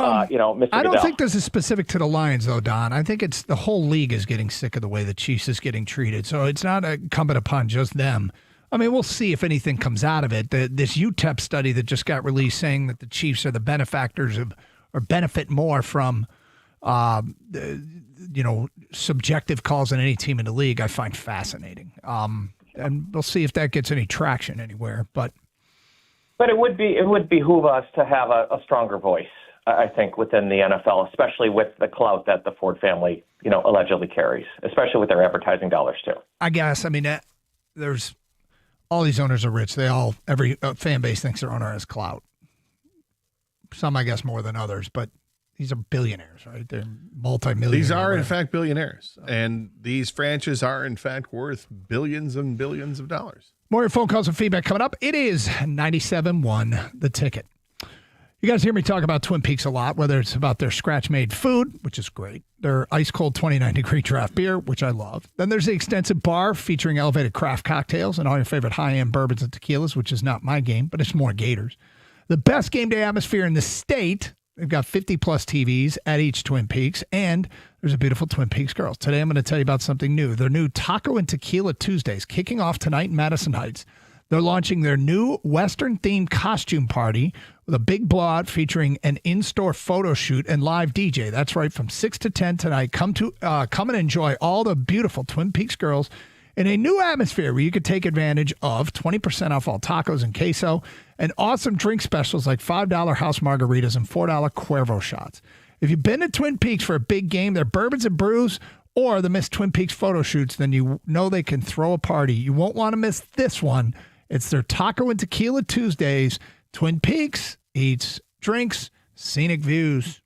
S2: I don't
S19: Goodell.
S2: think this is specific to the Lions, though, Don. I think it's the whole league is getting sick of the way the Chiefs is getting treated. So it's not incumbent upon just them. I mean, we'll see if anything comes out of it. This UTEP study that just got released saying that the Chiefs are the benefactors of, or benefit more from, subjective calls than any team in the league, I find fascinating. And we'll see if that gets any traction anywhere. But
S19: it would behoove us to have a stronger voice, I think, within the NFL, especially with the clout that the Ford family, allegedly carries, especially with their advertising dollars too.
S2: I guess, there's all these owners are rich. Every fan base thinks their owner has clout. Some, I guess, more than others, but these are billionaires, right? They're multi-millionaires.
S1: These are, in fact, billionaires. And these franchises are, in fact, worth billions and billions of dollars.
S2: More phone calls and feedback coming up. It is 97.1 The Ticket. You guys hear me talk about Twin Peaks a lot, whether it's about their scratch-made food, which is great, their ice-cold 29-degree draft beer, which I love. Then there's the extensive bar featuring elevated craft cocktails and all your favorite high-end bourbons and tequilas, which is not my game, but it's more Gators. The best game day atmosphere in the state. They've got 50-plus TVs at each Twin Peaks, and there's a beautiful Twin Peaks Girls. Today I'm going to tell you about something new. Their new Taco and Tequila Tuesdays, kicking off tonight in Madison Heights. They're launching their new Western-themed costume party with a big blowout featuring an in-store photo shoot and live DJ. That's right, from 6 to 10 tonight. Come and enjoy all the beautiful Twin Peaks girls in a new atmosphere where you could take advantage of 20% off all tacos and queso and awesome drink specials like $5 house margaritas and $4 Cuervo shots. If you've been to Twin Peaks for a big game, their bourbons and brews, or the Miss Twin Peaks photo shoots, then you know they can throw a party. You won't want to miss this one. It's their Taco and Tequila Tuesdays. Twin Peaks eats, drinks, scenic views.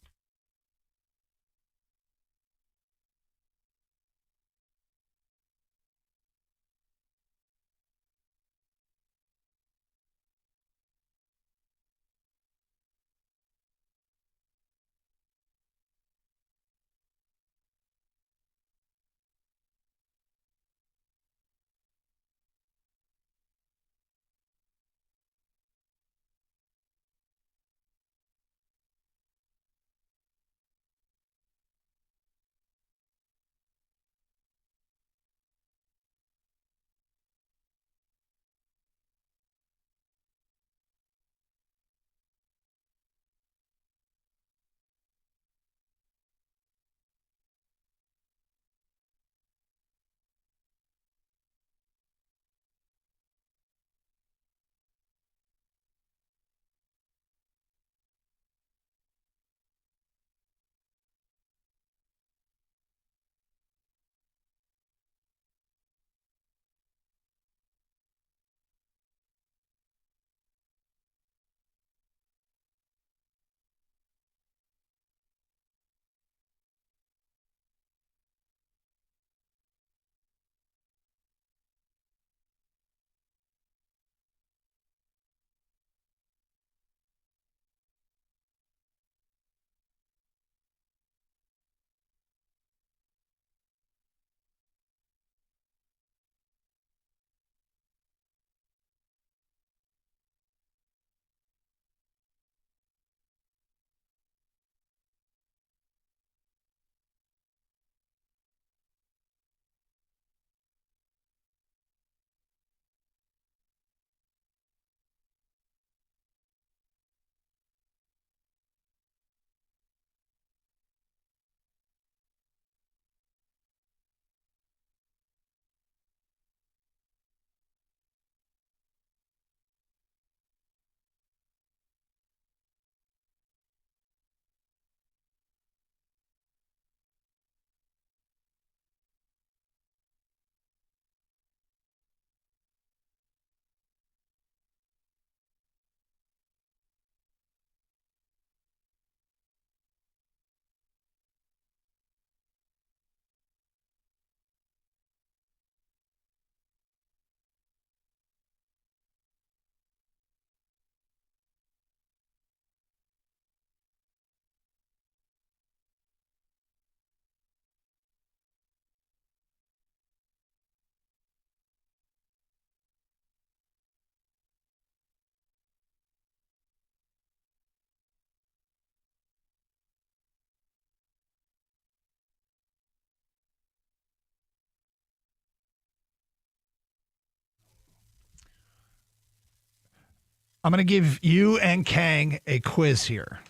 S2: I'm going to give you and Kang a quiz here.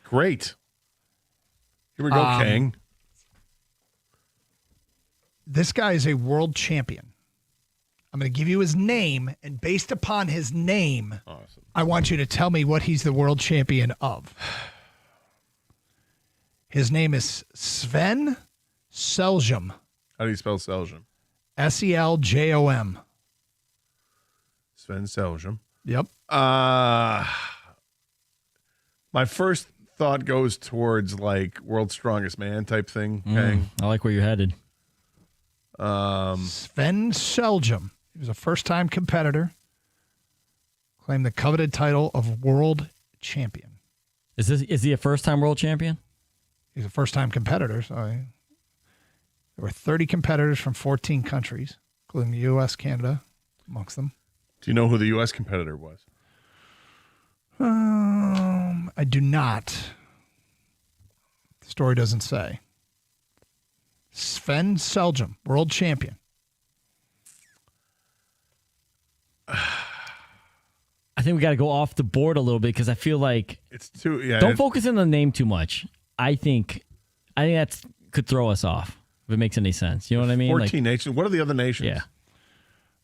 S1: Great. Here we go, Kang.
S2: This guy is a world champion. I'm going to give you his name, and based upon his name, I want you to tell me what he's the world champion of. His name is Sven Seljom.
S1: How do you spell Seljom?
S2: Seljom.
S1: Sven Seljom.
S2: Yep.
S1: My first thought goes towards like World's Strongest Man type thing. Kang.
S5: I like where you're headed.
S2: Sven Seljom. He was a first-time competitor. Claimed the coveted title of world champion.
S5: Is he a first-time world champion?
S2: He's a first-time competitor. So there were 30 competitors from 14 countries, including the U.S., Canada, amongst them.
S1: Do you know who the U.S. competitor was?
S2: I do not. The story doesn't say. Sven Seljom, world champion.
S5: I think we got to go off the board a little bit because I feel like
S1: it's too. Yeah,
S5: don't focus on the name too much. I think that could throw us off if it makes any sense. You know what I mean?
S1: 14 nations. What are the other nations?
S5: Yeah.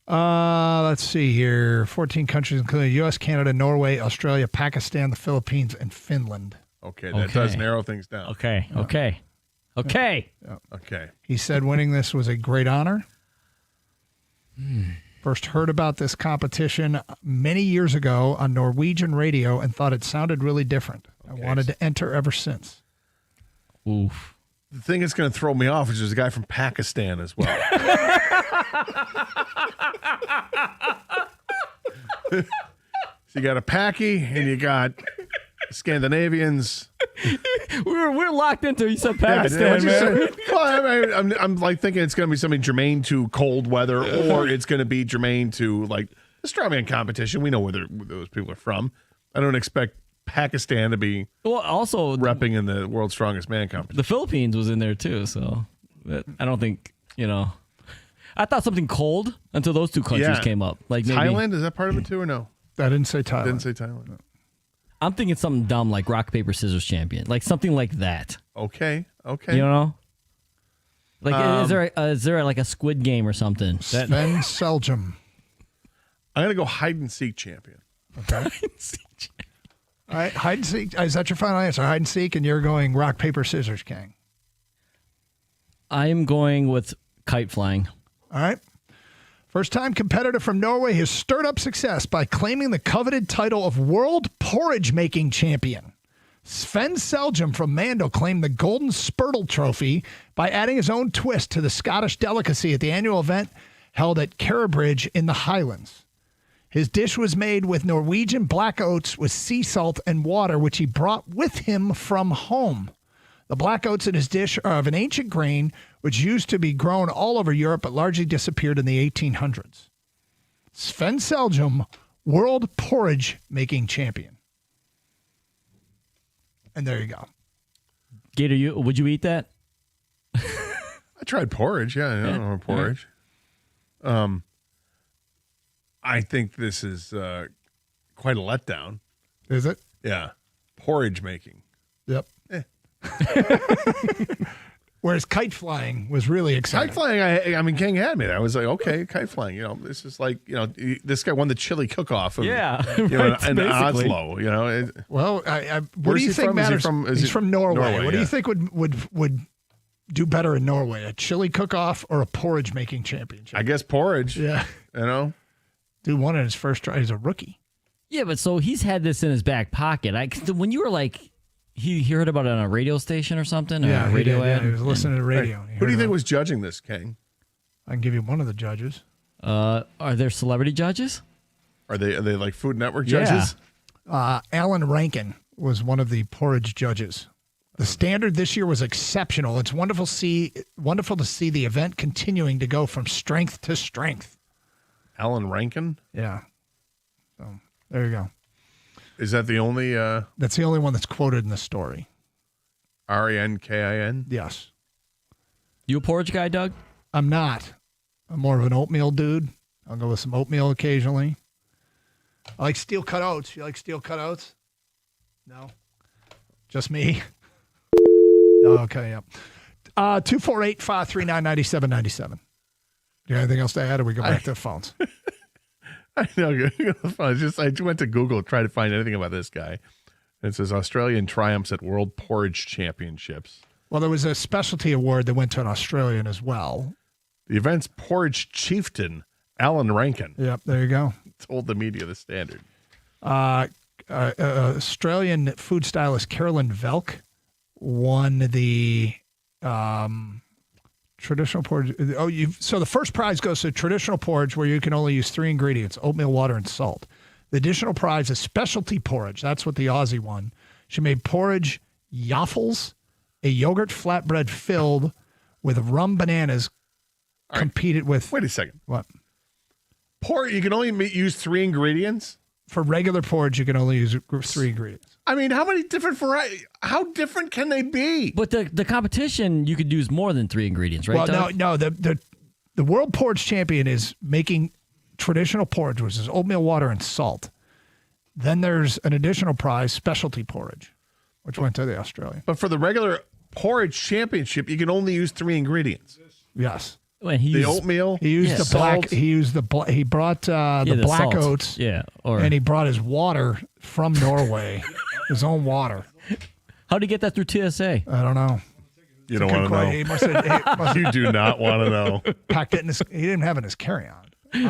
S2: Let's see here. 14 countries, including U.S., Canada, Norway, Australia, Pakistan, the Philippines, and Finland.
S1: Okay, that does narrow things down.
S5: Okay.
S2: He said winning this was a great honor. First heard about this competition many years ago on Norwegian radio and thought it sounded really different. I wanted to enter ever since.
S5: Oof.
S1: The thing that's going to throw me off is there's a guy from Pakistan as well. So you got a Paki and you got Scandinavians.
S5: We're locked into. You said Pakistan, man.
S1: Well, I'm like thinking it's going to be something germane to cold weather, or it's going to be germane to like the strongman competition. We know where those people are from. I don't expect Pakistan to be
S5: also
S1: repping in the World's Strongest Man competition.
S5: The Philippines was in there too, so I don't think I thought something cold until those two countries came up. Like maybe
S1: Thailand, is that part of it too, or no?
S2: I didn't say Thailand.
S1: Didn't say Thailand. No.
S5: I'm thinking something dumb like rock paper scissors champion, like something like that.
S1: Okay.
S5: You know, like is there like a Squid Game or something?
S2: Sven Seljom.
S1: I'm gonna go hide and seek champion.
S2: Okay. All right, hide and seek. Is that your final answer? Hide and seek, and you're going rock paper scissors, Kang.
S5: I'm going with kite flying.
S2: All right. First-time competitor from Norway has stirred up success by claiming the coveted title of World Porridge-Making Champion. Sven Seljom from Mando claimed the Golden Spurtle Trophy by adding his own twist to the Scottish delicacy at the annual event held at Carabridge in the Highlands. His dish was made with Norwegian black oats with sea salt and water, which he brought with him from home. The black oats in his dish are of an ancient grain which used to be grown all over Europe but largely disappeared in the 1800s. Sven Seljom, World Porridge Making Champion. And there you go.
S5: Gator, would you eat that?
S1: I tried porridge. Yeah, I don't know porridge. I think this is quite a letdown.
S2: Is it?
S1: Yeah. Porridge making.
S2: Yep. Whereas kite flying was really exciting.
S1: Kite flying, I mean, King had me. I was like, okay, kite flying. This is like, this guy won the chili cook-off. Of, in Oslo.
S2: Well, what do you think matters? He's from Norway. What do you think would do better in Norway? A chili cook-off or a porridge making championship?
S1: I guess porridge.
S2: Yeah. Dude won in his first try as a rookie.
S5: Yeah, but so he's had this in his back pocket. When you were like, he heard about it on a radio station or something?
S2: Yeah,
S5: or a radio ad?
S2: He was listening to the radio.
S1: Who do you think was judging this, King?
S2: I can give you one of the judges.
S5: Are there celebrity judges?
S1: Are they like Food Network judges?
S2: Alan Rankin was one of the porridge judges. The standard this year was exceptional. It's wonderful to see the event continuing to go from strength to strength.
S1: Alan Rankin?
S2: Yeah. So there you go.
S1: Is that the only?
S2: That's the only one that's quoted in the story.
S1: Rankin?
S2: Yes.
S5: You a porridge guy, Doug?
S2: I'm not. I'm more of an oatmeal dude. I'll go with some oatmeal occasionally. I like steel cut oats. You like steel cut oats? No? Just me? Okay, yeah. 248-539-9797. You got anything else to add, or we go back to the phones?
S1: I know. I just went to Google to try to find anything about this guy. It says Australian triumphs at World Porridge Championships.
S2: Well, there was a specialty award that went to an Australian as well.
S1: The event's porridge chieftain, Alan Rankin.
S2: Yep, there you go.
S1: Told the media the standard.
S2: Australian food stylist Carolyn Velk won the traditional porridge. So the first prize goes to traditional porridge, where you can only use 3 ingredients: oatmeal, water, and salt. The additional prize is specialty porridge. That's what the Aussie won. She made porridge yaffles, a yogurt flatbread filled with rum bananas. Competed with.
S1: Wait a second.
S2: What?
S1: You can only use 3 ingredients?
S2: For regular porridge, you can only use 3 ingredients.
S1: I mean, how many different varieties? How different can they be?
S5: But the competition, you could use more than 3 ingredients, right?
S2: Well,
S5: Doug?
S2: no. The world porridge champion is making traditional porridge, which is oatmeal, water, and salt. Then there's an additional prize, specialty porridge, which went to the Australian.
S1: But for the regular porridge championship, you can only use 3 ingredients.
S2: Yes.
S1: The oatmeal.
S2: He used the black. He used the black. He brought the black
S5: salt.
S2: oats.
S5: Yeah,
S2: and he brought his water from Norway, his own water.
S5: How did he get that through TSA?
S2: I don't know.
S1: You don't want to know.
S2: He must have,
S1: You do not want to know.
S2: Packed it in his. He didn't have it in his carry-on.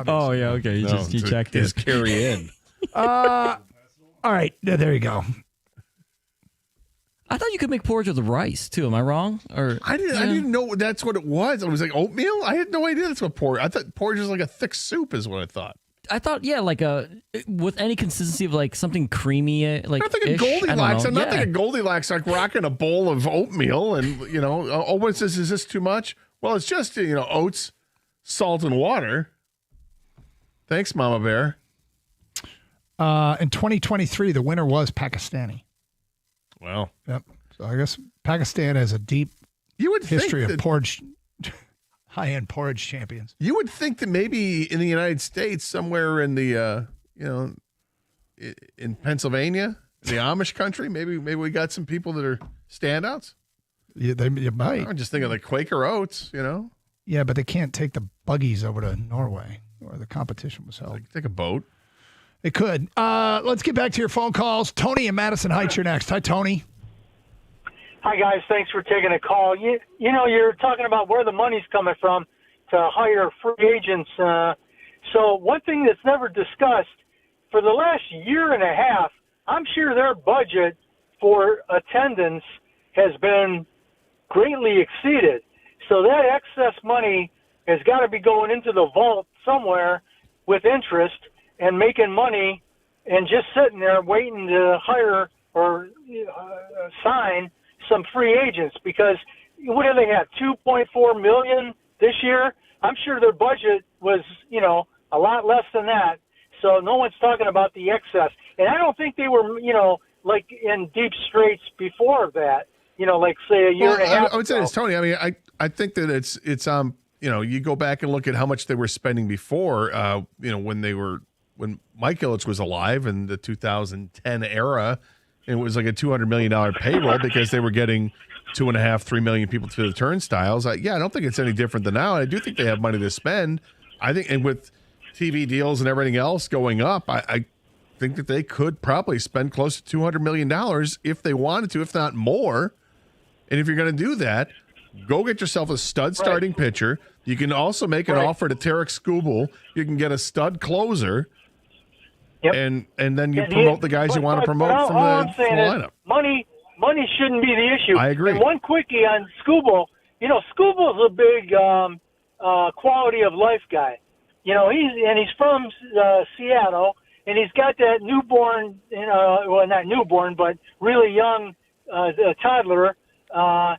S5: Oh yeah, okay. You checked
S1: his
S5: it.
S1: carry-in.
S2: All right, there you go.
S5: I thought you could make porridge with rice too. Am I wrong? Or
S1: I didn't know that's what it was. I was like oatmeal. I had no idea that's what porridge. I thought porridge was like a thick soup, is what I thought.
S5: I thought, yeah, like with any consistency of like something creamy, like
S1: I'm not thinking Goldilocks. I'm not thinking Goldilocks like rocking a bowl of oatmeal and what's this? Is this too much? Well, it's just oats, salt, and water. Thanks, Mama Bear.
S2: In 2023, the winner was Pakistani.
S1: Well,
S2: yep. So I guess Pakistan has a deep history of porridge, high-end porridge champions.
S1: You would think that maybe in the United States, somewhere in the in Pennsylvania, the Amish country, maybe we got some people that are standouts.
S2: Yeah, you might.
S1: I'm just thinking of the Quaker Oats,
S2: Yeah, but they can't take the buggies over to Norway where the competition was held.
S1: Take a boat.
S2: They could. Let's get back to your phone calls. Tony in Madison Heights, you're next. Hi, Tony.
S20: Hi, guys. Thanks for taking a call. You're talking about where the money's coming from to hire free agents. So one thing that's never discussed, for the last year and a half, I'm sure their budget for attendance has been greatly exceeded. So that excess money has got to be going into the vault somewhere with interest and making money and just sitting there waiting to hire or sign some free agents, because what do they have, 2.4 million this year? I'm sure their budget was, a lot less than that. So no one's talking about the excess. And I don't think they were, like in deep straits before that, like say a year and a half
S1: I would say
S20: ago.
S1: it's Tony. I mean, I think that it's you go back and look at how much they were spending before, when Mike Ilitch was alive in the 2010 era. It was like a $200 million payroll because they were getting 2.5-3 million people to the turnstiles. I don't think it's any different than now. And I do think they have money to spend. I think, and with TV deals and everything else going up, I think that they could probably spend close to $200 million if they wanted to, if not more. And if you're going to do that, go get yourself a stud starting pitcher. You can also make an offer to Tarik Skubal. You can get a stud closer.
S20: Yep.
S1: And then you promote the guys you want to promote from the lineup.
S20: Money shouldn't be the issue.
S1: I agree.
S20: And one quickie on Skubal. Skubal's a big quality of life guy. He's from Seattle, and he's got that newborn, well, not newborn, but really young toddler. I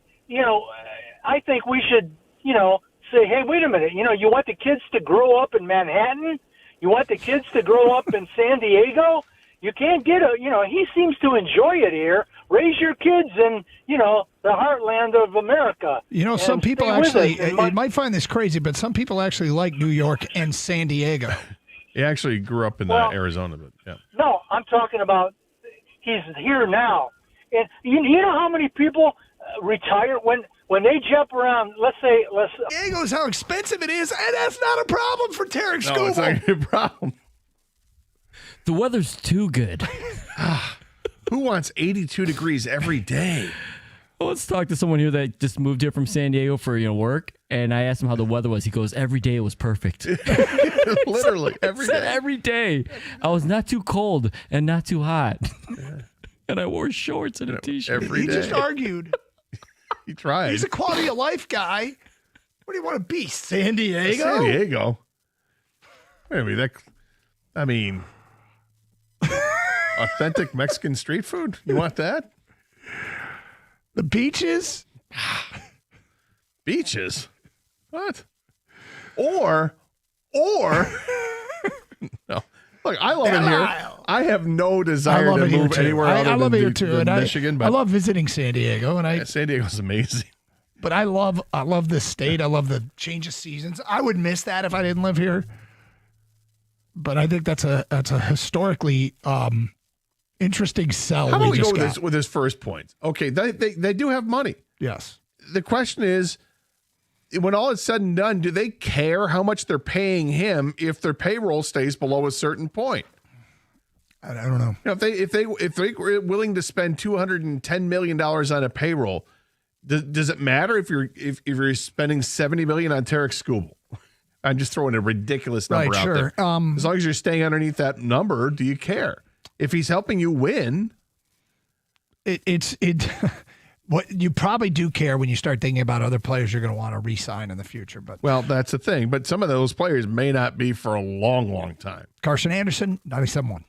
S20: think we should, say, hey, wait a minute. You want the kids to grow up in Manhattan? You want the kids to grow up in San Diego? You can't get he seems to enjoy it here. Raise your kids in, the heartland of America.
S2: Some people actually, you might find this crazy, but some people actually like New York and San Diego.
S1: He actually grew up in Arizona, but yeah.
S20: No, I'm talking about he's here now. And you know how many people retire when they jump around, let's
S2: Diego's how expensive it is, and that's not a problem for Tarik Skubal.
S1: No, it's not a problem.
S5: The weather's too good.
S1: Who wants 82 degrees every day?
S5: Well, let's talk to someone here that just moved here from San Diego for work, and I asked him how the weather was. He goes, every day it was perfect.
S1: Literally, every day.
S5: Every day. I was not too cold and not too hot. And I wore shorts and a T-shirt.
S2: He just argued.
S1: He tried.
S2: He's a quality of life guy. What do you want to be, San Diego?
S1: San Diego? I mean, authentic Mexican street food? You want that?
S2: The beaches?
S1: Beaches? What? Or no. Look, I love it here. I have no desire to move anywhere other than Michigan. But
S2: I love visiting San Diego, and
S1: San Diego's amazing.
S2: But I love this state. I love the change of seasons. I would miss that if I didn't live here. But I think that's a historically interesting sell.
S1: How about we go with his first point? Okay, they do have money.
S2: Yes.
S1: The question is, when all is said and done, do they care how much they're paying him if their payroll stays below a certain point?
S2: I don't know.
S1: If they were willing to spend $210 million on a payroll, does it matter if you're spending $70 million on Tarik Skubal? I'm just throwing a ridiculous number out there. As long as you're staying underneath that number, do you care? If he's helping you win,
S2: what you probably do care when you start thinking about other players you're going to want to re-sign in the future. But
S1: that's the thing. But some of those players may not be for a long, long time.
S2: Carson Anderson, 97-1.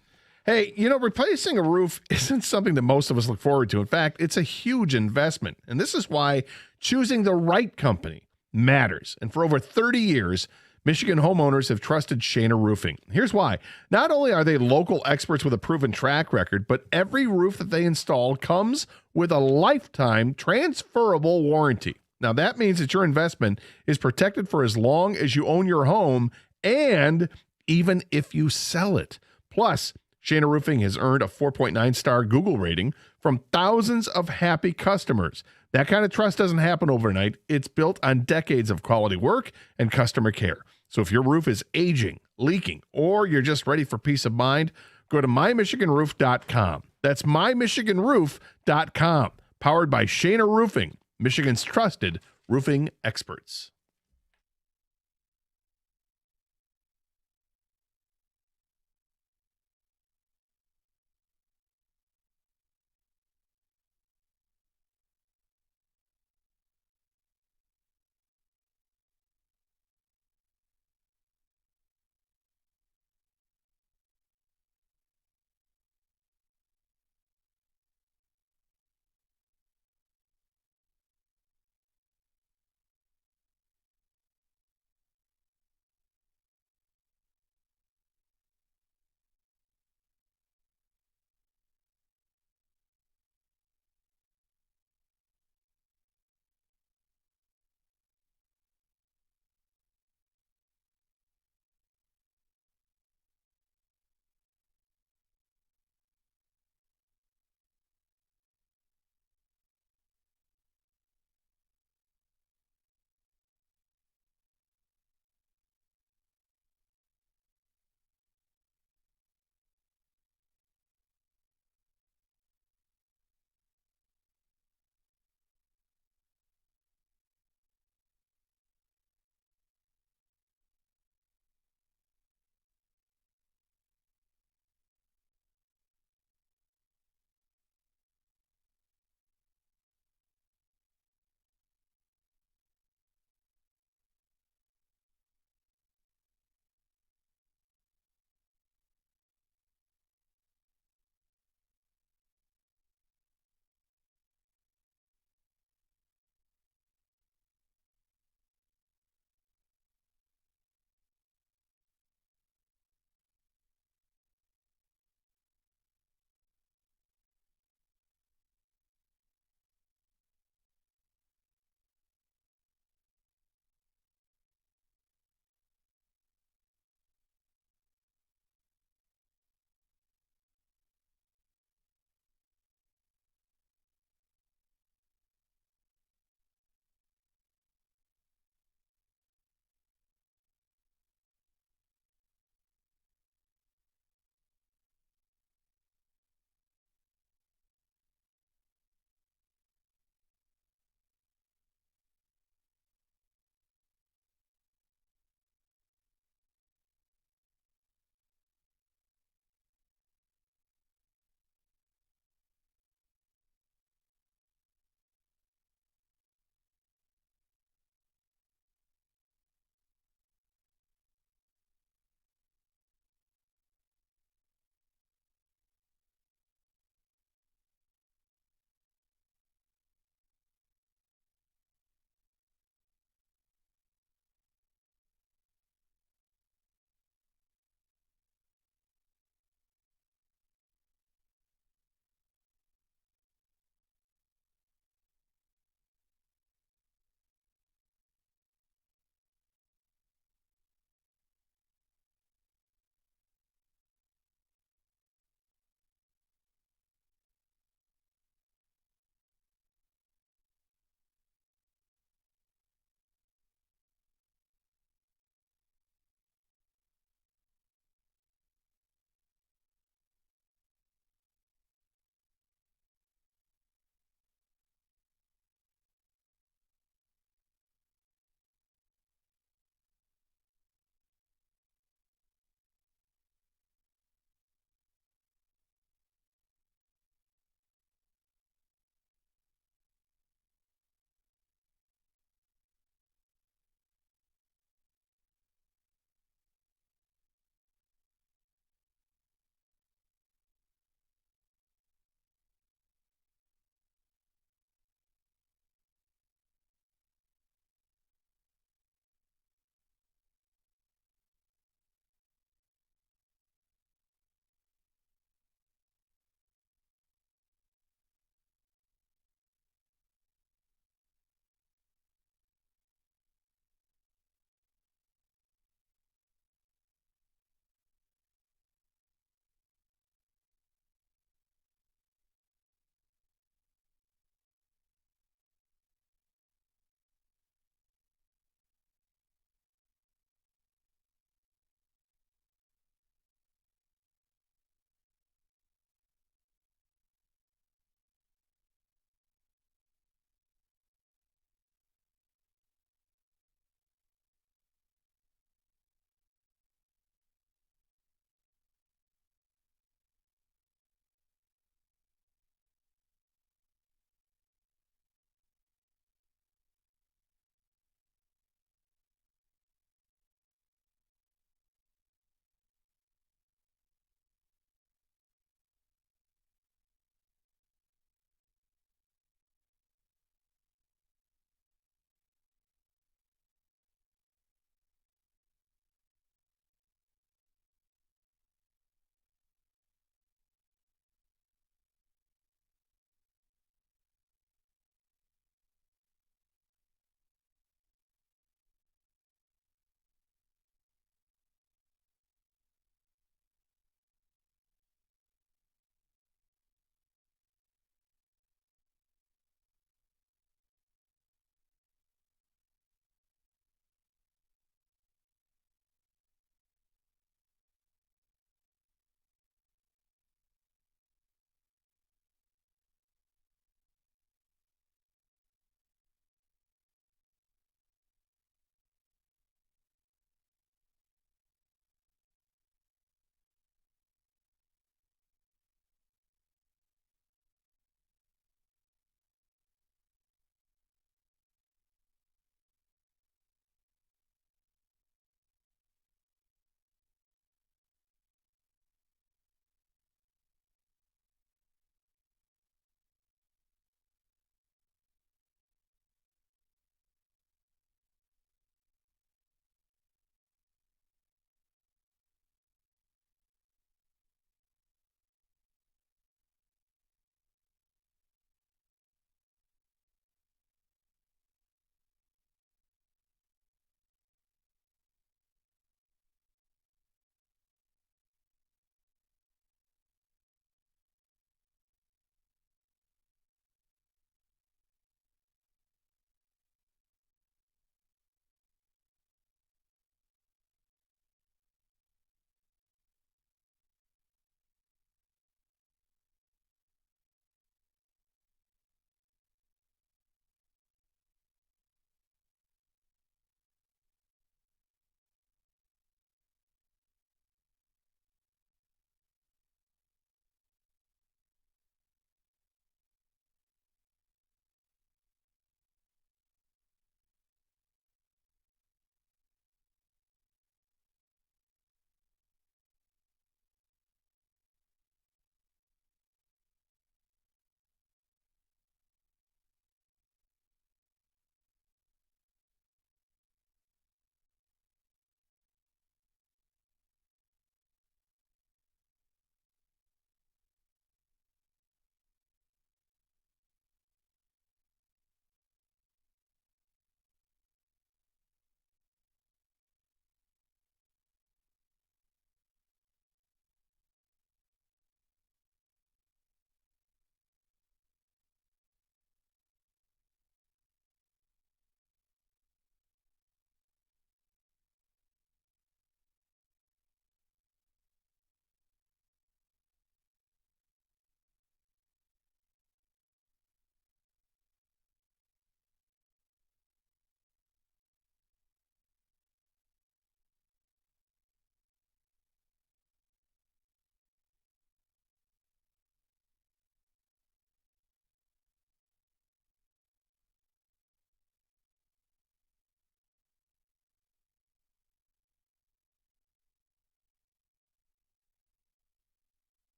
S1: Hey, replacing a roof isn't something that most of us look forward to. In fact, it's a huge investment. And this is why choosing the right company matters. And for over 30 years, Michigan homeowners have trusted Shana Roofing. Here's why. Not only are they local experts with a proven track record, but every roof that they install comes with a lifetime transferable warranty. Now, that means that your investment is protected for as long as you own your home and even if you sell it. Plus, Shana Roofing has earned a 4.9-star Google rating from thousands of happy customers. That kind of trust doesn't happen overnight. It's built on decades of quality work and customer care. So if your roof is aging, leaking, or you're just ready for peace of mind, go to mymichiganroof.com. That's mymichiganroof.com. Powered by Shana Roofing, Michigan's trusted roofing experts.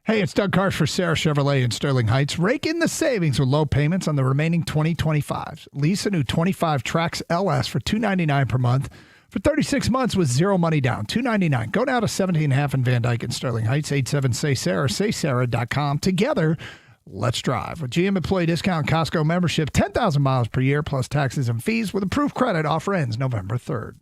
S2: Hey, it's Doug Karsh for Sarah Chevrolet in Sterling Heights. Rake in the savings with low payments on the remaining 2025s. Lease a new 25 Trax LS for $299 per month for 36 months with zero money down. $299. Go now to 17.5 in Van Dyke in Sterling Heights. 87-SAY-SARAH, saysarah.com. Together, let's drive. With GM employee discount, Costco membership, 10,000 miles per year plus taxes and fees with approved credit. Offer ends November 3rd.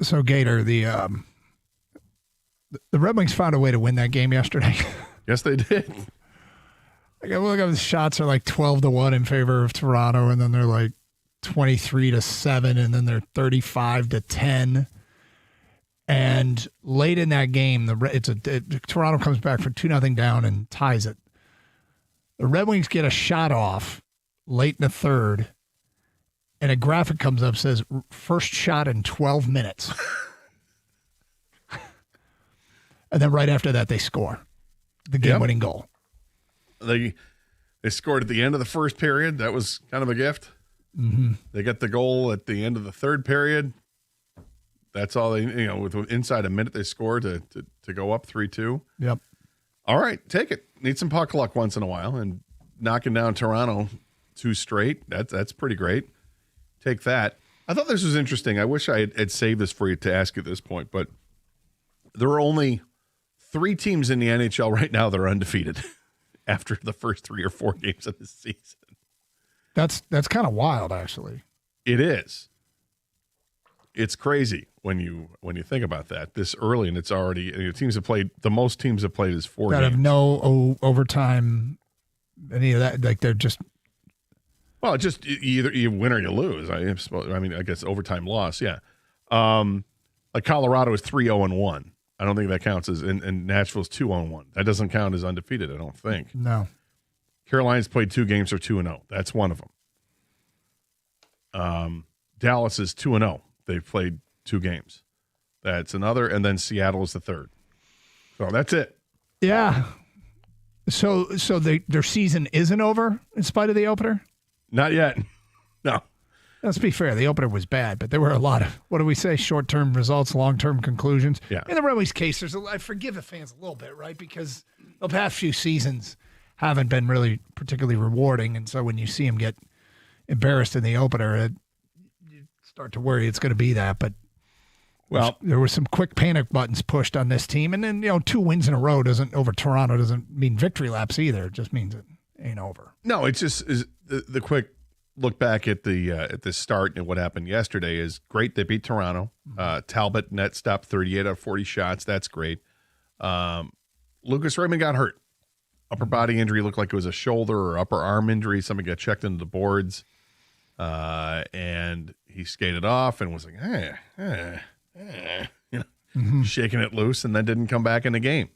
S2: So Gator, the Red Wings found a way to win that game yesterday.
S1: Yes, they did.
S2: Like, look at the shots are like 12-1 in favor of Toronto, and then they're like 23-7, and then they're 35-10. And late in that game, Toronto comes back for 2-0 down and ties it. The Red Wings get a shot off late in the third, and a graphic comes up, says first shot in 12 minutes. And then right after that, they score the game-winning goal.
S1: They scored at the end of the first period. That was kind of a gift.
S2: Mm-hmm.
S1: They got the goal at the end of the third period. That's all they, with inside a minute they scored to go up 3-2.
S2: Yep.
S1: All right, take it. Need some puck luck once in a while, and knocking down Toronto 2 straight. That's pretty great. Take that. I thought this was interesting. I wish I had saved this for you to ask at this point, but there are only 3 teams in the NHL right now that are undefeated after the first 3 or 4 games of the season.
S2: That's kind of wild, actually.
S1: It is. It's crazy when you think about that this early, and it's already the most teams have played is 4
S2: that
S1: games.
S2: have no overtime, any of that. Like they're just.
S1: Well, just either you win or you lose. I guess overtime loss. Yeah. Like Colorado is 3-0-1. I don't think that counts as, and Nashville's 2-1. That doesn't count as undefeated, I don't think.
S2: No.
S1: Carolina's played 2 games, or 2-0. That's one of them. Dallas is 2-0. They've played 2 games. That's another, and then Seattle is the third. So that's it.
S2: Yeah. So their season isn't over in spite of the opener?
S1: Not yet. No.
S2: Let's be fair. The opener was bad, but there were a lot of, what do we say, short-term results, long-term conclusions.
S1: Yeah.
S2: In the Red Wings case, I forgive the fans a little bit, right? Because the past few seasons haven't been really particularly rewarding, and so when you see them get embarrassed in the opener, you start to worry it's going to be that. But there were some quick panic buttons pushed on this team, and then 2 wins in a row over Toronto doesn't mean victory laps either. It just means it ain't over.
S1: No, it's just the quick look back at the start and what happened yesterday is great. They beat Toronto. Talbot net stopped 38 out of 40 shots. That's great. Lucas Raymond got hurt. Upper body injury, looked like it was a shoulder or upper arm injury. Somebody got checked into the boards, and he skated off and was like, shaking it loose, and then didn't come back in the game.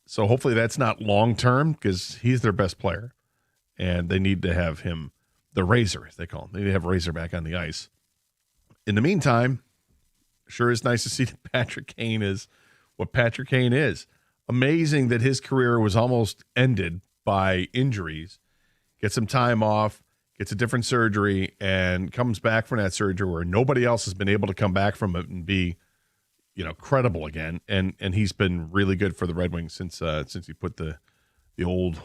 S1: So hopefully that's not long term, because he's their best player, and they need to have him. The Razor, as they call him. They need to have Razor back on the ice. In the meantime, sure is nice to see that Patrick Kane is what Patrick Kane is. Amazing that his career was almost ended by injuries. Gets some time off, gets a different surgery, and comes back from that surgery where nobody else has been able to come back from it and be, credible again. And he's been really good for the Red Wings since he put the old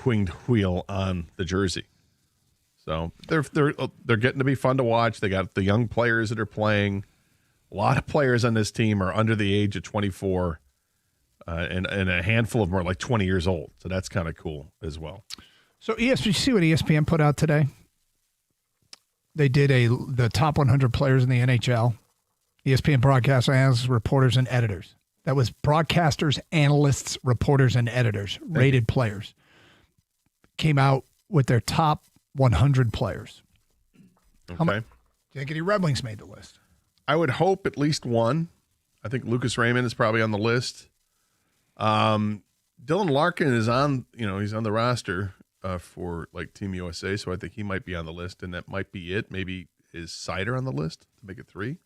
S1: winged wheel on the jersey. So they're getting to be fun to watch. They got the young players that are playing. A lot of players on this team are under the age of 24, and a handful of them are like 20 years old. So that's kind of cool as well.
S2: So you see what ESPN put out today? They did the top 100 players in the NHL. ESPN broadcast analysts, reporters, and editors. That was broadcasters, analysts, reporters, and editors, rated players. Came out with their top 100 players.
S1: Okay.
S2: Do you think any Red Wings made the list?
S1: I would hope at least one. I think Lucas Raymond is probably on the list. Dylan Larkin is on, he's on the roster for like Team USA, so I think he might be on the list, and that might be it. Maybe is Sider on the list to make it 3?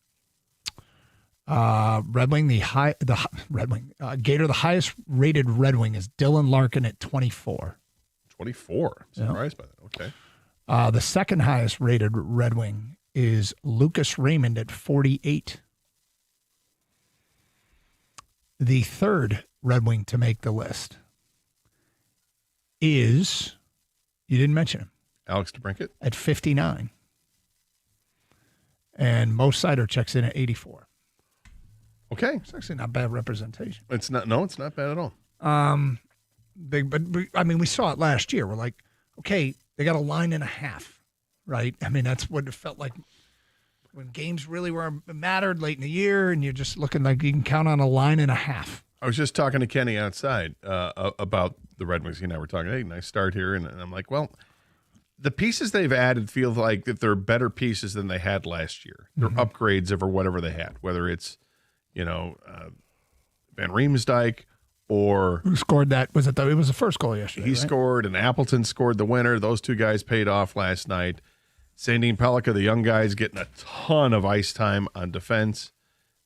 S2: Red Wing, Red Wing Gator, the highest rated Red Wing is Dylan Larkin at 24.
S1: 24. I'm surprised by that. Okay.
S2: The second highest rated Red Wing is Lucas Raymond at 48. The third Red Wing to make the list is, you didn't mention him,
S1: Alex DeBrincat
S2: at 59. And Mo Sider checks in at 84.
S1: Okay.
S2: It's actually not bad representation.
S1: It's not bad at all.
S2: We saw it last year. We're like, okay, they got a line and a half, right? I mean, that's what it felt like when games really mattered late in the year, and you're just looking like you can count on a line and a half.
S1: I was just talking to Kenny outside about the Red Wings. He and I were talking, hey, nice start here. And I'm like, well, the pieces they've added feel like that they're better pieces than they had last year. They're upgrades over whatever they had, whether it's, Van Riemsdyk or
S2: who scored that? It was the first goal yesterday.
S1: He
S2: right?
S1: scored, and Appleton scored the winner. Those 2 guys paid off last night. Sandine Pellica, the young guy, is getting a ton of ice time on defense,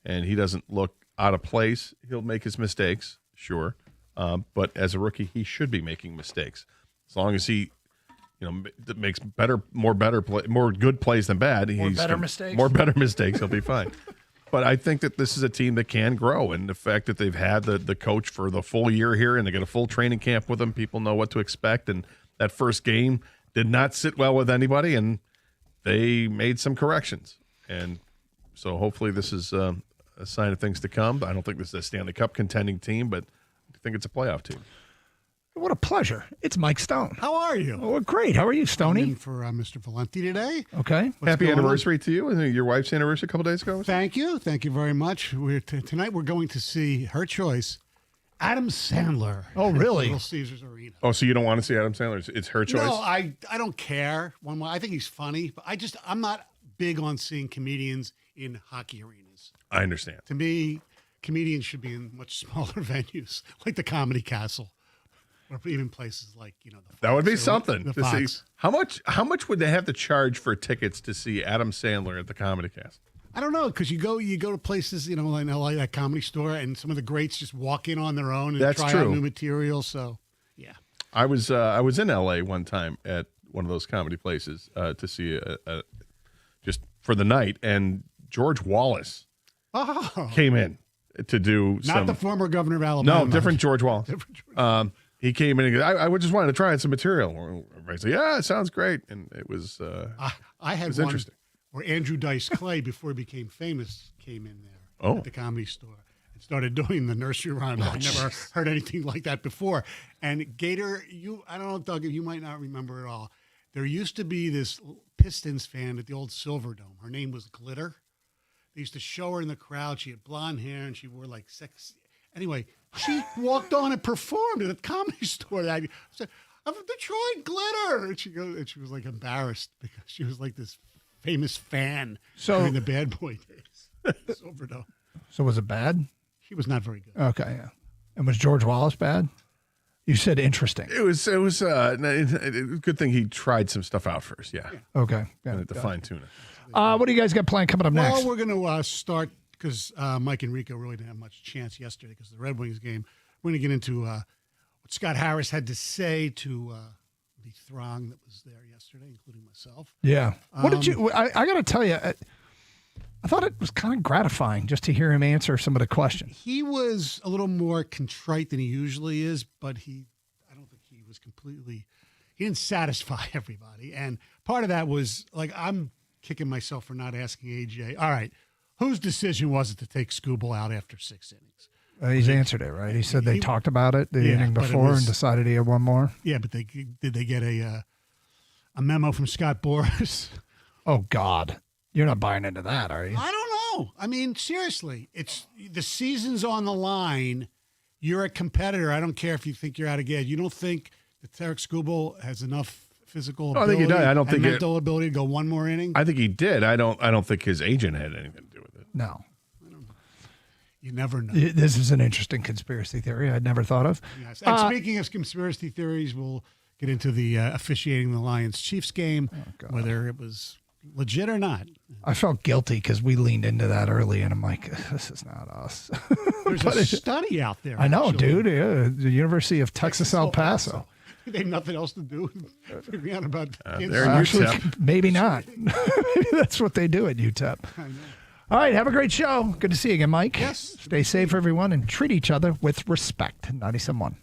S1: and he doesn't look out of place. He'll make his mistakes, sure. But as a rookie, he should be making mistakes. As long as he, makes more good plays than bad. More better mistakes, he'll be fine. But I think that this is a team that can grow, and the fact that they've had the coach for the full year here, and they got a full training camp with them, people know what to expect. And that first game did not sit well with anybody, and they made some corrections. And so hopefully this is a sign of things to come. I don't think this is a Stanley Cup contending team, but I think it's a playoff team.
S2: What a pleasure. It's Mike Stone.
S21: How are you?
S2: Oh, great. How are you, Stoney?
S21: I'm in for Mr. Valenti today.
S2: Okay.
S1: Happy anniversary to you. Your wife's anniversary a couple days ago.
S21: Thank you. Thank you very much. Tonight we're going to see her choice, Adam Sandler.
S2: Oh, really?
S21: Little Caesars Arena.
S1: Oh, so you don't want to see Adam Sandler? It's her choice?
S21: No, I don't care. I think he's funny, but I'm not big on seeing comedians in hockey arenas.
S1: I understand.
S21: To me, comedians should be in much smaller venues, like the Comedy Castle. Or even places like, the Fox,
S1: that would be something
S21: the
S1: to
S21: Fox.
S1: see. How much would they have to charge for tickets to see Adam Sandler at the Comedy Castle?
S21: I don't know, because you go to places, like that Comedy Store, and some of the greats just walk in on their own and
S1: That's
S21: try
S1: true.
S21: out new material. So, yeah.
S1: I was in L.A. one time at one of those comedy places to see a just for the night, and George Wallace came in to do
S21: Not the former governor of Alabama.
S1: No, different George Wallace. He came in and goes, I just wanted to try out some material. Everybody said, yeah, it sounds great. And it was,
S21: I had
S1: was
S21: one
S1: interesting.
S21: where Andrew Dice Clay, before he became famous, came in there at the Comedy Store and started doing the nursery rhyme. I never heard anything like that before. And Gator, I don't know, Doug, you might not remember it all. There used to be this Pistons fan at the old Silverdome. Her name was Glitter. They used to show her in the crowd. She had blonde hair and she wore like sexy. Anyway, she walked on and performed at a Comedy Store. I said, "I'm from Detroit, Glitter," and she was like embarrassed because she was like this famous fan during the Bad Boy days. Silverdome.
S2: So was it bad?
S21: She was not very good.
S2: Okay, yeah. And was George Wallace bad? You said interesting.
S1: It was a good thing he tried some stuff out first. Yeah.
S2: Okay.
S1: To fine tune it.
S2: What do you guys got planned coming up next?
S21: Well, we're going to start because Mike and Rico really didn't have much chance yesterday because of the Red Wings game. We're going to get into what Scott Harris had to say to the throng that was there yesterday, including myself.
S2: Yeah. What did you? I got to tell you, I thought it was kind of gratifying just to hear him answer some of the questions.
S21: He was a little more contrite than he usually is, but I don't think he was completely. He didn't satisfy everybody, and part of that was like I'm kicking myself for not asking AJ. All right. Whose decision was it to take Skubal out after 6 innings?
S2: He's answered it, right? He said they talked about it the inning before and decided he had one more.
S21: Yeah, but did they get a memo from Scott Boras?
S2: Oh, God. You're not buying into that, are you?
S21: I don't know. I mean, seriously, the season's on the line. You're a competitor. I don't care if you think you're out of gas. You don't think that Tarik Skubal has enough physical ability
S1: I think he does. I don't think
S21: mental ability to go one more inning?
S1: I think he did. I don't think his agent had anything to do with it.
S2: No.
S21: You never know.
S2: This is an interesting conspiracy theory I'd never thought of.
S21: Yes. And speaking of conspiracy theories, we'll get into the officiating the Lions-Chiefs game, whether it was legit or not.
S2: I felt guilty because we leaned into that early, and I'm like, this is not us.
S21: There's a study out there.
S2: I know,
S21: actually.
S2: dude. Yeah, the University of Texas El Paso.
S21: They have nothing else to do. Figuring out about
S2: UTEP. Maybe not. Maybe that's what they do at UTEP. All right, have a great show. Good to see you again, Mike.
S21: Yes.
S2: Stay safe, everyone, and treat each other with respect. 97.1.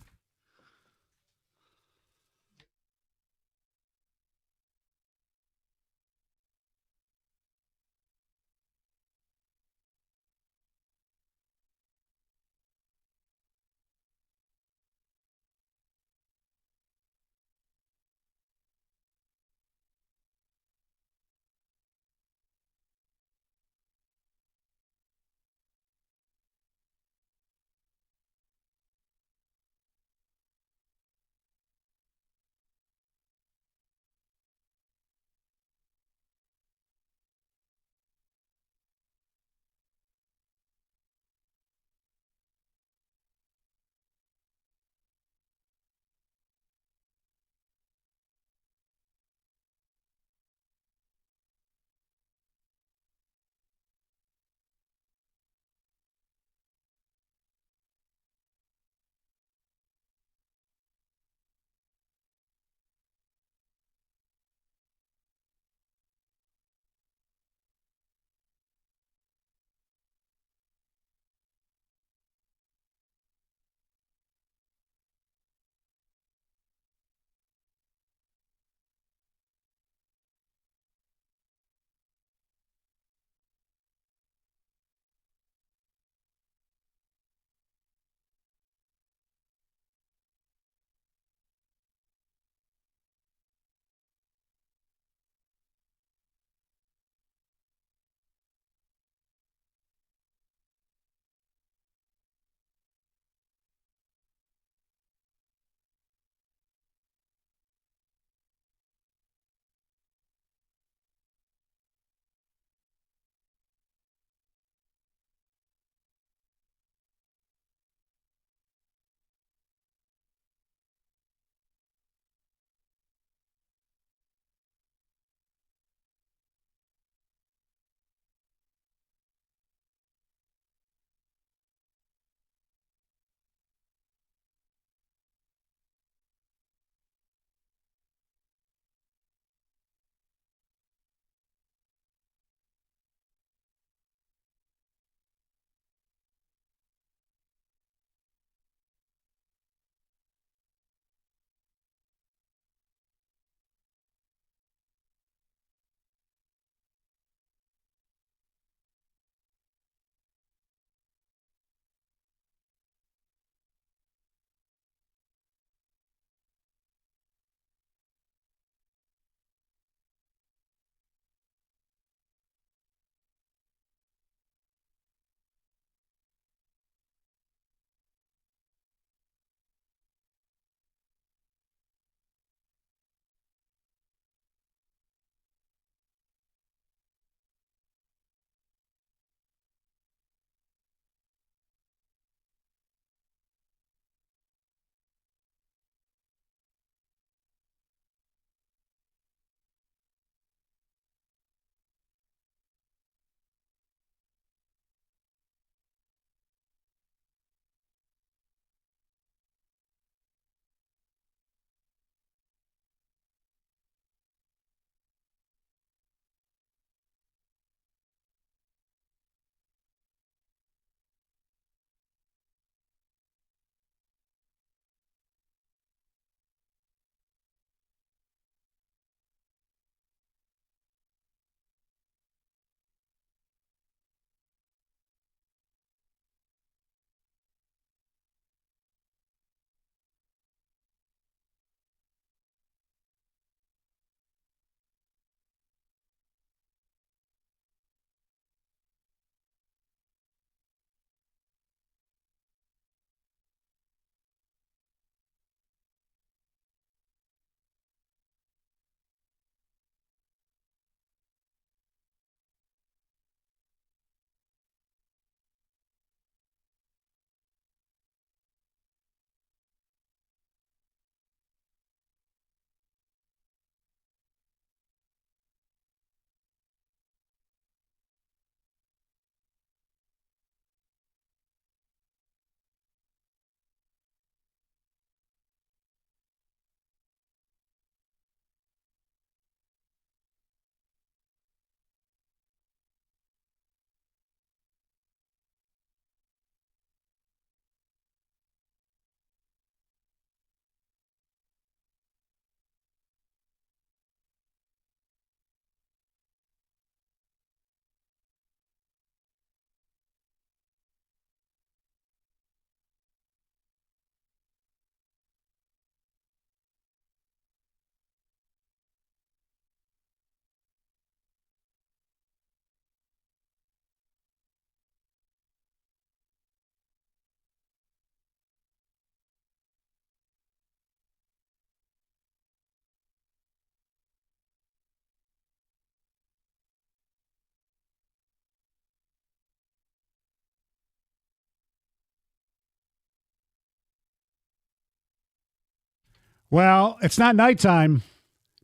S21: Well, it's not nighttime,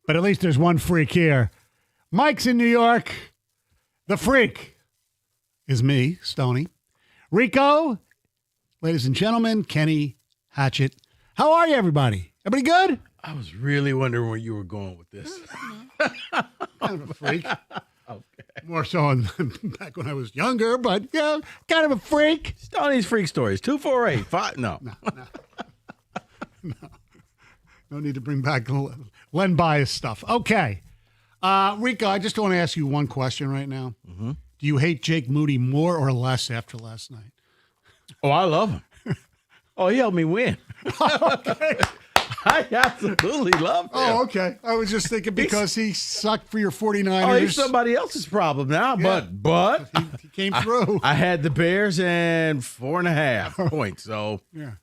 S21: but at least there's one freak here. Mike's in New York. The freak is me, Stoney. Rico, ladies and gentlemen, Kenny Hatchett. How are you, everybody? Everybody good?
S4: I was really wondering where you were going with this.
S21: Kind of a freak. Okay. More so back when I was younger, but yeah, kind of a freak.
S4: Stoney's freak stories. 248-5. No.
S21: No need to bring back Len Bias stuff. Okay. Rico, I just want to ask you one question right now.
S4: Mm-hmm.
S21: Do you hate Jake Moody more or less after last night?
S4: Oh, I love him. Oh, he helped me win.
S21: Okay.
S4: I absolutely love him.
S21: Oh, okay. I was just thinking because he sucked for your 49ers.
S4: Oh, he's somebody else's problem now,
S21: Yeah.
S4: but
S21: he came through.
S4: I had the Bears and 4.5 points. So,
S21: Yeah.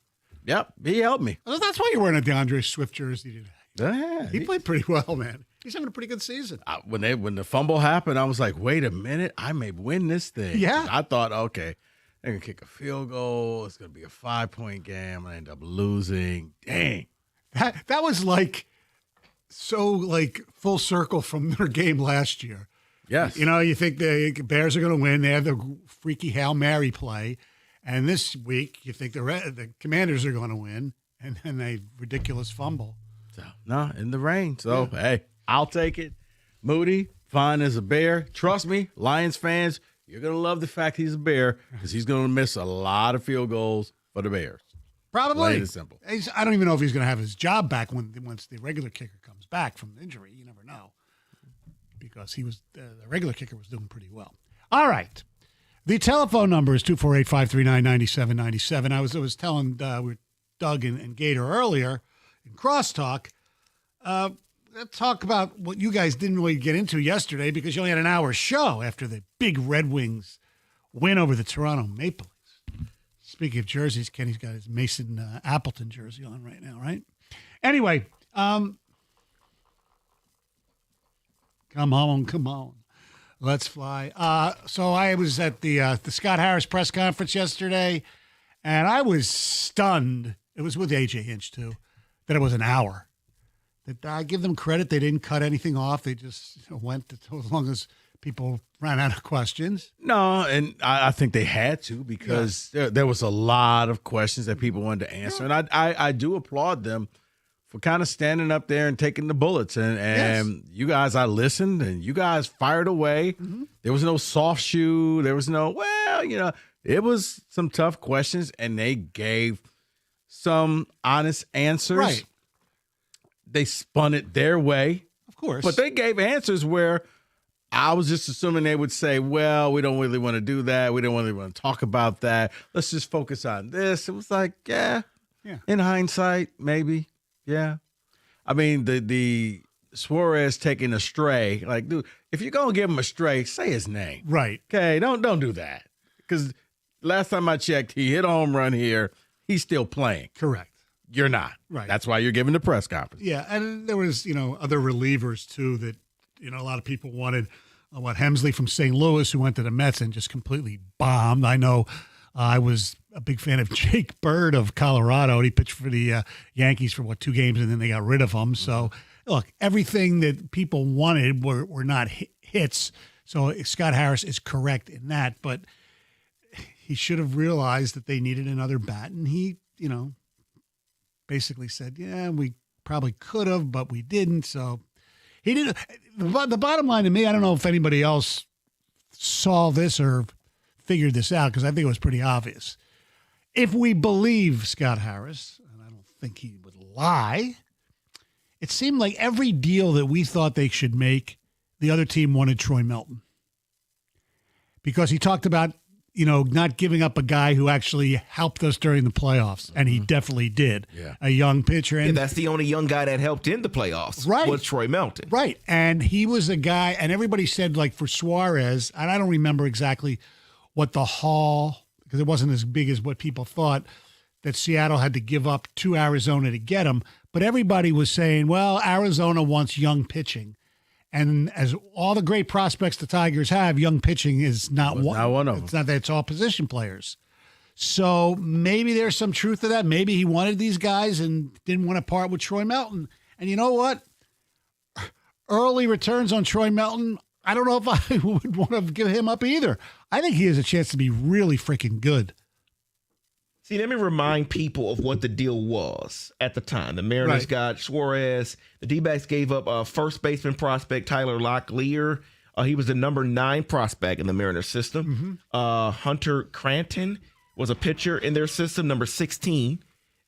S4: yep, he helped me.
S21: Well, that's why you're wearing a DeAndre Swift jersey today.
S4: Yeah,
S21: He played pretty well, man. He's having a pretty good season.
S4: When the fumble happened, I was like, wait a minute, I may win this thing.
S21: Yeah.
S4: I thought, okay, they're going to kick a field goal. It's going to be a 5-point game. I end up losing. Dang.
S21: That was like full circle from their game last year.
S4: Yes.
S21: You know, you think the Bears are going to win. They have the freaky Hail Mary play. And this week, you think the Commanders are going to win. And then a ridiculous fumble.
S4: So, no, in the rain. So, hey, I'll take it. Moody, fine as a Bear. Trust me, Lions fans, you're going to love the fact he's a Bear because he's going to miss a lot of field goals for the Bears.
S21: Probably.
S4: Plain and simple.
S21: I don't even know if he's going to have his job back once the regular kicker comes back from injury. You never know. Because the regular kicker was doing pretty well. All right. The telephone number is 248-539-9797. I was telling Doug and Gator earlier in Crosstalk, let's talk about what you guys didn't really get into yesterday because you only had an hour show after the big Red Wings win over the Toronto Maple Leafs. Speaking of jerseys, Kenny's got his Mason Appleton jersey on right now, right? Anyway, come on. Let's fly. So I was at the Scott Harris press conference yesterday, and I was stunned. It was with AJ Hinch, too, that it was an hour. That I give them credit. They didn't cut anything off. They just went as long as people ran out of questions.
S4: No, and I think they had to because there was a lot of questions that people wanted to answer. And I do applaud them for kind of standing up there and taking the bullets. And you guys, I listened, and you guys fired away. Mm-hmm. There was no soft shoe. There was no, it was some tough questions, and they gave some honest answers.
S21: Right.
S4: They spun it their way.
S21: Of course.
S4: But they gave answers where I was just assuming they would say, well, we don't really want to do that. We don't really want to talk about that. Let's just focus on this. It was like, yeah. In hindsight, maybe. Yeah. I mean, the Suarez taking a stray, like, dude, if you're going to give him a stray, say his name.
S21: Right.
S4: Okay, don't do that. Because last time I checked, he hit a home run here. He's still playing.
S21: Correct.
S4: You're not.
S21: Right.
S4: That's why you're giving the press conference.
S21: Yeah, and there was, other relievers, too, that, a lot of people wanted. Hemsley from St. Louis, who went to the Mets and just completely bombed. I know I was a big fan of Jake Bird of Colorado. He pitched for the Yankees for, 2 games, and then they got rid of him. So, look, everything that people wanted were not hits. So Scott Harris is correct in that. But he should have realized that they needed another bat. And he, basically said, yeah, we probably could have, but we didn't. So he didn't. The bottom line to me, I don't know if anybody else saw this or figured this out, because I think it was pretty obvious. If we believe Scott Harris, and I don't think he would lie, it seemed like every deal that we thought they should make, the other team wanted Troy Melton. Because he talked about, not giving up a guy who actually helped us during the playoffs, and he definitely did.
S4: Yeah.
S21: A young pitcher. And
S22: that's the only young guy that helped in the playoffs, was Troy Melton.
S21: Right, and he was a guy, and everybody said, like, for Suarez, and I don't remember exactly what the haul, because it wasn't as big as what people thought, that Seattle had to give up to Arizona to get him, but everybody was saying, well, Arizona wants young pitching. And as all the great prospects the Tigers have, young pitching is not one of them. It's not that, it's all position players. So maybe there's some truth to that. Maybe he wanted these guys and didn't want to part with Troy Melton. And you know what? Early returns on Troy Melton, I don't know if I would want to give him up either. I think he has a chance to be really freaking good.
S22: See, let me remind people of what the deal was at the time. The Mariners got Suarez. The D-backs gave up first baseman prospect Tyler Locklear. He was the number 9 prospect in the Mariners system. Hunter Cranton was a pitcher in their system, number 16.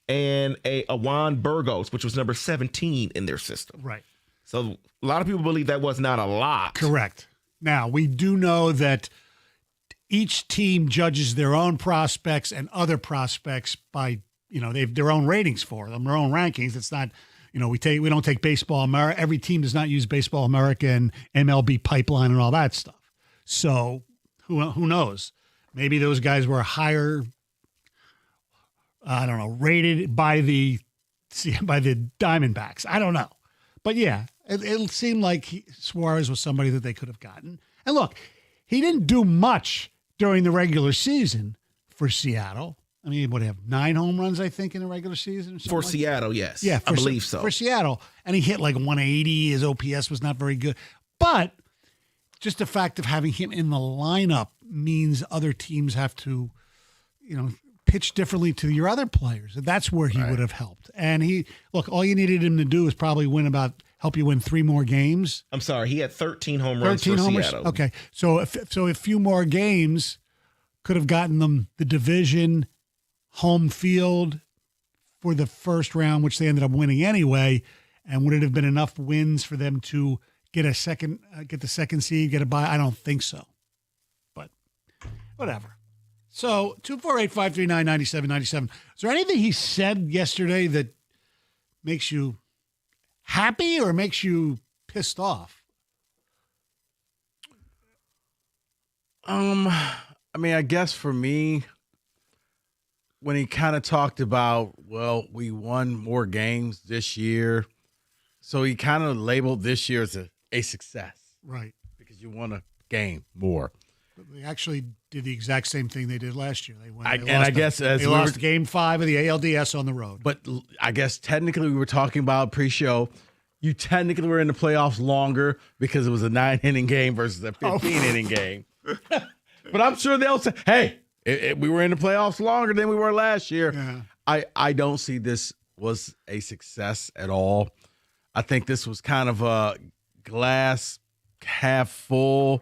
S22: And a Juan Burgos, which was number 17 in their system.
S21: Right.
S22: So a lot of people believe that was not a lot.
S21: Correct. Now, we do know that each team judges their own prospects and other prospects by, they have their own ratings for them, their own rankings. It's not, we don't take Baseball America. Every team does not use Baseball America and MLB Pipeline and all that stuff. So who knows? Maybe those guys were higher, rated by the Diamondbacks. I don't know. But yeah, it seemed like Suarez was somebody that they could have gotten. And look, he didn't do much during the regular season for Seattle. I mean, what, have 9 home runs, I think, in the regular season?
S22: For Seattle, yes.
S21: Yeah,
S22: I believe so.
S21: For Seattle. And he hit like 180. His OPS was not very good. But just the fact of having him in the lineup means other teams have to, pitch differently to your other players. And that's where he would have helped. And all you needed him to do is probably help you win 3 more games.
S22: I'm sorry, he had 13 home runs for Seattle.
S21: Okay, so a few more games could have gotten them the division, home field for the first round, which they ended up winning anyway. And would it have been enough wins for them to get the second seed, get a bye? I don't think so. But whatever. So 248-539-9797. Is there anything he said yesterday that makes you happy or makes you pissed off?
S4: I guess for me, when he kind of talked about, we won more games this year. So he kind of labeled this year as a success.
S21: Right.
S4: Because you won a game more.
S21: But they actually did the exact same thing they did last year. They lost Game 5 of the ALDS on the road.
S4: But I guess technically we were talking about pre-show. You technically were in the playoffs longer because it was a 9-inning game versus a 15-inning game. But I'm sure they'll say, hey, we were in the playoffs longer than we were last year. Yeah. I don't see this was a success at all. I think this was kind of a glass half full.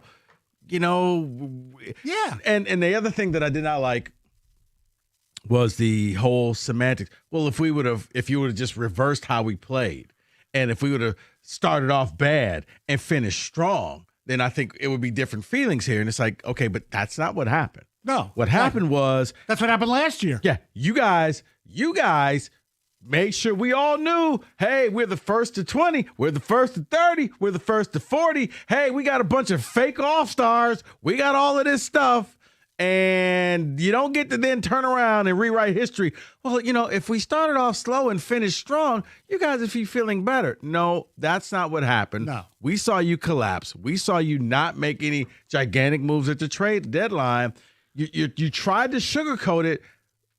S21: Yeah.
S4: And the other thing that I did not like was the whole semantics. Well, if you would have just reversed how we played, and if we would have started off bad and finished strong, then I think it would be different feelings here. And it's like, okay, but that's not what happened.
S21: No.
S4: What happened was
S21: that's what happened last year.
S4: Yeah. You guys made sure we all knew, hey, we're the first to 20. We're the first to 30. We're the first to 40. Hey, we got a bunch of fake all-stars. We got all of this stuff. And you don't get to then turn around and rewrite history. Well, if we started off slow and finished strong, you guys would be feeling better. No, that's not what happened.
S21: No.
S4: We saw you collapse. We saw you not make any gigantic moves at the trade deadline. You tried to sugarcoat it.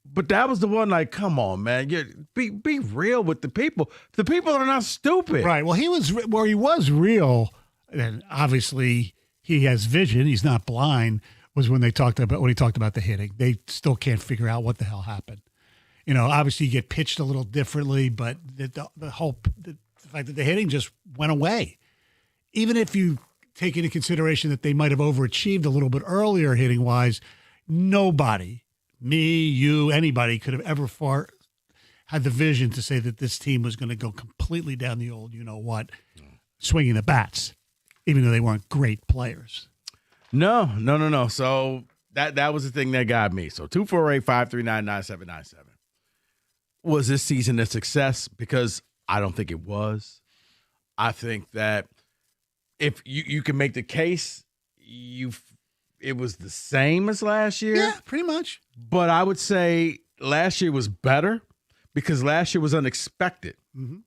S4: But that was the one, like, come on, man. Be real with the people. The people are not stupid.
S21: Right. Well, he was real, and obviously he has vision. He's not blind, was when he talked about the hitting. They still can't figure out what the hell happened. Obviously you get pitched a little differently, but the fact that the hitting just went away. Even if you take into consideration that they might have overachieved a little bit earlier hitting-wise, nobody, me, you, anybody could have ever had the vision to say that this team was going to go completely down the old, swinging the bats, even though they weren't great players.
S4: No. So that was the thing that got me. So 248-539-9797. Was this season a success? Because I don't think it was. I think that if you can make the case, it was the same as last year.
S21: Yeah, pretty much.
S4: But I would say last year was better because last year was unexpected. Mm-hmm.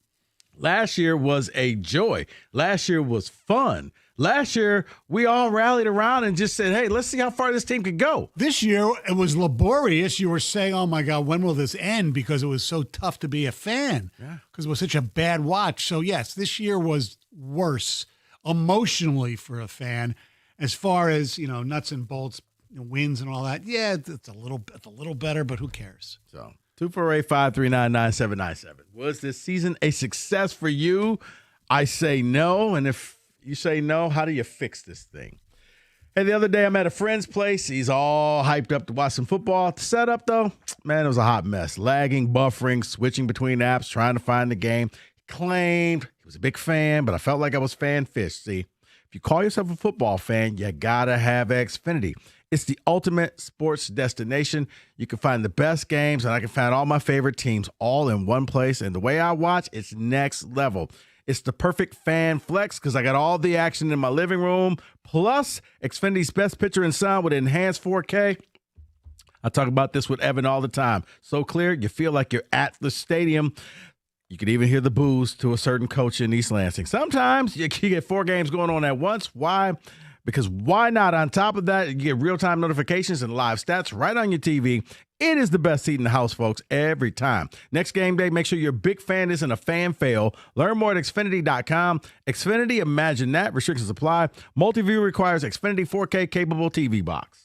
S4: Last year was a joy. Last year was fun. Last year, we all rallied around and just said, hey, let's see how far this team could go.
S21: This year, it was laborious. You were saying, oh, my God, when will this end? Because it was so tough to be a fan because it was such a bad watch. So, yes, this year was worse emotionally for a fan. As far as, nuts and bolts, wins and all that, yeah, it's a little better, but who cares?
S4: So 248-539-9797. Was this season a success for you? I say no. And if you say no, how do you fix this thing? Hey, the other day I'm at a friend's place. He's all hyped up to watch some football. The setup, though, man, it was a hot mess. Lagging, buffering, switching between apps, trying to find the game. He claimed he was a big fan, but I felt like I was fan-fished. See, if you call yourself a football fan, you gotta have Xfinity. It's the ultimate sports destination. You can find the best games, and I can find all my favorite teams all in one place. And the way I watch, it's next level. It's the perfect fan flex because I got all the action in my living room, plus Xfinity's best picture and sound with enhanced 4K. I talk about this with Evan all the time. So clear, you feel like you're at the stadium. You can even hear the boos to a certain coach in East Lansing. Sometimes you get 4 games going on at once. Why? Because why not? On top of that, you get real-time notifications and live stats right on your TV. It is the best seat in the house, folks, every time. Next game day, make sure your big fan isn't a fan fail. Learn more at Xfinity.com. Xfinity, imagine that. Restrictions apply. Multi-view requires Xfinity 4K capable TV box.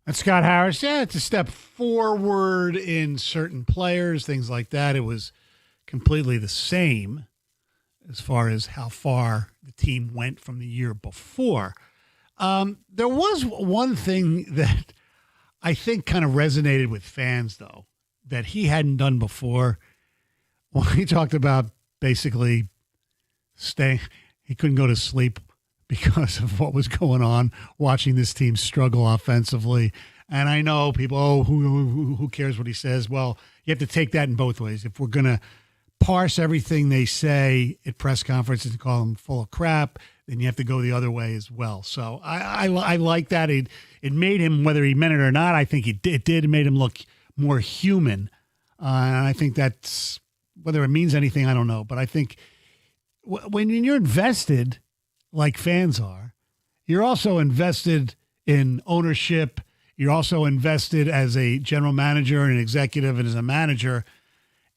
S21: And Scott Harris, yeah, it's a step forward in certain players, things like that. It was completely the same as far as how far the team went from the year before. There was one thing that I think kind of resonated with fans, though, that he hadn't done before. Well, he talked about basically he couldn't go to sleep because of what was going on, watching this team struggle offensively. And I know people, who cares what he says? Well, you have to take that in both ways. If we're going to parse everything they say at press conferences and call them full of crap, then you have to go the other way as well. So I like that. It made him, whether he meant it or not, I think it did. It made him look more human. And I think that's, whether it means anything, I don't know. But I think when you're invested, like fans are, you're also invested in ownership. You're also invested as a general manager and an executive and as a manager.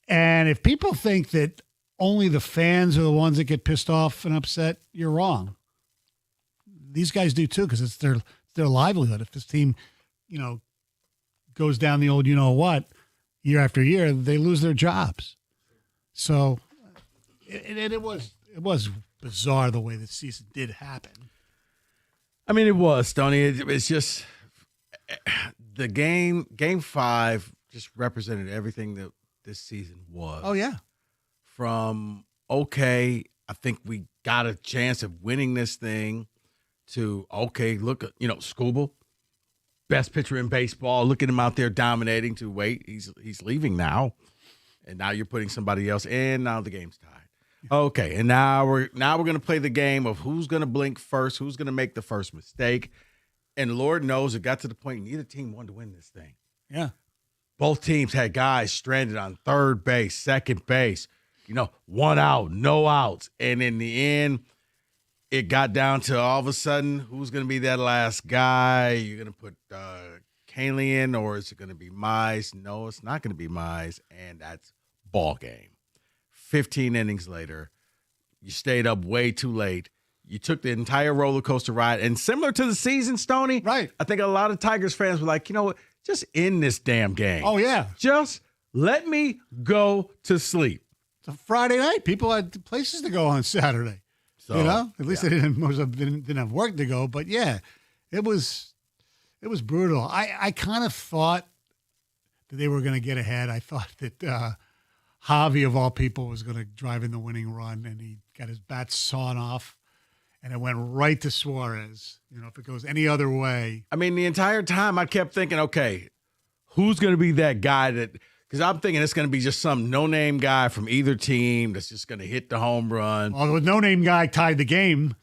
S21: And if people think that only the fans are the ones that get pissed off and upset, you're wrong. These guys do too, because it's their livelihood. If this team, goes down the old what year after year, they lose their jobs. So it was bizarre the way the season did happen.
S4: I mean, it was, Tony. It's just the game 5 just represented everything that this season was.
S21: Oh, yeah.
S4: From, okay, I think we got a chance of winning this thing, to, okay, look at, Skubal, best pitcher in baseball. Look at him out there dominating, to wait, he's leaving now. And now you're putting somebody else in. Now the game's tied. Okay, and now we're going to play the game of who's going to blink first, who's going to make the first mistake. And Lord knows it got to the point neither team wanted to win this thing.
S21: Yeah.
S4: Both teams had guys stranded on third base, second base, 1 out, no outs. And in the end, it got down to all of a sudden, who's going to be that last guy? You're going to put Kahnle in, or is it going to be Mize? No, it's not going to be Mize, and that's ball game. 15 innings later, you stayed up way too late. You took the entire roller coaster ride. And similar to the season, Stoney,
S21: right? I
S4: think a lot of Tigers fans were like, you know what? Just end this damn game.
S21: Oh, yeah.
S4: Just let me go to sleep.
S21: It's a Friday night. People had places to go on Saturday. So, at least they didn't have work to go. But, yeah, it was brutal. I kind of thought that they were going to get ahead. I thought that Javi, of all people, was going to drive in the winning run, and he got his bat sawn off. And it went right to Suarez. If it goes any other way.
S4: I mean, the entire time I kept thinking, okay, who's going to be that guy that – because I'm thinking it's going to be just some no-name guy from either team that's just going to hit the home run.
S21: Oh, the no-name guy tied the game.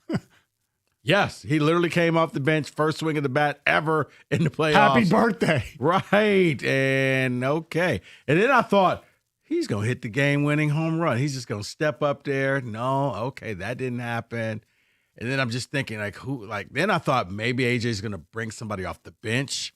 S4: Yes, he literally came off the bench, first swing of the bat ever in the playoffs.
S21: Happy birthday.
S4: Right, and okay. And then I thought, he's going to hit the game-winning home run. He's just going to step up there. No, okay, that didn't happen. And then I'm just thinking, then I thought maybe AJ's going to bring somebody off the bench.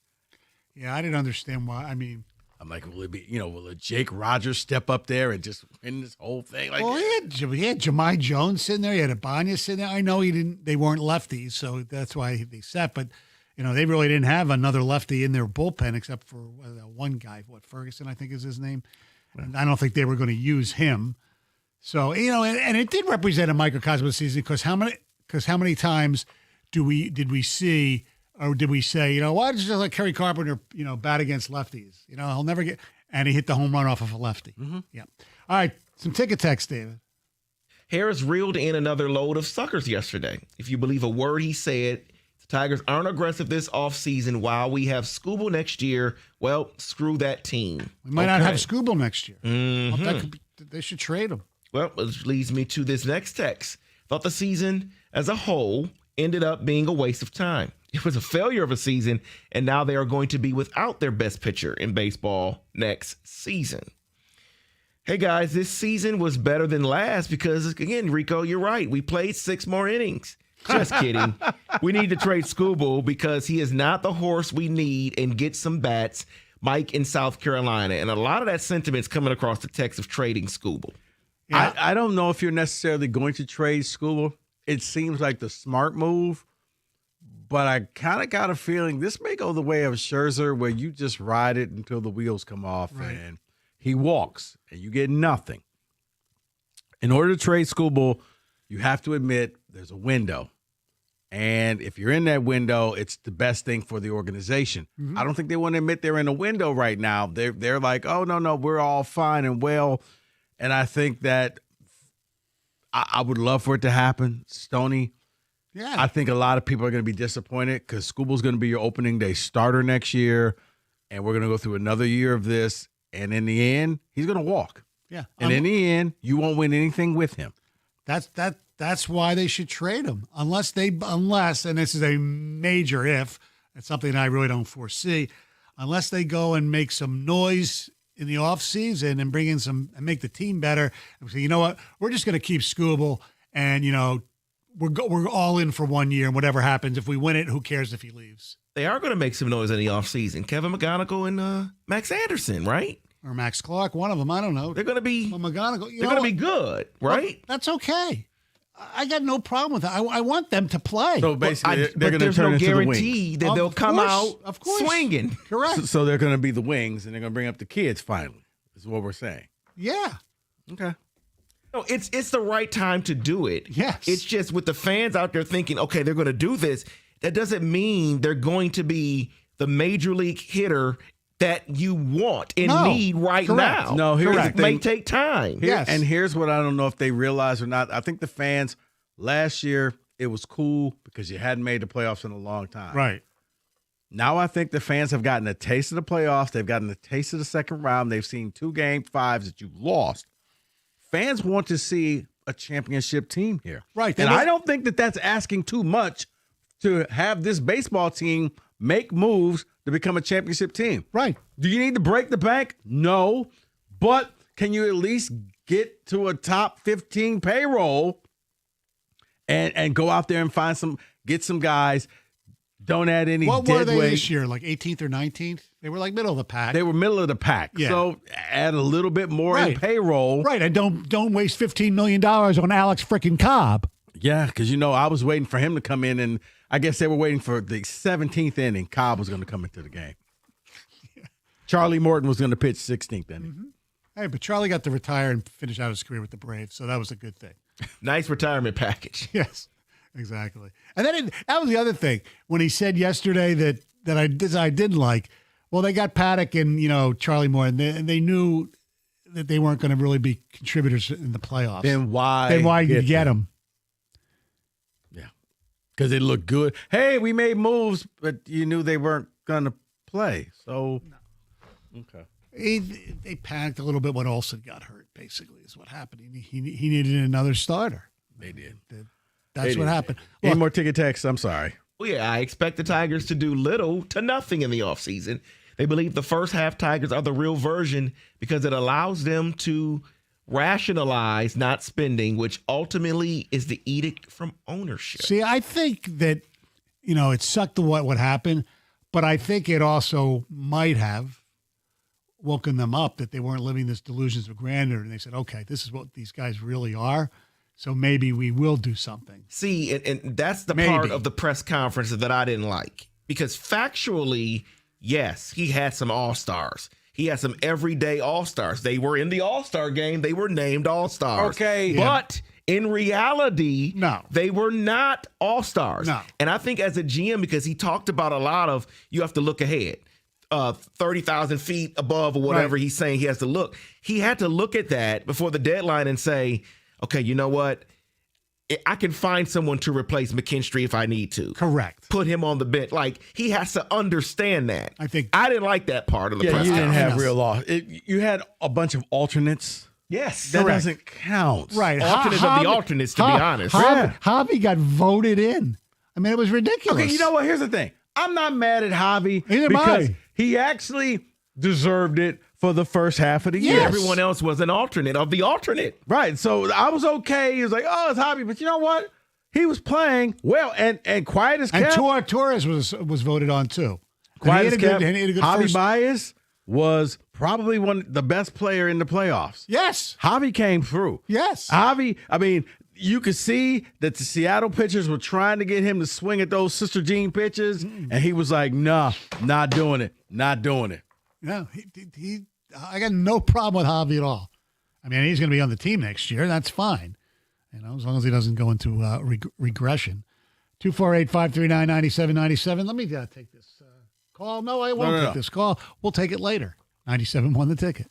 S21: Yeah, I didn't understand why. I mean,
S4: I'm like, will a Jake Rogers step up there and just win this whole thing?
S21: Well, he had Jahmai Jones sitting there. He had Ibanez sitting there. I know they weren't lefties, so that's why they sat. But, they really didn't have another lefty in their bullpen except for one guy, Ferguson, I think is his name. And I don't think they were going to use him. So, and it did represent a microcosm of the season because how many times did we see or did we say, why does just let Kerry Carpenter, bat against lefties? He'll never get – and he hit the home run off of a lefty.
S22: Mm-hmm.
S21: Yeah. All right, some ticket text, David.
S22: Harris reeled in another load of suckers yesterday. If you believe a word he said, the Tigers aren't aggressive this offseason while we have Skubal next year. Well, screw that team.
S21: We might not have Skubal next year.
S22: Mm-hmm.
S21: Well, they should trade him.
S22: Well, which leads me to this next text. Thought the season as a whole ended up being a waste of time. It was a failure of a season, and now they are going to be without their best pitcher in baseball next season. Hey, guys, this season was better than last because, again, Rico, you're right. We played 6 more innings. Just kidding. We need to trade Skubal because he is not the horse we need and get some bats, Mike in South Carolina. And a lot of that sentiment's coming across the text of trading Skubal.
S4: Yeah. I don't know if you're necessarily going to trade Skubal. It seems like the smart move, but I kind of got a feeling this may go the way of Scherzer, where you just ride it until the wheels come off and he walks and you get nothing. In order to trade Skubal, you have to admit there's a window. And if you're in that window, it's the best thing for the organization.
S21: Mm-hmm.
S4: I don't think they want to admit they're in a window right now. They're like, oh, no, we're all fine and well. And I think that I would love for it to happen, Stoney.
S21: Yeah.
S4: I think a lot of people are going to be disappointed because Skubal's going to be your opening day starter next year, and we're going to go through another year of this. And in the end, he's going to walk.
S21: Yeah.
S4: And in the end, you won't win anything with him.
S21: That's why they should trade him. Unless, and this is a major if, it's something I really don't foresee, unless they go and make some noise in the offseason and bring in and make the team better. And say, you know what, we're just going to keep Skubal, and we're all in for 1 year, and whatever happens, if we win it, who cares if he leaves?
S22: They are going to make some noise in the offseason. Kevin McGonigal and Max Anderson, right?
S21: Or Max Clark, one of them. I don't know.
S22: They're going to be.
S21: McGonigal.
S22: They're going to be good, right?
S21: Well, that's okay. I got no problem with that. I want them to play.
S4: So basically, they're going to
S22: there's
S4: turn
S22: no
S4: into the
S22: guarantee
S4: wings.
S22: that they'll come out swinging.
S21: Correct.
S4: So they're going to be the wings, and they're going to bring up the kids finally, is what we're saying.
S21: Yeah.
S4: Okay.
S22: No, it's the right time to do it.
S21: Yes.
S22: It's just with the fans out there thinking, okay, they're going to do this. That doesn't mean they're going to be the major league hitter that you want and need right now.
S4: No,
S22: it may take time.
S4: Yes. And here's what I don't know if they realize or not. I think the fans last year, it was cool because you hadn't made the playoffs in a long time.
S21: Right.
S4: Now I think the fans have gotten a taste of the playoffs. They've gotten a taste of the second round. They've seen 2 Game 5s that you've lost. Fans want to see a championship team here.
S21: Right.
S4: And I don't think that that's asking too much to have this baseball team make moves to become a championship team.
S21: Right.
S4: Do you need to break the bank? No. But can you at least get to a top 15 payroll and go out there and get some guys? Don't add any
S21: What
S4: dead
S21: were they
S4: weight.
S21: this year? Like 18th or 19th? They were like middle of the pack.
S4: They were middle of the pack.
S21: Yeah.
S4: So add a little bit more in payroll.
S21: Right. And don't waste $15 million on Alex freaking Cobb.
S4: Yeah, because, I was waiting for him to come in, and I guess they were waiting for the 17th inning. Cobb was going to come into the game. Yeah. Charlie Morton was going to pitch 16th inning.
S21: Mm-hmm. Hey, but Charlie got to retire and finish out his career with the Braves, so that was a good thing.
S22: Nice retirement package.
S21: Yes, exactly. And then that was the other thing when he said yesterday that I didn't like. Well, they got Paddock and Charlie Morton, and they knew that they weren't going to really be contributors in the playoffs.
S4: Then why
S21: you get them?
S4: Yeah, because it looked good. Hey, we made moves, but you knew they weren't going to play. So, okay.
S21: They panicked a little bit when Olsen got hurt, basically, is what happened. He needed another starter.
S4: They did.
S21: That's what happened.
S4: Any more ticket text? I'm sorry.
S22: Well, yeah, I expect the Tigers to do little to nothing in the offseason. They believe the first half Tigers are the real version because it allows them to rationalize not spending, which ultimately is the edict from ownership.
S21: See, I think that, it sucked to what happened, but I think it also might have woken them up that they weren't living this delusions of grandeur. And they said, okay, this is what these guys really are. So maybe we will do something.
S22: See, and that's the part of the press conference that I didn't like. Because factually, yes, he had some all-stars. He had some everyday all-stars. They were in the all-star game. They were named all-stars.
S4: Okay.
S22: But in reality,
S21: no,
S22: they were not all-stars.
S21: No.
S22: And I think as a GM, because he talked about a lot of, you have to look ahead. 30,000 feet above or whatever he's saying he has to look. He had to look at that before the deadline and say, okay, you know what? I can find someone to replace McKinstry if I need to.
S21: Correct.
S22: Put him on the bench. Like, he has to understand that.
S21: I
S22: didn't like that part of the press
S4: you didn't have
S21: conference.
S4: real law. You had a bunch of alternates.
S22: Yes.
S4: That doesn't count.
S21: Right.
S22: Alternates of the alternates, to be honest.
S21: Javi got voted in. I mean, it was ridiculous.
S4: Okay, you know what? Here's the thing. I'm not mad at Javi because he actually deserved it for the first half of the year.
S22: Everyone else was an alternate of the alternate.
S4: Right. So I was okay. He was like, oh, it's Javi. But you know what? He was playing well and quiet as kept.
S21: And Torres was voted on too.
S4: Quiet as kept.
S21: Javi
S4: Baez was probably the best player in the playoffs.
S21: Yes.
S4: Javi came through.
S21: Yes.
S4: Javi, I mean, you could see that the Seattle pitchers were trying to get him to swing at those Sister Jean pitches, and he was like, "Nah, not doing it, not doing it."
S21: Yeah, I got no problem with Javi at all. I mean, he's going to be on the team next year. That's fine, as long as he doesn't go into regression. 248-539-9797. Let me take this call. No, I won't take this call. We'll take it later. 97 won the ticket.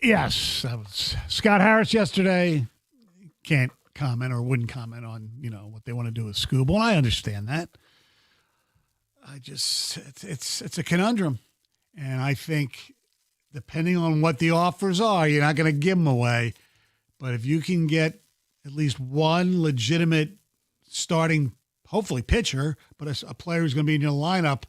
S21: Yes, that was Scott Harris yesterday. Can't comment or wouldn't comment on, what they want to do with Skubal, and I understand that. It's a conundrum, and I think depending on what the offers are, you're not going to give them away. But if you can get at least one legitimate starting, hopefully pitcher, but a player who's going to be in your lineup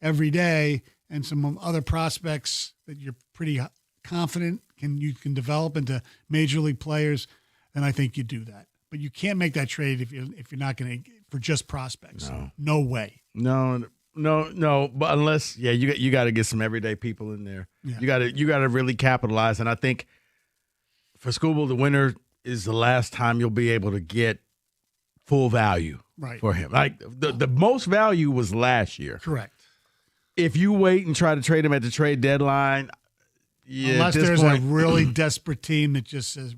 S21: every day, and some other prospects that you're pretty confident you can develop into major league players, then I think you do that. But you can't make that trade if you're not going to for just prospects. No way.
S4: No. But unless, you got to get some everyday people in there.
S21: Yeah.
S4: You got to really capitalize. And I think for Skubal, the winter is the last time you'll be able to get full value for him. Like the most value was last year.
S21: Correct.
S4: If you wait and try to trade him at the trade deadline,
S21: unless there's a really desperate team that just says,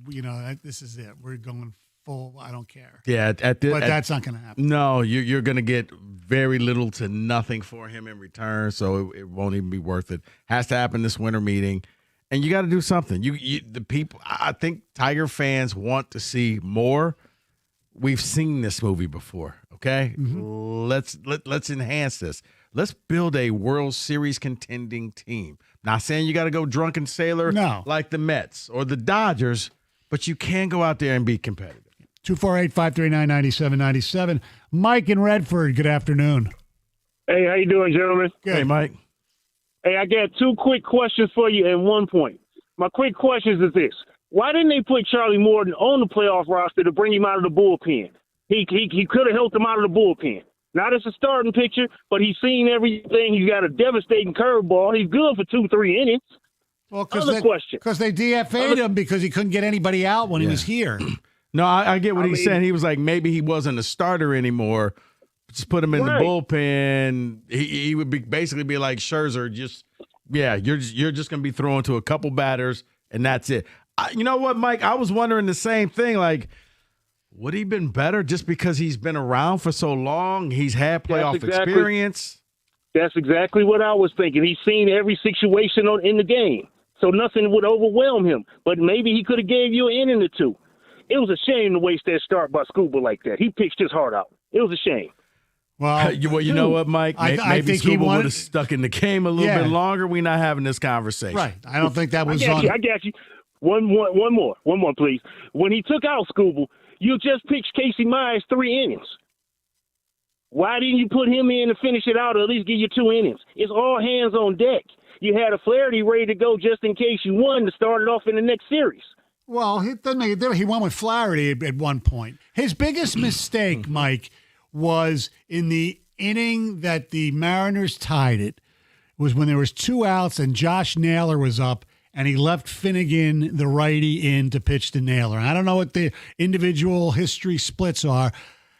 S21: this is it. We're going full. I don't care.
S4: Yeah,
S21: but that's not going to happen.
S4: No, you're going to get very little to nothing for him in return, so it won't even be worth it. Has to happen this winter meeting, and you got to do something. The people. I think Tiger fans want to see more. We've seen this movie before. Okay, let's enhance this. Let's build a World Series contending team. Not saying you got to go drunken sailor like the Mets or the Dodgers, but you can go out there and be competitive.
S21: 248-539-9797. Mike in Redford, good afternoon.
S3: Hey, how you doing, gentlemen?
S21: Good.
S4: Hey, Mike.
S3: Hey, I got two quick questions for you and 1 point. My quick questions is this. Why didn't they put Charlie Morton on the playoff roster to bring him out of the bullpen? He could have helped him out of the bullpen. Not as a starting pitcher, but he's seen everything. He's got a devastating curveball. He's good for 2-3 innings.
S21: Well, because they DFA'd him because he couldn't get anybody out when he was here.
S4: No, I get what he's saying. He was like, maybe he wasn't a starter anymore. Just put him in the bullpen. He would basically be like Scherzer. You're just going to be throwing to a couple batters, and that's it. You know what, Mike? I was wondering the same thing. Like, would he been better just because he's been around for so long? He's had playoff experience.
S3: That's exactly what I was thinking. He's seen every situation in the game, so nothing would overwhelm him. But maybe he could have gave you an inning or two. It was a shame to waste that start by Skubal like that. He pitched his heart out. It was a shame.
S4: Well, you know what, Mike?
S21: I think
S4: Skubal would have stuck in the game a little bit longer. We're not having this conversation.
S21: Right. I don't think that was
S3: I got you. One more, please. When he took out Skubal, you just pitched Casey Mize 3 innings. Why didn't you put him in to finish it out or at least give you 2 innings? It's all hands on deck. You had a Flaherty ready to go just in case you won to start it off in the next series.
S21: Well, he went with Flaherty at one point. His biggest mistake, Mike, was in the inning that the Mariners tied it, was when there was 2 outs and Josh Naylor was up, and he left Finnegan, the righty, in to pitch to Naylor. I don't know what the individual history splits are.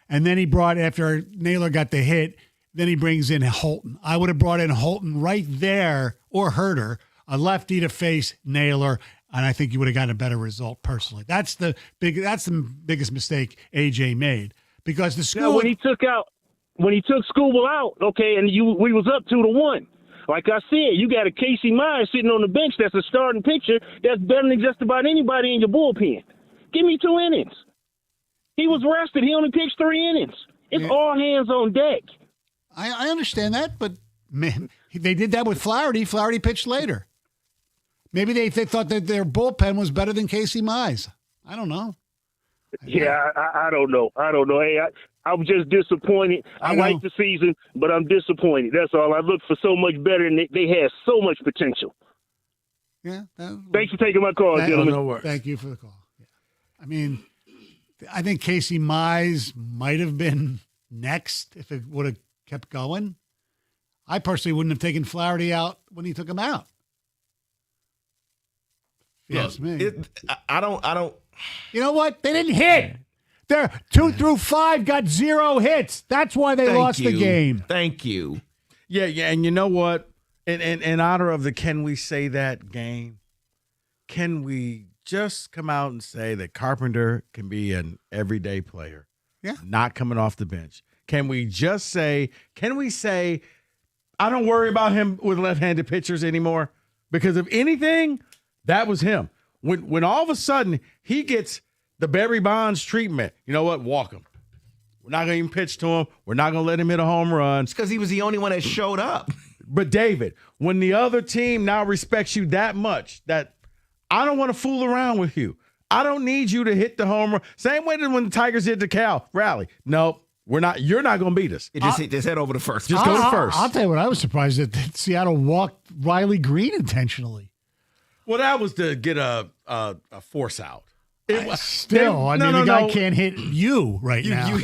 S21: And then he brought, after Naylor got the hit, then he brings in Holton. I would have brought in Holton right there, or Herter, a lefty to face Naylor, and I think you would have gotten a better result personally. That's the biggest mistake AJ made, because the school
S3: when he took Skubal out, okay, and we was up 2-1. Like I said, you got a Casey Mize sitting on the bench that's a starting pitcher that's better than just about anybody in your bullpen. Give me 2 innings. He was rested. He only pitched 3 innings. It's all hands on deck.
S21: I understand that, but man, they did that with Flaherty. Flaherty pitched later. Maybe they thought that their bullpen was better than Casey Mize. I don't know.
S3: Yeah, I don't know. Hey, I'm just disappointed. I like the season, but I'm disappointed. That's all. I looked for so much better, and they had so much potential.
S21: Yeah.
S3: Thanks for taking my call, gentlemen.
S21: Thank you for the call. Yeah. I mean, I think Casey Mize might have been next if it would have kept going. I personally wouldn't have taken Flaherty out when he took him out. Yes, me.
S22: I don't.
S21: You know what? They didn't hit. They're 2 through 5 got 0 hits. That's why they lost the game.
S22: Thank you.
S4: Yeah, and you know what? In honor of the Can We Say That game, can we just come out and say that Carpenter can be an everyday player?
S21: Yeah.
S4: Not coming off the bench. Can we say, I don't worry about him with left-handed pitchers anymore? Because if anything, That was him. When all of a sudden he gets the Barry Bonds treatment, you know what? Walk him. We're not going to even pitch to him. We're not going to let him hit a home run.
S22: It's because he was the only one that showed up.
S4: But, David, when the other team now respects you that much, that I don't want to fool around with you. I don't need you to hit the home run. Same way that when the Tigers hit the Cal rally. No, we're not. You're not going to beat us.
S22: Just head over to first.
S4: Just go to first.
S21: I'll tell you what I was surprised that Seattle walked Riley Green intentionally.
S4: Well, that was to get a force out.
S21: The guy can't hit you right now.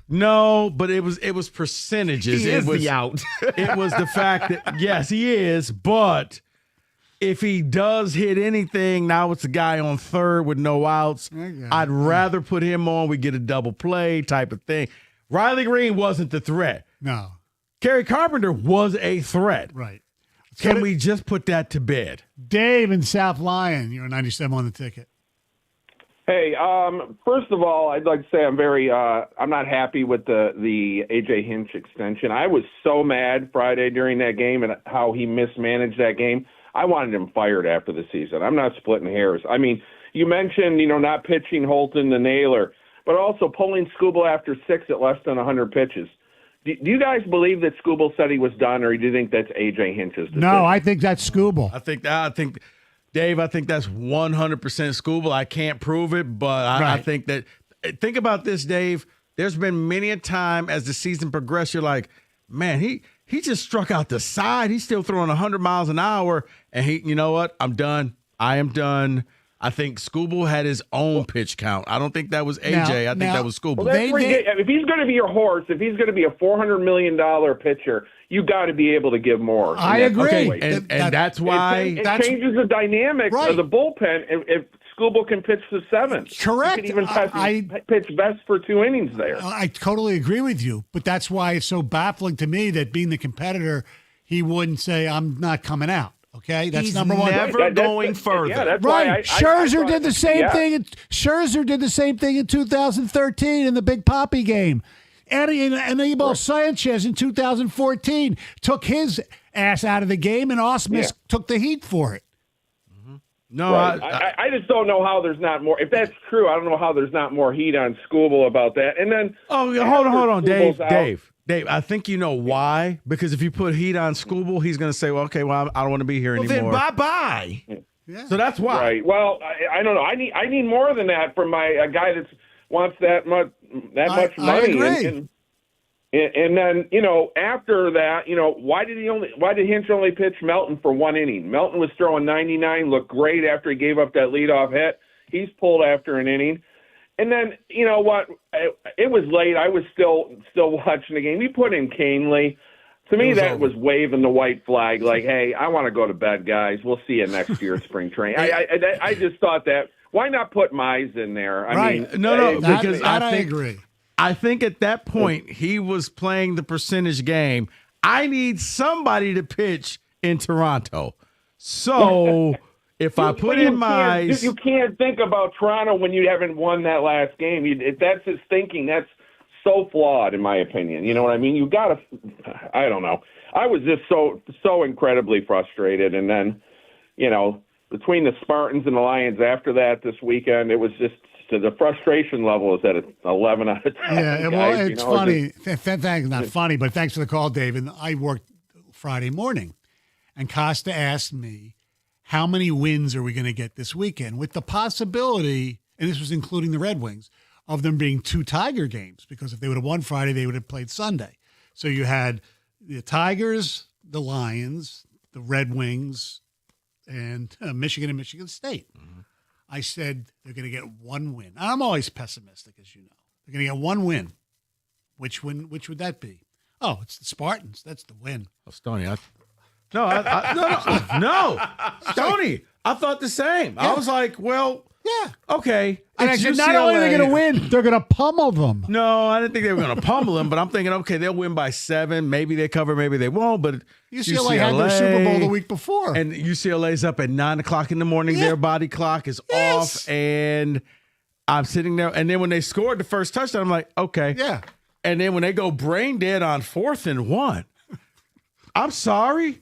S4: No, but it was percentages.
S22: He is the out.
S4: It was the fact that, yes, he is, but if he does hit anything, now it's a guy on third with no outs. I'd rather put him on. We get a double play type of thing. Riley Green wasn't the threat.
S21: No.
S4: Kerry Carpenter was a threat.
S21: Right.
S4: Can we just put that to bed?
S21: Dave in South Lyon, you're a 97 on the ticket.
S6: Hey, first of all, I'd like to say I'm not happy with the A.J. Hinch extension. I was so mad Friday during that game and how he mismanaged that game. I wanted him fired after the season. I'm not splitting hairs. I mean, you mentioned, not pitching Holton the Naylor, but also pulling Skubal after 6 at less than 100 pitches. Do you guys believe that Skubal said he was done, or do you think that's A.J. Hinch's decision?
S21: No, I think that's Skubal.
S4: I think Dave, I think that's 100% Skubal. I can't prove it, but I think that – think about this, Dave. There's been many a time as the season progressed, you're like, man, he just struck out the side. He's still throwing 100 miles an hour, and you know what? I'm done. I am done. I think Skubal had his own pitch count. I don't think that was AJ. I think that was Skubal.
S6: Well, if he's going to be your horse, if he's going to be a $400 million pitcher, you got to be able to give more.
S21: I agree.
S4: Okay, and that's why
S6: it changes the dynamic of the bullpen if Skubal can pitch the 7th.
S21: Correct.
S6: He can even pitch best for 2 innings there.
S21: I totally agree with you, but that's why it's so baffling to me that being the competitor, he wouldn't say, I'm not coming out. Okay, that's number one.
S22: Never going further.
S6: Yeah, that's
S21: right. Scherzer did the same thing.
S22: Scherzer
S21: did the same thing in 2013 in the Big Papi game. Anibal Sanchez in 2014 took his ass out of the game, and Osmus took the heat for it.
S4: No,
S6: right. I just don't know how there's not more. If that's true, I don't know how there's not more heat on Skubal about that. And then
S4: hold on, Dave, I think you know why. Because if you put heat on Skubal, he's going to say, well, okay, well, I don't want to be here anymore.
S22: Then bye-bye.
S21: Yeah.
S4: So that's why.
S6: Right. Well, I don't know. I need more than that from a guy that wants that much money.
S21: I agree.
S6: And then, after that, why did Hinch only pitch Melton for 1 inning? Melton was throwing 99, looked great after he gave up that leadoff hit. He's pulled after an inning. And then, you know what? It was late. I was still watching the game. He put in Canely. To me, that was waving the white flag, like, hey, I want to go to bed, guys. We'll see you next year at spring training. I just thought that. Why not put Mize in there? I mean,
S4: because I
S21: agree.
S4: I think at that point he was playing the percentage game. I need somebody to pitch in Toronto. So if I put in Mize,
S6: you can't think about Toronto when you haven't won that last game. If that's his thinking, that's so flawed, in my opinion. You know what I mean? You got to. I don't know. I was just so incredibly frustrated, and then, between the Spartans and the Lions after that this weekend, it was just the frustration level is at 11 out of 10.
S21: Yeah, well, it's funny. Thanks, not funny, but thanks for the call, David. I worked Friday morning, and Costa asked me, how many wins are we going to get this weekend? With the possibility, and this was including the Red Wings, of them being 2 Tiger games, because if they would have won Friday, they would have played Sunday. So you had the Tigers, the Lions, the Red Wings, and Michigan and Michigan State. Mm-hmm. I said they're going to get 1 win. I'm always pessimistic, as you know. They're going to get 1 win. Which would that be? Oh, it's the Spartans. That's the win.
S4: Oh, Stoney, no, Stoney, I thought the same. Yeah. I was like, well,
S21: yeah,
S4: okay.
S21: And I said, not only are they going to win, they're going to pummel them.
S4: No, I didn't think they were going to pummel them, but I'm thinking, okay, they'll win by 7. Maybe they cover, maybe they won't. But
S21: UCLA had their Super Bowl the week before.
S4: And UCLA's up at 9 o'clock in the morning. Yeah. Their body clock is off. And I'm sitting there. And then when they scored the first touchdown, I'm like, okay.
S21: Yeah.
S4: And then when they go brain dead on 4th and 1, I'm sorry.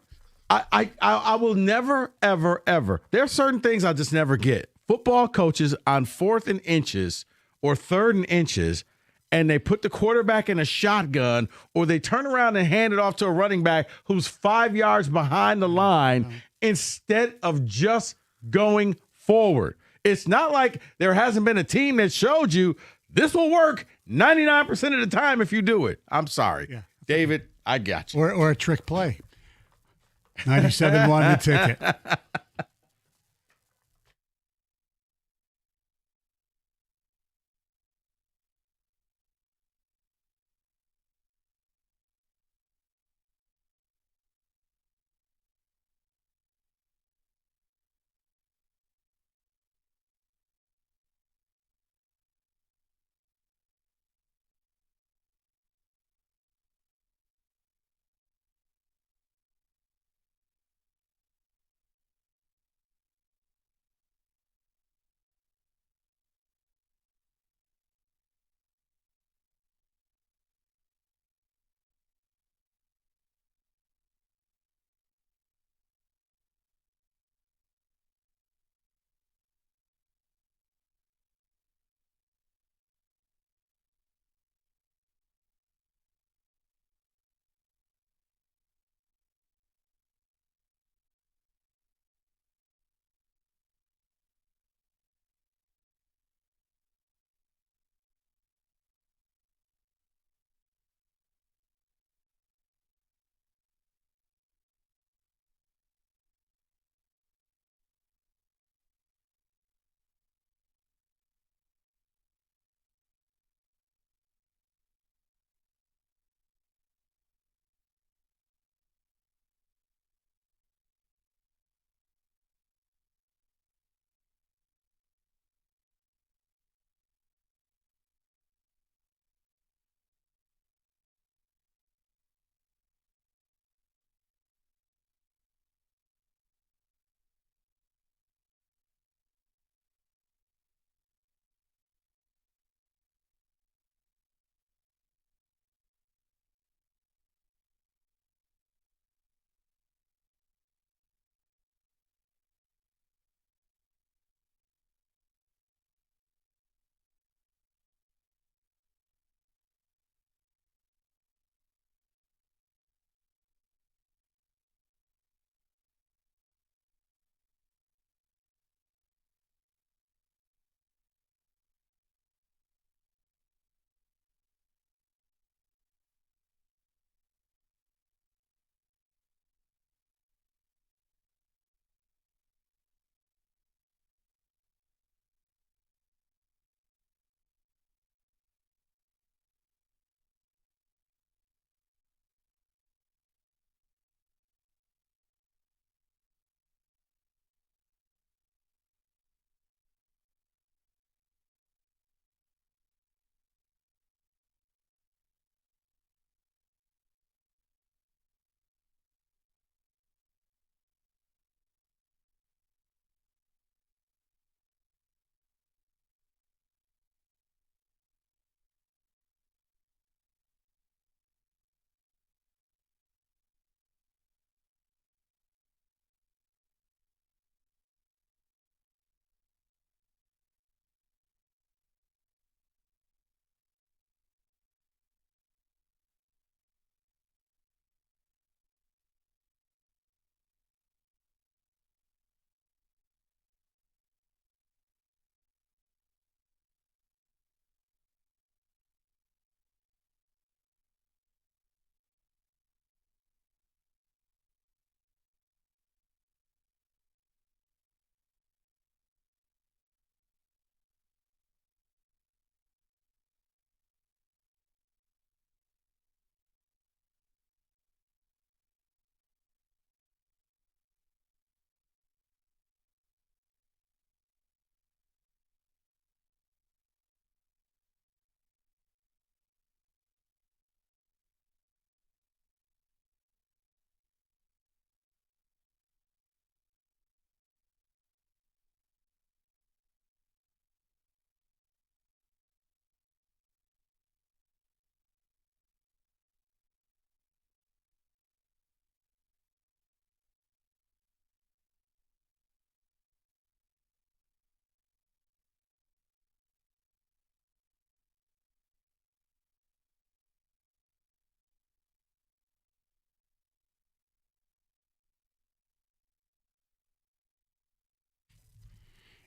S4: I will never, ever, ever. There are certain things I just never get. Football coaches on 4th and inches or 3rd and inches, and they put the quarterback in a shotgun, or they turn around and hand it off to a running back who's 5 yards behind the line instead of just going forward. It's not like there hasn't been a team that showed you this will work 99% of the time if you do it. I'm sorry.
S21: Yeah.
S4: David, I got you.
S21: Or a trick play. 97-1 the ticket.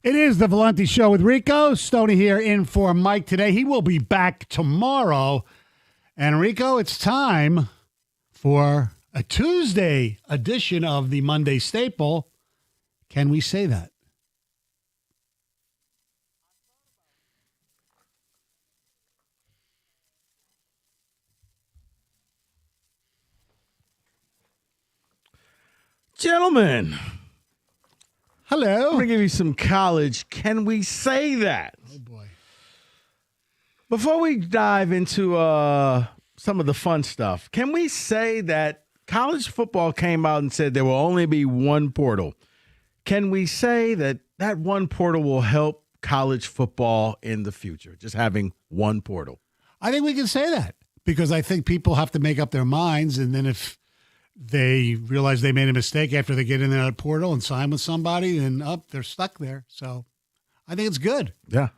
S21: It is the Valenti Show with Rico. Stoney here in for Mike today. He will be back tomorrow. And Rico, it's time for a Tuesday edition of the Monday Staple. Can we say that?
S4: Gentlemen.
S21: Hello.
S4: I'm going to give you some college. Can we say that?
S21: Oh, boy.
S4: Before we dive into some of the fun stuff, can we say that college football came out and said there will only be one portal? Can we say that that one portal will help college football in the future, just having one portal?
S21: I think we can say that because I think people have to make up their minds, and then if they realize they made a mistake after they get in that portal and sign with somebody, then they're stuck there. So I think it's good.
S4: Yeah.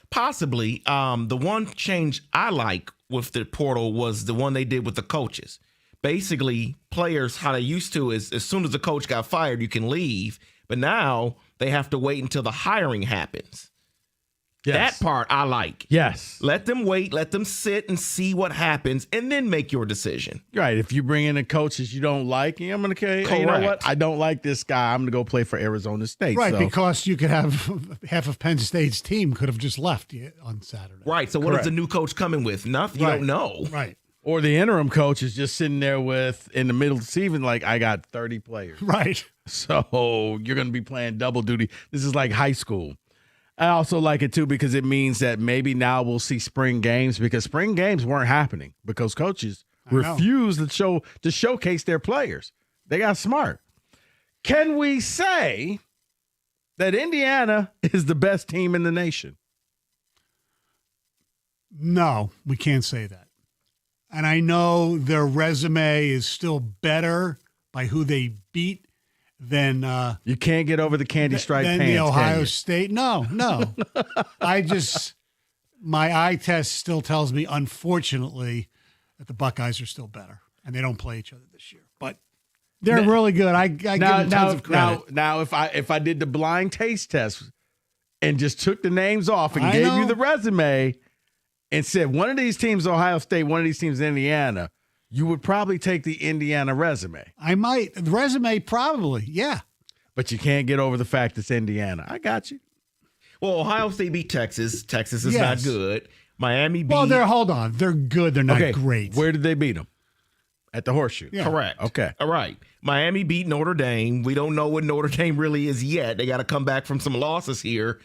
S22: Possibly. The one change I like with the portal was the one they did with the coaches. Basically, players, how they used to is as soon as the coach got fired, you can leave. But now they have to wait until the hiring happens.
S4: Yes.
S22: That part I like.
S4: Yes.
S22: Let them wait, let them sit and see what happens, and then make your decision.
S4: Right. If you bring in a coach that you don't like, I'm going to say, you know what? I don't like this guy. I'm going to go play for Arizona State.
S21: Right,
S4: so.
S21: because you could have half of Penn State's team could have just left on Saturday.
S22: Right. So what is the new coach coming with? Nothing. You don't know.
S21: Right.
S4: Or the interim coach is just sitting there in the middle of the season, like, I got 30 players.
S21: Right.
S4: So you're going to be playing double duty. This is like high school. I also like it, too, because it means that maybe now we'll see spring games because spring games weren't happening because coaches refused to showcase their players. They got smart. Can we say that Indiana is the best team in the nation?
S21: No, we can't say that. And I know their resume is still better by who they beat than
S4: you can't get over the candy stripe pants.
S21: The Ohio State. No. My eye test still tells me, unfortunately, that the Buckeyes are still better, and they don't play each other this year. But they're really good. I give them tons of credit.
S4: Now, if I did the blind taste test and just took the names off and gave you the resume and said one of these teams Ohio State, one of these teams Indiana, you would probably take the Indiana resume.
S21: I might. The resume, probably, yeah.
S4: But you can't get over the fact it's Indiana. I got you.
S22: Well, Ohio State beat Texas. Texas is not good. Miami beat.
S21: Well, hold on. They're good. They're not great.
S4: Where did they beat them? At the Horseshoe.
S21: Yeah.
S22: Correct.
S4: Okay.
S22: All right. Miami beat Notre Dame. We don't know what Notre Dame really is yet. They got to come back from some losses here.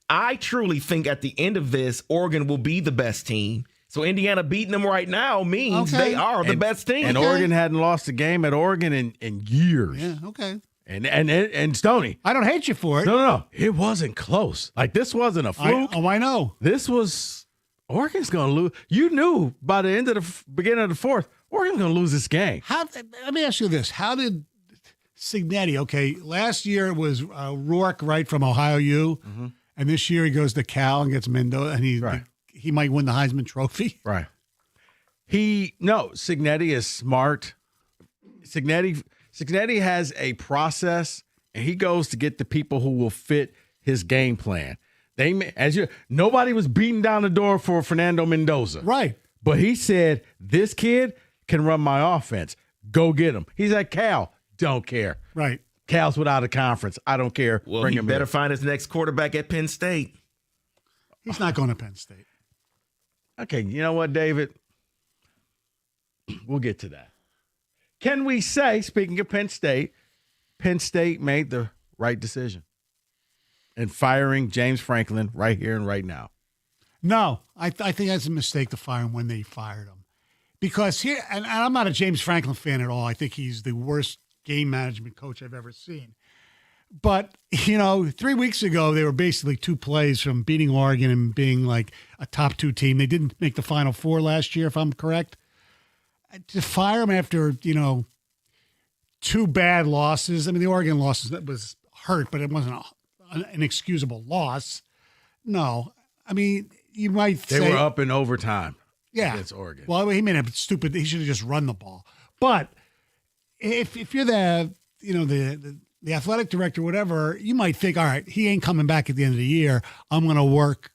S22: I truly think at the end of this, Oregon will be the best team. So Indiana beating them right now means they are the best team.
S4: And Oregon hadn't lost a game at Oregon in years.
S21: Yeah, okay.
S4: And Stoney.
S21: I don't hate you for it.
S4: No. It wasn't close. Like, this wasn't a fluke.
S21: I know.
S4: This was Oregon's going to lose. You knew by the end of the beginning of the fourth, Oregon's going to lose this game.
S21: Let me ask you this. How did Signetti, last year it was Rourke, right, from Ohio U, and this year he goes to Cal and gets Mendoza, and he might win the Heisman Trophy.
S4: Right. Signetti is smart. Signetti has a process, and he goes to get the people who will fit his game plan. Nobody was beating down the door for Fernando Mendoza.
S21: Right.
S4: But he said, this kid can run my offense. Go get him. He's at Cal. Don't care.
S21: Right.
S4: Cal's without a conference. I don't care.
S22: Well,
S4: Bring
S22: he
S4: him
S22: better
S4: in.
S22: find his next quarterback at Penn State.
S21: He's not going to Penn State.
S4: Okay, you know what, David? We'll get to that. Can we say, speaking of Penn State made the right decision in firing James Franklin right here and right now?
S21: No, I think that's a mistake to fire him when they fired him. Because here, and I'm not a James Franklin fan at all. I think he's the worst game management coach I've ever seen. But, 3 weeks ago, they were basically 2 plays from beating Oregon and being like a top 2 team. They didn't make the Final Four last year, if I'm correct. To fire him after, 2 bad losses. I mean, the Oregon loss was hurt, but it wasn't an inexcusable loss. No. I mean, you might say.
S4: They were up in overtime against Oregon.
S21: Well, he made it stupid. He should have just run the ball. But if you're the the athletic director, whatever, you might think, all right, he ain't coming back at the end of the year. I'm going to work,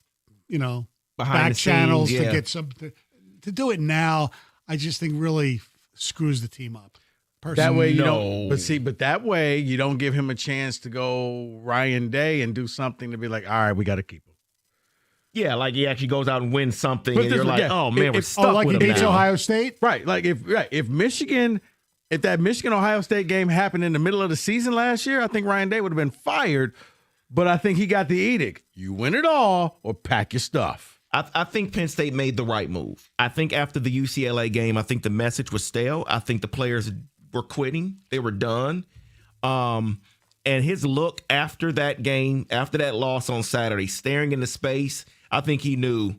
S22: Behind
S21: back
S22: the
S21: channels
S22: scenes,
S21: to
S22: yeah.
S21: get some. To do it now, I just think really screws the team up.
S4: That way you
S22: No.
S4: don't. But that way you don't give him a chance to go Ryan Day and do something to be like, all right, we got to keep him.
S22: Yeah, like he actually goes out and wins something,
S4: Put
S22: and
S4: this
S22: you're
S4: way,
S22: like,
S4: yeah.
S22: oh man, we're
S4: If-
S22: stuck
S21: like
S22: with
S21: he
S22: him
S21: beats
S22: now.
S21: Ohio State?
S4: Right. Like if that Michigan Ohio State game happened in the middle of the season last year, I think Ryan Day would have been fired. But I think he got the edict. You win it all or pack your stuff.
S22: I think Penn State made the right move. I think after the UCLA game, I think the message was stale. I think the players were quitting. They were done. And his look after that game, after that loss on Saturday, staring into space, I think he knew,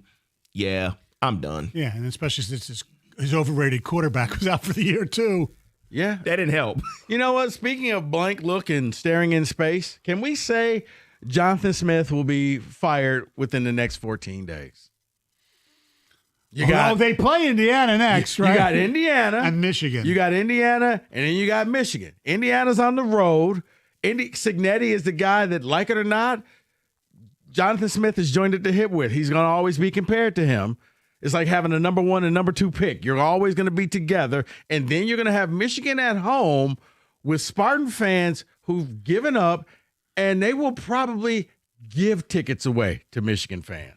S22: yeah, I'm done.
S21: Yeah, and especially since his overrated quarterback was out for the year too.
S4: Yeah.
S22: That didn't help.
S4: You know what? Speaking of blank look and staring in space, can we say Jonathan Smith will be fired within the next 14 days?
S21: They play Indiana next, right?
S4: You got Indiana.
S21: and Michigan.
S4: You got Indiana, and then you got Michigan. Indiana's on the road. Signetti is the guy that, like it or not, Jonathan Smith is joined at the hip with. He's going to always be compared to him. It's like having a number 1 and number 2 pick. You're always going to be together. And then you're going to have Michigan at home with Spartan fans who've given up, and they will probably give tickets away to Michigan fans.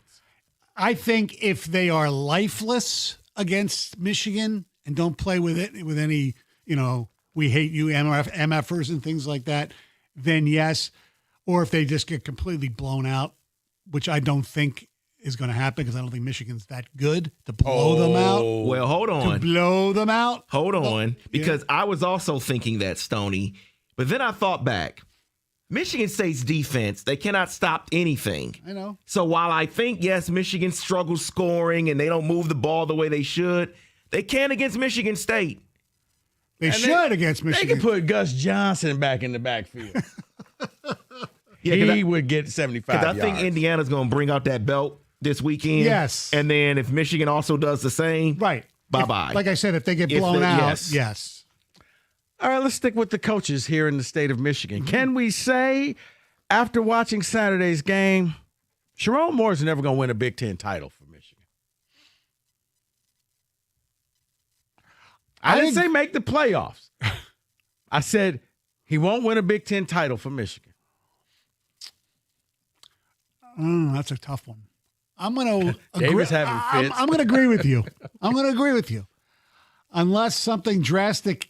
S21: I think if they are lifeless against Michigan and don't play with it with any, we hate you MFers and things like that, then yes. Or if they just get completely blown out, which I don't think is going to happen because I don't think Michigan's that good to blow them out.
S22: Well, hold on.
S21: To blow them out?
S22: Hold on. Because I was also thinking that, Stoney. But then I thought back. Michigan State's defense, they cannot stop anything.
S21: I know.
S22: So while I think, yes, Michigan struggles scoring and they don't move the ball the way they should, they can against Michigan State.
S21: They should against Michigan.
S4: They could put Gus Johnson back in the backfield. He would get 75
S22: Because
S4: yards.
S22: I think Indiana's going to bring out that belt this weekend.
S21: Yes.
S22: And then if Michigan also does the same,
S21: right.
S22: Bye-bye.
S21: Like I said, if they get blown out, yes.
S4: All right, let's stick with the coaches here in the state of Michigan. Can we say, after watching Saturday's game, Sharon Moore's never going to win a Big Ten title for Michigan? I didn't say make the playoffs. I said he won't win a Big Ten title for Michigan.
S21: That's a tough one. I'm going to
S4: David's having fits.
S21: I'm going to agree with you. I'm going to agree with you. Unless something drastic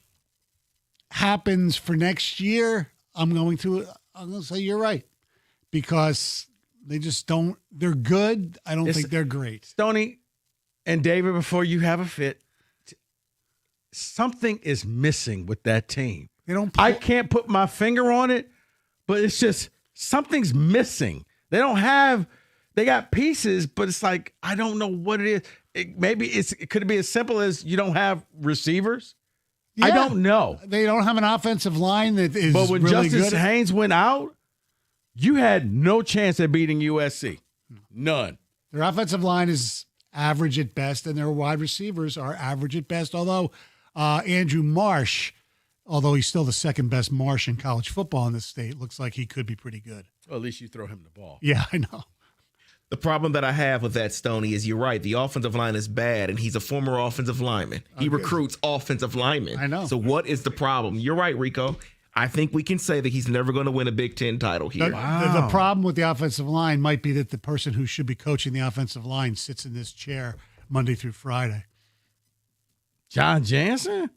S21: happens for next year, I'm going to say you're right. Because they just don't, they're good. I don't think they're great.
S4: Stoney and David, before you have a fit, something is missing with that team.
S21: They don't.
S4: I can't put my finger on it, but it's just something's missing. They got pieces, but it's like, I don't know what it is. It could be as simple as you don't have receivers.
S21: Yeah.
S4: I don't know.
S21: They don't have an offensive line that is
S4: But when
S21: really
S4: Justice
S21: good.
S4: Haynes went out, you had no chance at beating USC. None.
S21: Their offensive line is average at best, and their wide receivers are average at best. Although Andrew Marsh, although he's still the second best Marsh in college football in this state, looks like he could be pretty good.
S4: Well, at least you throw him the ball.
S21: Yeah, I know.
S22: The problem that I have with that, Stoney, is you're right. The offensive line is bad, and he's a former offensive lineman. He recruits offensive linemen.
S21: I know.
S22: So what is the problem? You're right, Rico. I think we can say that he's never going to win a Big Ten title here.
S21: The problem with the offensive line might be that the person who should be coaching the offensive line sits in this chair Monday through Friday.
S4: John Jansen?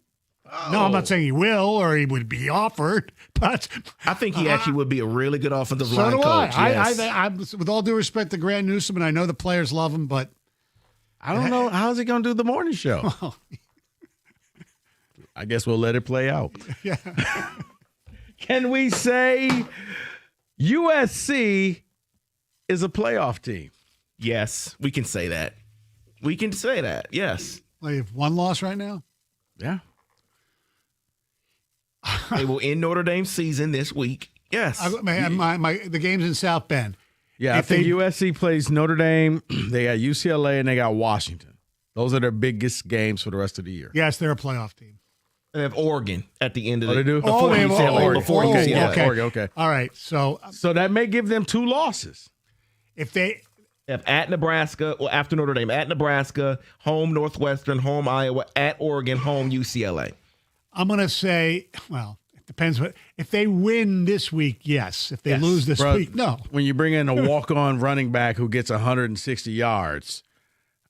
S21: No, I'm not saying he will or he would be offered, but
S22: I think he actually would be a really good offensive
S21: so
S22: line
S21: do
S22: coach.
S21: I.
S22: Yes.
S21: I with all due respect to Grant Newsom, and I know the players love him, but
S4: I don't know. How's he going to do the morning show? I guess we'll let it play out.
S21: Yeah.
S4: Can we say USC is a playoff team?
S22: Yes, we can say that. We can say that, yes.
S21: They have one loss right now?
S4: Yeah.
S22: They will end Notre Dame's season this week. Yes.
S21: The game's in South Bend.
S4: Yeah,
S21: If
S4: I think
S21: they-
S4: USC plays Notre Dame. They got UCLA and they got Washington. Those are their biggest games for the rest of the year.
S21: Yes, they're a playoff team.
S22: They have Oregon at the end of
S4: they do?
S22: Before
S21: they have
S22: UCLA.
S21: Oregon.
S22: Before
S21: Oh,
S22: UCLA.
S21: okay.
S4: Oregon, okay.
S21: All right. So
S4: that may give them 2 losses.
S21: if they
S22: They have at Nebraska, well, after Notre Dame, at Nebraska, home Northwestern, home Iowa, at Oregon, home UCLA.
S21: I'm going to say, well, it depends. If they win this week, yes. If they lose this
S4: Bro,
S21: week, no.
S4: When you bring in a walk-on running back who gets 160 yards,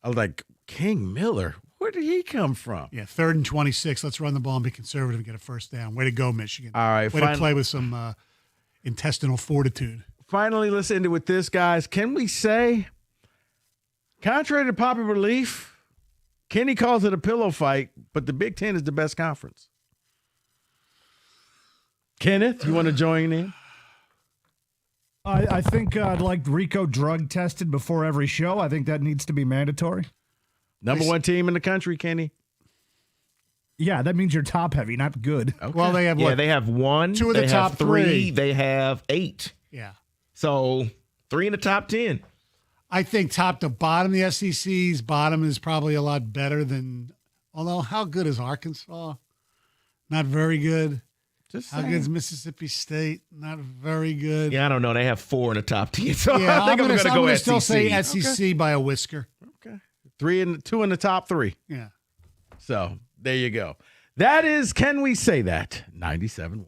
S4: I was like, King Miller, where did he come from?
S21: Yeah, 3rd and 26. Let's run the ball and be conservative and get a first down. Way to go, Michigan.
S4: All right.
S21: Way to play with some intestinal fortitude.
S4: Finally, let's end it with this, guys. Can we say, contrary to popular belief, Kenny calls it a pillow fight, but the Big Ten is the best conference? Kenneth, you want to join in?
S8: I think I'd like Rico drug tested before every show. I think that needs to be mandatory.
S4: Number 1 team in the country, Kenny.
S8: Yeah, that means you're top heavy, not good.
S21: Okay. Well, they have
S22: what? They have 1.
S21: 2 of the top 3.
S22: They have 8.
S21: Yeah.
S22: So 3 in the top 10.
S21: I think top to bottom, the SEC's bottom is probably a lot better than. Although, how good is Arkansas? Not very good. How good is Mississippi State? Not very good.
S22: Yeah, I don't know. They have 4 in the top 10. So
S21: Yeah,
S22: I think I'm going to go SEC.
S21: still say SEC by a whisker.
S4: Okay. 2 in the top 3.
S21: Yeah.
S4: So there you go. That is, can we say that? 97.1.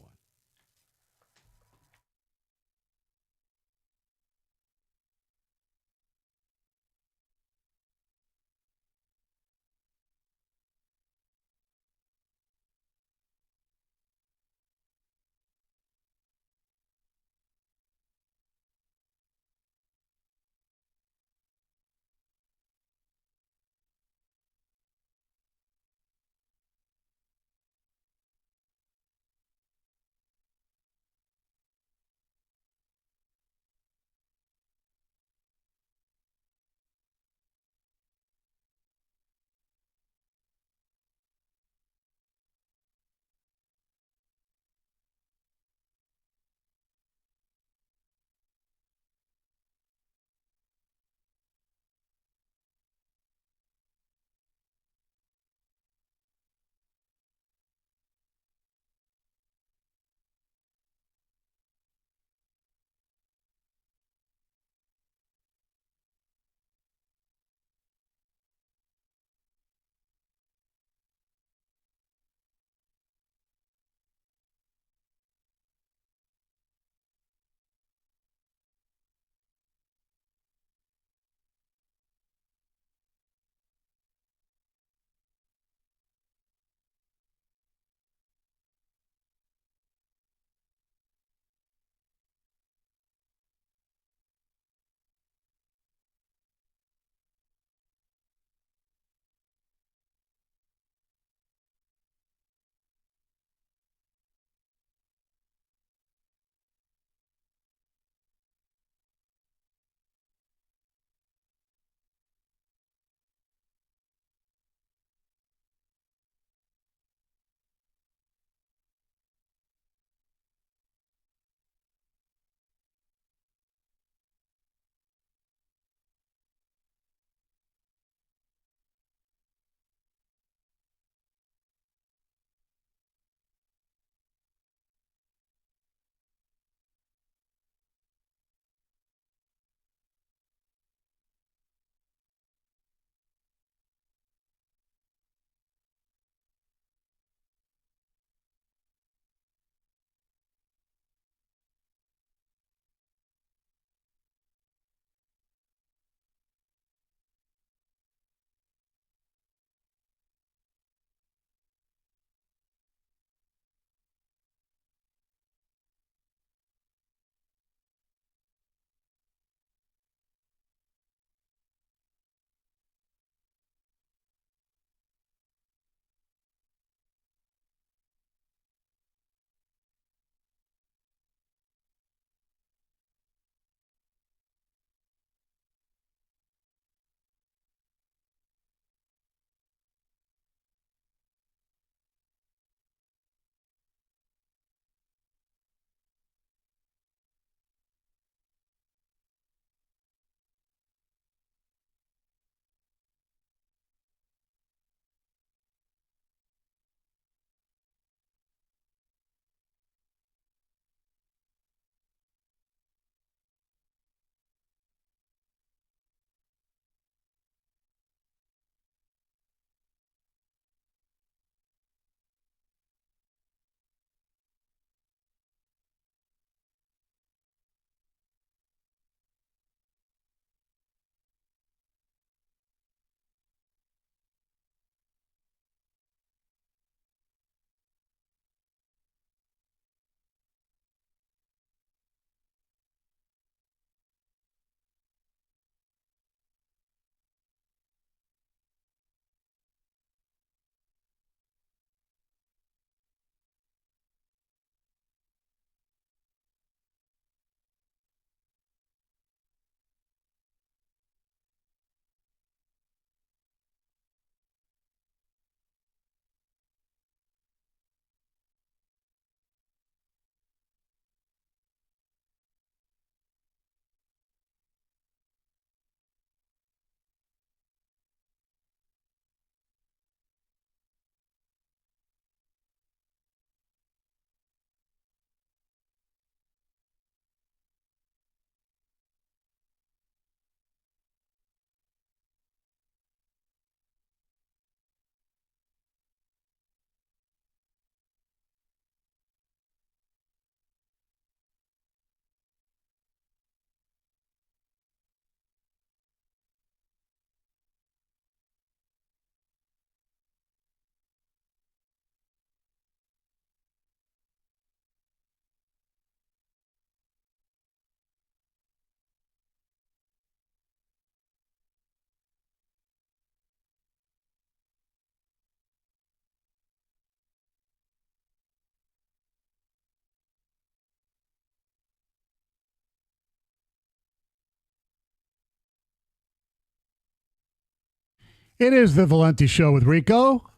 S21: It is the Valenti Show with Rico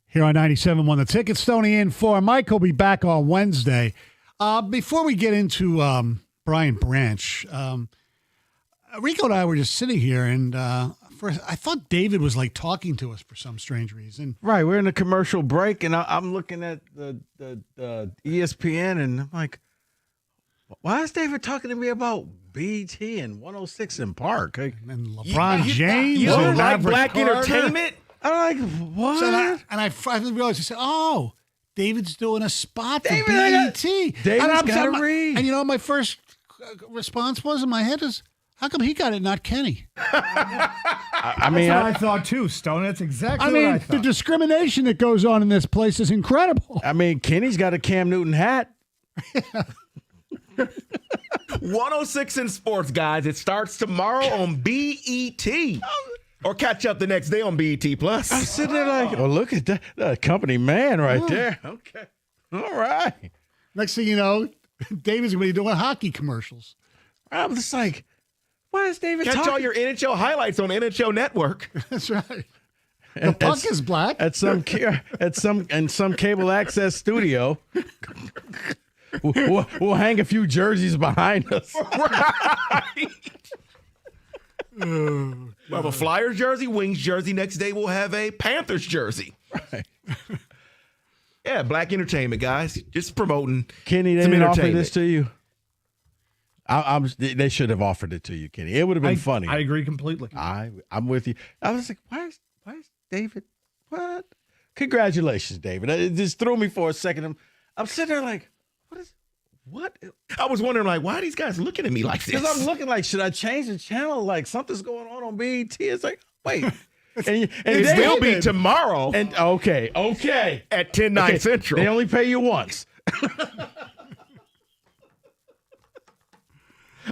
S21: here on 97.1 The Ticket. Stoney in for Mike. Will be back on Wednesday. Before we get into Brian Branch, Rico and I were just sitting here, and I thought David was like talking to us for some strange reason.
S4: Right, we're in a commercial break, and I'm looking at the ESPN, and I'm like, why is David talking to me about BT and 106 in Park? Like,
S21: and LeBron James.
S22: You don't
S21: and
S22: like
S21: Maverick
S22: black
S21: Carter.
S22: entertainment?
S4: I'm like, what?
S21: So I finally realized, I said, oh, David's doing a spot for
S4: David,
S21: BET.
S4: David's gotta read.
S21: And you know what my first response was in my head is, how come he got it, not Kenny?
S8: I mean, that's what I thought too, Stone. That's exactly what I thought.
S21: The discrimination that goes on in this place is incredible.
S4: I mean, Kenny's got a Cam Newton hat.
S22: 106 in sports, guys. It starts tomorrow on BET. Or catch up the next day on BET Plus.
S4: I'm sitting there like, oh, look at that company man right there. Okay. All right.
S21: Next thing you know, David's going to be doing hockey commercials.
S4: I'm just like, why is David
S22: Catch
S4: talking?
S22: all your NHL highlights on NHL Network.
S21: That's right. The puck is black.
S4: At some cable access studio. We'll hang a few jerseys behind us.
S22: Right. We'll have a Flyers jersey, Wings jersey. Next day we'll have a Panthers jersey.
S4: Right.
S22: Yeah, black entertainment, guys. Just promoting.
S4: Kenny, they
S22: some
S4: didn't offer
S22: entertainment.
S4: this to you. They should have offered it to you, Kenny. It would have been funny.
S8: I agree completely.
S4: I'm with you. I was like, why is David? What? Congratulations, David. It just threw me for a second. I'm sitting there like, what?
S22: I was wondering, like, why are these guys looking at me like this?
S4: Because I'm looking like, should I change the channel? Like, something's going on BET. It's like, wait. And
S22: it will be tomorrow.
S4: And okay.
S22: At 10/9 Central.
S4: They only pay you once.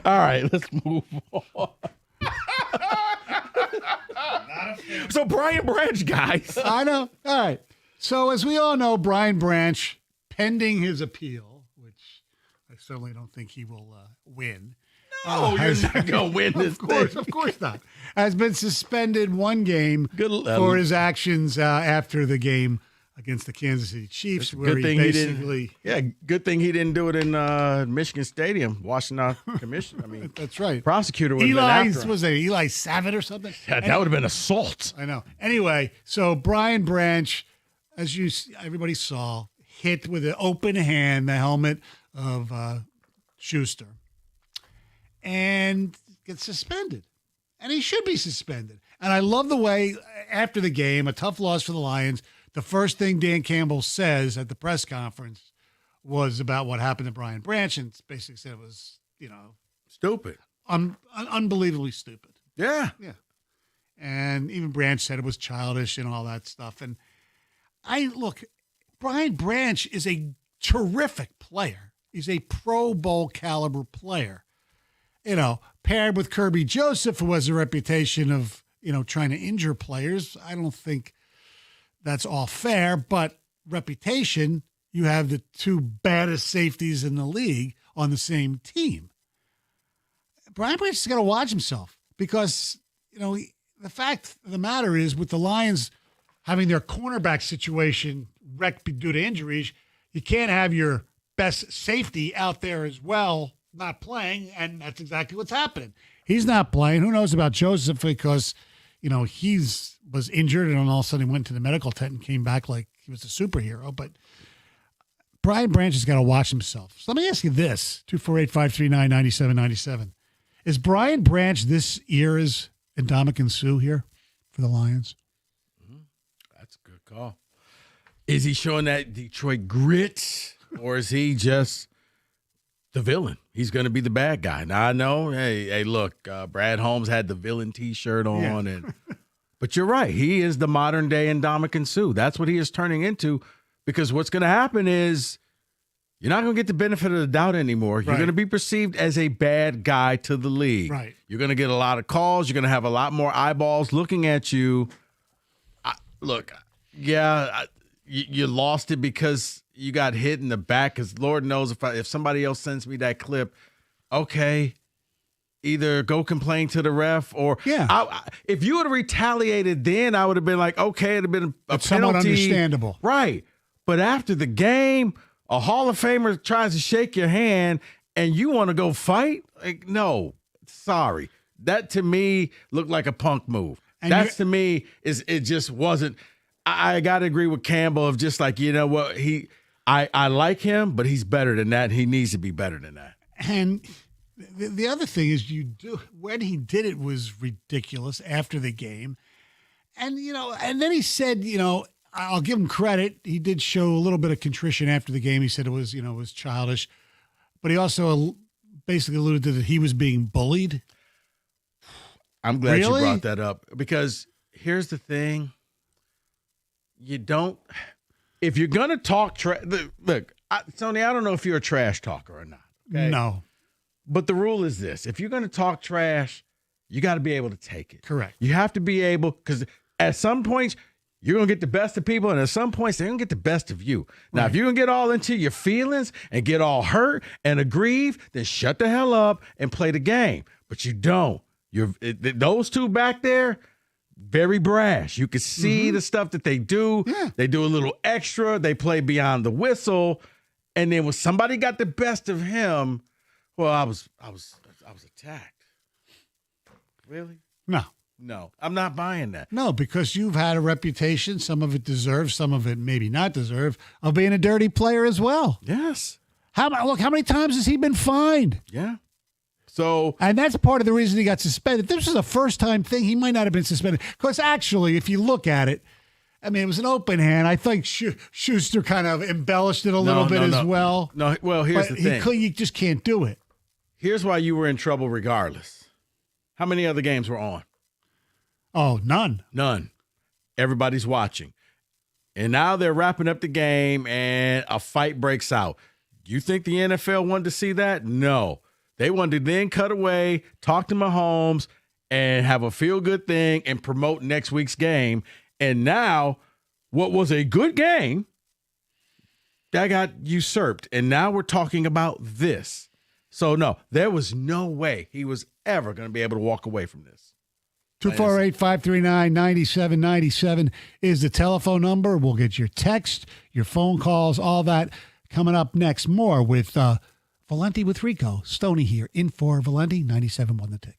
S4: All right, let's move on.
S22: So Brian Branch, guys.
S21: I know. All right. So as we all know, Brian Branch, pending his appeal, which I certainly don't think he will win.
S22: No, you're not going to win this thing.
S21: Of course not. Has been suspended one game for his actions after the game against the Kansas City Chiefs, where he basically...
S4: good thing he didn't do it in Michigan Stadium, Washington Commission. I mean,
S21: that's right.
S4: Prosecutor would have been after him.
S21: Was it Eli Savit or something?
S4: Yeah, that would have been assault.
S21: I know. Anyway, so Brian Branch, as everybody saw, hit with an open hand the helmet of Schuster and gets suspended. And he should be suspended. And I love the way, after the game, a tough loss for the Lions, the first thing Dan Campbell says at the press conference was about what happened to Brian Branch, and basically said it was,
S4: stupid.
S21: Unbelievably stupid.
S4: Yeah.
S21: Yeah. And even Branch said it was childish and all that stuff. And Brian Branch is a terrific player. He's a Pro Bowl caliber player. Paired with Kirby Joseph, who has a reputation of, trying to injure players. I don't think that's all fair, but reputation, you have the two baddest safeties in the league on the same team. Brian Branch has got to watch himself because, the fact of the matter is with the Lions having their cornerback situation wrecked due to injuries, you can't have your best safety out there as well not playing, and that's exactly what's happening. He's not playing. Who knows about Joseph because, he was injured and all of a sudden he went to the medical tent and came back like he was a superhero. But Brian Branch has got to watch himself. So let me ask you this, 248-539-9797. Is Brian Branch this year's Ndamukong Suh here for the Lions?
S4: That's a good call. Is he showing that Detroit grit, or is he just the villain? He's going to be the bad guy. Now, I know, hey, look, Brad Holmes had the villain T-shirt on, but you're right. He is the modern-day Ndamukong Suh. That's what he is turning into, because what's going to happen is you're not going to get the benefit of the doubt anymore. You're going to be perceived as a bad guy to the league.
S21: Right.
S4: You're going to get a lot of calls. You're going to have a lot more eyeballs looking at you. You lost it because you got hit in the back, because Lord knows if somebody else sends me that clip, okay, either go complain to the ref or if you would have retaliated then, I would have been like, okay, it'd have been a
S21: It's
S4: penalty.
S21: somewhat understandable.
S4: Right. But after the game, a Hall of Famer tries to shake your hand and you want to go fight? Like, no, sorry. That to me looked like a punk move.
S21: And
S4: That's to me it just wasn't. I got to agree with Campbell of just like, you know what, I like him, but he's better than that. He needs to be better than that.
S21: And the other thing is when he did it was ridiculous after the game. And, and then he said, I'll give him credit. He did show a little bit of contrition after the game. He said it was, it was childish. But he also basically alluded to that he was being bullied.
S4: I'm glad you brought that up because here's the thing. If you're going to talk look, Tony, I don't know if you're a trash talker or not. Okay?
S21: No.
S4: But the rule is this. If you're going to talk trash, you got to be able to take it.
S21: Correct.
S4: You have to be able, because at some points, you're going to get the best of people, and at some points, they're going to get the best of you. Now,
S21: Right.
S4: if you're going to get all into your feelings and get all hurt and aggrieved, then shut the hell up and play the game. But you don't. Those two back there, very brash. You can see the stuff that they do.
S21: Yeah.
S4: They do a little extra. They play beyond the whistle. And then when somebody got the best of him, well, I was attacked. Really? No, I'm not buying that.
S21: No, because you've had a reputation, some of it deserved, some of it maybe not deserved, of being a dirty player as well.
S4: Yes.
S21: How many times has he been fined?
S4: Yeah. So,
S21: and that's part of the reason he got suspended. This was a first-time thing. He might not have been suspended. Because actually, if you look at it, I mean, it was an open hand. I think Schuster kind of embellished it a little bit as well.
S4: No, well, here's the thing.
S21: You just can't do it.
S4: Here's why you were in trouble regardless. How many other games were on?
S21: Oh, none.
S4: None. Everybody's watching. And now they're wrapping up the game and a fight breaks out. You think the NFL wanted to see that? No. They wanted to then cut away, talk to Mahomes, and have a feel-good thing and promote next week's game. And now, what was a good game, that got usurped. And now we're talking about this. So, no, there was no way he was ever going to be able to walk away from this.
S21: 248-539-9797 is the telephone number. We'll get your text, your phone calls, all that coming up next. More with Valenti with Rico. Stoney here in for Valenti, 97.1 The Ticket.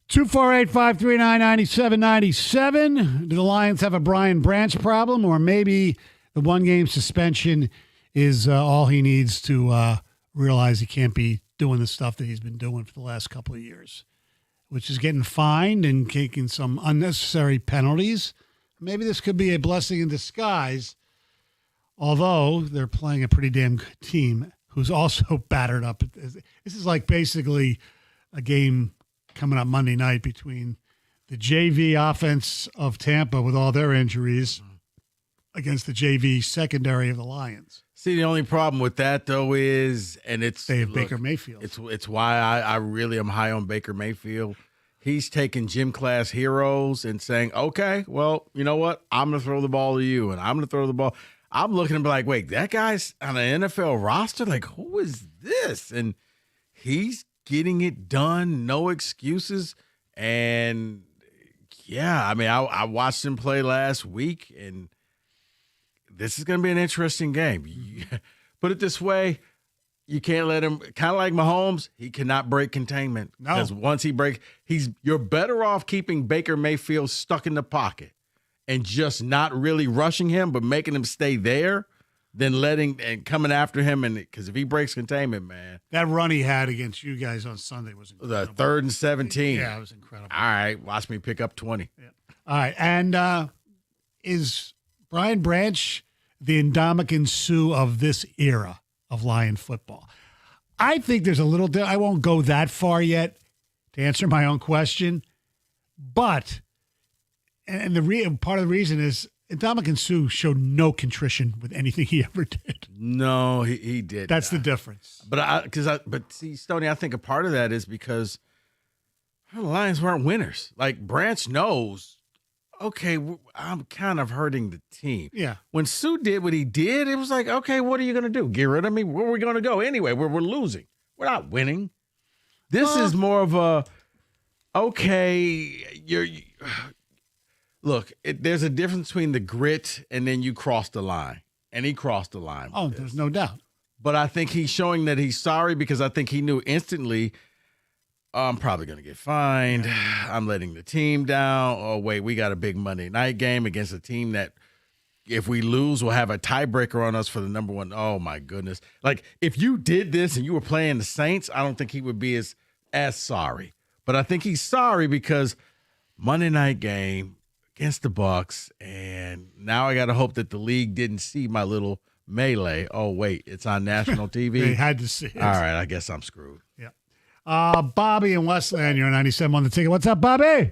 S21: 248-539-9797. Do the Lions have a Brian Branch problem, or maybe the one-game suspension is all he needs to realize he can't be doing the stuff that he's been doing for the last couple of years, which is getting fined and taking some unnecessary penalties. Maybe this could be a blessing in disguise, although they're playing a pretty damn good team who's also battered up. This is like basically a game coming up Monday night between the JV offense of Tampa with all their injuries against the JV secondary of the Lions.
S4: See, the only problem with that, though, is, and
S21: they have Baker Mayfield.
S4: It's why I really am high on Baker Mayfield. He's taking gym class heroes and saying, okay, well, you know what? I'm going to throw the ball to you, and I'm going to throw the ball. I'm looking and be like, wait, that guy's on an NFL roster? Like, who is this? And he's getting it done, no excuses. And, yeah, I mean, I watched him play last week, and this is going to be an interesting game. Put it this way. You can't let him, kind of like Mahomes, he cannot break containment. No. Because once he breaks, you're better off keeping Baker Mayfield stuck in the pocket and just not really rushing him, but making him stay there than letting and coming after him. And because if he breaks containment, man.
S21: That run he had against you guys on Sunday was incredible.
S4: The 3rd and 17.
S21: Yeah, it was incredible.
S4: All right, watch me pick up 20.
S21: Yeah. All right, and is Brian Branch the Ndamukong Suh of this era of Lion football? I think there's a little – I won't go that far yet to answer my own question, but – and part of the reason is Ndamukong Suh showed no contrition with anything he ever did.
S4: No, he did.
S21: That's the difference.
S4: But see, Stoney, I think a part of that is because the Lions weren't winners. Like, Branch knows, okay, I'm kind of hurting the team.
S21: Yeah.
S4: When Suh did what he did, it was like, okay, what are you going to do? Get rid of me? Where are we going to go? Anyway, we're losing. We're not winning. This is more of a, okay, look, there's a difference between the grit and then you cross the line. And he crossed the line.
S21: Oh, there's no doubt.
S4: But I think he's showing that he's sorry because I think he knew instantly, I'm probably going to get fined. I'm letting the team down. Oh, wait, we got a big Monday night game against a team that if we lose, we'll have a tiebreaker on us for the number one. Oh, my goodness. Like, if you did this and you were playing the Saints, I don't think he would be as sorry. But I think he's sorry because Monday night game against the Bucs, and now I got to hope that the league didn't see my little melee. Oh, wait, it's on national TV.
S21: They had to see it.
S4: All right, I guess I'm screwed.
S21: Yeah. Bobby in Westland, you're 97 on the ticket. What's up, Bobby?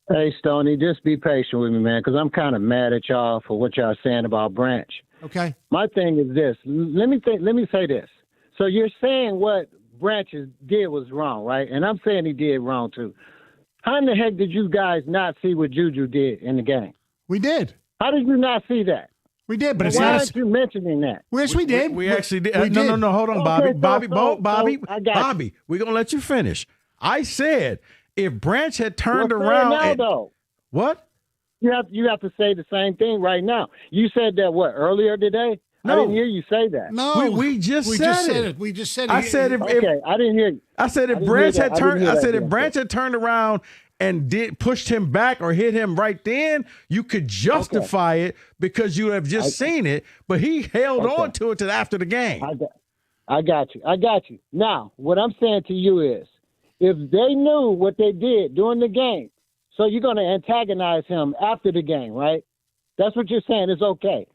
S9: Hey, Stoney, just be patient with me, man, because I'm kind of mad at y'all for what y'all saying about Branch.
S21: Okay.
S9: My thing is this. Let me say this. So you're saying what Branch did was wrong, right? And I'm saying he did wrong, too. How in the heck did you guys not see what Juju did in the game?
S21: We did.
S9: How did you not see that?
S21: We did, but it's
S9: why
S21: not.
S9: aren't you mentioning that?
S21: Yes, we did.
S4: We actually did.
S21: We did.
S4: No, hold on, Bobby.
S9: Okay,
S4: Bobby, we're going to let you finish. I said if Branch had turned around.
S9: Now, though.
S4: What?
S9: You have to say the same thing right now. You said that, earlier today?
S4: No.
S9: I didn't hear you say that.
S21: No,
S4: we just said it.
S21: We just said
S4: it. I said if
S9: I didn't hear you.
S4: I said if Branch had turned. I said if Branch had turned around and pushed him back or hit him right then, you could justify it because you have just seen it. But he held on to it till after the game.
S9: I got you. Now, what I'm saying to you is, if they knew what they did during the game, so you're going to antagonize him after the game, right? That's what you're saying. It's okay.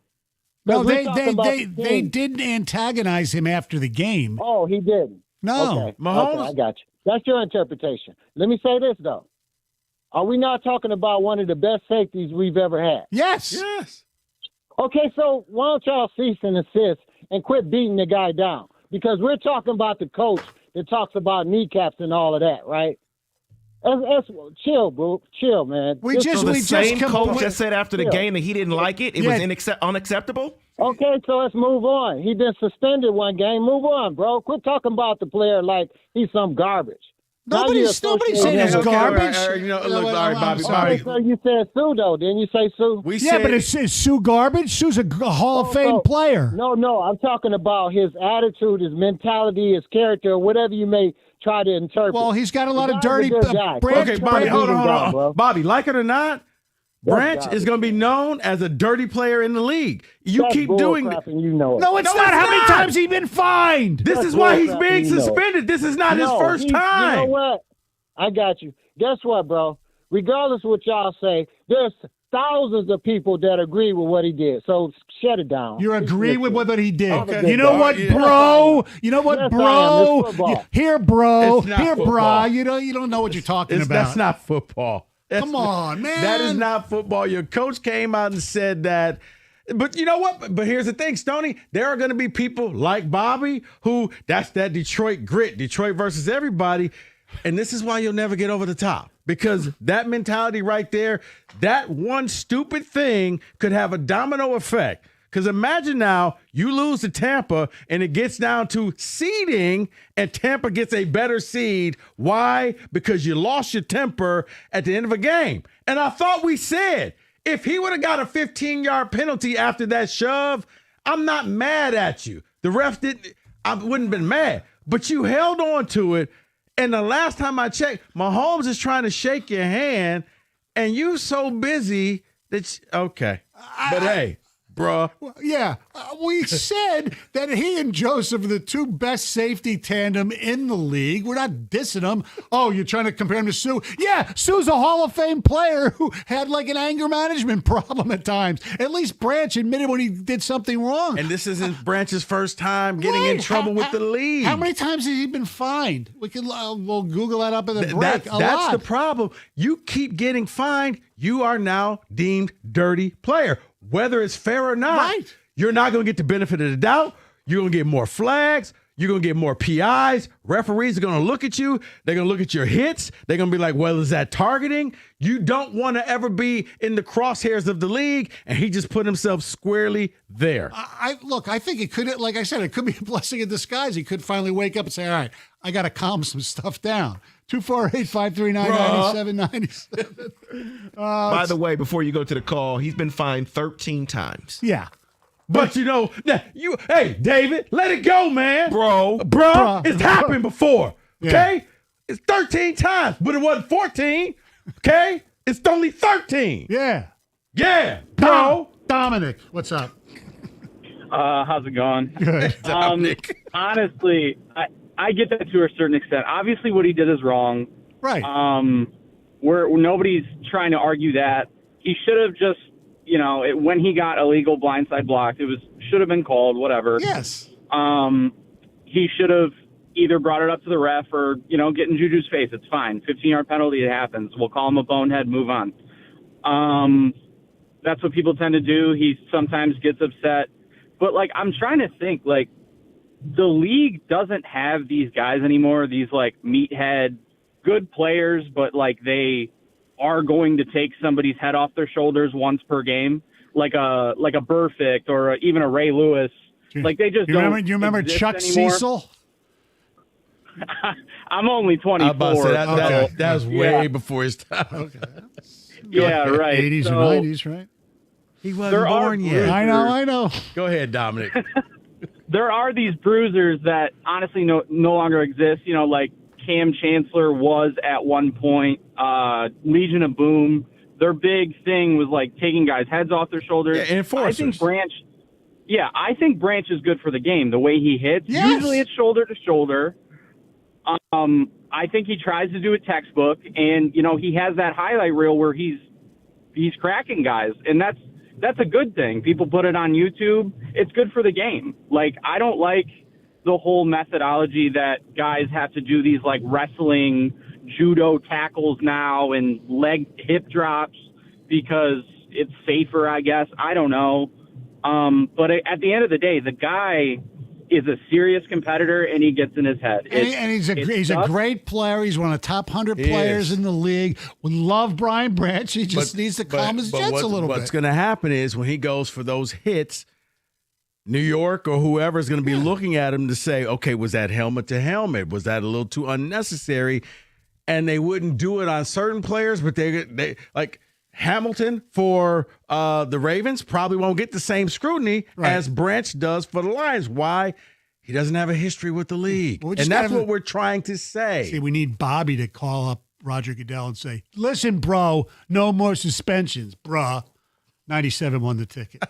S21: No, they didn't antagonize him after the game.
S9: Oh, he didn't.
S21: No.
S9: Okay. Mahomes. Okay, I got you. That's your interpretation. Let me say this, though. Are we not talking about one of the best safeties we've ever had?
S21: Yes.
S4: Yes.
S9: Okay, so why don't y'all cease and desist and quit beating the guy down? Because we're talking about the coach that talks about kneecaps and all of that, right? Chill, bro. Chill, man.
S22: The same coach that said after the game that he didn't like it. It was unacceptable.
S9: Okay, so let's move on. He been suspended one game. Move on, bro. Quit talking about the player like he's some garbage.
S2: Nobody's saying it's garbage.
S4: All right, Bobby.
S9: So you said Sue, though. Didn't you say Sue?
S2: But is Sue garbage? Sue's a Hall of Fame player.
S9: No. I'm talking about his attitude, his mentality, his character, whatever you may try to interpret.
S2: Well, he's got a lot of dirty.
S4: Okay, Bobby, hold on. Bobby, like it or not, Branch is going to be known as a dirty player in the league. You keep doing it.
S2: No, it's not. How many times has he been fined?
S4: This is why he's being suspended. This is not his first time.
S9: You know what? I got you. Guess what, bro? Regardless of what y'all say, there's thousands of people that agree with what he did. So shut it down.
S2: You agree with what he did.
S9: Okay.
S2: You know what, bro? You know what, bro? Here, bro. Here, bro. You don't know what you're talking about.
S4: That's not football.
S2: Come on, man.
S4: That is not football. Your coach came out and said that. But you know what? But here's the thing, Stoney. There are going to be people like Bobby who that's that Detroit grit, Detroit versus everybody. And this is why you'll never get over the top. Because that mentality right there, that one stupid thing could have a domino effect. Because imagine now you lose to Tampa and it gets down to seeding and Tampa gets a better seed. Why? Because you lost your temper at the end of a game. And I thought we said if he would have got a 15-yard penalty after that shove, I'm not mad at you. The ref didn't. I wouldn't have been mad. But you held on to it. And the last time I checked, Mahomes is trying to shake your hand and you so busy that okay. But hey. Bruh.
S2: Yeah. We said that he and Joseph are the two best safety tandem in the league. We're not dissing them. Oh, you're trying to compare him to Sue? Yeah, Sue's a Hall of Fame player who had like an anger management problem at times. At least Branch admitted when he did something wrong.
S4: And this isn't Branch's first time getting in trouble with the league.
S2: How many times has he been fined? We can we'll Google that up in the break.
S4: That's the problem. You keep getting fined. You are now deemed dirty player. Whether it's fair or not, you're not going to get the benefit of the doubt. You're going to get more flags. You're going to get more PIs. Referees are going to look at you. They're going to look at your hits. They're going to be like, well, is that targeting? You don't want to ever be in the crosshairs of the league, and he just put himself squarely there.
S2: I think it could, like I said, it could be a blessing in disguise. He could finally wake up and say, all right, I got to calm some stuff down. 248-539-9797.
S22: By the way, before you go to the call, he's been fined 13 times.
S2: Yeah.
S4: But hey, David, let it go, man.
S22: Bro.
S4: It's happened before. Okay? Yeah. It's 13 times, but it wasn't 14. Okay? It's only 13.
S2: Yeah.
S4: Yeah, bro.
S2: Dominic, what's up?
S10: How's it going?
S2: Good.
S10: Dominic. Honestly, I get that to a certain extent. Obviously, what he did is wrong.
S2: Right.
S10: Nobody's trying to argue that. He should have just, when he got illegal blindside blocked, should have been called, whatever.
S2: Yes.
S10: He should have either brought it up to the ref or, get in Juju's face. It's fine. 15-yard penalty, it happens. We'll call him a bonehead, move on. That's what people tend to do. He sometimes gets upset. But, I'm trying to think, the league doesn't have these guys anymore, these meathead good players, but they are going to take somebody's head off their shoulders once per game, like a Burfict or even a Ray Lewis. They just don't.
S2: Do you remember Chuck
S10: anymore.
S2: Cecil?
S10: I'm only 24.
S4: That was way before his time.
S2: Okay.
S10: Yeah, right.
S2: 80s and 90s, right?
S4: He wasn't born yet.
S2: I know.
S4: Go ahead, Dominic.
S10: There are these bruisers that honestly no longer exist, like Cam Chancellor was at one point, Legion of Boom. Their big thing was taking guys' heads off their shoulders.
S4: Yeah, enforcers.
S10: I think Branch is good for the game. The way he hits, usually it's shoulder to shoulder. I think he tries to do a textbook, and he has that highlight reel where he's cracking guys, and that's a good thing. People put it on YouTube. It's good for the game. I don't like the whole methodology that guys have to do these wrestling, judo tackles now and hip drops because it's safer, I guess. I don't know. But at the end of the day, the guy is a serious competitor, and he gets in his head.
S2: And he's a great player. He's one of the top 100 players in the league. We love Brian Branch. He just needs to calm his jets a little bit.
S4: What's going to happen is when he goes for those hits, New York or whoever is going to be looking at him to say, okay, was that helmet to helmet? Was that a little too unnecessary? and they wouldn't do it on certain players, but they like Hamilton for the Ravens probably won't get the same scrutiny as Branch does for the Lions. Why? He doesn't have a history with the league.
S21: Well,
S4: and that's what we're trying to say.
S21: See, we need Bobby to call up Roger Goodell and say, listen, bro, no more suspensions, bruh. 97 won the ticket.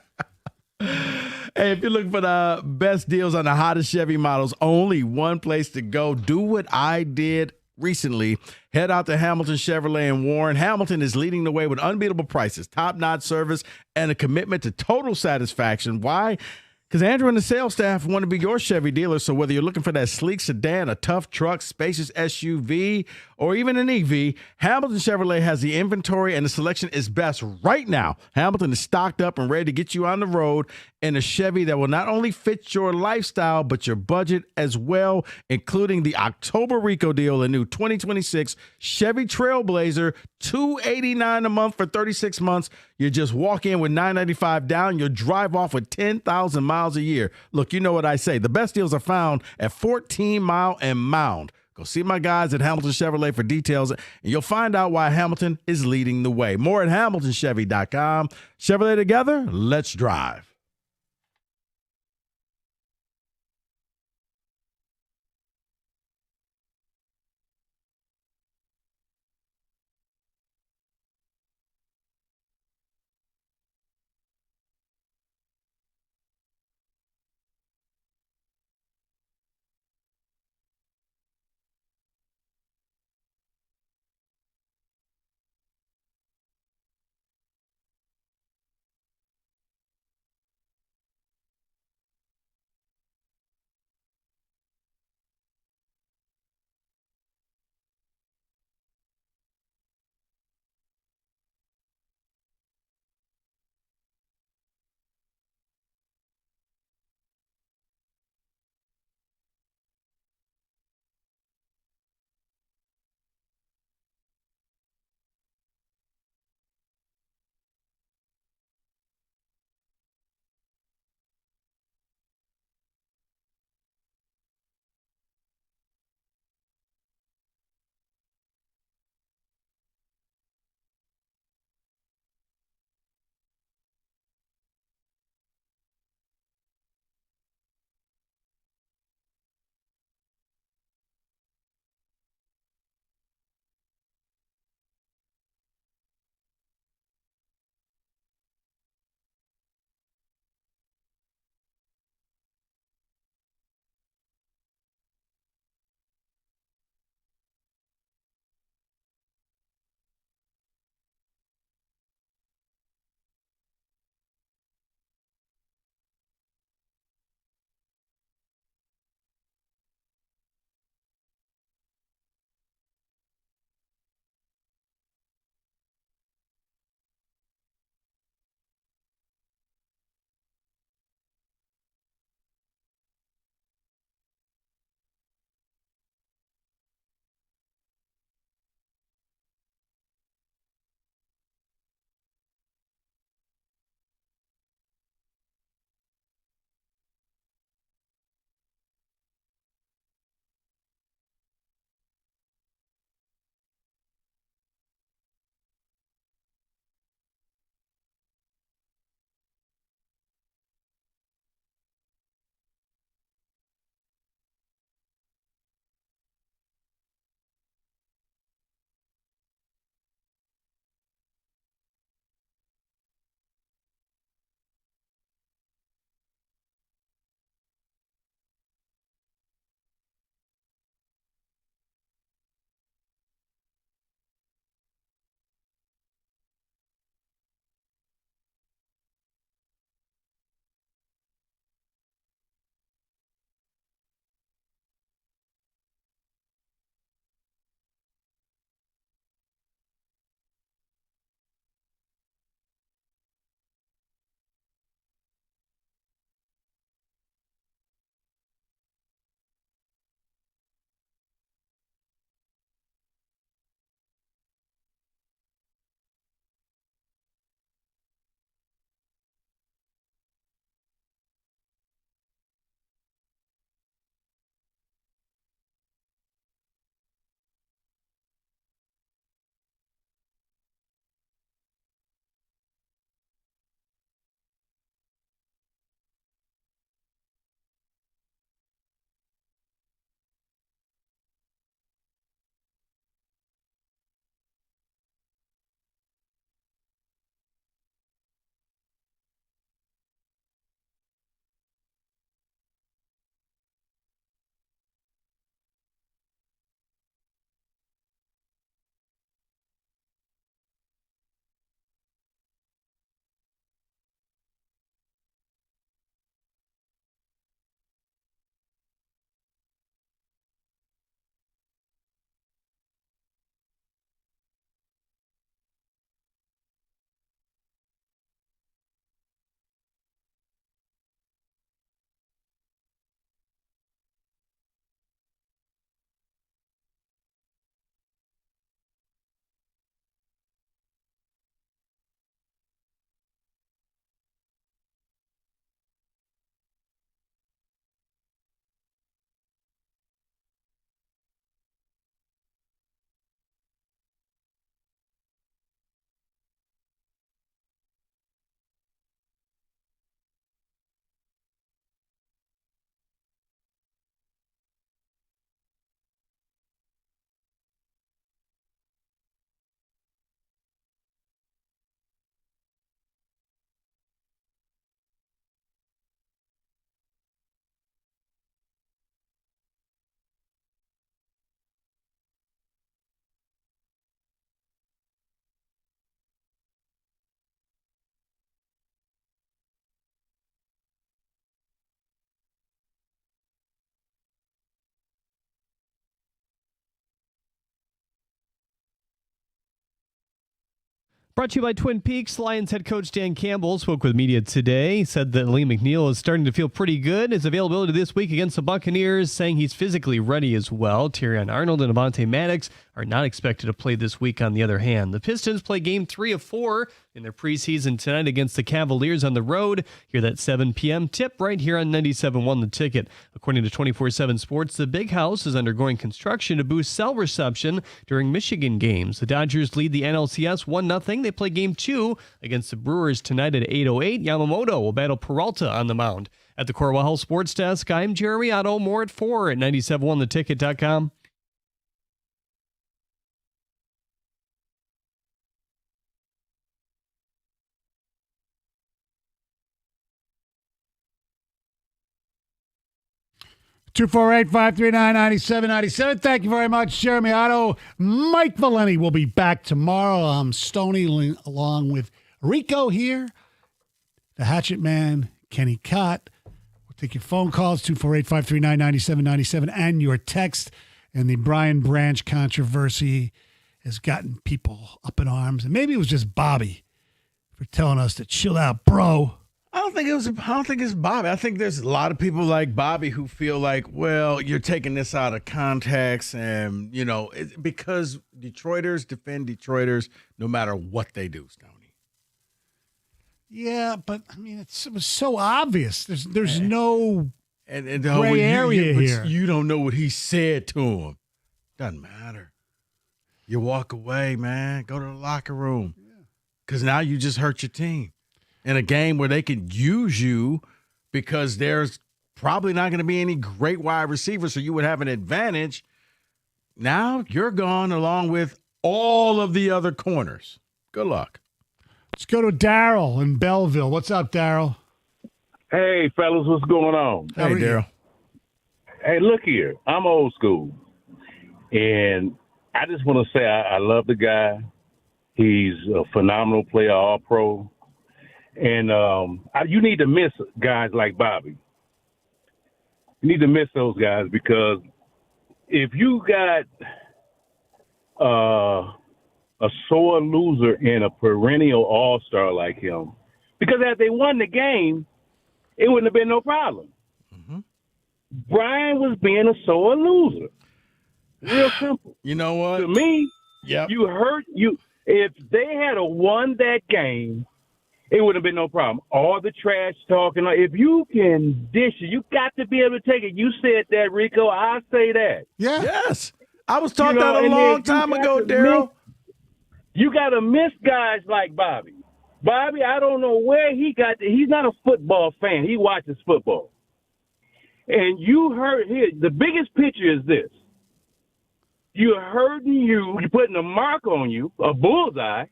S4: Hey, if you're looking for the best deals on the hottest Chevy models, only one place to go. Do what I did recently. Head out to Hamilton Chevrolet in Warren. Hamilton is leading the way with unbeatable prices, top-notch service, and a commitment to total satisfaction. Why? Because Andrew and the sales staff want to be your Chevy dealer, so whether you're looking for that sleek sedan, a tough truck, spacious SUV, or even an EV, Hamilton Chevrolet has the inventory and the selection is best right now. Hamilton is stocked up and ready to get you on the road in a Chevy that will not only fit your lifestyle, but your budget as well, including the October Rico deal, a new 2026 Chevy Trailblazer, $289 a month for 36 months. You just walk in with $995 down. You'll drive off with 10,000 miles a year. Look, you know what I say. The best deals are found at 14 Mile and Mound. Go see my guys at Hamilton Chevrolet for details, and you'll find out why Hamilton is leading the way. More at HamiltonChevy.com. Chevrolet together, let's drive.
S12: Brought to you by Twin Peaks. Lions head coach Dan Campbell spoke with media today. He said that Lee McNeil is starting to feel pretty good. His availability this week against the Buccaneers, saying he's physically ready as well. Terrion Arnold and Avonte Maddox are not expected to play this week on the other hand. The Pistons play game 3 of 4 in their preseason tonight against the Cavaliers on the road. Hear that 7 p.m. tip right here on 97.1 The Ticket. According to 24/7 Sports, the Big House is undergoing construction to boost cell reception during Michigan games. The Dodgers lead the NLCS 1-0. They play game 2 against the Brewers tonight at 8:08. Yamamoto will battle Peralta on the mound. At the Corwell Health Sports Desk, I'm Jeremy Otto. More at 4 at 97.1theticket.com.
S21: Two 248-539-9797. Thank you very much, Jeremy Otto. Mike Valeni will be back tomorrow. I'm Stoney along with Rico here, the Hatchet Man, Kenny Cott. We'll take your phone calls, 248-539-9797, and your text. And the Brian Branch controversy has gotten people up in arms. And maybe it was just Bobby for telling us to chill out, bro.
S4: I don't think it's Bobby. I think there's a lot of people like Bobby who feel like, well, you're taking this out of context, and because Detroiters defend Detroiters no matter what they do, Stoney.
S21: Yeah, but I mean, it was so obvious. There's no
S4: and
S21: gray area
S4: but
S21: here.
S4: You don't know what he said to him. Doesn't matter. You walk away, man. Go to the locker room, because now you just hurt your team. In a game where they can use you because there's probably not going to be any great wide receivers, so you would have an advantage. Now you're gone along with all of the other corners. Good luck.
S21: Let's go to Daryl in Belleville. What's up, Daryl?
S13: Hey, fellas, what's going on?
S21: Hey, Daryl.
S13: Hey, look here. I'm old school. And I just want to say I love the guy. He's a phenomenal player, all-pro. And you need to miss guys like Bobby. You need to miss those guys, because if you got a sore loser and a perennial all-star like him, because as they won the game, it wouldn't have been no problem.
S4: Mm-hmm.
S13: Brian was being a sore loser. Real simple.
S4: You know what?
S13: To me,
S4: yep.
S13: You hurt you. If they had won that game, it would have been no problem. All the trash talking. If you can dish it, you got to be able to take it. You said that, Rico. I say that.
S21: Yeah.
S4: Yes. I was taught that a long time ago, Daryl.
S13: You got to miss guys like Bobby. Bobby, I don't know where he got. He's not a football fan. He watches football. And you heard here, the biggest picture is this. You're hurting you're putting a mark on you, a bullseye,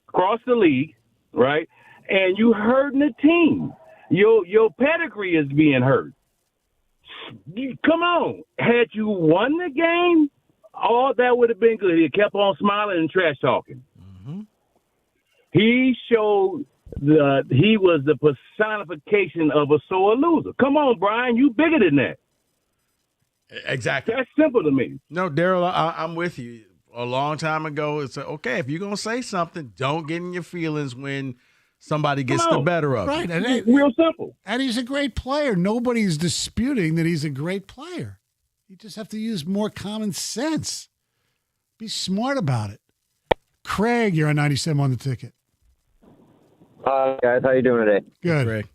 S13: across the league, right? And you hurting the team. Your pedigree is being hurt. Come on. Had you won the game, all that would have been good. He kept on smiling and trash talking.
S4: Mm-hmm.
S13: He showed he was the personification of a sore loser. Come on, Brian. You bigger than that.
S4: Exactly.
S13: That's simple to me.
S4: No, Daryl, I'm with you. A long time ago, it's okay, if you're going to say something, don't get in your feelings when somebody gets the better of
S21: right.
S4: you.
S21: And
S13: real simple.
S21: And he's a great player. Nobody's disputing that he's a great player. You just have to use more common sense. Be smart about it. Craig, you're on 97 on The Ticket.
S23: Guys, how you doing today?
S21: Good.
S4: Craig.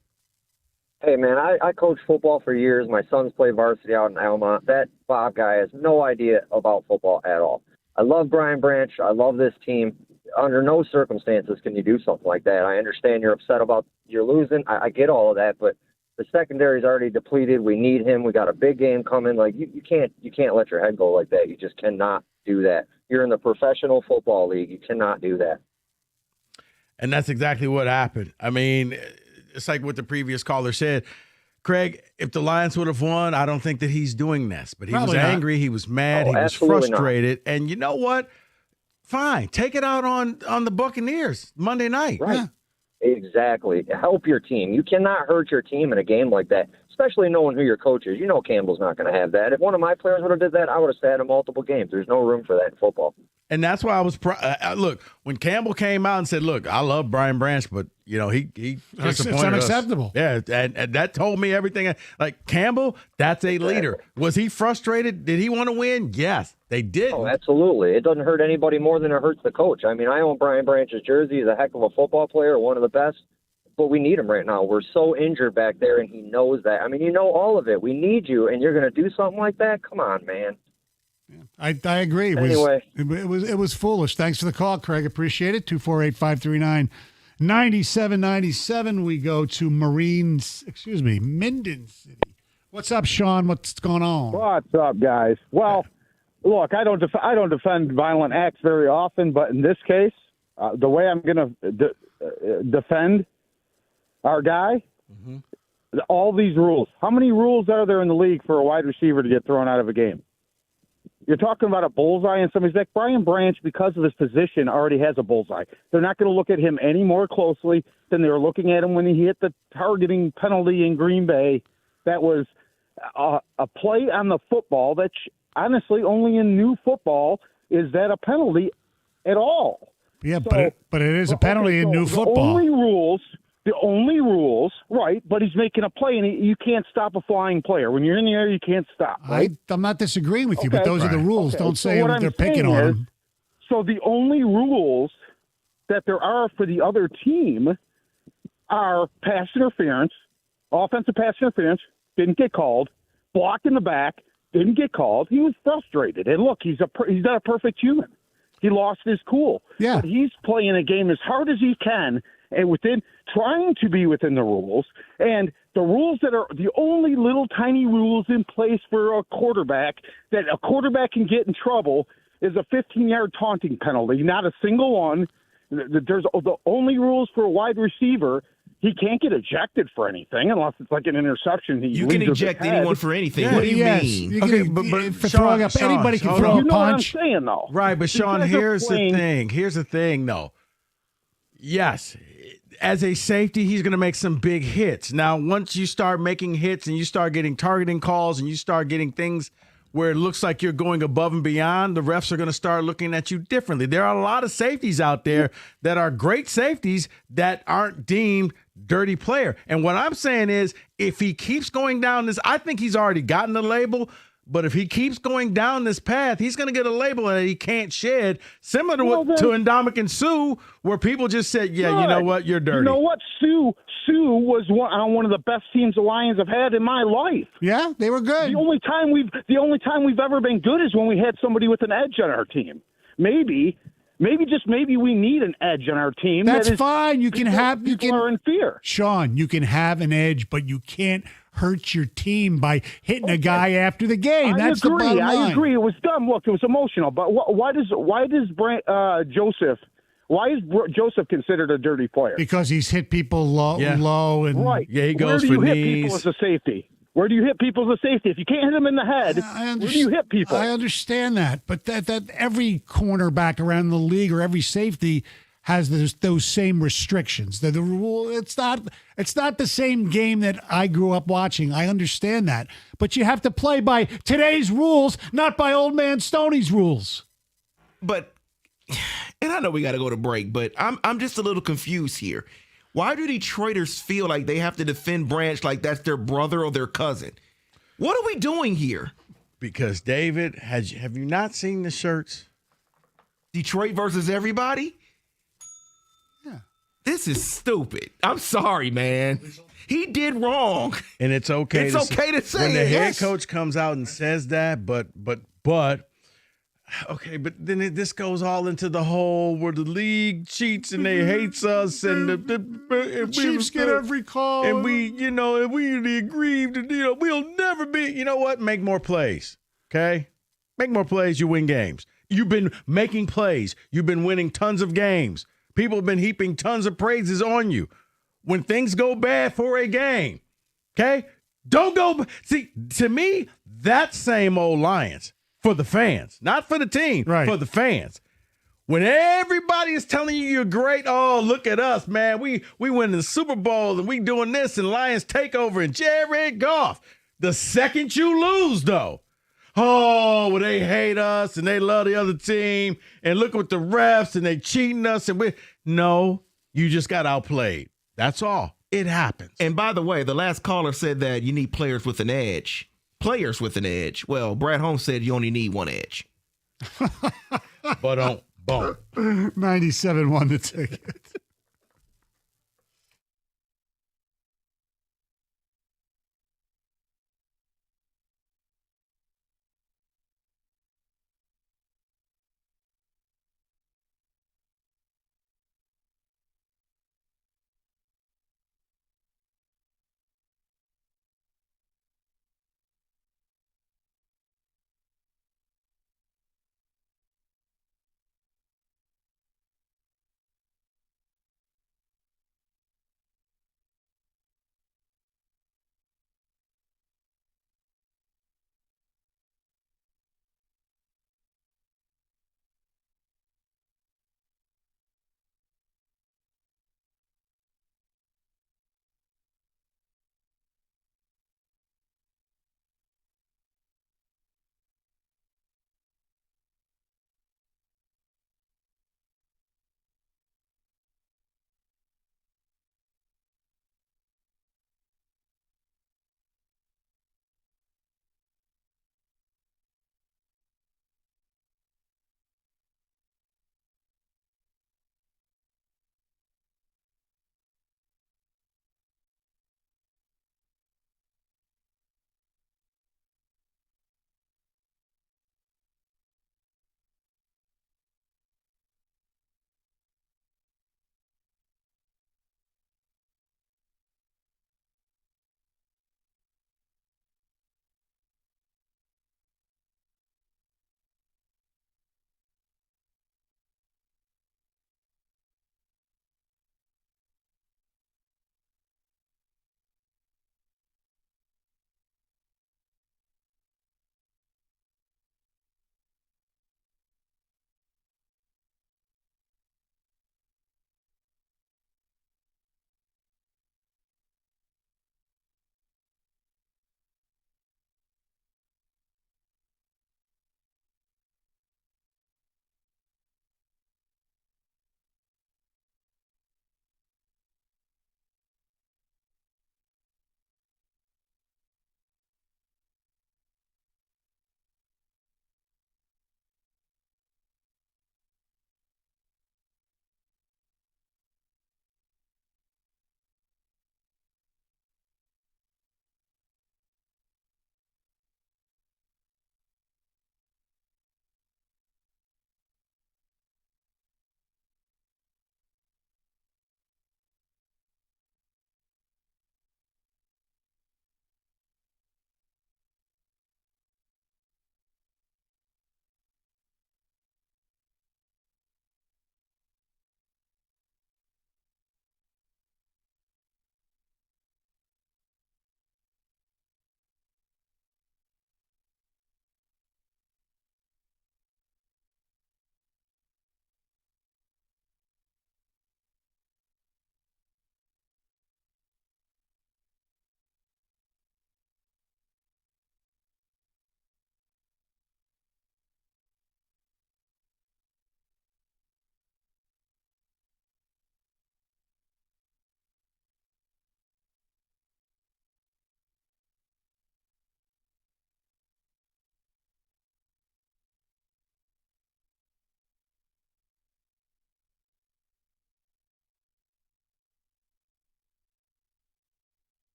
S23: Hey, man, I coached football for years. My sons play varsity out in Alma. That Bob guy has no idea about football at all. I love Brian Branch. I love this team. Under no circumstances can you do something like that. I understand you're upset about you're losing. I get all of that, but the secondary's already depleted. We need him. We got a big game coming. Like you can't let your head go like that. You just cannot do that. You're in the professional football league. You cannot do that.
S4: And that's exactly what happened. I mean, it's like what the previous caller said. Craig, if the Lions would have won, I don't think that he's doing this. But he was angry. He was mad. He was frustrated. Not. And you know what? Fine. Take it out on the Buccaneers Monday night.
S23: Right. Yeah. Exactly. Help your team. You cannot hurt your team in a game like that, especially knowing who your coach is. You know Campbell's not going to have that. If one of my players would have did that, I would have sat in multiple games. There's no room for that in football.
S4: And that's why I was look, when Campbell came out and said, "Look, I love Brian Branch, but he
S21: It's
S4: disappointed
S21: unacceptable."
S4: us." Yeah, and that told me everything. Like Campbell, that's a leader. Was he frustrated? Did he want to win? Yes, they did.
S23: Oh, absolutely. It doesn't hurt anybody more than it hurts the coach. I mean, I own Brian Branch's jersey. He's a heck of a football player, one of the best. But we need him right now. We're so injured back there, and he knows that. I mean, you know all of it. We need you, and you're going to do something like that? Come on, man.
S21: I agree.
S23: Anyway.
S21: It was foolish. Thanks for the call, Craig. Appreciate it. 248-539-9797. We go to Minden City. What's up, Sean? What's going on?
S11: What's up, guys? Well, look, I don't defend violent acts very often, but in this case, the way I'm going to defend our guy, all these rules. How many rules are there in the league for a wide receiver to get thrown out of a game? You're talking about a bullseye, and somebody's like, Brian Branch, because of his position, already has a bullseye. They're not going to look at him any more closely than they were looking at him when he hit the targeting penalty in Green Bay. That was a play on the football that, honestly, only in new football is that a penalty at all.
S21: Yeah, so, but it is a penalty in new football.
S11: The only rules, right, but he's making a play, and you can't stop a flying player. When you're in the air, you can't stop, right?
S21: I'm not disagreeing with you, but those are the rules.
S11: Okay.
S21: Don't say
S11: what
S21: they're picking on him.
S11: So the only rules that there are for the other team are pass interference, offensive pass interference, didn't get called, block in the back, didn't get called. He was frustrated. And look, he's not a perfect human. He lost his cool.
S21: Yeah.
S11: But he's playing a game as hard as he can and trying to be within the rules. And the rules that are the only little tiny rules in place for a quarterback that a quarterback can get in trouble is a 15-yard taunting penalty, not a single one. There's the only rules for a wide receiver. He can't get ejected for anything unless it's like an interception.
S22: You can eject anyone for anything. What do you mean?
S21: Okay, but for throwing up, anybody can throw a punch.
S11: You know what I'm saying, though.
S4: Right, but Sean, here's the thing, though. Yes, as a safety, he's going to make some big hits. Now, once you start making hits and you start getting targeting calls and you start getting things where it looks like you're going above and beyond, the refs are going to start looking at you differently. There are a lot of safeties out there that are great safeties that aren't deemed dirty player. And what I'm saying is, if he keeps going down this, I think he's already gotten the label, but if he keeps going down this path, he's going to get a label that he can't shed, similar to Ndamukong Suh, where people just said, yeah, you know what, you're dirty.
S11: You know what? Sue was on one of the best teams the Lions have had in my life.
S21: Yeah, they were good.
S11: The only time we've ever been good is when we had somebody with an edge on our team. Maybe we need an edge on our team.
S21: That's fine. You can
S11: are in fear.
S21: Sean, you can have an edge, but you can't hurt your team by hitting a guy after the game. That's the bottom line.
S11: I agree. It was dumb. Look, it was emotional. But why is Joseph considered a dirty player?
S21: Because he's hit people low and
S11: right.
S4: Yeah, he goes for knees.
S11: Where do you hit people as a safety? Where do you hit people as a safety? If you can't hit them in the head, where do you hit people?
S21: I understand that, but that every cornerback around the league or every safety has those same restrictions. The rule, it's not the same game that I grew up watching. I understand that, but you have to play by today's rules, not by old man Stoney's rules.
S22: But, and I know we got to go to break, but I'm just a little confused here. Why do Detroiters feel like they have to defend Branch like that's their brother or their cousin? What are we doing here?
S4: Because, David, have you not seen the shirts?
S22: Detroit versus everybody?
S21: Yeah.
S22: This is stupid. I'm sorry, man. He did wrong.
S4: And it's okay.
S22: It's okay to say
S4: when the
S22: it,
S4: head
S22: yes.
S4: coach comes out and says that, but okay, but then this goes all into the whole where the league cheats and they hates us and the
S21: Chiefs get every call
S4: and we the aggrieved and we'll never be. You know what? Make more plays, okay? Make more plays. You win games. You've been making plays. You've been winning tons of games. People have been heaping tons of praises on you. When things go bad for a game, okay? Don't go. See, to me, that's same old Lions. For the fans, not for the team,
S21: right.
S4: For the fans. When everybody is telling you you're great, oh, look at us, man. We win the Super Bowl and we doing this and Lions takeover and Jared Goff. The second you lose, though, oh, well, they hate us and they love the other team. And look with the refs and they cheating us. No, you just got outplayed. That's all. It happens.
S22: And by the way, the last caller said that you need players with an edge. Players with an edge. Well, Brad Holmes said you only need one edge.
S4: But boom.
S21: 97 won the ticket.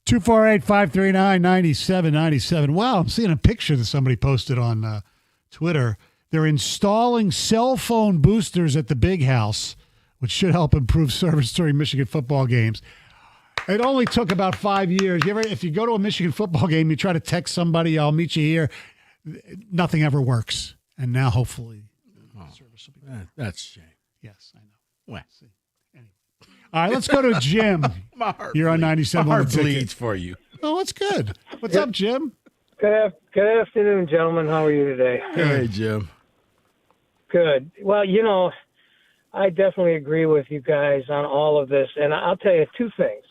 S21: 248-539-9797. Wow, I'm seeing a picture that somebody posted on Twitter. They're installing cell phone boosters at the Big House, which should help improve service during Michigan football games. It only took about 5 years. If you go to a Michigan football game, you try to text somebody, I'll meet you here. Nothing ever works. And now, hopefully, service will be good.
S4: That's a shame.
S21: Yes, I know.
S4: Well,
S21: anyway. All right, let's go to Jim. You're on 97.
S4: My heart bleeds for you.
S21: Oh, that's good. What's up, Jim?
S14: Good afternoon, gentlemen. How are you today?
S4: Hey, Jim.
S14: Good. Well, I definitely agree with you guys on all of this. And I'll tell you two things.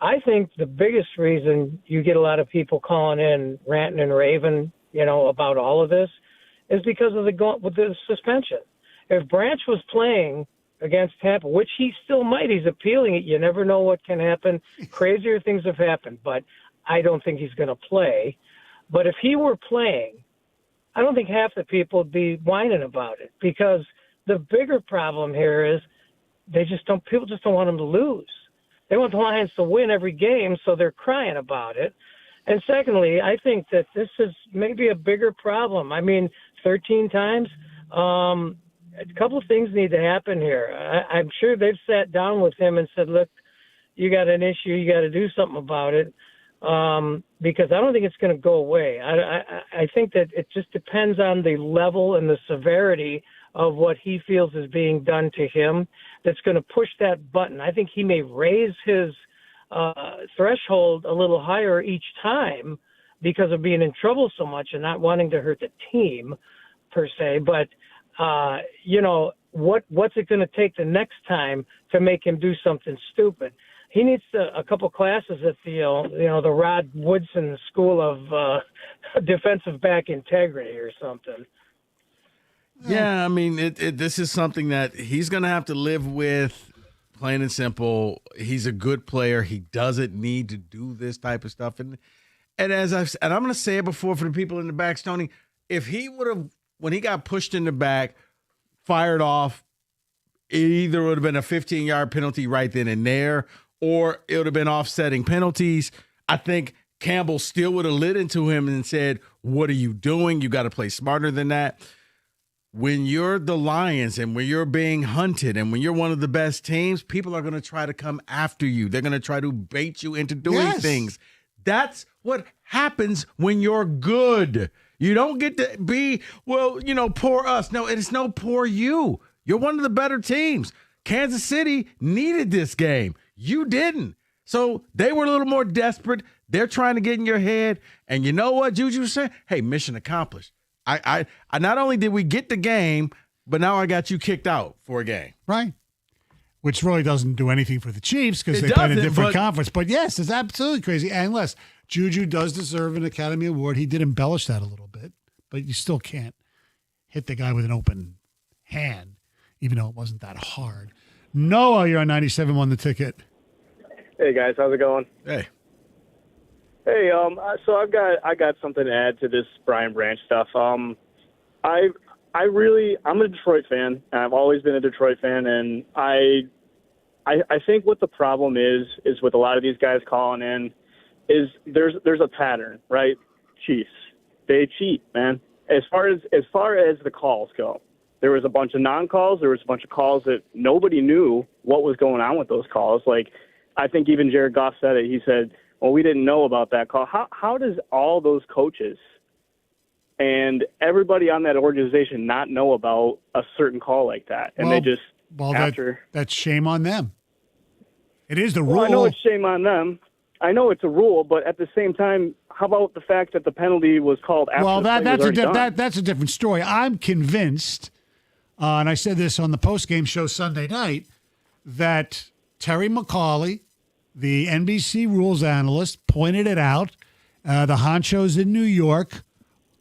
S14: I think the biggest reason you get a lot of people calling in, ranting and raving, about all of this is because of the suspension. If Branch was playing against Tampa, which he still might, he's appealing it. You never know what can happen. Crazier things have happened, but I don't think he's going to play. But if he were playing, I don't think half the people would be whining about it, because the bigger problem here is people just don't want him to lose. They want the Lions to win every game, so they're crying about it. And secondly, I think that this is maybe a bigger problem. 13 times. A couple of things need to happen here. I'm sure they've sat down with him and said, look, you got an issue. You got to do something about it, because I don't think it's going to go away. I think that it just depends on the level and the severity of what he feels is being done to him that's going to push that button. I think he may raise his threshold a little higher each time because of being in trouble so much and not wanting to hurt the team per se. But, what's it going to take the next time to make him do something stupid? He needs a couple classes at the Rod Woodson School of Defensive Back Integrity or something.
S4: Yeah, this is something that he's going to have to live with, plain and simple. He's a good player. He doesn't need to do this type of stuff. And I'm going to say it before for the people in the back, Stoney, if he would have, when he got pushed in the back, fired off, it either would have been a 15-yard penalty right then and there, or it would have been offsetting penalties. I think Campbell still would have lit into him and said, what are you doing? You got to play smarter than that. When you're the Lions and when you're being hunted and when you're one of the best teams, people are going to try to come after you. They're going to try to bait you into doing things. That's what happens when you're good. You don't get to be, poor us. No, it's no poor you. You're one of the better teams. Kansas City needed this game. You didn't. So they were a little more desperate. They're trying to get in your head. And you know what Juju said? Hey, mission accomplished. I not only did we get the game, but now I got you kicked out for a game.
S21: Right. Which really doesn't do anything for the Chiefs because they play in a different conference. But yes, it's absolutely crazy. And unless Juju does deserve an Academy Award, he did embellish that a little bit. But you still can't hit the guy with an open hand, even though it wasn't that hard. Noah, you're on 97, won the ticket.
S15: Hey guys, how's it going?
S4: Hey.
S15: Hey, so I got something to add to this Brian Branch stuff. I'm a Detroit fan. I've always been a Detroit fan, and I think what the problem is with a lot of these guys calling in is there's a pattern, right? Chiefs, they cheat, man. As far as the calls go, there was a bunch of non-calls. There was a bunch of calls that nobody knew what was going on with those calls. Like, I think even Jared Goff said it. He said, well, we didn't know about that call. How does all those coaches and everybody on that organization not know about a certain call like that? And they just
S21: that's shame on them. It is the rule.
S15: Well, I know it's shame on them. I know it's a rule, but at the same time, how about the fact that the penalty was called after
S21: that's a different story. I'm convinced, and I said this on the postgame show Sunday night, that Terry McCauley, the NBC rules analyst, pointed it out. The honchos in New York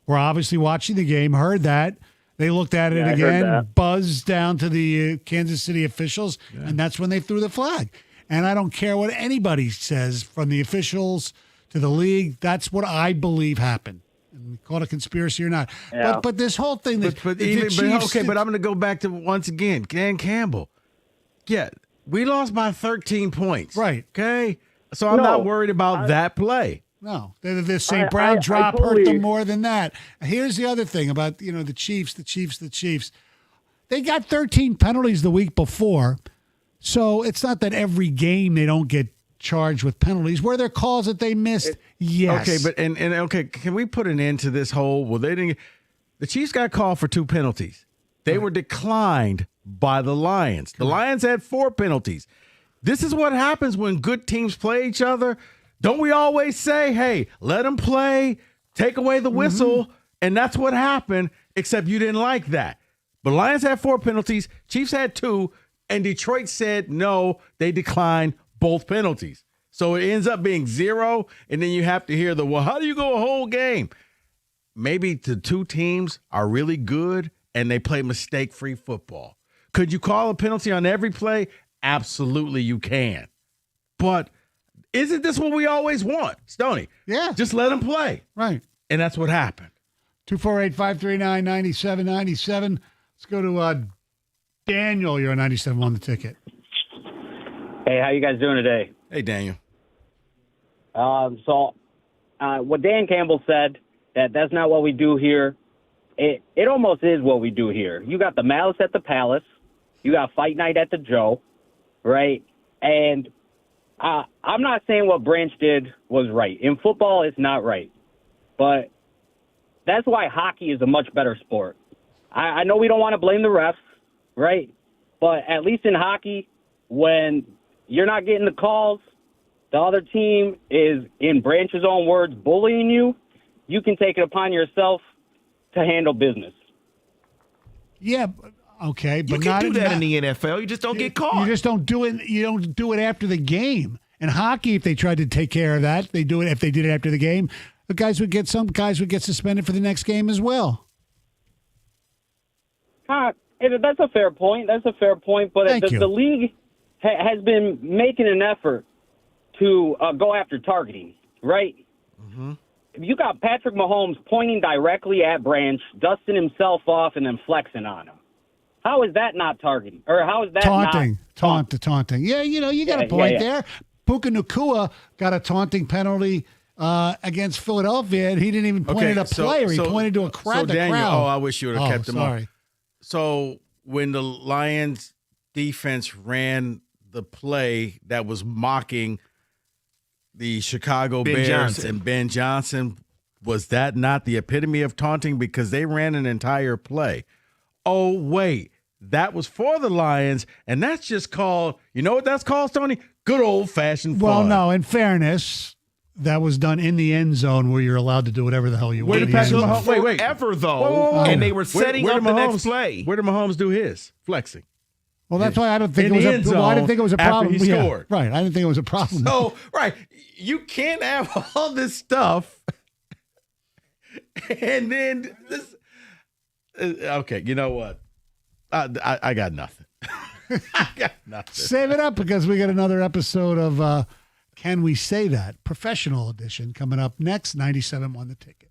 S21: were obviously watching the game, heard that. They looked at it again, buzzed down to the Kansas City officials, and that's when they threw the flag. And I don't care what anybody says, from the officials to the league. That's what I believe happened. And call it a conspiracy or not. Yeah. But this whole thing.
S4: But I'm going to go back to, once again, Dan Campbell. Yeah, we lost by 13 points.
S21: Right.
S4: Okay? So I'm not worried about that play.
S21: No, the St. Brown drop hurt them more than that. Here's the other thing about the Chiefs. They got 13 penalties the week before, so it's not that every game they don't get charged with penalties. Were there calls that they missed? Yes.
S4: Okay, but okay, can we put an end to this whole? Well, they didn't. The Chiefs got called for 2 penalties. They were declined by the Lions. The Lions had 4 penalties. This is what happens when good teams play each other. Don't we always say, hey, let them play, take away the whistle, and that's what happened, except you didn't like that. But Lions had 4 penalties, Chiefs had 2, and Detroit said no, they declined both penalties. So it ends up being 0, and then you have to hear well, how do you go a whole game? Maybe the 2 teams are really good, and they play mistake-free football. Could you call a penalty on every play? Absolutely you can. But isn't this what we always want, Stoney?
S21: Yeah.
S4: Just let them play.
S21: Right.
S4: And that's what happened.
S21: 248-539-9797. Let's go to Daniel. You're on 97 on the ticket.
S10: Hey, how you guys doing today?
S4: Hey, Daniel.
S10: So what Dan Campbell said, that's not what we do here. It almost is what we do here. You got the Malice at the Palace. You got Fight Night at the Joe, right? And I'm not saying what Branch did was right. In football, it's not right. But that's why hockey is a much better sport. I know we don't want to blame the refs, right? But at least in hockey, when you're not getting the calls, the other team is, in Branch's own words, bullying you, you can take it upon yourself to handle business.
S21: Yeah, okay, but
S22: you can
S21: not
S22: do that in the NFL. You just don't get caught.
S21: You just don't do it. You don't do it after the game. In hockey, if they tried to take care of that, they do it. If they did it after the game, some guys would get suspended for the next game as well.
S10: That's a fair point. But the league has been making an effort to go after targeting, right?
S4: Mm-hmm.
S10: You got Patrick Mahomes pointing directly at Branch, dusting himself off, and then flexing on him. How is that not targeting? Or how is that
S21: taunting?
S10: Taunting.
S21: Yeah, you got a point there. Puka Nacua got a taunting penalty against Philadelphia, and he didn't even point at a player. He pointed to a crowd.
S4: So Daniel, I wish you would have kept him
S21: sorry.
S4: on. So when the Lions defense ran the play that was mocking the Chicago Bears and Ben Johnson, was that not the epitome of taunting? Because they ran an entire play. Oh, wait, that was for the Lions, and that's just called, you know what that's called, Tony? Good old-fashioned fun.
S21: Well, no, in fairness, that was done in the end zone where you're allowed to do whatever the hell you want.
S22: Wait. Ever, though, and they were setting up the next play.
S4: Where did Mahomes do his? Flexing.
S21: Well, that's why I don't think it was a problem.
S4: After he scored.
S21: Right, I didn't think it was a problem.
S4: So, right, you can't have all this stuff, and then this. Okay, you know what? I got nothing. I got nothing.
S21: Save it up because we got another episode of Can We Say That? Professional edition coming up next. 97 on the ticket.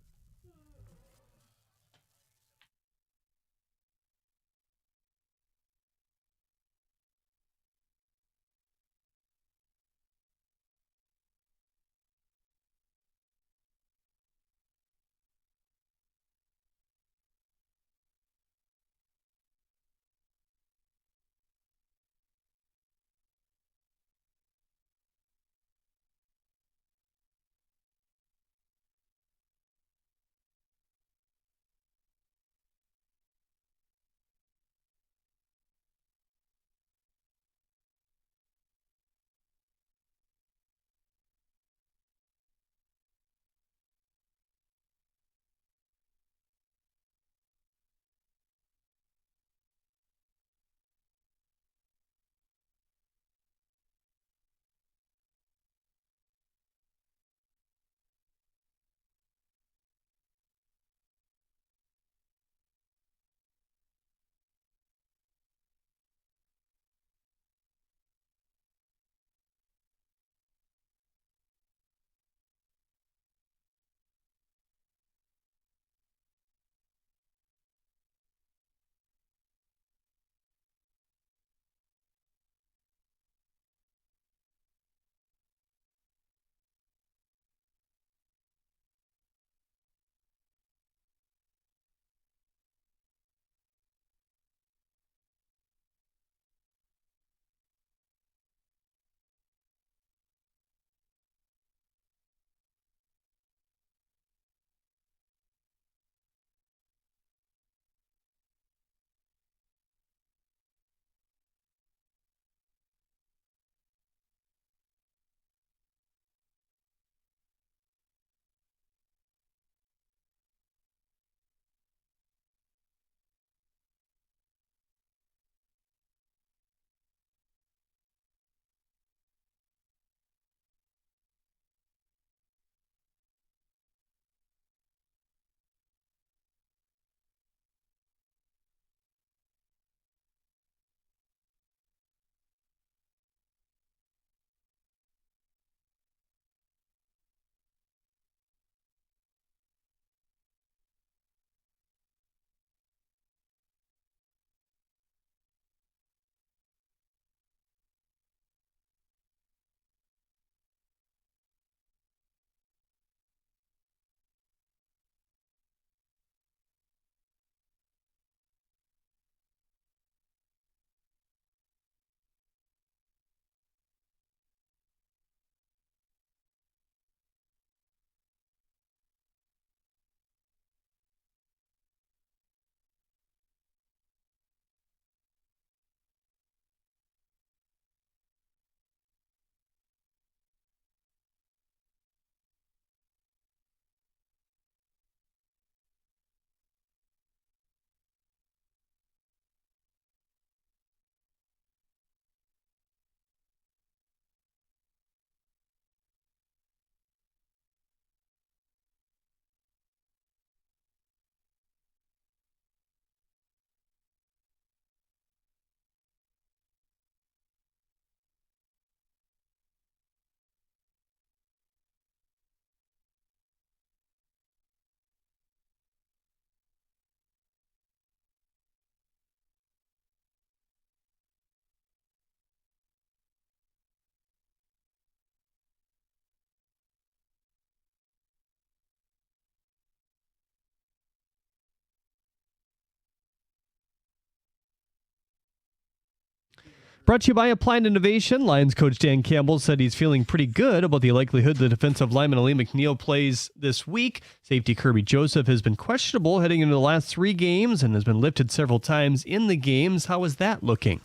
S12: Brought to you by Applied Innovation. Lions coach Dan Campbell said he's feeling pretty good about the likelihood the defensive lineman Ali McNeil plays this week. Safety Kirby Joseph has been questionable heading into the last 3 games and has been lifted several times in the games. How is that looking?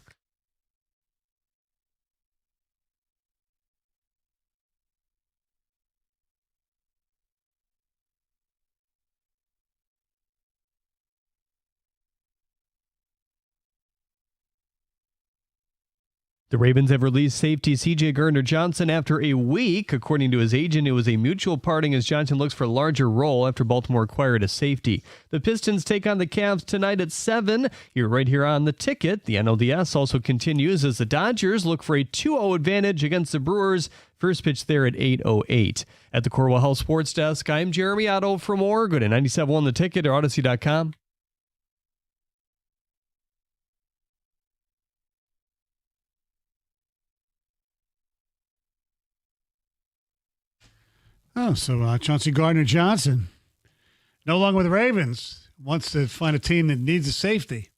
S12: The Ravens have released safety C.J. Gardner-Johnson after a week. According to his agent, it was a mutual parting as Johnson looks for a larger role after Baltimore acquired a safety. The Pistons take on the Cavs tonight at 7. You're right here on the ticket. The NLDS also continues as the Dodgers look for a 2-0 advantage against the Brewers. First pitch there at 8:08. At the Waffle House Sports Desk, I'm Jeremy Otto. For more, go to 97.1 The Ticket or Odyssey.com.
S21: Oh, so Chauncey Gardner-Johnson, no longer with the Ravens, wants to find a team that needs a safety.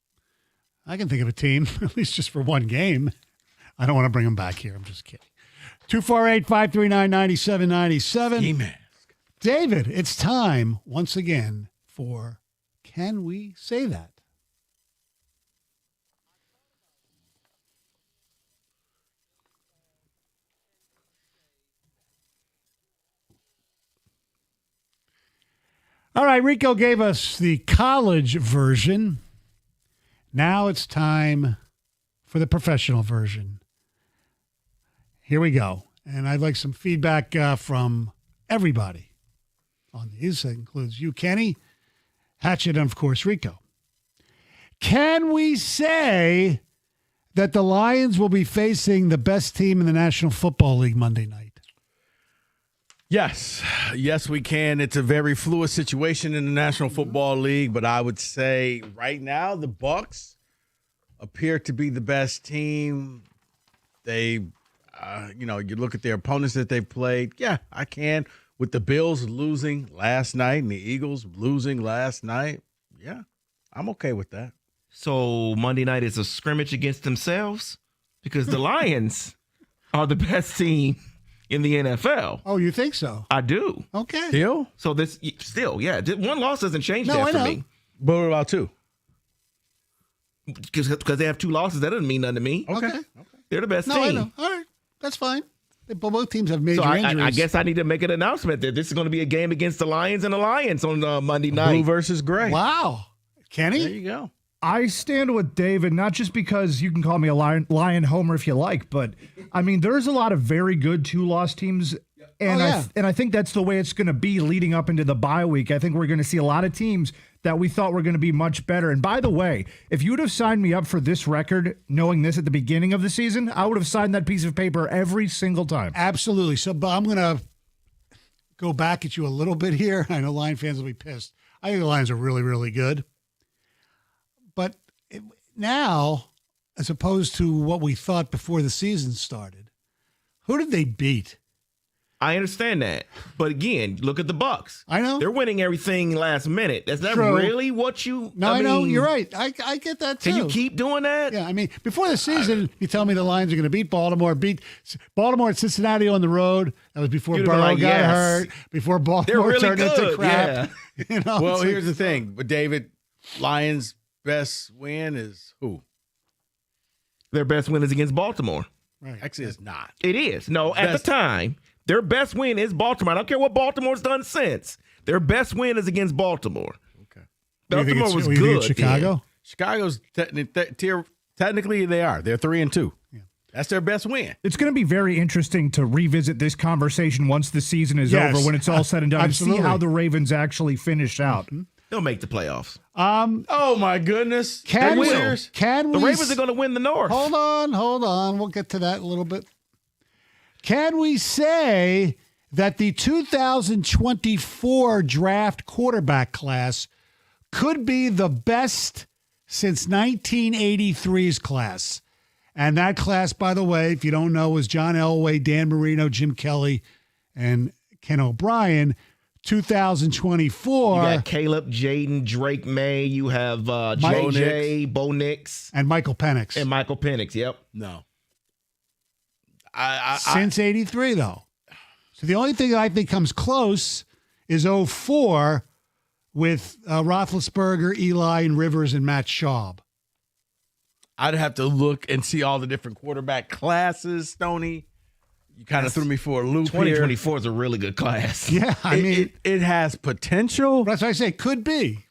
S21: I can think of a team, at least just for one game. I don't want to bring him back here. I'm just kidding. 248-539-9797.
S4: Ski mask.
S21: David, it's time once again for Can We Say That? All right, Rico gave us the college version. Now it's time for the professional version. Here we go. And I'd like some feedback from everybody on these. That includes you, Kenny, Hatchet, and, of course, Rico. Can we say that the Lions will be facing the best team in the National Football League Monday night?
S4: Yes. Yes, we can. It's a very fluid situation in the National Football League, but I would say right now the Bucs appear to be the best team. They, you look at their opponents that they've played. Yeah, I can. With the Bills losing last night and the Eagles losing last night, yeah, I'm okay with that.
S22: So Monday night is a scrimmage against themselves because the Lions are the best team in the NFL.
S21: Oh, you think so?
S22: I do.
S21: Okay.
S4: Still?
S22: So yeah. One loss doesn't change that for me.
S4: But what about 2?
S22: Because they have 2 losses, that doesn't mean nothing to me.
S21: Okay.
S22: They're the best team.
S21: I know. All right. That's fine. Both teams have major injuries.
S22: I guess I need to make an announcement that this is going to be a game against the Lions and the Lions on Monday night.
S4: Blue versus gray.
S21: Wow. Kenny?
S4: There you go.
S8: I stand with David, not just because you can call me a lion homer if you like, but I mean, there's a lot of very good 2-loss teams. And I think that's the way it's going to be leading up into the bye week. I think we're going to see a lot of teams that we thought were going to be much better. And by the way, if you would have signed me up for this record, knowing this at the beginning of the season, I would have signed that piece of paper every single time.
S21: Absolutely. So I'm going to go back at you a little bit here. I know Lion fans will be pissed. I think the Lions are really, really good. But now, as opposed to what we thought before the season started, who did they beat?
S22: I understand that. But again, look at the Bucs.
S21: I know.
S22: They're winning everything last minute. That's not
S21: True.
S22: really what you...
S21: No, I know. You're right. I get that, too.
S22: Can you keep doing that?
S21: Yeah, I mean, before the season, you tell me the Lions are going to beat Baltimore at Cincinnati on the road. That was before Burrow got hurt, before Baltimore
S22: really
S21: turned into
S22: good,
S21: crap.
S22: yeah.
S4: Well, here's the thing. But David, Lions' best win is who?
S22: Their best win is against Baltimore.
S21: Right.
S4: Actually, it's not.
S22: It is. No, at the time, their best win is Baltimore. I don't care what Baltimore's done since. Their best win is against Baltimore.
S4: Okay.
S21: Baltimore was good. Chicago?
S4: Yeah. Chicago's technically they are. They're 3-2. Yeah. That's their best win.
S8: It's going to be very interesting to revisit this conversation once the season is over, when it's all said and done, and see how the Ravens actually finish out.
S22: Mm-hmm. They'll make the playoffs.
S4: Oh my goodness!
S21: The
S22: Ravens are going to win the North.
S21: Hold on. We'll get to that in a little bit. Can we say that the 2024 draft quarterback class could be the best since 1983's class? And that class, by the way, if you don't know, was John Elway, Dan Marino, Jim Kelly, and Ken O'Brien. 2024.
S22: You got Caleb, Jaden, Drake May. You have JJ, Bo Nix.
S21: And Michael Penix.
S22: Yep.
S4: No.
S21: Since 83, though. So the only thing that I think comes close is 04 with Roethlisberger, Eli, and Rivers, and Matt Schaub.
S4: I'd have to look and see all the different quarterback classes, Stoney. You kind of threw me for a loop
S22: 2024 is a really good class.
S21: Yeah, I mean.
S4: It has potential.
S21: That's what I say. Could be.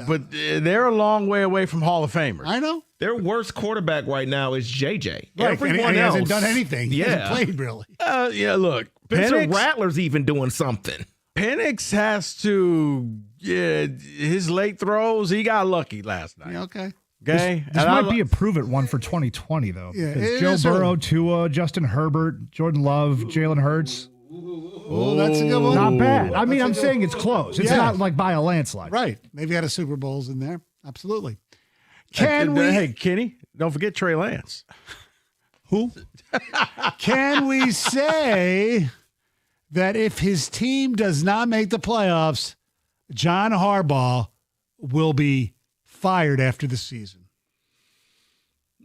S4: But they're a long way away from Hall of Famers.
S21: I know.
S22: Their worst quarterback right now is JJ.
S21: Right,
S22: Everyone
S21: and he
S22: else
S21: hasn't done anything. He hasn't played, really.
S4: Yeah, look.
S22: Spencer Rattler's even doing something.
S4: Penix has to, his late throws, he got lucky last night.
S21: Yeah, okay.
S4: Okay.
S8: This might be a prove it one for 2020, though.
S21: Yeah,
S8: Joe Burrow, Tua, Justin Herbert, Jordan Love, Jalen Hurts.
S21: Oh, that's a good one.
S8: Not bad. I mean, I'm saying it's close. It's not like by a landslide.
S21: Right. Maybe had a Super Bowls in there. Absolutely. Can we?
S4: Hey, Kenny, don't forget Trey Lance.
S21: Who? Can we say that if his team does not make the playoffs, John Harbaugh will be fired after the season?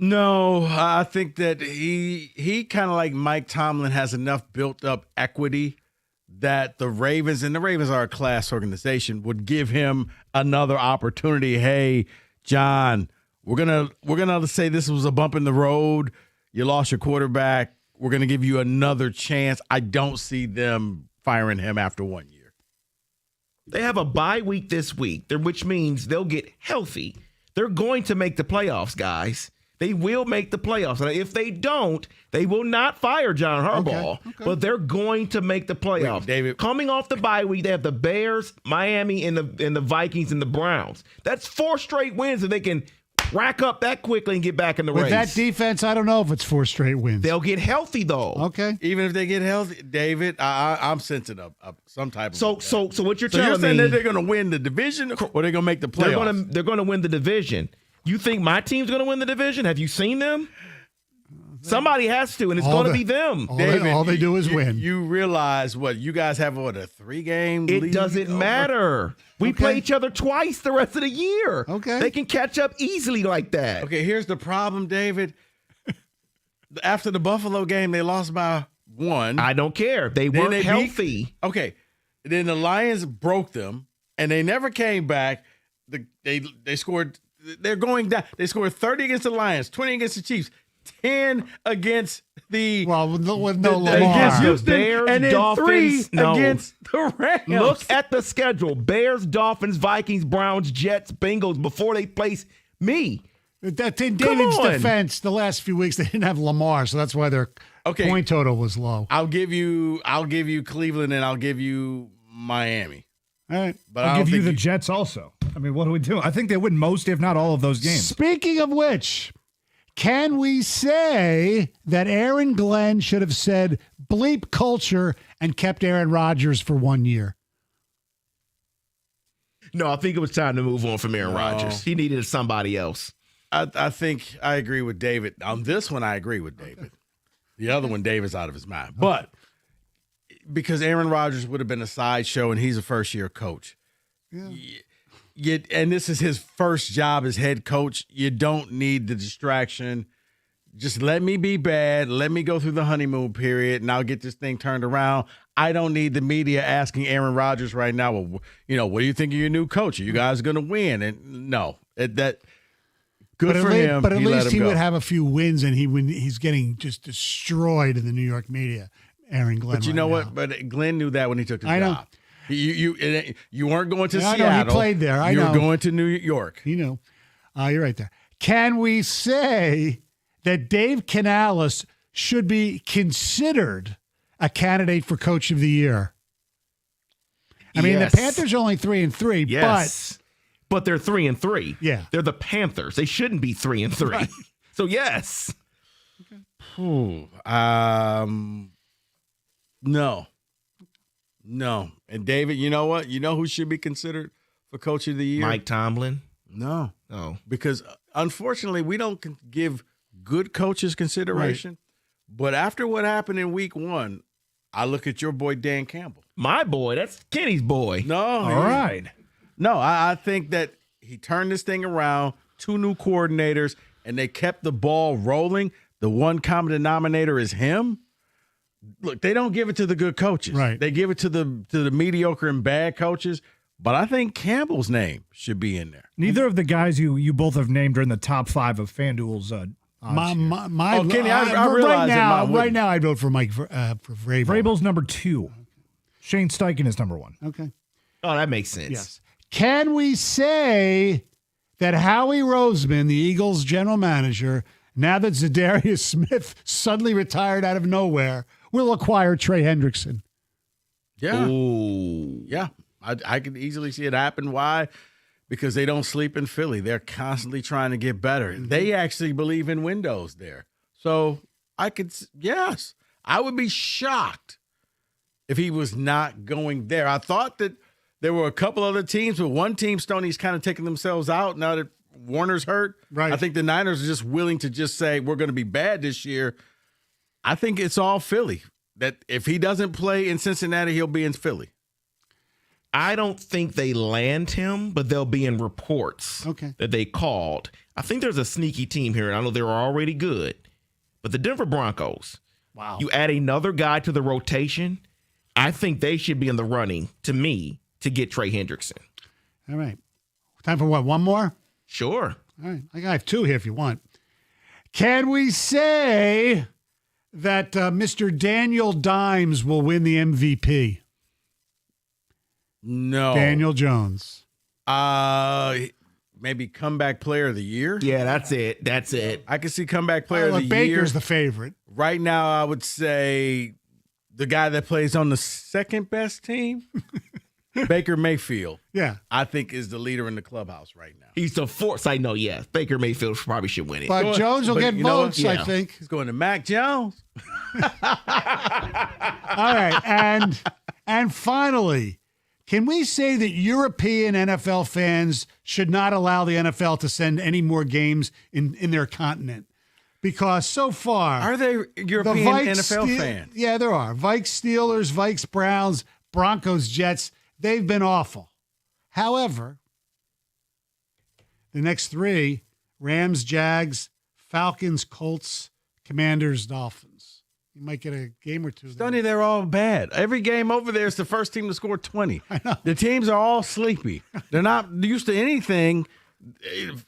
S4: No, I think that he kind of like Mike Tomlin has enough built up equity that the Ravens, and the Ravens are a class organization, would give him another opportunity. Hey, John, we're gonna say this was a bump in the road. You lost your quarterback. We're gonna give you another chance. I don't see them firing him after 1 year.
S22: They have a bye week this week, which means they'll get healthy. They're going to make the playoffs, guys. They will make the playoffs. And if they don't, they will not fire John Harbaugh, but they're going to make the playoffs.
S4: Wait, David.
S22: Coming off the bye week, they have the Bears, Miami, and the Vikings and the Browns. That's 4 straight wins if they can rack up that quickly and get back in the race.
S21: With that defense, I don't know if it's 4 straight wins.
S22: They'll get healthy, though.
S21: Okay.
S4: Even if they get healthy, David, I'm sensing some type of.
S22: So what you're
S4: So
S22: telling
S4: you're saying
S22: me?
S4: that they're going to win the division, or they're going to make the playoffs?
S22: They're going to win the division. You think my team's going to win the division? Have you seen them? Somebody has to, and it's going to be them.
S21: All they do is win.
S4: You realize what you guys have? What, a 3-game lead?
S22: It doesn't matter. We play each other twice the rest of the year.
S21: Okay.
S22: They can catch up easily like that.
S4: Okay, here's the problem, David. After the Buffalo game, they lost by 1.
S22: I don't care. They weren't healthy.
S4: Okay. Then the Lions broke them, and they never came back. They scored. They're going down. They scored 30 against the Lions, 20 against the Chiefs, 10 against the
S21: with no Lamar.
S4: against Houston,
S22: Bears,
S4: and then
S22: Dolphins,
S4: 3 against the Rams.
S22: Look at the schedule. Bears, Dolphins, Vikings, Browns, Jets, Bengals before they place me.
S21: That in David's defense, the last few weeks they didn't have Lamar, so that's why their point total was low.
S4: I'll give you Cleveland, and I'll give you Miami.
S21: All right.
S4: But
S8: I'll give you the Jets also. I mean, what do we do? I think they win most, if not all, of those games.
S21: Speaking of which, can we say that Aaron Glenn should have said bleep culture and kept Aaron Rodgers for 1 year?
S22: No, I think it was time to move on from Aaron Rodgers. He needed somebody else.
S4: I think I agree with David. On this one, I agree with David. The other one, David's out of his mind. But because Aaron Rodgers would have been a sideshow, and he's a first-year coach. Yeah. And this is his first job as head coach. You don't need the distraction. Just let me be bad. Let me go through the honeymoon period, and I'll get this thing turned around. I don't need the media asking Aaron Rodgers right now, well, what do you think of your new coach? Are you guys going to win? And no, good for him.
S21: But at least he would have a few wins, and he's getting just destroyed in the New York media. Aaron Glenn.
S4: But you know what? But Glenn knew that when he took the
S21: I know.
S4: job. You weren't going to
S21: I
S4: Seattle.
S21: know, he played there. I
S4: you
S21: know.
S4: were going to New York.
S21: You know. You're right there. Can we say that Dave Canales should be considered a candidate for Coach of the Year? I mean, the Panthers are only 3-3,
S22: but they're 3-3.
S21: Yeah.
S22: They're the Panthers. They shouldn't be 3-3. Right. So yes.
S4: No. And David, you know what? You know who should be considered for Coach of the Year?
S22: Mike Tomlin.
S4: No. Because unfortunately, we don't give good coaches consideration. Right. But after what happened in week 1, I look at your boy Dan Campbell.
S22: My boy. That's Kenny's boy.
S4: No.
S21: All right.
S4: No, I think that he turned this thing around, 2 new coordinators, and they kept the ball rolling. The one common denominator is him. look, they don't give it to the good coaches.
S21: Right.
S4: They give it to the mediocre and bad coaches. But I think Campbell's name should be in there.
S8: Neither of the guys you both have named are in the top 5 of FanDuel's odds here.
S21: Kenny, I realize right now I'd vote for Mike for Vrabel.
S8: Vrabel's number 2. Shane Steichen is number 1.
S21: Okay.
S22: Oh, that makes sense.
S21: Yes. Can we say that Howie Roseman, the Eagles general manager, now that Zadarius Smith suddenly retired out of nowhere, will acquire Trey Hendrickson?
S4: Yeah.
S22: Ooh.
S4: Yeah. I could easily see it happen. Why? Because they don't sleep in Philly. They're constantly trying to get better.
S21: Mm-hmm.
S4: They actually believe in windows there. So I would be shocked if he was not going there. I thought that there were a couple other teams, but one team, Stoney's kind of taking themselves out now that Warner's hurt.
S21: Right.
S4: I think the Niners are just willing to just say, we're going to be bad this year. I think it's all Philly. That if he doesn't play in Cincinnati, he'll be in Philly.
S22: I don't think they land him, but they'll be in reports that they called. I think there's a sneaky team here, and I know they're already good. But the Denver Broncos,
S21: wow.
S22: You add another guy to the rotation, I think they should be in the running, to me, to get Trey Hendrickson.
S21: All right. Time for what, one more?
S22: Sure.
S21: All right. I have 2 here if you want. Can we say that Mr. Daniel Dimes will win the MVP?
S4: No.
S21: Daniel Jones.
S4: Maybe comeback player of the year.
S22: Yeah, that's it.
S4: I can see comeback player of the year.
S21: Baker's the favorite.
S4: Right now, I would say the guy that plays on the second best team, Baker Mayfield.
S21: Yeah.
S4: I think is the leader in the clubhouse right now.
S22: He's the fourth. I know, yes. Baker Mayfield probably should win it.
S21: But Jones will get votes, I think.
S4: He's going to Mac Jones.
S21: All right. And finally, can we say that European NFL fans should not allow the NFL to send any more games in their continent? Because so far...
S4: Are they European NFL fans?
S21: Yeah, there are. Vikes Steelers, Vikes Browns, Broncos Jets, they've been awful. However, the next 3, Rams Jags, Falcons Colts, Commanders Dolphins. You might get a game or 2.
S4: Stoney, they're all bad. Every game over there is the first team to score 20.
S21: I know.
S4: The teams are all sleepy. They're not used to anything.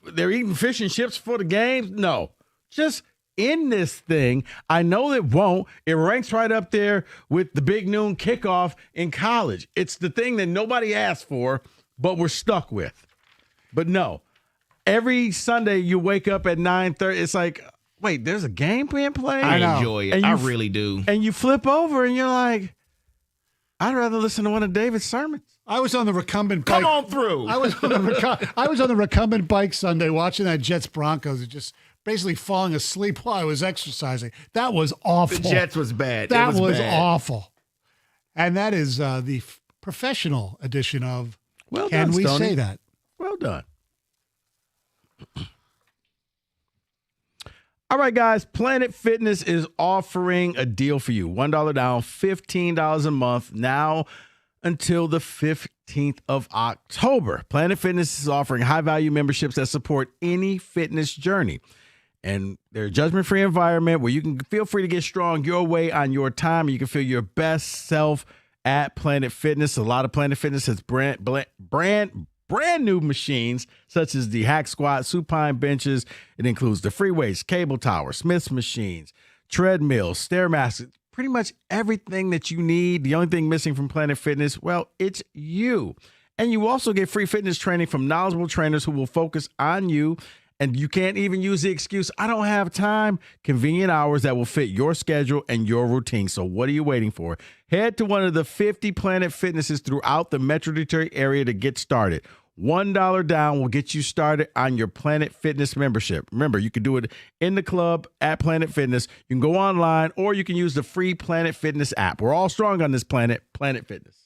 S4: They're eating fish and chips for the games. No. Just in this thing. I know it won't. It ranks right up there with the big noon kickoff in college. It's the thing that nobody asked for, but we're stuck with. But no. Every Sunday you wake up at 9:30, it's like, wait, there's a game being played?
S22: I enjoy it. I really do.
S4: And you flip over and you're like, I'd rather listen to one of David's sermons.
S21: I was on the recumbent bike.
S22: Come on through.
S21: I was on the recumbent bike Sunday watching that Jets Broncos and just basically falling asleep while I was exercising. That was awful.
S22: The Jets was bad.
S21: That was
S22: bad.
S21: awful. And that is the professional edition of
S4: Well
S21: Can
S4: done,
S21: We
S4: Stoney.
S21: Say That?
S4: Well done. All right, guys, Planet Fitness is offering a deal for you. $1 down, $15 a month now until the 15th of October. Planet Fitness is offering high-value memberships that support any fitness journey. And they're a judgment-free environment where you can feel free to get strong your way on your time. You can feel your best self at Planet Fitness. A lot of Planet Fitness has brand new machines such as the Hack Squat, supine benches. It includes the free weights, cable tower, Smith's machines, treadmills, Stairmasters, pretty much everything that you need. The only thing missing from Planet Fitness, well, it's you. And you also get free fitness training from knowledgeable trainers who will focus on you. And you can't even use the excuse, I don't have time. Convenient hours that will fit your schedule and your routine. So what are you waiting for? Head to one of the 50 Planet Fitnesses throughout the Metro Detroit area to get started. $1 down will get you started on your Planet Fitness membership. Remember, you can do it in the club at Planet Fitness. You can go online or you can use the free Planet Fitness app. We're all strong on this planet, Planet Fitness.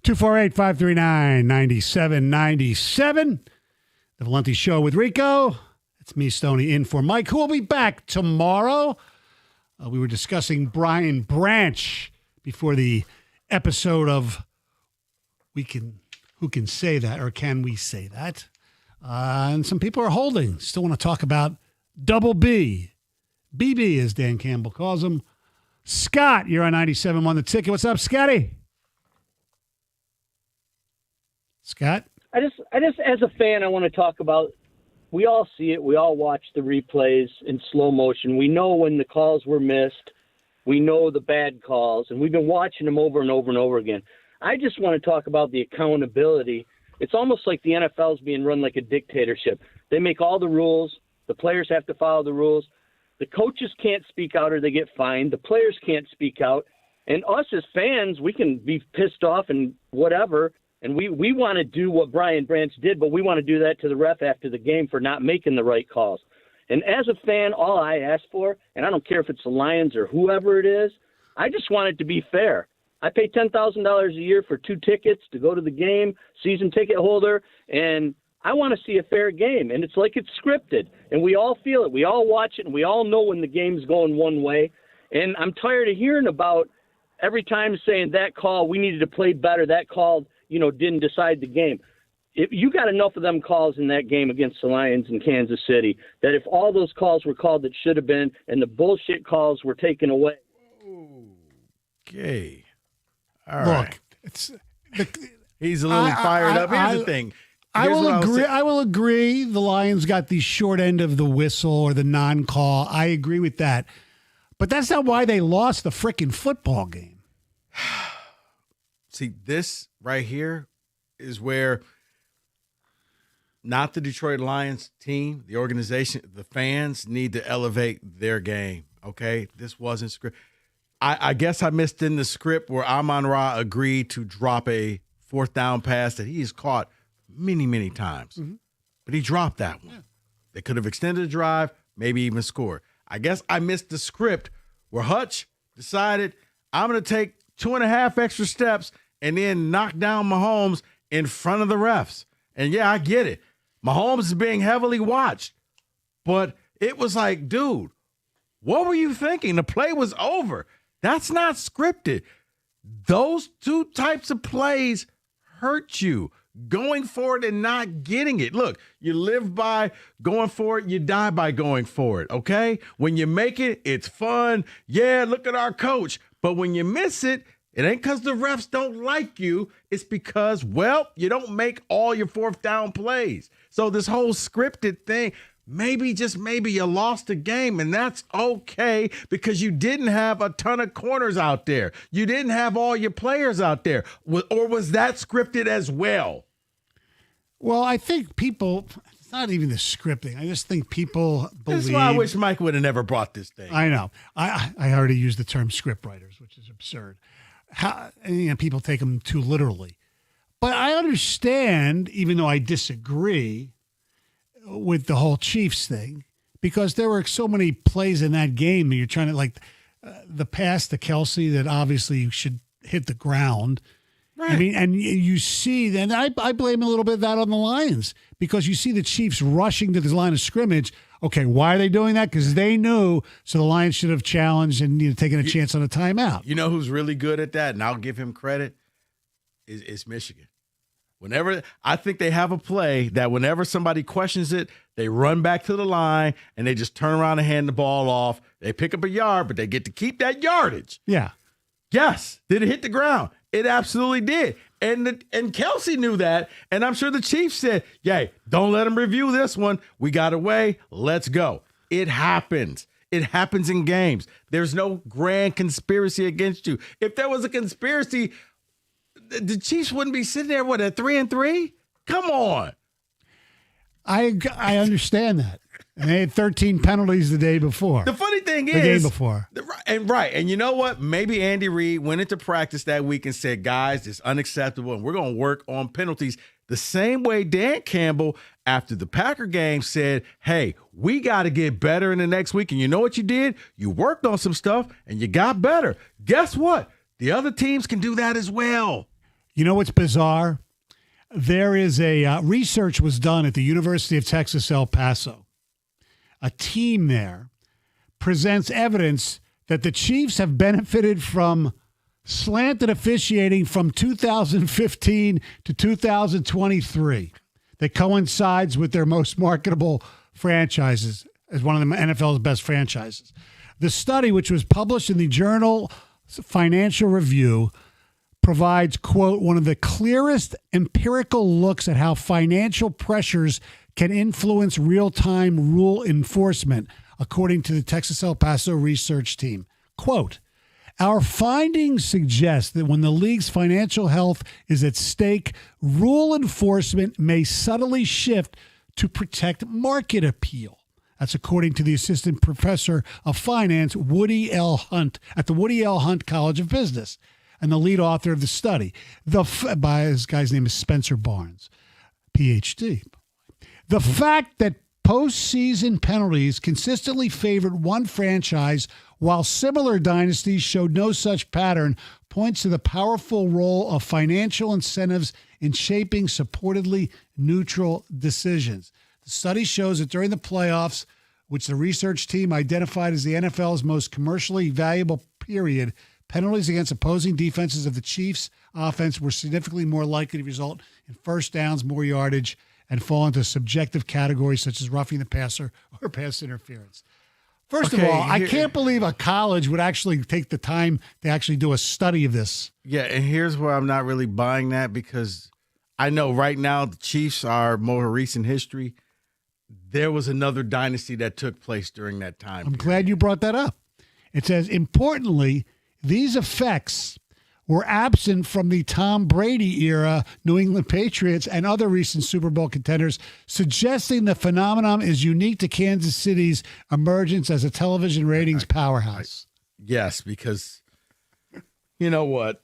S21: 248-539-9797. The Valenti Show with Rico. It's me, Stoney, in for Mike, who will be back tomorrow. We were discussing Brian Branch before the episode of Who Can Say That, or Can We Say That? And some people are holding. Still want to talk about Double B. BB, as Dan Campbell calls him. Scott, you're on 97 on the ticket. What's up, Scotty? Scott?
S7: I just, as a fan, I want to talk about, we all see it. We all watch the replays in slow motion. We know when the calls were missed. We know the bad calls, and we've been watching them over and over and over again. I just want to talk about the accountability. It's almost like the NFL is being run like a dictatorship. They make all the rules. The players have to follow the rules. The coaches can't speak out or they get fined. The players can't speak out. And us as fans, we can be pissed off and whatever, and we want to do what Brian Branch did, but we want to do that to the ref after the game for not making the right calls. And as a fan, all I ask for, and I don't care if it's the Lions or whoever it is, I just want it to be fair. I pay $10,000 a year for 2 tickets to go to the game, season ticket holder, and I want to see a fair game. And it's like it's scripted, and we all feel it. We all watch it, and we all know when the game's going one way. And I'm tired of hearing about every time saying that call, we needed to play better, that call, didn't decide the game. If you got enough of them calls in that game against the Lions in Kansas City, that if all those calls were called that should have been and the bullshit calls were taken away.
S4: Okay. All right.
S21: Look,
S4: he's a little fired up. Here's the thing.
S21: I will agree. The Lions got the short end of the whistle or the non-call. I agree with that. But that's not why they lost the freaking football game.
S4: See, this right here is where not the Detroit Lions team, the organization, the fans need to elevate their game, okay? This wasn't script. I guess I missed in the script where Amon-Ra agreed to drop a 4th down pass that he's caught many, many times. Mm-hmm. But he dropped that one. Yeah. They could have extended the drive, maybe even scored. I guess I missed the script where Hutch decided I'm going to take 2.5 extra steps and then knock down Mahomes in front of the refs. And, yeah, I get it. Mahomes is being heavily watched. But it was like, dude, what were you thinking? The play was over. That's not scripted. Those 2 types of plays hurt you. Going for it and not getting it. Look, you live by going for it, you die by going for it, okay? When you make it, it's fun. Yeah, look at our coach. But when you miss it, it ain't because the refs don't like you. It's because, well, you don't make all your 4th down plays. So this whole scripted thing, maybe, just maybe, you lost a game, and that's okay because you didn't have a ton of corners out there. You didn't have all your players out there. Or was that scripted as well?
S21: Well, I think people, it's not even the scripting. I just think people believe.
S4: That's why I wish Mike would have never brought this thing.
S21: I know. I already used the term script writers, which is absurd. People take them too literally. But I understand, even though I disagree with the whole Chiefs thing, because there were so many plays in that game that you're trying to, like the pass to Kelsey that obviously should hit the ground. Right. I mean, and you see, then I blame a little bit of that on the Lions because you see the Chiefs rushing to the line of scrimmage. Okay, why are they doing that? Because they knew, so the Lions should have challenged and taken a chance on a timeout.
S4: You know who's really good at that, and I'll give him credit, is Michigan. Whenever I think they have a play that whenever somebody questions it, they run back to the line and they just turn around and hand the ball off. They pick up a yard, but they get to keep that yardage.
S21: Yeah.
S4: Yes. Did it hit the ground? It absolutely did. And Kelsey knew that. And I'm sure the Chiefs said, yay, don't let them review this one. We got away. Let's go. It happens. It happens in games. There's no grand conspiracy against you. If there was a conspiracy, the Chiefs wouldn't be sitting there, at 3-3? Come on.
S21: I understand that. And they had 13 penalties the day before.
S4: The funny thing is,
S21: the game before.
S4: And you know what? Maybe Andy Reid went into practice that week and said, guys, it's unacceptable, and we're going to work on penalties. The same way Dan Campbell, after the Packer game, said, hey, we got to get better in the next week. And you know what you did? You worked on some stuff, and you got better. Guess what? The other teams can do that as well.
S21: You know what's bizarre? There is a research was done at the University of Texas, El Paso. A team there presents evidence that the Chiefs have benefited from slanted officiating from 2015 to 2023 that coincides with their most marketable franchises as one of the NFL's best franchises. The study, which was published in the journal Financial Review, provides, quote, one of the clearest empirical looks at how financial pressures can influence real-time rule enforcement, according to the Texas El Paso research team. Quote, our findings suggest that when the league's financial health is at stake, rule enforcement may subtly shift to protect market appeal. That's according to the assistant professor of finance, Woody L. Hunt, at the Woody L. Hunt College of Business, and the lead author of the study. This guy's name is Spencer Barnes, PhD. The fact that postseason penalties consistently favored one franchise while similar dynasties showed no such pattern points to the powerful role of financial incentives in shaping supportedly neutral decisions. The study shows that during the playoffs, which the research team identified as the NFL's most commercially valuable period, penalties against opposing defenses of the Chiefs' offense were significantly more likely to result in first downs, more yardage, and fall into subjective categories such as roughing the passer or pass interference. First of all, I can't believe a college would actually take the time to actually do a study of this.
S4: Yeah, and here's where I'm not really buying that, because I know right now the Chiefs are more recent history. There was another dynasty that took place during that time.
S21: I'm glad you brought that up. It says, importantly, these effects were absent from the Tom Brady era New England Patriots and other recent Super Bowl contenders, suggesting the phenomenon is unique to Kansas City's emergence as a television ratings powerhouse.
S4: Yes, because you know what?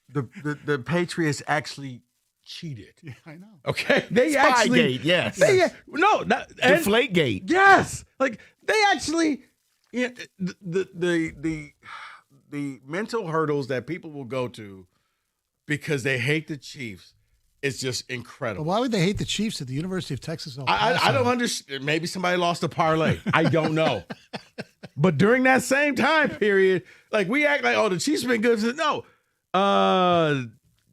S4: the Patriots actually cheated.
S21: Yeah, I know.
S4: Okay, they
S22: Spygate,
S4: actually
S22: yes.
S4: Deflategate. Yes, like they actually, the mental hurdles that people will go to because they hate the Chiefs is just incredible.
S21: But why would they hate the Chiefs at the University of Texas?
S4: I don't understand. Maybe somebody lost a parlay. I don't know. But during that same time period, like we act like, oh, the Chiefs have been good. No.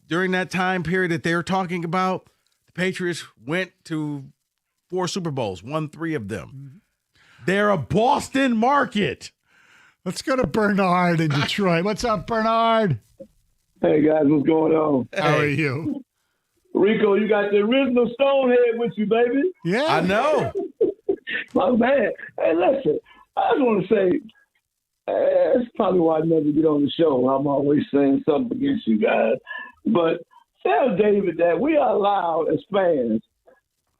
S4: During that time period that they're talking about, the Patriots went to 4 Super Bowls, won 3 of them. Mm-hmm. They're a Boston market.
S21: Let's go to Bernard in Detroit. What's up, Bernard?
S16: Hey, guys, what's going on?
S21: How are you?
S16: Rico, you got the original Stonehead with you, baby.
S21: Yeah.
S4: I know.
S16: My man. Hey, listen, I just want to say, that's probably why I never get on the show. I'm always saying something against you guys. But tell David that we are allowed as fans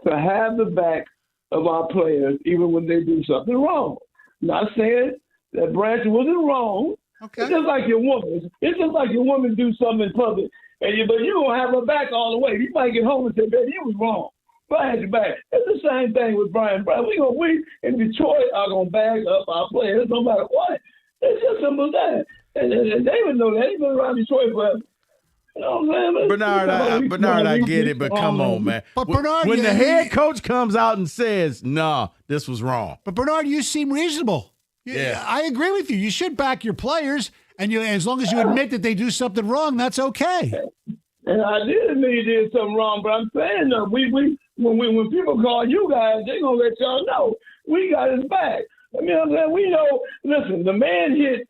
S16: to have the back of our players even when they do something wrong. Not saying that Branch wasn't wrong. Okay. It's just like your woman. It's just like your woman do something in public, but you're going to have her back all the way. You might get home and say, baby, you was wrong. But I had your back. It's the same thing with Brian Brown. We in Detroit are going to bag up our players no matter what. It's just simple as that. And David know that. He's been around Detroit forever. You know what I'm saying?
S4: Bernard, I get it, but come on, man.
S21: But Bernard,
S4: when the head coach comes out and says, "Nah, this was wrong,"
S21: but Bernard, you seem reasonable.
S4: Yeah,
S21: I agree with you. You should back your players, and as long as you admit that they do something wrong, that's okay.
S16: And I did admit he did something wrong, but I'm saying that when people call you guys, they're gonna let y'all know we got his back. I mean, I'm saying we know. Listen, the man hit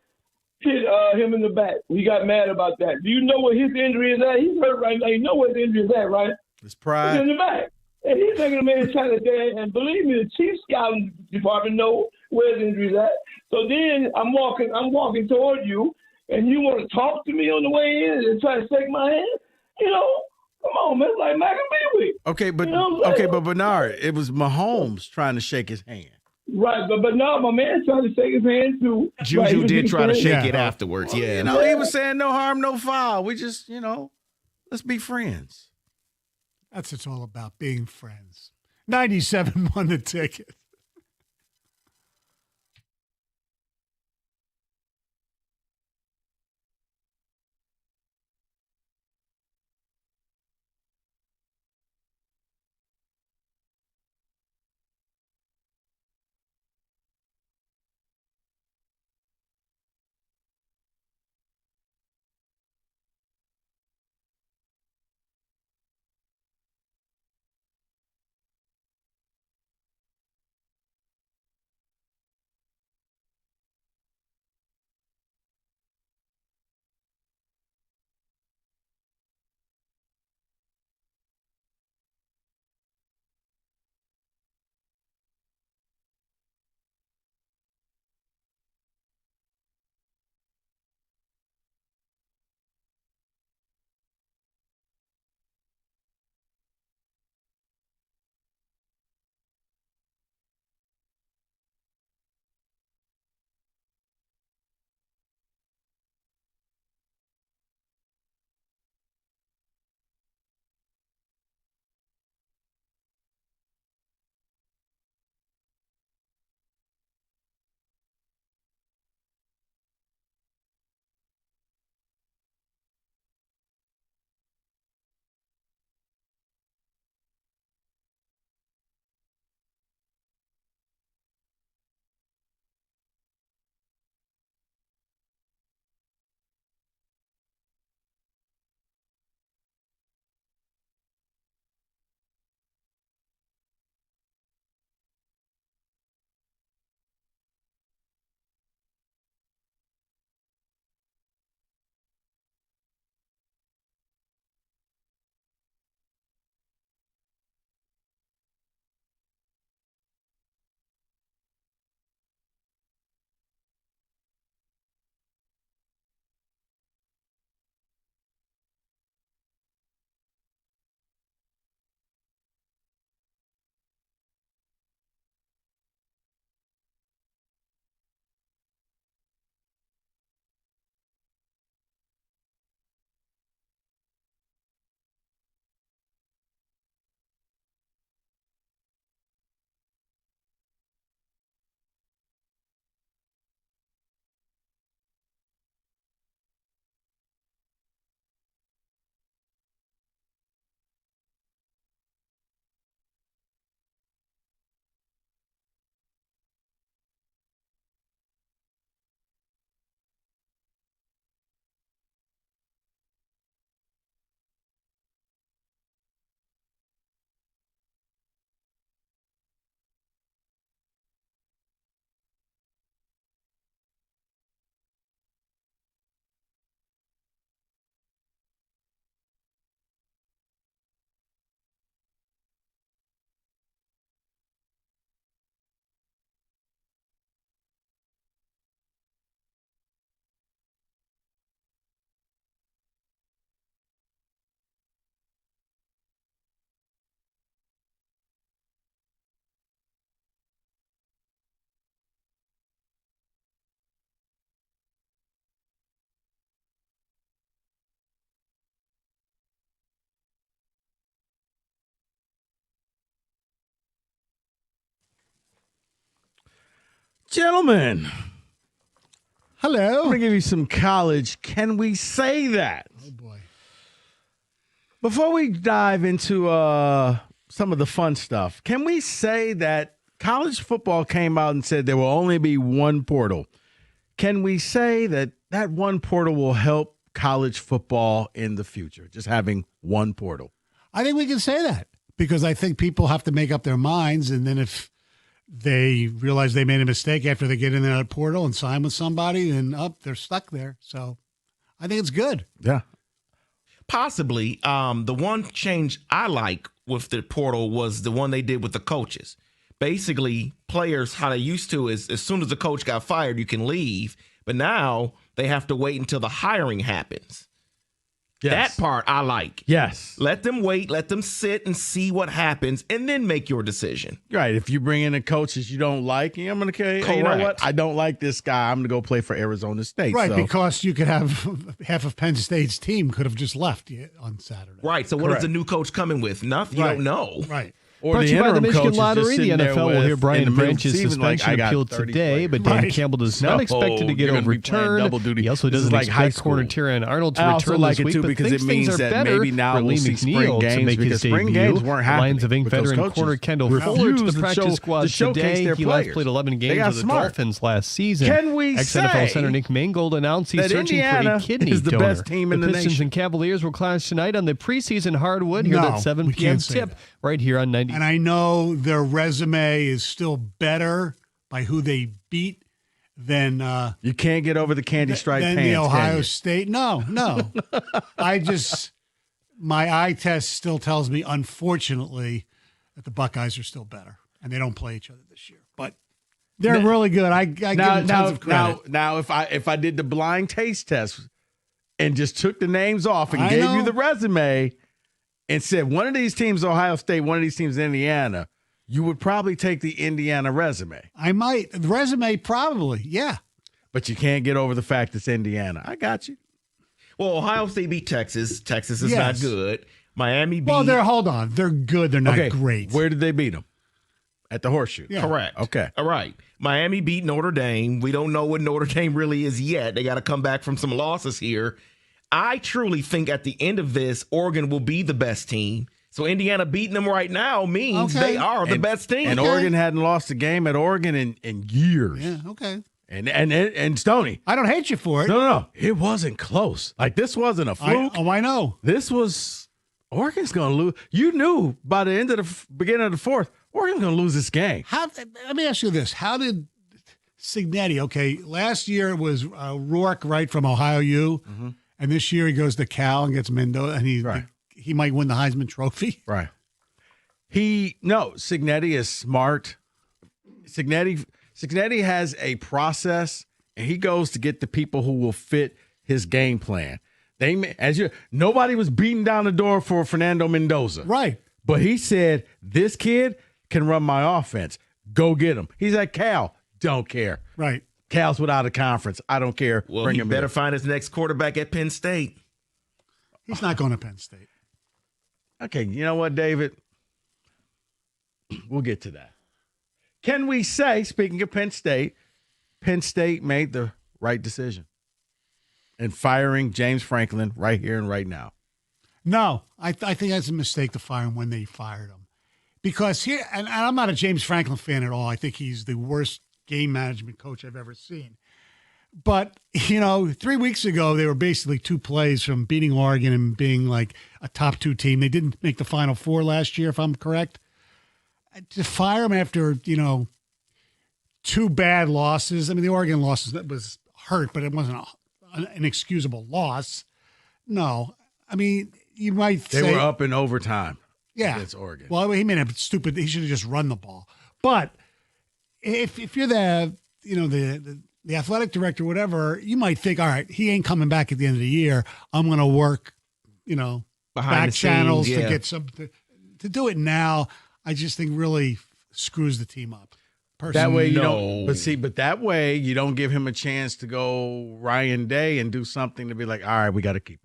S16: him in the back. We got mad about that. Do you know what his injury is at? He's hurt right now. You know what his injury is at, right?
S4: His pride.
S16: It's in the back. And he's thinking the man's trying to dance. And believe me, the chief scouting department know where his injury is at. So then I'm walking toward you, and you want to talk to me on the way in and try to shake my hand? You know, come on, man. It's like Mac and Pee-wee.
S4: Okay, but
S16: You know what I'm saying?
S4: but Bernard, it was Mahomes trying to shake his hand.
S16: Right, but now my man tried to shake his hand too.
S22: Juju did try to shake it
S21: Yeah.
S22: afterwards. Yeah.
S4: No, he was saying no harm, no foul. We just, let's be friends.
S21: That's what it's all about, being friends. 97 won the ticket.
S4: Gentlemen.
S2: Hello.
S4: I'm going to give you some college. Can we say that?
S21: Oh, boy.
S4: Before we dive into some of the fun stuff, can we say that college football came out and said there will only be one portal? Can we say that that one portal will help college football in the future, just having one portal?
S21: I think we can say that because I think people have to make up their minds, and then if they realize they made a mistake after they get in that portal and sign with somebody, then they're stuck there. So I think it's good.
S4: Yeah.
S22: Possibly. The one change I like with the portal was the one they did with the coaches. Basically, players, how they used to is as soon as the coach got fired, you can leave. But now they have to wait until the hiring happens.
S4: Yes.
S22: That part I like.
S4: Yes.
S22: Let them wait. Let them sit and see what happens and then make your decision.
S4: Right. If you bring in a coach that you don't like, I'm going to say, hey, you know what? I don't like this guy. I'm going to go play for Arizona State.
S21: Right,
S4: so.
S21: because you could have half of Penn State's team could have just left on Saturday.
S22: Right. So what is the new coach coming with? Nothing. You don't know.
S21: Right.
S4: Or
S12: Brought
S4: the
S12: to you by the
S4: interim
S12: Michigan
S4: coach is just
S12: Lottery. The
S4: sitting there
S12: NFL will hear
S4: with-
S12: Brian
S4: in the middle of
S12: Branch's
S4: the season, like,
S12: suspension
S4: I got
S12: appealed
S4: 30
S12: today, but Dan
S21: Right.
S12: Campbell does not expect it to get
S4: you're gonna be playing
S12: overturned.
S4: double duty.
S12: He also
S4: This is
S12: doesn't
S4: like high
S12: expect corner
S4: school.
S12: Terrion Arnold to
S4: I also
S12: return
S4: like
S12: this
S4: it
S12: week,
S4: too
S12: but
S4: because
S12: thinks
S4: it
S12: things
S4: means
S12: are
S4: that
S12: better
S4: maybe now
S12: for
S4: we'll
S12: Lee
S4: see
S12: McNeil
S4: spring
S12: to
S4: games
S12: make his
S4: because spring
S12: debut.
S4: games weren't happening.
S12: Lions of Ink
S4: with those
S12: veteran
S4: coaches
S12: corner Kendall Fuller to
S4: refused
S12: the
S4: to
S12: practice squad
S4: to showcase
S12: today.
S4: their
S12: He last
S4: players.
S12: played 11
S4: They
S12: games
S4: got
S12: with the
S4: smart.
S12: Dolphins last season.
S4: Can we
S12: Ex-NFL
S4: say
S12: center Nick Mangold announced he's
S4: that
S12: searching for
S4: Indiana
S12: a kidney
S4: is the
S12: donor.
S4: best team in the
S12: Pistons
S4: nation?
S12: and Cavaliers will clash tonight on the preseason hardwood. Hear
S21: No,
S12: that 7
S21: we
S12: p.m.
S21: can't say
S12: tip
S21: that.
S12: right here on 90.
S21: And I know their resume is still better by who they beat than
S4: You can't get over the candy stripe
S21: than
S4: pants,
S21: the
S4: can
S21: Ohio
S4: you?
S21: State. No. My eye test still tells me, unfortunately, that the Buckeyes are still better, and they don't play each other this year. But they're really good. I give them tons of credit.
S4: Now, if I did the blind taste test and just took the names off and
S21: I
S4: gave
S21: know.
S4: you the resume and said one of these teams Ohio State, one of these teams Indiana, you would probably take the Indiana resume.
S21: I might. The resume, probably, yeah.
S4: But you can't get over the fact it's Indiana. I got you.
S22: Well, Ohio State beat Texas. Texas is
S21: Yes.
S22: not good. Miami beat.
S21: Well, hold on. They're good. They're not great.
S4: Where did they beat them? At the Horseshoe.
S21: Yeah.
S22: Correct.
S4: Okay.
S22: All right. Miami beat Notre Dame. We don't know what Notre Dame really is yet. They got to come back from some losses here. I truly think at the end of this, Oregon will be the best team. So Indiana beating them right now means they are the best team.
S4: And Oregon hadn't lost a game at Oregon in years.
S21: Yeah, okay.
S4: And Stoney.
S21: I don't hate you for it.
S4: No. It wasn't close. Like, this wasn't a fluke.
S21: I know.
S4: This was Oregon's going to lose. You knew by the end of the beginning of the fourth, Oregon's going to lose this game.
S21: Let me ask you this. How did Signetti, okay, last year it was Rourke, right, from Ohio U, and this year he goes to Cal and gets Mendo, and he might win the Heisman Trophy.
S4: Right. Signetti is smart. Signetti has a process, and he goes to get the people who will fit his game plan. Nobody was beating down the door for Fernando Mendoza.
S21: Right.
S4: But he said, this kid can run my offense. Go get him. He's at Cal. Don't care.
S21: Right.
S4: Cal's without a conference. I don't care.
S22: Well,
S4: Bring
S22: he
S4: him
S22: better
S4: in.
S22: find his next quarterback at Penn State.
S21: He's not going to Penn State.
S4: Okay, you know what, David? We'll get to that. Can we say, speaking of Penn State made the right decision in firing James Franklin right here and right now?
S21: No, I think that's a mistake to fire him when they fired him. Because here, and I'm not a James Franklin fan at all. I think he's the worst game management coach I've ever seen. But, 3 weeks ago, they were basically 2 plays from beating Oregon and being like a top 2 team. They didn't make the Final Four last year, if I'm correct. To fire him after, 2 bad losses. I mean, the Oregon loss was hurt, but it wasn't an inexcusable loss. No. I mean, you might say.
S4: They were up in overtime.
S21: Yeah.
S4: Against Oregon.
S21: Well, he made a stupid. He should have just run the ball. But if you're the athletic director, whatever, you might think, all right, he ain't coming back at the end of the year. I'm going to work,
S22: Behind
S21: back
S22: the
S21: channels
S22: scenes,
S21: to get some. To do it now, I just think really screws the team up.
S4: That way you don't. But that way you don't give him a chance to go Ryan Day and do something to be like, all right, we got to keep him.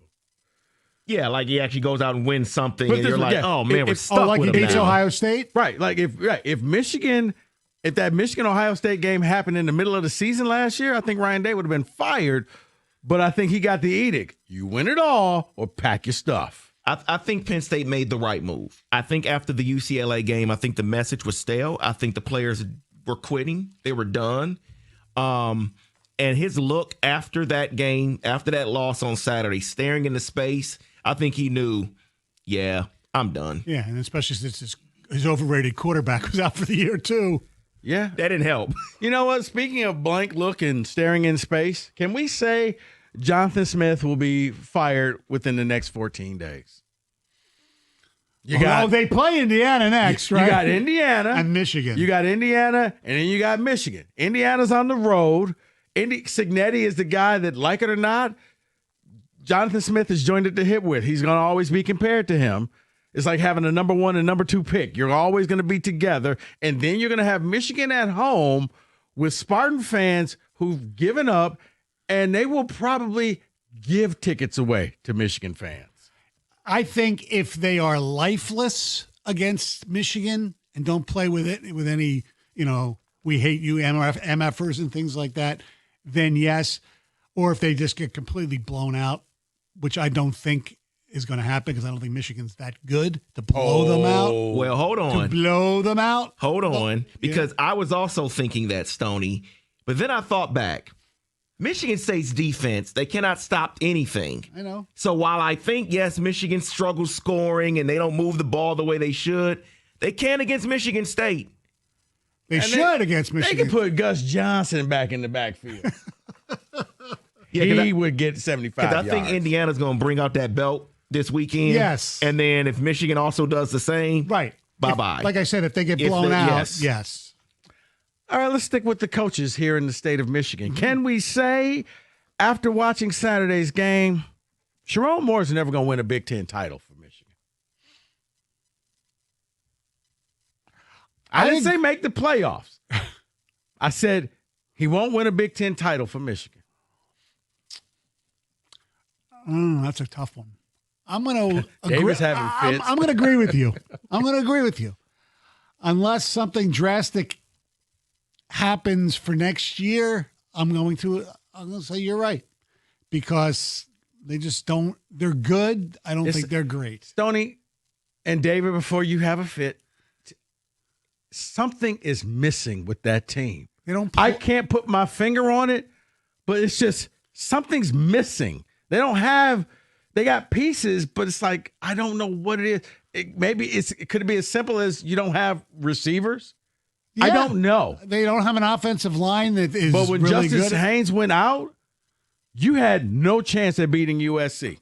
S22: Yeah, like he actually goes out and wins something,
S4: But
S22: and
S4: this
S22: you're
S4: was-
S22: like,
S4: yeah,
S22: oh, man, we're
S4: if-
S22: stuck
S21: like
S22: with
S21: he
S22: him
S21: beats
S22: now.
S21: Ohio State?
S4: Right. Like if Michigan If that Michigan-Ohio State game happened in the middle of the season last year, I think Ryan Day would have been fired. But I think he got the edict. You win it all or pack your stuff.
S22: I think Penn State made the right move. I think after the UCLA game, I think the message was stale. I think the players were quitting. They were done. And his look after that game, after that loss on Saturday, staring into space, I think he knew, yeah, I'm done.
S21: Yeah, and especially since his overrated quarterback was out for the year, too.
S4: Yeah.
S22: That didn't help.
S4: You know what? Speaking of blank look and staring in space, can we say Jonathan Smith will be fired within the next 14 days?
S21: They play Indiana next, right?
S4: You got Indiana.
S21: And Michigan.
S4: You got Indiana, and then you got Michigan. Indiana's on the road. Signetti is the guy that, like it or not, Jonathan Smith is joined at the hip with. He's going to always be compared to him. It's like having a number 1 and number 2 pick. You're always going to be together. And then you're going to have Michigan at home with Spartan fans who've given up, and they will probably give tickets away to Michigan fans.
S21: I think if they are lifeless against Michigan and don't play with it with any, we hate you MFers and things like that, then yes. Or if they just get completely blown out, which I don't think is going to happen because I don't think Michigan's that good to blow them out.
S22: Well, hold on.
S21: To blow them out?
S22: Hold on. Because I was also thinking that, Stoney. But then I thought back. Michigan State's defense, they cannot stop anything.
S21: I know.
S22: So while I think, yes, Michigan struggles scoring and they don't move the ball the way they should, they can against Michigan State.
S21: They should against Michigan.
S4: They can put Gus Johnson back in the backfield. He would get 75 yards.
S22: Because I think Indiana's going to bring out that belt this weekend.
S21: Yes.
S22: And then if Michigan also does the same,
S21: right,
S22: bye-bye.
S21: Like I said, if they get blown out, yes.
S4: All right, let's stick with the coaches here in the state of Michigan. Mm-hmm. Can we say, after watching Saturday's game, Sharon Moore's never going to win a Big Ten title for Michigan? I didn't say make the playoffs. I said he won't win a Big Ten title for Michigan.
S21: That's a tough one. I'm going to agree.
S4: David's having fits.
S21: I'm going to agree with you. I'm going to agree with you. Unless something drastic happens for next year, I'm going to say you're right. Because they just don't, they're good. I don't think they're great.
S4: Stoney and David, before you have a fit, something is missing with that team. I can't put my finger on it, but it's just something's missing. They got pieces, but it's like, I don't know what it is. It could be as simple as you don't have receivers. Yeah, I don't know.
S21: They don't have an offensive line that is
S4: But when
S21: really
S4: Justice
S21: good.
S4: Haynes went out, you had no chance at beating USC.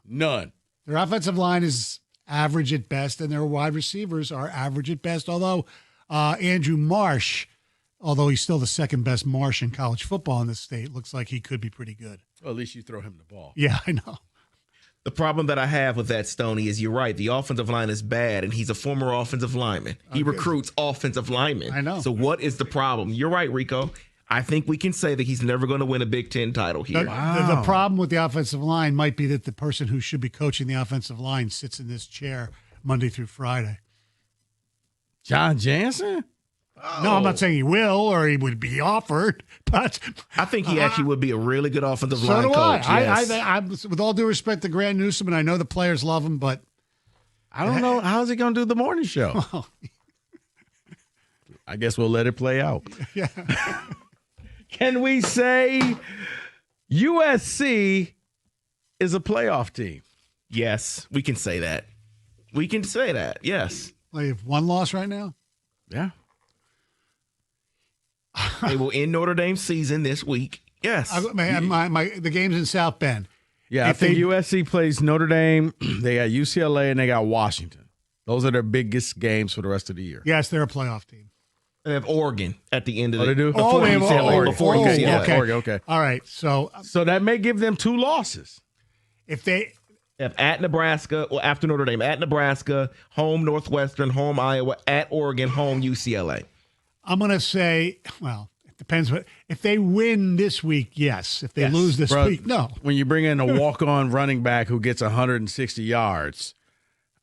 S4: None.
S21: Their offensive line is average at best, and their wide receivers are average at best. Although Andrew Marsh, although he's still the second best Marsh in college football in this state, looks like he could be pretty good.
S4: Well, at least you throw him the ball.
S21: Yeah, I know.
S22: The problem that I have with that, Stoney, is you're right. The offensive line is bad, and he's a former offensive lineman. He recruits offensive linemen.
S21: I know.
S22: So what is the problem? You're right, Rico. I think we can say that he's never going to win a Big Ten title here.
S21: The problem with the offensive line might be that the person who should be coaching the offensive line sits in this chair Monday through Friday.
S4: John Jansen?
S21: No, I'm not saying he will or he would be offered, but
S22: I think he actually would be a really good offensive line
S21: so do
S22: coach. Yes.
S21: I, with all due respect to Grant Newsom, and I know the players love him, but
S4: I don't know. How's he going to do the morning show? I guess we'll let it play out.
S21: Yeah.
S4: Can we say USC is a playoff team?
S22: Yes, we can say that. We can say that, yes.
S21: They have one loss right now?
S4: Yeah.
S22: They will end Notre Dame's season this week. Yes.
S21: The game's in South Bend.
S4: Yeah, I think USC plays Notre Dame. They got UCLA and they got Washington. Those are their biggest games for the rest of the year.
S21: Yes, they're a playoff team.
S22: They have Oregon at the end of
S4: they do?
S22: Before
S21: they have
S22: UCLA.
S21: Oregon.
S22: Before UCLA.
S4: Okay. Oregon, okay.
S21: All right, so
S4: that may give them 2 losses.
S21: If they
S22: have at Nebraska, or after Notre Dame, at Nebraska, home Northwestern, home Iowa, at Oregon, home UCLA.
S21: I'm going to say, well, it depends. If they win this week, yes. If they lose this week, no.
S4: When you bring in a walk-on running back who gets 160 yards,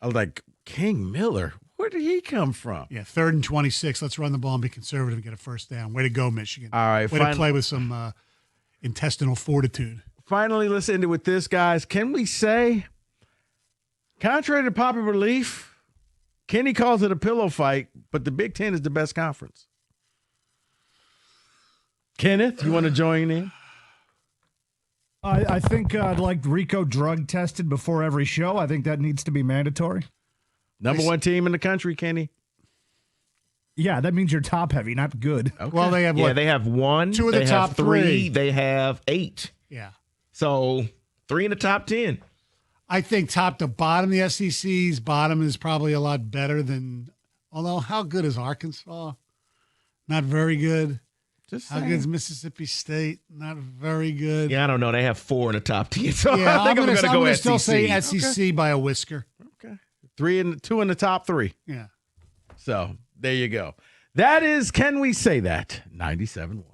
S4: I was like, King Miller, Where did he come from?
S21: Yeah, 3rd and 26. Let's run the ball and be conservative and get a first down. Way to go, Michigan.
S4: All right.
S21: Way to play with some intestinal fortitude.
S4: Finally, let's end it with this, guys. Can we say, contrary to popular belief, Kenny calls it a pillow fight, but the Big Ten is the best conference? Kenneth, you want to join in?
S8: I think I'd like Rico drug tested before every show. I think that needs to be mandatory.
S4: Number one team in the country, Kenny.
S8: Yeah, that means you're top heavy, not good.
S21: Okay. Well, they have
S22: what? Yeah, they have 1.
S21: 2 of the top 3.
S22: They have 8.
S21: Yeah.
S22: So 3 in the top 10.
S21: I think top to bottom, the SEC's bottom is probably a lot better than. Although, how good is Arkansas? Not very good. How good is Mississippi State? Not very good.
S22: Yeah, I don't know. They have 4 in the top 10. So
S21: yeah,
S22: I think I'm going to go SEC.
S21: Still say SEC by a whisker.
S4: Okay. 2 in the top 3.
S21: Yeah.
S4: So there you go. That is, can we say that? 97.1.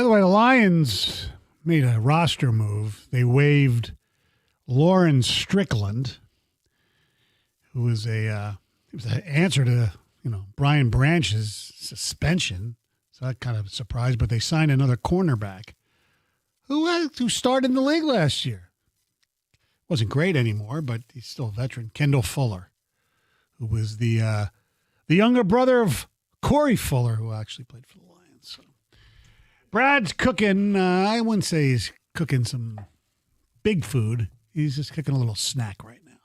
S21: By the way, the Lions made a roster move. They waived Lauren Strickland, who was an answer to Brian Branch's suspension. So that kind of surprised. But they signed another cornerback who started in the league last year. Wasn't great anymore, but he's still a veteran. Kendall Fuller, who was the younger brother of Corey Fuller, who actually played for the Lions. So Brad's cooking. I wouldn't say he's cooking some big food. He's just cooking a little snack right now.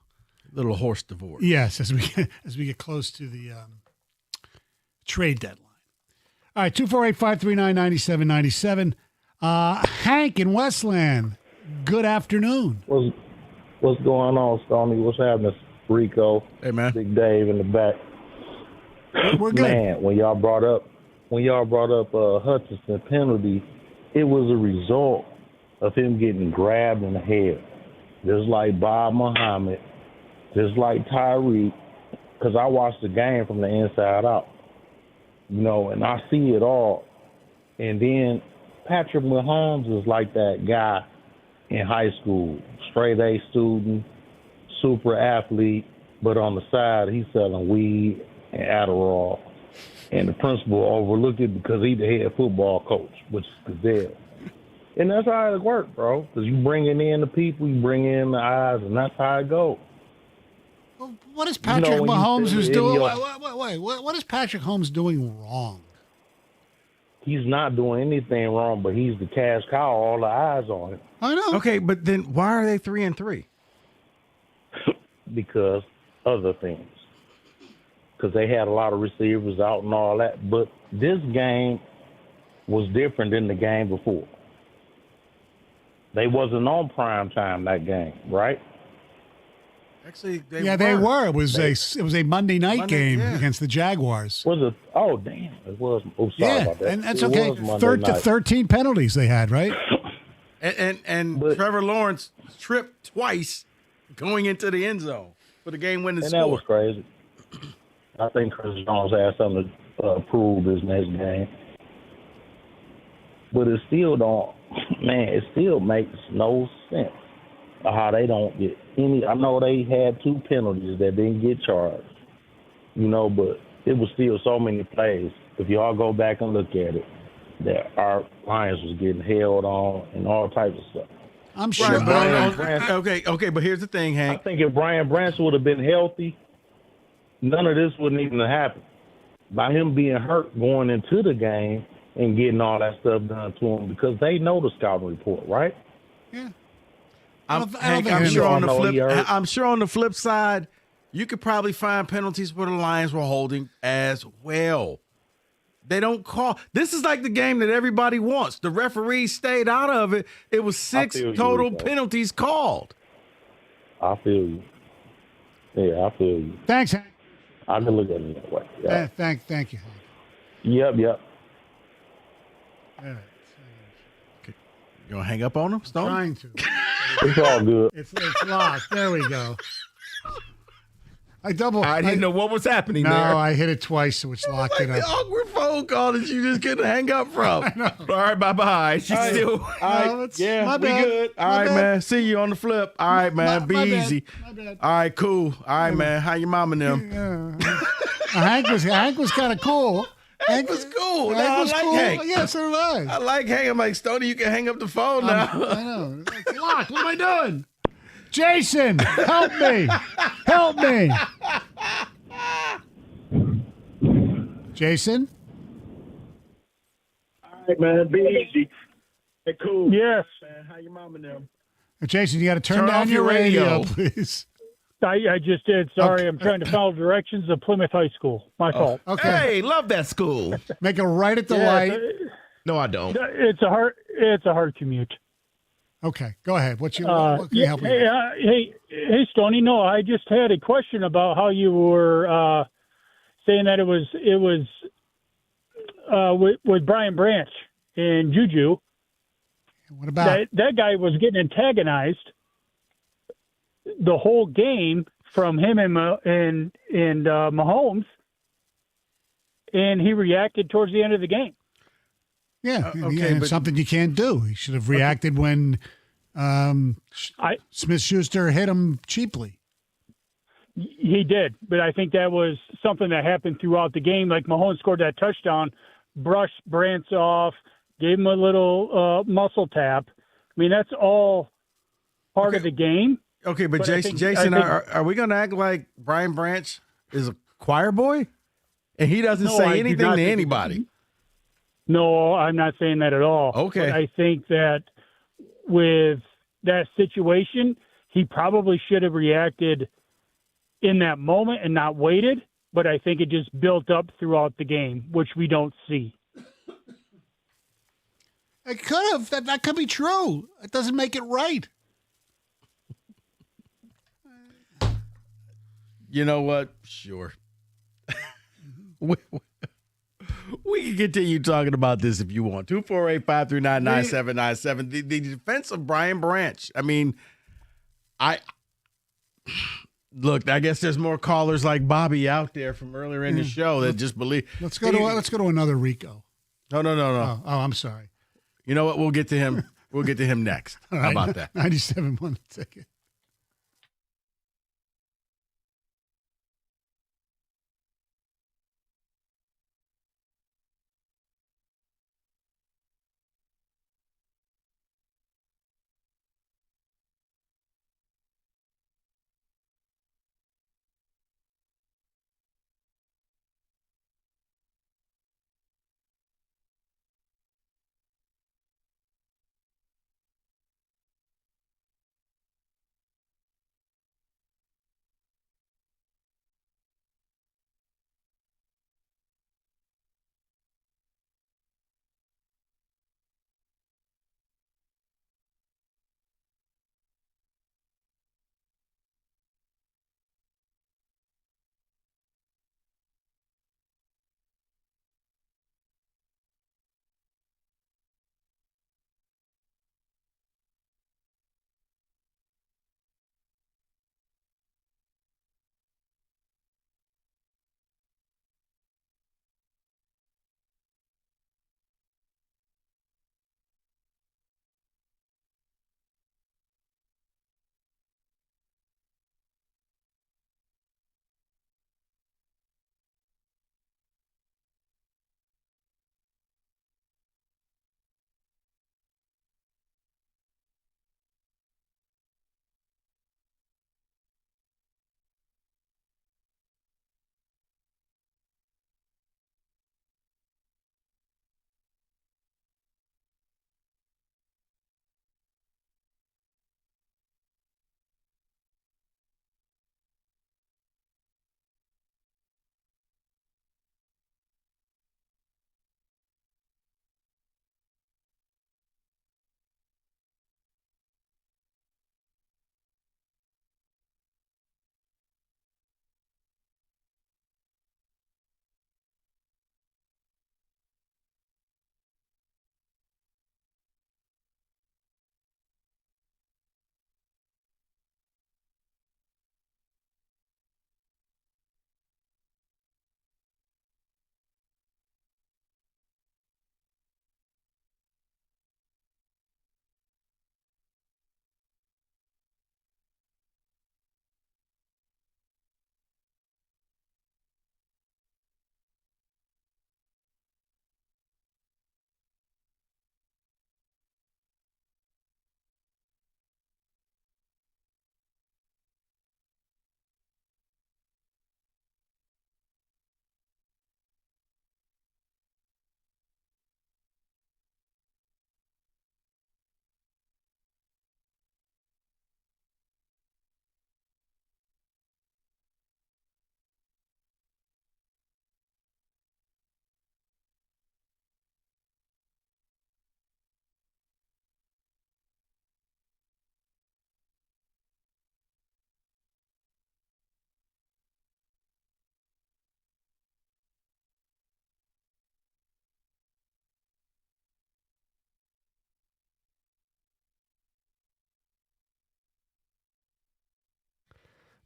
S4: Little horse divorce.
S21: Yes, as we get close to the trade deadline. All right, 248-539-9797. Hank in Westland, good afternoon.
S17: What's going on, Stoney? What's happening, Rico?
S4: Hey, man.
S17: Big Dave in the back.
S21: We're good.
S17: Man, when y'all brought up Hutchinson penalty, it was a result of him getting grabbed in the head, just like Bob Muhammad, just like Tarik, because I watched the game from the inside out, and I see it all. And then Patrick Mahomes is like that guy in high school, straight A student, super athlete, but on the side he's selling weed and Adderall. And the principal overlooked it because he's the head football coach, which is Gazelle. And that's how it works, bro. Because you bring in the people, you bring in the eyes, and that's how it goes.
S21: What is Patrick Mahomes who's doing? Wait, what is Patrick Mahomes doing wrong?
S17: He's not doing anything wrong, but he's the cash cow. All the eyes on him.
S21: I know.
S4: Okay, but then why are they 3-3?
S17: Because other things. Because they had a lot of receivers out and all that. But this game was different than the game before. They wasn't on prime time that game, right?
S4: Actually,
S21: they were. It was a Monday night game against the Jaguars.
S17: Was it? Oh, damn! It was. Oh, sorry about that.
S21: And that's okay. 13 penalties they had, right?
S4: And Trevor Lawrence tripped twice going into the end zone for the game-winning score.
S17: And that was crazy. I think Chris Jones has something to prove this next game. But it still it still makes no sense of how they don't get any. I know they had 2 penalties that didn't get charged, but it was still so many plays. If y'all go back and look at it, that our Lions was getting held on and all types of stuff.
S21: I'm sure.
S4: Okay, but here's the thing, Hank.
S17: I think if Brian Branch would have been healthy, none of this wouldn't even have happened. By him being hurt going into the game and getting all that stuff done to him, because they know the scouting report, right?
S21: Yeah.
S4: I'm sure on the flip side, you could probably find penalties where the Lions were holding as well. They don't call. This is like the game that everybody wants. The referee stayed out of it. It was 6 total penalties called.
S17: I feel you. Yeah, I feel you.
S21: Thanks, Hank.
S17: I can look at it that way. Yeah.
S21: Thank you, Hank.
S17: Yep.
S21: All right.
S4: You gonna hang up on him, Stone?
S21: I'm trying to.
S17: It's all good.
S21: It's locked. There we go. I
S22: didn't know what was happening
S21: there.
S22: No,
S21: I hit it twice, so it's locked it up.
S4: The awkward phone call that you just couldn't hang up from.
S21: I know.
S22: All right, bye-bye. She's still.
S4: All right,
S21: my
S4: we
S21: bad.
S4: good. All right, man. See you on the flip. All right, man. Be easy.
S21: My bad.
S4: All right, cool. All right, man. How your mom and them?
S21: Hank was kind of cool.
S4: Hank was cool.
S21: Hank was
S4: I like
S21: cool.
S4: Hank.
S21: Yeah, so did I.
S4: I like Hank. I'm like, Stoney, you can hang up the phone now.
S21: I know. It's locked. What am I doing? Jason, help me. Help me. Jason?
S13: All right, man. Be easy. Hey, cool.
S14: Yes.
S13: Man, how your mom and them?
S21: Jason, you got to turn down your radio, please.
S14: I just did. Sorry, I'm trying to follow directions of Plymouth High School. My fault.
S21: Okay.
S22: Hey, love that school.
S21: Make a right at the light.
S22: No, I don't.
S14: It's a hard commute.
S21: Okay, go ahead. What can you help me with?
S14: Hey, Stoney. No, I just had a question about how you were saying that it was with Brian Branch and Juju.
S21: What about
S14: that guy was getting antagonized the whole game from him and Mahomes, and he reacted towards the end of the game.
S21: Yeah,
S4: okay,
S21: and
S4: but
S21: something you can't do. He should have reacted when Smith-Schuster hit him cheaply.
S18: He did, but I think that was something that happened throughout the game. Like Mahone scored that touchdown, brushed Brantz off, gave him a little muscle tap. I mean, that's all part of the game.
S4: Okay, but Jason,
S18: I think,
S4: are we going to act like Brian Branch is a choir boy? And he doesn't
S18: No,
S4: say
S18: I do
S4: anything
S18: not
S4: to
S18: think-
S4: anybody.
S18: No, I'm not saying that at all.
S4: Okay.
S18: But I think that with that situation, he probably should have reacted in that moment and not waited. But I think it just built up throughout the game, which we don't see.
S21: It could have. That could be true. It doesn't make it right.
S4: You know what? Sure. we can continue talking about this if you want. 248-539-9797. The defense of Brian Branch. I mean, look, I guess there's more callers like Bobby out there from earlier in the show that just believe.
S21: Let's go to another Rico.
S4: No.
S21: Oh, I'm sorry.
S4: You know what? We'll get to him. We'll get to him next.
S21: All
S4: How
S21: right,
S4: about that?
S21: 97 won the ticket.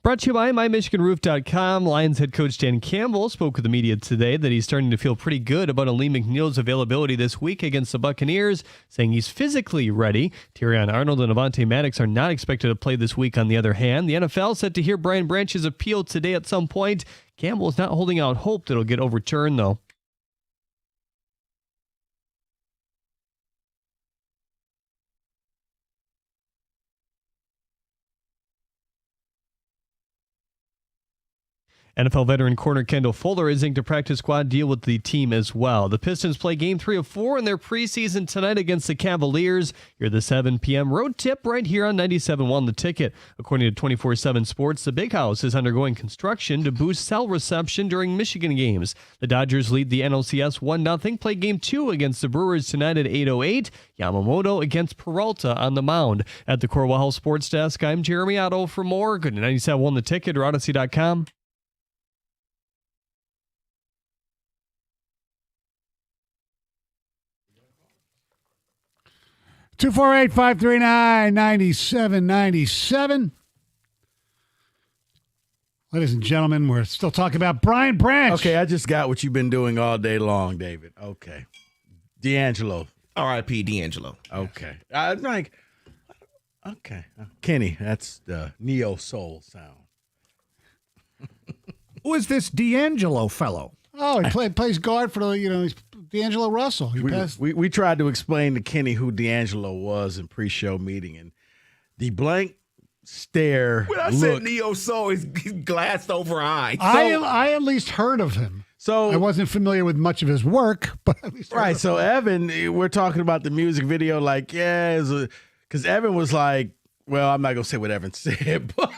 S12: Brought to you by MyMichiganRoof.com. Lions head coach Dan Campbell spoke with the media today that he's starting to feel pretty good about Aleem McNeil's availability this week against the Buccaneers, saying he's physically ready. Tyrion Arnold and Avonte Maddox are not expected to play this week on the other hand. The NFL set to hear Brian Branch's appeal today at some point. Campbell is not holding out hope that it'll get overturned, though. NFL veteran corner Kendall Fuller is inked a practice squad deal with the team as well. The Pistons play Game 3 of 4 in their preseason tonight against the Cavaliers. You're the 7 p.m. road tip right here on 97.1 The Ticket. According to 24/7 Sports, the Big House is undergoing construction to boost cell reception during Michigan games. The Dodgers lead the NLCS 1-0. Play Game 2 against the Brewers tonight at 8:08. Yamamoto against Peralta on the mound. At the Waffle House Sports Desk, I'm Jeremy Otto. For more, go to 97.1 The Ticket or Odyssey.com.
S21: 248-539-9797. Ladies and gentlemen, we're still talking about Brian Branch.
S4: Okay, I just got what you've been doing all day long, David. Okay. D'Angelo.
S22: R.I.P. D'Angelo.
S4: Okay. I'm like, okay. Kenny, that's the neo-soul sound.
S2: Who is this D'Angelo fellow?
S21: Oh, he plays guard for he's D'Angelo Russell.
S4: We tried to explain to Kenny who D'Angelo was in pre-show meeting, and the blank stare.
S22: When I said neo soul, he's glassed over eye.
S21: I at least heard of him.
S4: So
S21: I wasn't familiar with much of his work, but at least
S4: right. So Evan, we're talking about the music video, like because Evan was like, well, I'm not gonna say what Evan said, but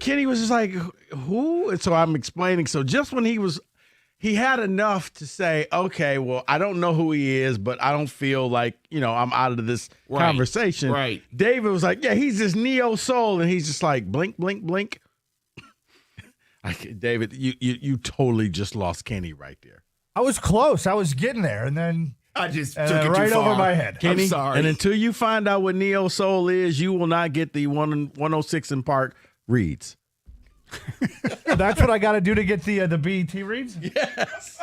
S4: Kenny was just like, who? And so I'm explaining. So just when he had enough to say, okay, well, I don't know who he is, but I don't feel like, I'm out of this conversation.
S22: Right.
S4: David was like, yeah, he's this neo soul. And he's just like, blink, blink, blink. David, you totally just lost Kenny right there.
S2: I was close. I was getting there, and then
S22: I just took it
S2: right
S22: too far.
S2: over my head.
S4: Kenny,
S22: I'm sorry.
S4: And until you find out what neo soul is, you will not get the 106 in Park reads.
S2: That's what I got to do to get the BET reads?
S4: Yes.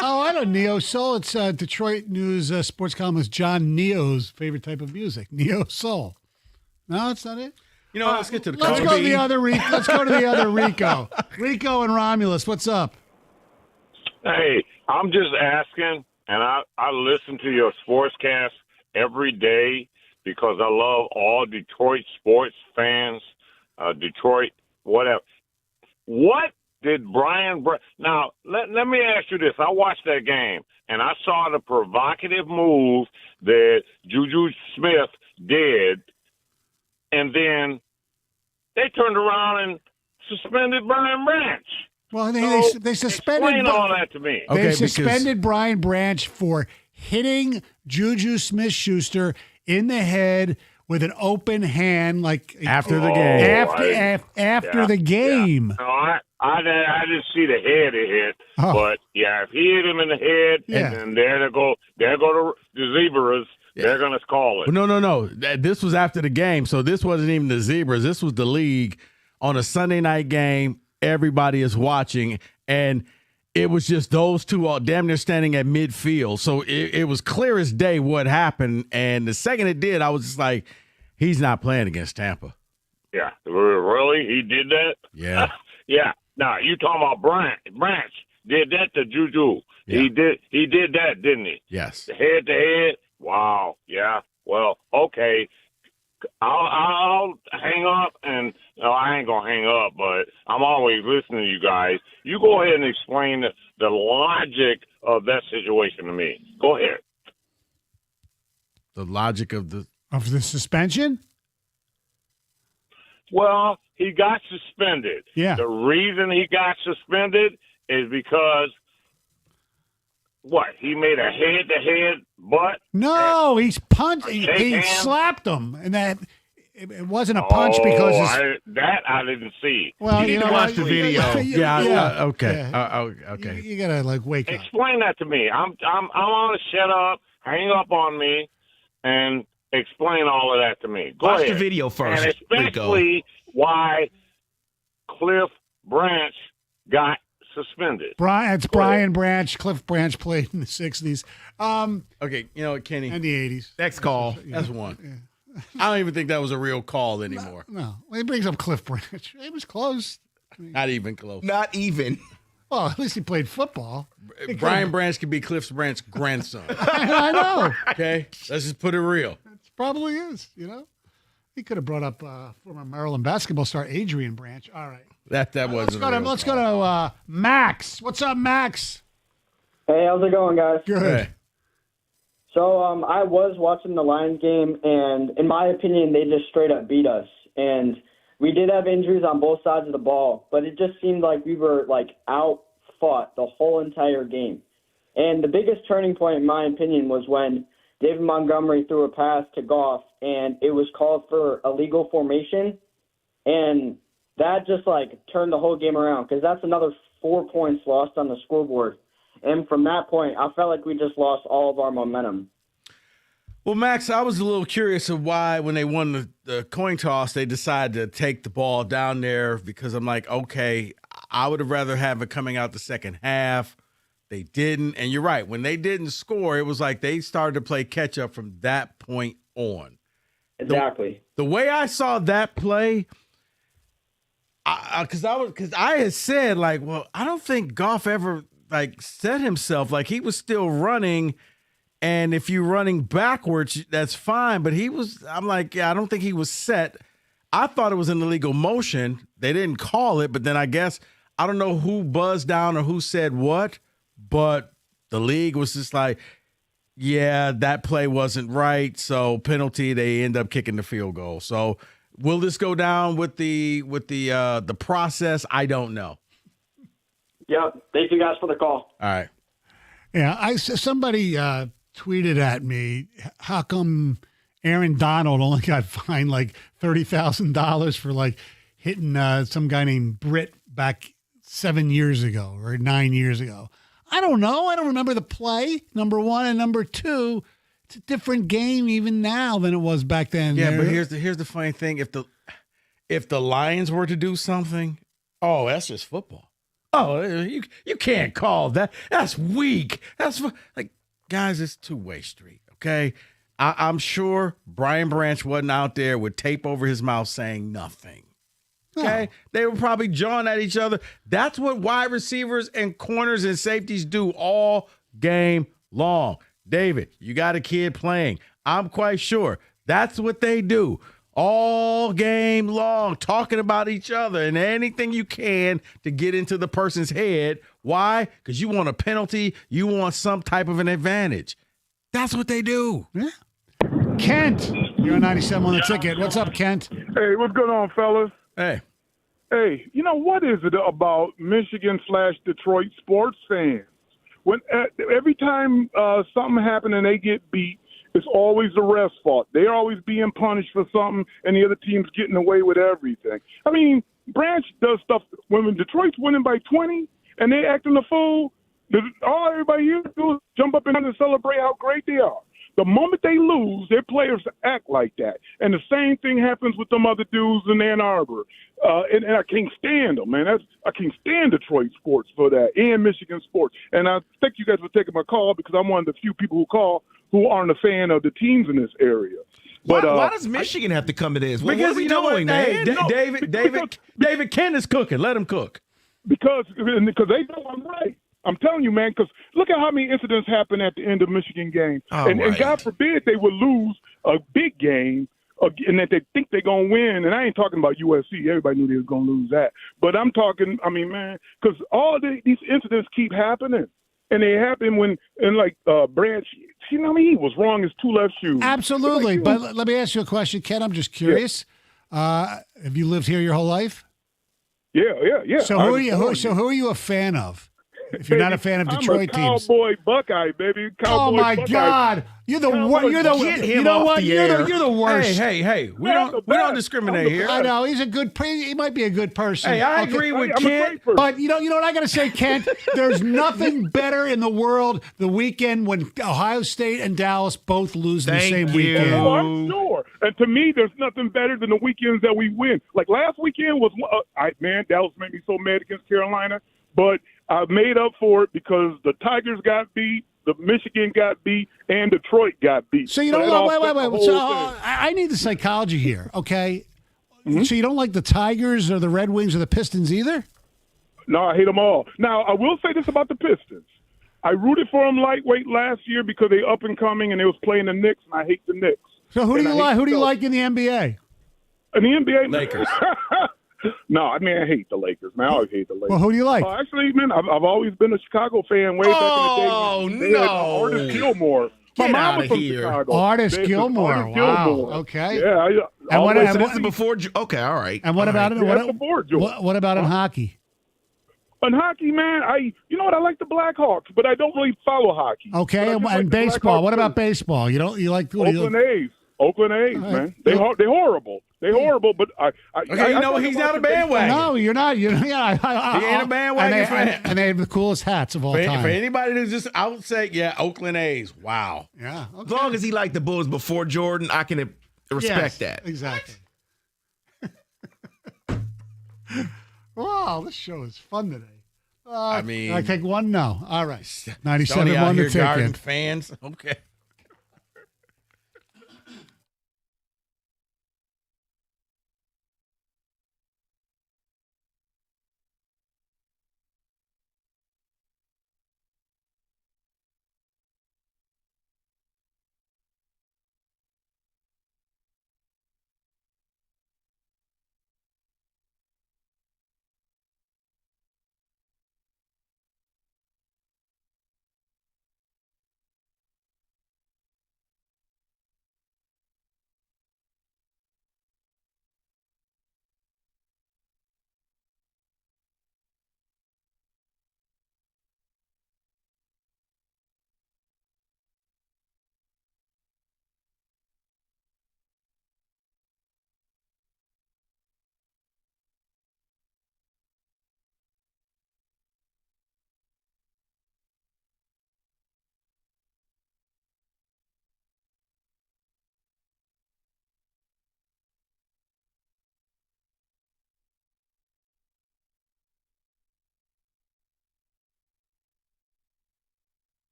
S21: Oh, I know neo soul. It's Detroit News sports columnist John Neo's favorite type of music. Neo soul. No, that's not it.
S4: Let's get to the
S21: Let's go to the other Rico. Rico and Romulus, what's up?
S5: Hey, I'm just asking, and I listen to your sportscast every day because I love all Detroit sports fans, Detroit, whatever. What did Brian now, let me ask you this. I watched that game, and I saw the provocative move that Juju Smith did, and then they turned around and suspended Brian Branch.
S21: Well, they suspended.
S5: Explain all that to me.
S21: They suspended Brian Branch for hitting Juju Smith-Schuster in the head with an open hand, like
S4: after the game.
S21: After the game.
S5: Yeah. No, I didn't see the head it hit, but if he hit him in the head, and then there go the Zebras. Yeah. They're going to call it.
S4: No. This was after the game, so this wasn't even the Zebras. This was the league on a Sunday night game. Everybody is watching, and it was just those two all damn near standing at midfield. So it was clear as day what happened, and the second it did, I was just like, he's not playing against Tampa.
S5: Yeah, really? He did that?
S4: Yeah.
S5: Yeah. Now, you talking about Branch did that to Juju. Yeah. He did that, didn't he?
S4: Yes.
S5: Head to head. Wow. Yeah. Well, okay. I'll hang up, and I ain't gonna hang up, but I'm always listening to you guys. You go ahead and explain the logic of that situation to me. Go ahead.
S4: The logic of the
S21: suspension?
S5: Well, he got suspended.
S21: Yeah.
S5: The reason he got suspended is because he made a head-to-head butt?
S21: No, he's punched. He slapped him, and that it wasn't a punch because
S5: I didn't see.
S21: Well,
S22: you need to watch the video.
S4: Okay. Okay.
S21: You gotta wake up.
S5: Explain that to me. I'm on to shut up, hang up on me, and Explain all of that to me. Go
S22: Watch
S5: ahead.
S22: the video first,
S5: And especially why Cliff Branch got suspended.
S21: Brian Branch. Cliff Branch played in the 60s.
S4: Okay, you know what, Kenny?
S21: And the 80s.
S22: Next call.
S4: That's one. I don't even think that was a real call anymore.
S21: No. Well, he brings up Cliff Branch. It was close.
S4: Not even close.
S22: Not even.
S21: Well, at least he played football.
S4: Brian Branch could be Cliff Branch's grandson.
S21: I know.
S4: Okay? Let's just put it real.
S21: It probably is, you know. He could have brought up former Maryland basketball star Adrian Branch. All right.
S4: That wasn't
S21: Let's go to Max. What's up, Max?
S1: Hey, how's it going, guys?
S21: Good.
S1: So I was watching the Lions game, and in my opinion, they just straight up beat us. And we did have injuries on both sides of the ball, but it just seemed like we were out-fought the whole entire game. And the biggest turning point, in my opinion, was when David Montgomery threw a pass to Goff, and it was called for illegal formation. And that just turned the whole game around, because that's another 4 points lost on the scoreboard. And from that point, I felt like we just lost all of our momentum.
S4: Well, Max, I was a little curious of why when they won the coin toss, they decided to take the ball down there, because I'm like, okay, I would have rather have it coming out the second half. They didn't. And you're right. When they didn't score, it was like they started to play catch up from that point on.
S1: Exactly.
S4: The way I saw that play, because I had said, well, I don't think Goff ever set himself. He was still running, and if you're running backwards, that's fine. But I'm like, yeah, I don't think he was set. I thought it was an illegal motion. They didn't call it, but then I guess I don't know who buzzed down or who said what, but the league was just like, yeah, that play wasn't right, so penalty. They end up kicking the field goal. So will this go down with the process? I don't know.
S1: Yeah, thank you guys for the call.
S4: All right.
S21: Yeah, somebody tweeted at me, how come Aaron Donald only got fined $30,000 for hitting some guy named Britt back 7 years ago or 9 years ago? I don't know. I don't remember the play, number one, and number two. It's a different game even now than it was back then.
S4: Yeah, but here's the funny thing: if the Lions were to do something, oh, that's just football. Oh, you can't call that. That's weak. That's guys, it's two-way street. Okay, I'm sure Brian Branch wasn't out there with tape over his mouth saying nothing. Okay, they were probably jawing at each other. That's what wide receivers and corners and safeties do all game long. David, you got a kid playing. I'm quite sure that's what they do all game long, talking about each other and anything you can to get into the person's head. Why? Because you want a penalty. You want some type of an advantage. That's what they do.
S21: Yeah. Kent, you're on 97 on the ticket. What's up, Kent?
S19: Hey, what's going on, fellas?
S4: Hey.
S19: Hey, what is it about Michigan/Detroit sports fans? When every time something happens and they get beat, it's always the ref's fault. They're always being punished for something, and the other team's getting away with everything. I mean, Branch does stuff when Detroit's winning by 20 and they acting a fool. All everybody here do is jump up and celebrate how great they are. The moment they lose, their players act like that. And the same thing happens with them other dudes in Ann Arbor. And I can't stand them, man. I can't stand Detroit sports for that, and Michigan sports. And I thank you guys for taking my call, because I'm one of the few people who call who aren't a fan of the teams in this area. But
S22: why does Michigan have to come to this? What
S4: Because
S22: are we
S4: you know
S22: doing,
S4: what? Hey,
S22: man?
S4: David Kent is cooking. Let him cook.
S19: Because they know I'm right. I'm telling you, man, because look at how many incidents happen at the end of Michigan games. And God forbid they would lose a big game and that they think they're going to win. And I ain't talking about USC. Everybody knew they was going to lose that. But I'm talking, man, because all these incidents keep happening. And they happen when, Branch, he was wrong as two left shoes.
S21: Absolutely. But let me ask you a question, Ken. I'm just curious. Yeah. Have you lived here your whole life?
S19: Yeah.
S21: So who are you a fan of? if you're not a fan of Detroit
S19: I'm a
S21: teams.
S19: Cowboy Buckeye, baby. Cowboy
S21: Oh my
S19: Buckeye.
S21: God! You're the
S19: Cowboy
S21: you're the
S19: Buckeye.
S21: you know what? You're the worst.
S4: Hey, we don't discriminate here.
S21: I know he's a good. He might be a good person.
S4: Hey, I
S21: Okay.
S4: agree with
S19: I'm a
S4: Kent.
S19: great person.
S21: But you know what I got to say, Kent? There's nothing better in the world the weekend when Ohio State and Dallas both lose in the same weekend.
S19: Oh, I'm sure. And to me, there's nothing better than the weekends that we win. Like last weekend was, man, Dallas made me so mad against Carolina. But I made up for it because the Tigers got beat, the Michigan got beat, and Detroit got beat.
S21: So you know what? Wait. So I need the psychology here, okay? Mm-hmm. So you don't like the Tigers or the Red Wings or the Pistons either?
S19: No, I hate them all. Now, I will say this about the Pistons. I rooted for them lightweight last year because they up and coming and they was playing the Knicks, and I hate the Knicks.
S21: So who do you like? Who do you like in the NBA?
S19: In the NBA,
S4: Lakers.
S19: No, I mean I hate the Lakers, man. I always hate the Lakers.
S21: Well, who do you like?
S19: Actually, man, I've always been a Chicago fan way back in the day. They had Artis Gilmore. My mom was from Chicago.
S21: Artis Gilmore.
S19: Artis
S21: Wow.
S19: Gilmore.
S21: Okay.
S19: Yeah.
S22: This is before. Okay, all right.
S21: And what about it?
S19: Before Jordan.
S21: What about in hockey?
S19: In hockey, man, you know what? I like the Blackhawks, but I don't really follow hockey.
S21: Okay, and baseball. What about baseball? You like
S19: Oakland A's? Oakland A's, man. They're horrible. They're horrible, but
S21: he's not a bandwagon. No, you're not. He ain't
S4: a bandwagon fan.
S21: And they have the coolest hats of all time.
S4: For anybody who's just out say, Oakland A's. Wow.
S21: Yeah. Okay.
S22: As long as he liked the Bulls before Jordan, I can respect that.
S21: Exactly. Wow, this show is fun today.
S4: I mean,
S21: I take one no. All right. 97
S4: Stoney out
S21: won the
S4: here guarding
S21: ticket.
S4: fans. Okay.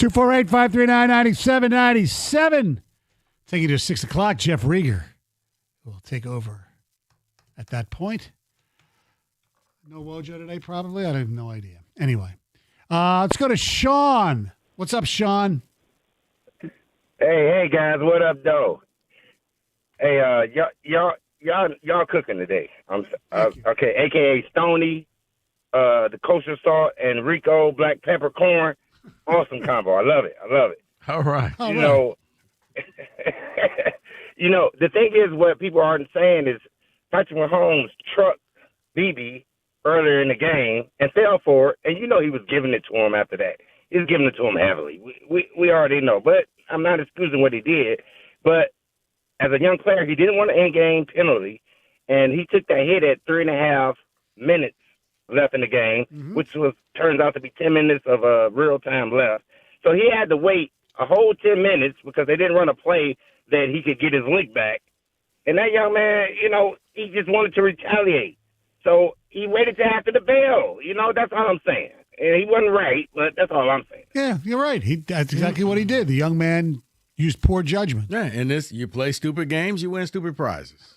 S21: 248-539-9797. Taking you to 6 o'clock, Jeff Rieger will take over at that point. No Wojo today, probably? I have no idea. Anyway, let's go to Sean. What's up, Sean?
S3: Hey, guys, what up, though? Hey, y'all cooking today. Okay, AKA Stoney, the kosher salt, and Rico black peppercorn. Awesome combo. I love it.
S4: All right.
S3: The thing is, what people aren't saying is Patrick Mahomes trucked BB earlier in the game and fell for it, and he was giving it to him after that. He was giving it to him heavily. We already know, but I'm not excusing what he did. But as a young player, he didn't want an in-game penalty, and he took that hit at 3.5 minutes left in the game, which turns out to be 10 minutes of real time left. So he had to wait a whole 10 minutes because they didn't run a play that he could get his lick back. And that young man, he just wanted to retaliate. So he waited till after the bell. That's all I'm saying. And he wasn't right, but that's all I'm saying.
S21: Yeah, you're right. That's exactly what he did. The young man used poor judgment.
S4: Yeah, and you play stupid games, you win stupid prizes.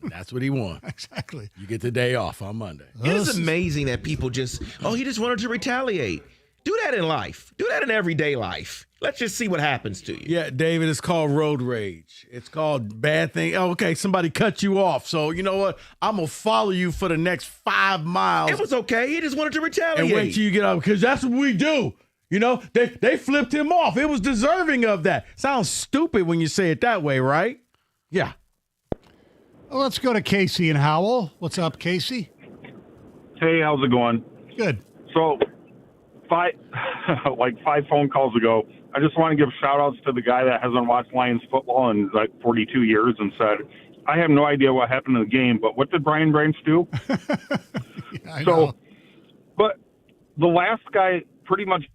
S4: That's what he won.
S21: Exactly.
S4: You get the day off on Monday.
S22: It is amazing that people he just wanted to retaliate. Do that in life. Do that in everyday life. Let's just see what happens to you.
S4: Yeah, David, it's called road rage. It's called bad thing. Oh, okay, somebody cut you off. So you know what? I'm going to follow you for the next 5 miles.
S22: It was okay. He just wanted to retaliate.
S4: And wait till you get out, because that's what we do. They flipped him off. It was deserving of that. Sounds stupid when you say it that way, right? Yeah.
S21: Well, let's go to Casey and Howell. What's up, Casey?
S6: Hey, how's it going?
S21: Good.
S6: So, 5 phone calls ago, I just want to give shout-outs to the guy that hasn't watched Lions football in 42 years and said, I have no idea what happened in the game, but what did Brian Branch do?
S21: I know.
S6: But the last guy pretty much.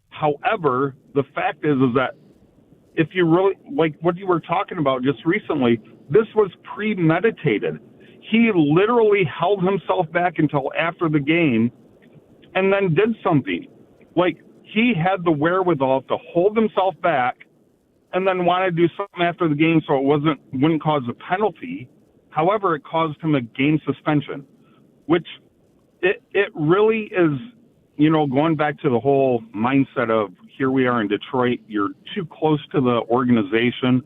S6: However, the fact is that if you really, like what you were talking about just recently, this was premeditated. He literally held himself back until after the game and then did something. Like, he had the wherewithal to hold himself back and then want to do something after the game so it wouldn't cause a penalty. However, it caused him a game suspension, which it really is, going back to the whole mindset of here we are in Detroit, you're too close to the organization.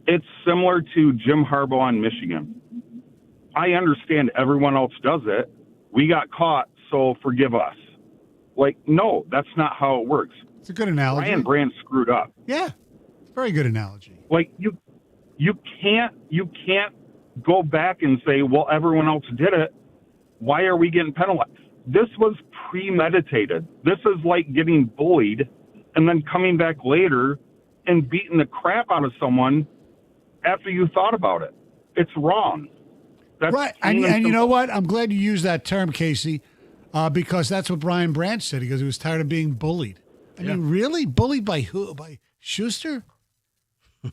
S6: It's similar to Jim Harbaugh in Michigan. I understand everyone else does it. We got caught, so forgive us. No, that's not how it works.
S21: It's a good analogy.
S6: Brian Branch screwed up.
S21: Yeah, very good analogy.
S6: You can't go back and say, well, everyone else did it. Why are we getting penalized? This was premeditated. This is like getting bullied and then coming back later and beating the crap out of someone after you thought about it. It's wrong. That's
S21: right. And you know what? I'm glad you used that term, Casey, because that's what Brian Branch said. He goes, he was tired of being bullied. I mean, really? Bullied by who? By Schuster? Not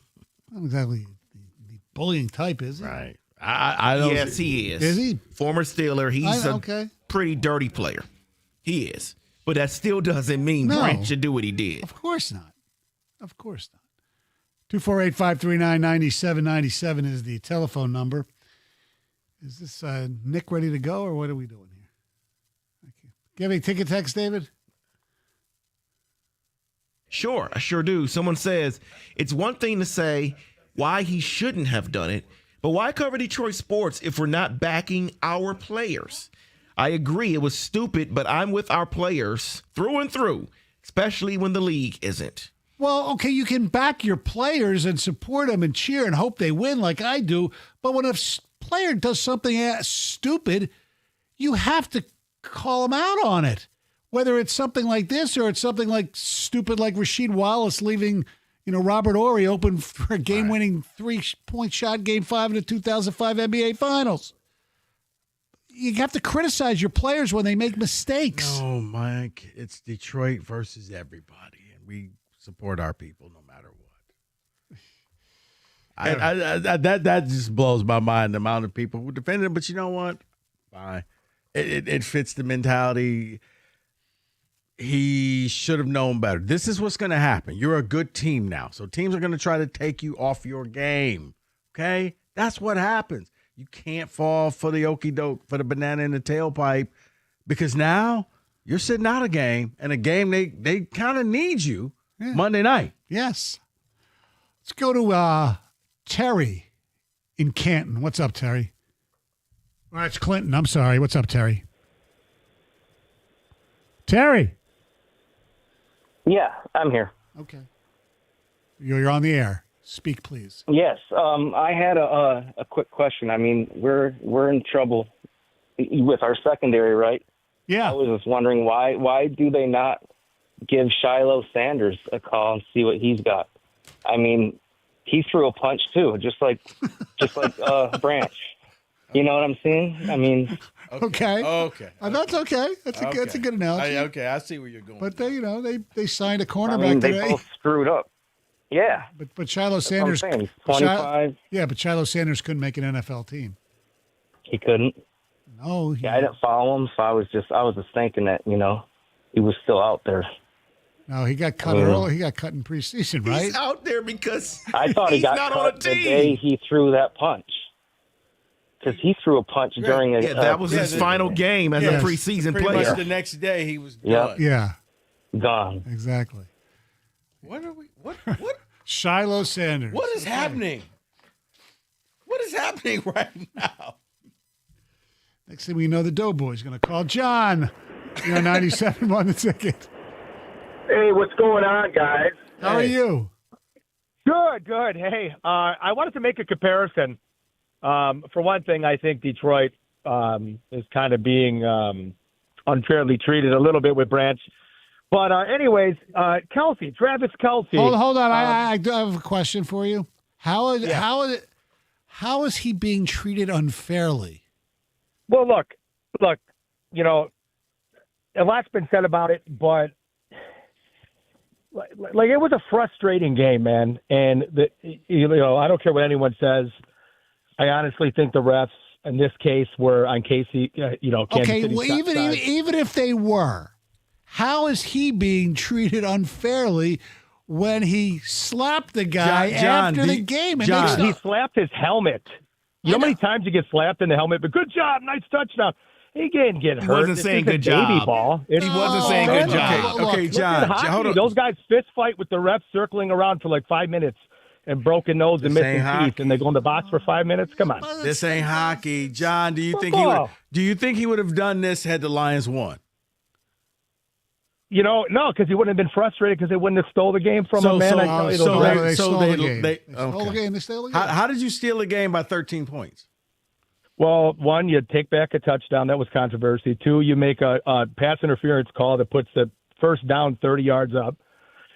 S21: exactly the bullying type, is he?
S4: Right. I don't.
S22: Yes, he is.
S21: Is he?
S22: Former Steeler. He's a pretty dirty player. He is. But that still doesn't mean Branch should do what he did.
S21: Of course not. Of course not. 248-539-9797 is the telephone number. Is this Nick ready to go, or what are we doing here? Thank you. Do you have any ticket text, David?
S22: Sure, I sure do. Someone says, it's one thing to say why he shouldn't have done it, but why cover Detroit sports if we're not backing our players? I agree it was stupid, but I'm with our players through and through, especially when the league isn't.
S21: Well, okay, you can back your players and support them and cheer and hope they win like I do, but when a player does something stupid, you have to call them out on it. Whether it's something like this or it's something like stupid like Rasheed Wallace leaving, Robert Horry open for a game-winning 3-point shot, Game 5 in the 2005 NBA Finals. You have to criticize your players when they make mistakes.
S4: No, Mike, it's Detroit versus everybody, and we support our people no matter what. That just blows my mind, the amount of people who defend it. But you know what? Fine. It fits the mentality. He he should have known better. This is what's going to happen. You're a good team now. So teams are going to try to take you off your game. Okay? That's what happens. You can't fall for the okie doke, for the banana in the tailpipe, because now you're sitting out a game, and a game they kind of need you Monday night.
S21: Yes. Let's go to Terry in Canton. What's up, Terry? Well, it's Clinton. I'm sorry. What's up, Terry? Terry.
S9: Yeah, I'm here.
S21: Okay. You're on the air. Speak, please.
S9: Yes, I had a quick question. I mean, we're in trouble with our secondary, right?
S21: Yeah.
S9: I was just wondering why do they not give Shiloh Sanders a call and see what he's got? I mean, he threw a punch too, just like Branch. You know what I'm saying? I mean,
S21: okay.
S4: Okay.
S21: That's okay. That's a good analogy.
S4: I see where you're going.
S21: But they signed a cornerback
S9: I mean, they
S21: today.
S9: both screwed up. Yeah.
S21: But Shiloh Sanders.
S9: That's what I'm saying. 25.
S21: But Shiloh Sanders couldn't make an NFL team.
S9: He couldn't.
S21: No.
S9: Yeah, I didn't follow him, so I was just thinking that he was still out there.
S21: No, he got cut early. He got cut in preseason, right?
S22: He's out there because
S9: I thought he got
S22: not
S9: cut
S22: on a
S9: the
S22: team.
S9: day he threw that punch. Because he threw a punch during a
S22: that was his final game as a preseason
S4: Pretty
S9: player.
S4: much the next day he was done.
S21: Yeah.
S9: Gone.
S21: Exactly.
S4: What are we? What?
S21: Shiloh Sanders.
S4: What is happening? What is happening right now?
S21: Next thing we know, the Doughboy's going to call John. 97 won the ticket.
S3: Hey, what's going on, guys?
S21: How are you?
S20: Good. Hey, I wanted to make a comparison. For one thing, I think Detroit is kind of being unfairly treated a little bit with Branch. But anyways, Travis Kelce.
S21: Hold on. I have a question for you. How is he being treated unfairly?
S20: Well, look. A lot's been said about it, but like it was a frustrating game, man. And I don't care what anyone says. I honestly think the refs in this case were on Casey. Kansas City
S21: even if they were, how is he being treated unfairly when he slapped the guy after the game?
S20: He slapped his helmet. You know how many times you get slapped in the helmet? But good job, nice touchdown. He didn't get hurt.
S22: He wasn't saying good job.
S20: Baby ball.
S22: He wasn't saying good job.
S4: Okay, John.
S20: Hold on. Those guys fist fight with the refs circling around for like 5 minutes and broken nose and missing teeth, and they go in the box for 5 minutes. Come on.
S4: This ain't hockey, John. Do you think he would have done this had the Lions won?
S20: No, because he wouldn't have been frustrated because they wouldn't have stole the game from him, man.
S21: They stole the game. They stole the game.
S4: How did you steal a game by 13 points?
S20: Well, one, you take back a touchdown. That was controversy. Two, you make a pass interference call that puts the first down 30 yards up.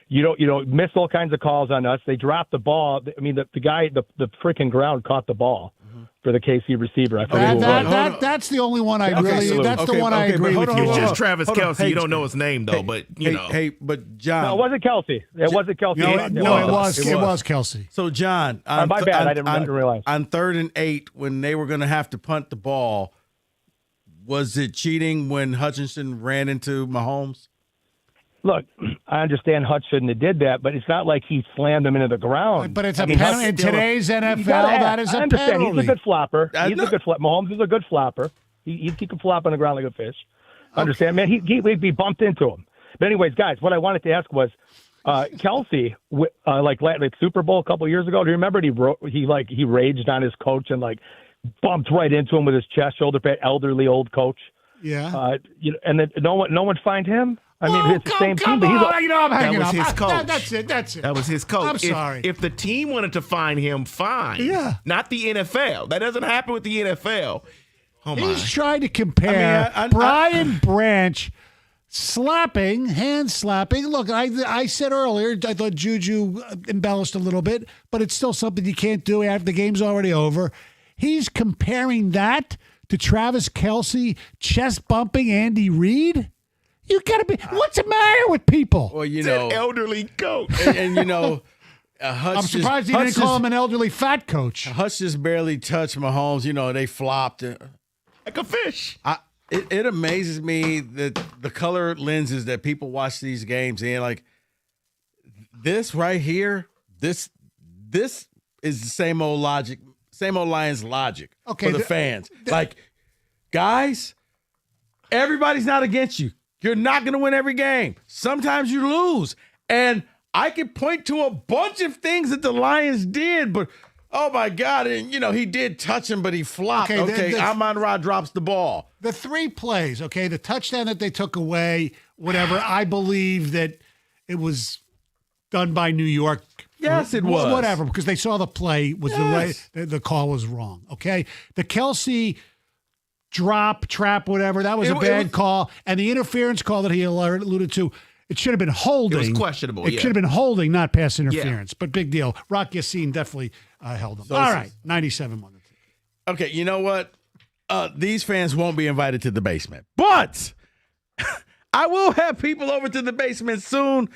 S20: You don't miss all kinds of calls on us. They dropped the ball. I mean, the guy, the freaking ground caught the ball for the KC receiver. I forget who it was.
S21: That's the only one I really. That's the one I agree with you.
S22: It's just Travis Kelce. Hey, you don't know his name though, but
S4: but John.
S20: No, it wasn't Kelce. It wasn't Kelce.
S21: It was Kelce.
S4: So John,
S20: my bad. I didn't realize.
S4: On 3rd and 8, when they were going to have to punt the ball, was it cheating when Hutchinson ran into Mahomes?
S20: Look, I understand Hutch shouldn't have did that, but it's not like he slammed him into the ground.
S21: But it's a penalty in today's NFL. That is a penalty.
S20: He's a good flopper. Mahomes is a good flopper. He can flop on the ground like a fish. Understand, man? He bumped into him. But anyways, guys, what I wanted to ask was, Kelce, like Super Bowl a couple of years ago. Do you remember he raged on his coach and like bumped right into him with his chest, shoulder pad, elderly old coach.
S21: Yeah.
S20: And then no one fined him. I mean, it's the same team. But
S21: I'm hanging up.
S22: His coach.
S21: That's it.
S22: That was his coach.
S21: I'm sorry.
S22: If the team wanted to fine him, fine.
S21: Yeah.
S22: Not the NFL. That doesn't happen with the NFL. Oh my.
S21: He's trying to compare Brian Branch hand slapping. Look, I said earlier, I thought Juju embellished a little bit, but it's still something you can't do after the game's already over. He's comparing that to Travis Kelce chest bumping Andy Reid. You gotta be. What's the matter with people?
S4: Well,
S22: It's an elderly coach,
S4: and
S21: I'm surprised he didn't call him an elderly fat coach.
S4: Hutch just barely touched Mahomes. They flopped
S22: like a fish.
S4: It amazes me that the color lenses that people watch these games in, like this right here, this is the same old logic, same old Lions logic for the fans. Like, guys, everybody's not against you. You're not going to win every game. Sometimes you lose. And I could point to a bunch of things that the Lions did, but oh my God, and he did touch him, but he flopped. Okay, Amon-Ra drops the ball.
S21: The 3 plays, the touchdown that they took away, whatever, I believe that it was done by New York.
S4: Yes, it was.
S21: Whatever, because they saw the play was the call was wrong. Okay. The Kelsey drop, trap, whatever, that was a bad call. And the interference call that he alluded to, it should have been holding.
S22: It was questionable.
S21: It should have been holding, not pass interference. But big deal. Rock Yassin definitely held him.
S4: So
S21: all right, 97 won.
S4: Okay, you know what? These fans won't be invited to the basement, but I will have people over to the basement soon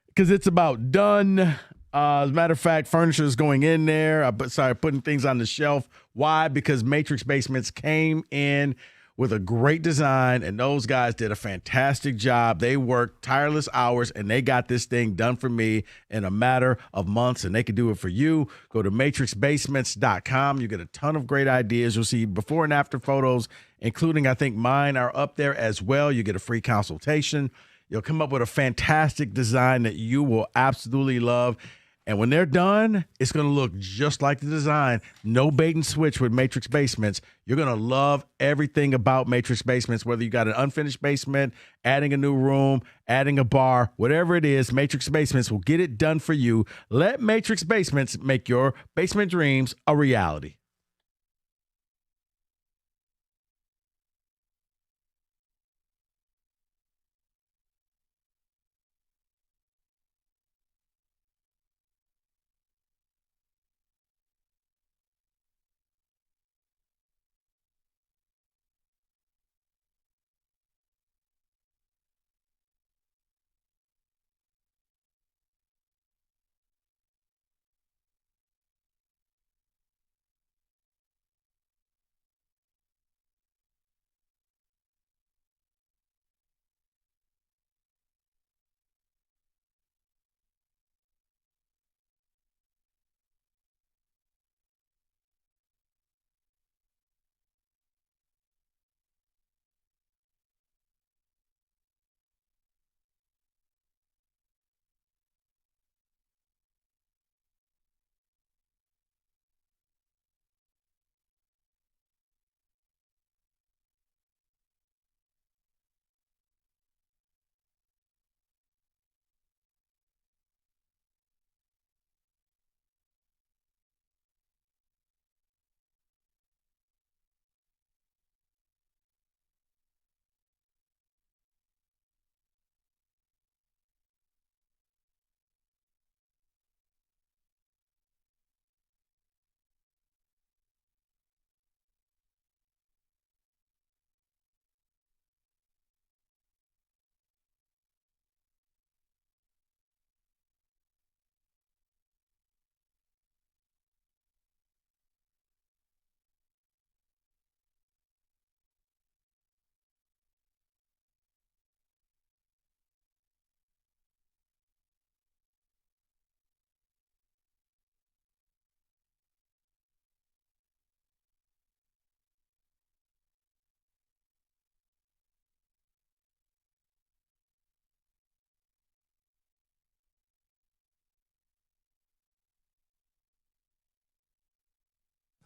S4: because it's about done. As a matter of fact, furniture is going in there. I started putting things on the shelf. Why? Because Matrix Basements came in with a great design, and those guys did a fantastic job. They worked tireless hours, and they got this thing done for me in a matter of months, and they can do it for you. Go to matrixbasements.com. You get a ton of great ideas. You'll see before and after photos, including, I think, mine are up there as well. You get a free consultation. You'll come up with a fantastic design that you will absolutely love. And when they're done, it's going to look just like the design. No bait and switch with Matrix Basements. You're going to love everything about Matrix Basements, whether you got an unfinished basement, adding a new room, adding a bar, whatever it is, Matrix Basements will get it done for you. Let Matrix Basements make your basement dreams a reality.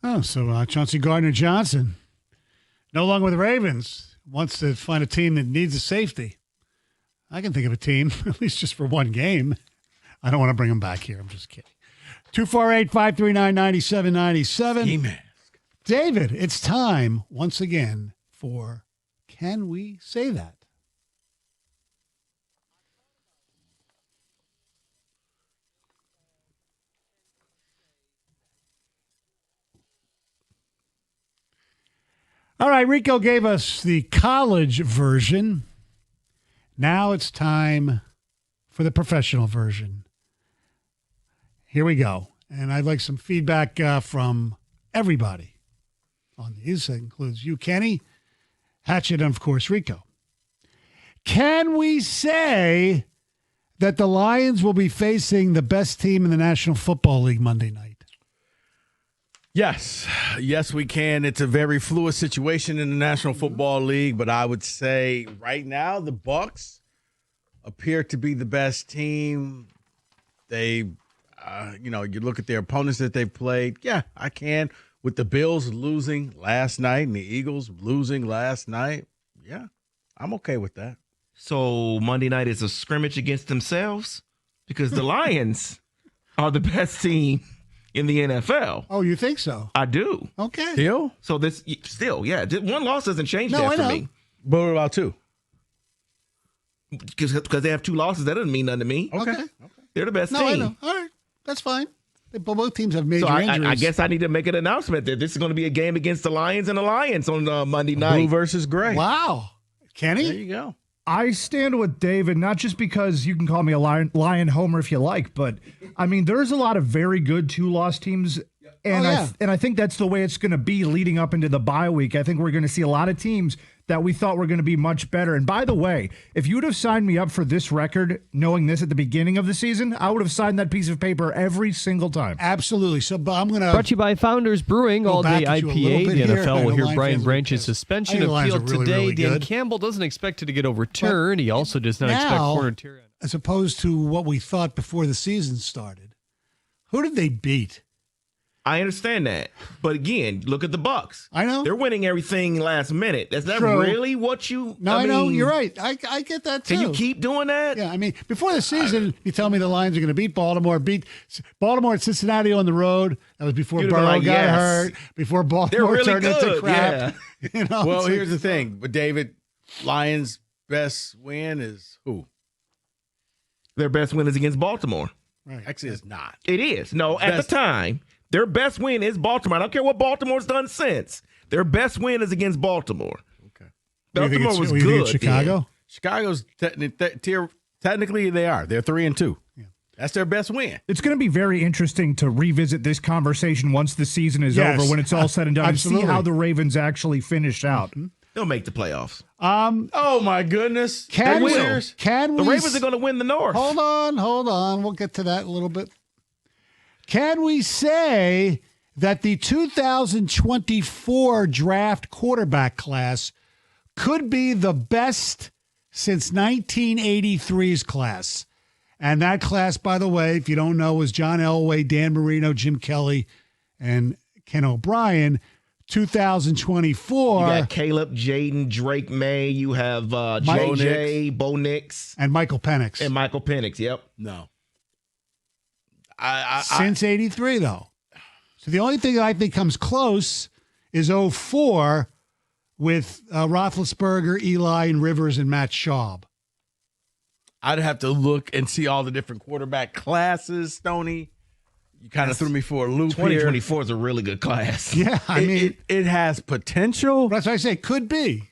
S21: Oh, so Chauncey Gardner-Johnson, no longer with the Ravens, wants to find a team that needs a safety. I can think of a team, at least just for one game. I don't want to bring him back here. I'm just kidding. 248-539-9797. David, it's time once again for Can We Say That? All right, Rico gave us the college version. Now it's time for the professional version. Here we go. And I'd like some feedback from everybody on these. That includes you, Kenny. Hatchet, and of course, Rico. Can we say that the Lions will be facing the best team in the National Football League Monday night?
S4: Yes. Yes, we can. It's a very fluid situation in the National Football League, but I would say right now the Bucs appear to be the best team. They, you look at their opponents that they've played. Yeah, I can. With the Bills losing last night and the Eagles losing last night, yeah, I'm okay with that.
S22: So Monday night is a scrimmage against themselves because the Lions are the best team in the NFL.
S21: Oh, you think so?
S22: I do.
S21: Okay.
S4: Still?
S22: So yeah. One loss doesn't change
S21: No,
S22: that
S21: I
S22: for
S21: know.
S22: me.
S4: But what about two?
S22: Because they have 2 losses, that doesn't mean nothing to me.
S21: Okay.
S22: They're the best
S21: No,
S22: team.
S21: I know. All right. That's fine. Both teams have major
S22: So
S21: injuries.
S22: I guess I need to make an announcement that this is going to be a game against the Lions and the Lions on Monday night.
S4: Blue versus gray.
S21: Wow. Kenny?
S4: There you go.
S8: I stand with David, not just because you can call me a lion homer if you like, but I mean, there's a lot of very good 2-loss teams. And I think that's the way it's going to be leading up into the bye week. I think we're going to see a lot of teams that we thought were going to be much better. And by the way, if you would have signed me up for this record, knowing this at the beginning of the season, I would have signed that piece of paper every single time.
S21: Absolutely. So I'm going to...
S12: Brought to you by Founders Brewing,
S21: Go
S12: all day
S21: back at you a
S12: IPA.
S21: little
S12: The
S21: bit here.
S12: NFL will
S21: The
S12: hear
S21: Lions
S12: Brian
S21: fans will
S12: Branch's
S21: be
S12: suspension
S21: pissed. I think the Lions
S12: appealed
S21: are really,
S12: today.
S21: really
S12: Dan
S21: good.
S12: Campbell doesn't expect it to get overturned. He also does not expect
S21: Now,
S12: corner Tyrion.
S21: as opposed to what we thought before the season started, who did they beat?
S22: I understand that. But again, look at the Bucs.
S21: I know.
S22: They're winning everything last minute. That's not
S21: True.
S22: really what you...
S21: No, I know. You're right. I get that, too.
S22: Can you keep doing that?
S21: Yeah, I mean, before the season, you tell me the Lions are going to beat Baltimore at Cincinnati on the road. That was before
S22: You'd have
S21: Burrow
S22: been like,
S21: got
S22: yes.
S21: hurt, before Baltimore
S22: really
S21: turned into
S22: good,
S21: crap. You know,
S4: Well,
S21: it's like-
S4: here's the thing. But David, Lions' best win is who?
S22: Their best win is against Baltimore.
S21: Right.
S4: Actually, it's not.
S22: It is. No, at the time, their best win is Baltimore. I don't care what Baltimore's done since. Their best win is against Baltimore.
S4: Okay.
S22: Baltimore was
S21: you think
S22: good.
S21: it's Chicago?
S22: then.
S4: Chicago's technically they are. They're 3-2. Yeah. That's their best win.
S8: It's going to be very interesting to revisit this conversation once the season is
S21: Yes.
S8: over, when it's all said and done, and see
S21: Absolutely.
S8: how the Ravens actually finish out.
S22: They'll make the playoffs.
S4: Oh my goodness.
S21: Can we?
S22: will.
S21: Can
S22: The
S21: we?
S22: Ravens are going to win the North.
S21: Hold on. We'll get to that in a little bit. Can we say that the 2024 draft quarterback class could be the best since 1983's class? And that class, by the way, if you don't know, was John Elway, Dan Marino, Jim Kelly, and Ken O'Brien. 2024.
S22: You got Caleb, Jaden, Drake May. You have JJ, Bo Nix.
S21: And Michael Penix.
S22: And Michael Penix, yep.
S4: No.
S21: Since 83, though. So the only thing that I think comes close is 04 with Roethlisberger, Eli, and Rivers, and Matt Schaub.
S4: I'd have to look and see all the different quarterback classes, Stoney. You kind of threw me for a loop
S22: 2024 is a really good class.
S21: Yeah, I mean,
S4: it has potential.
S21: That's what I say, could be.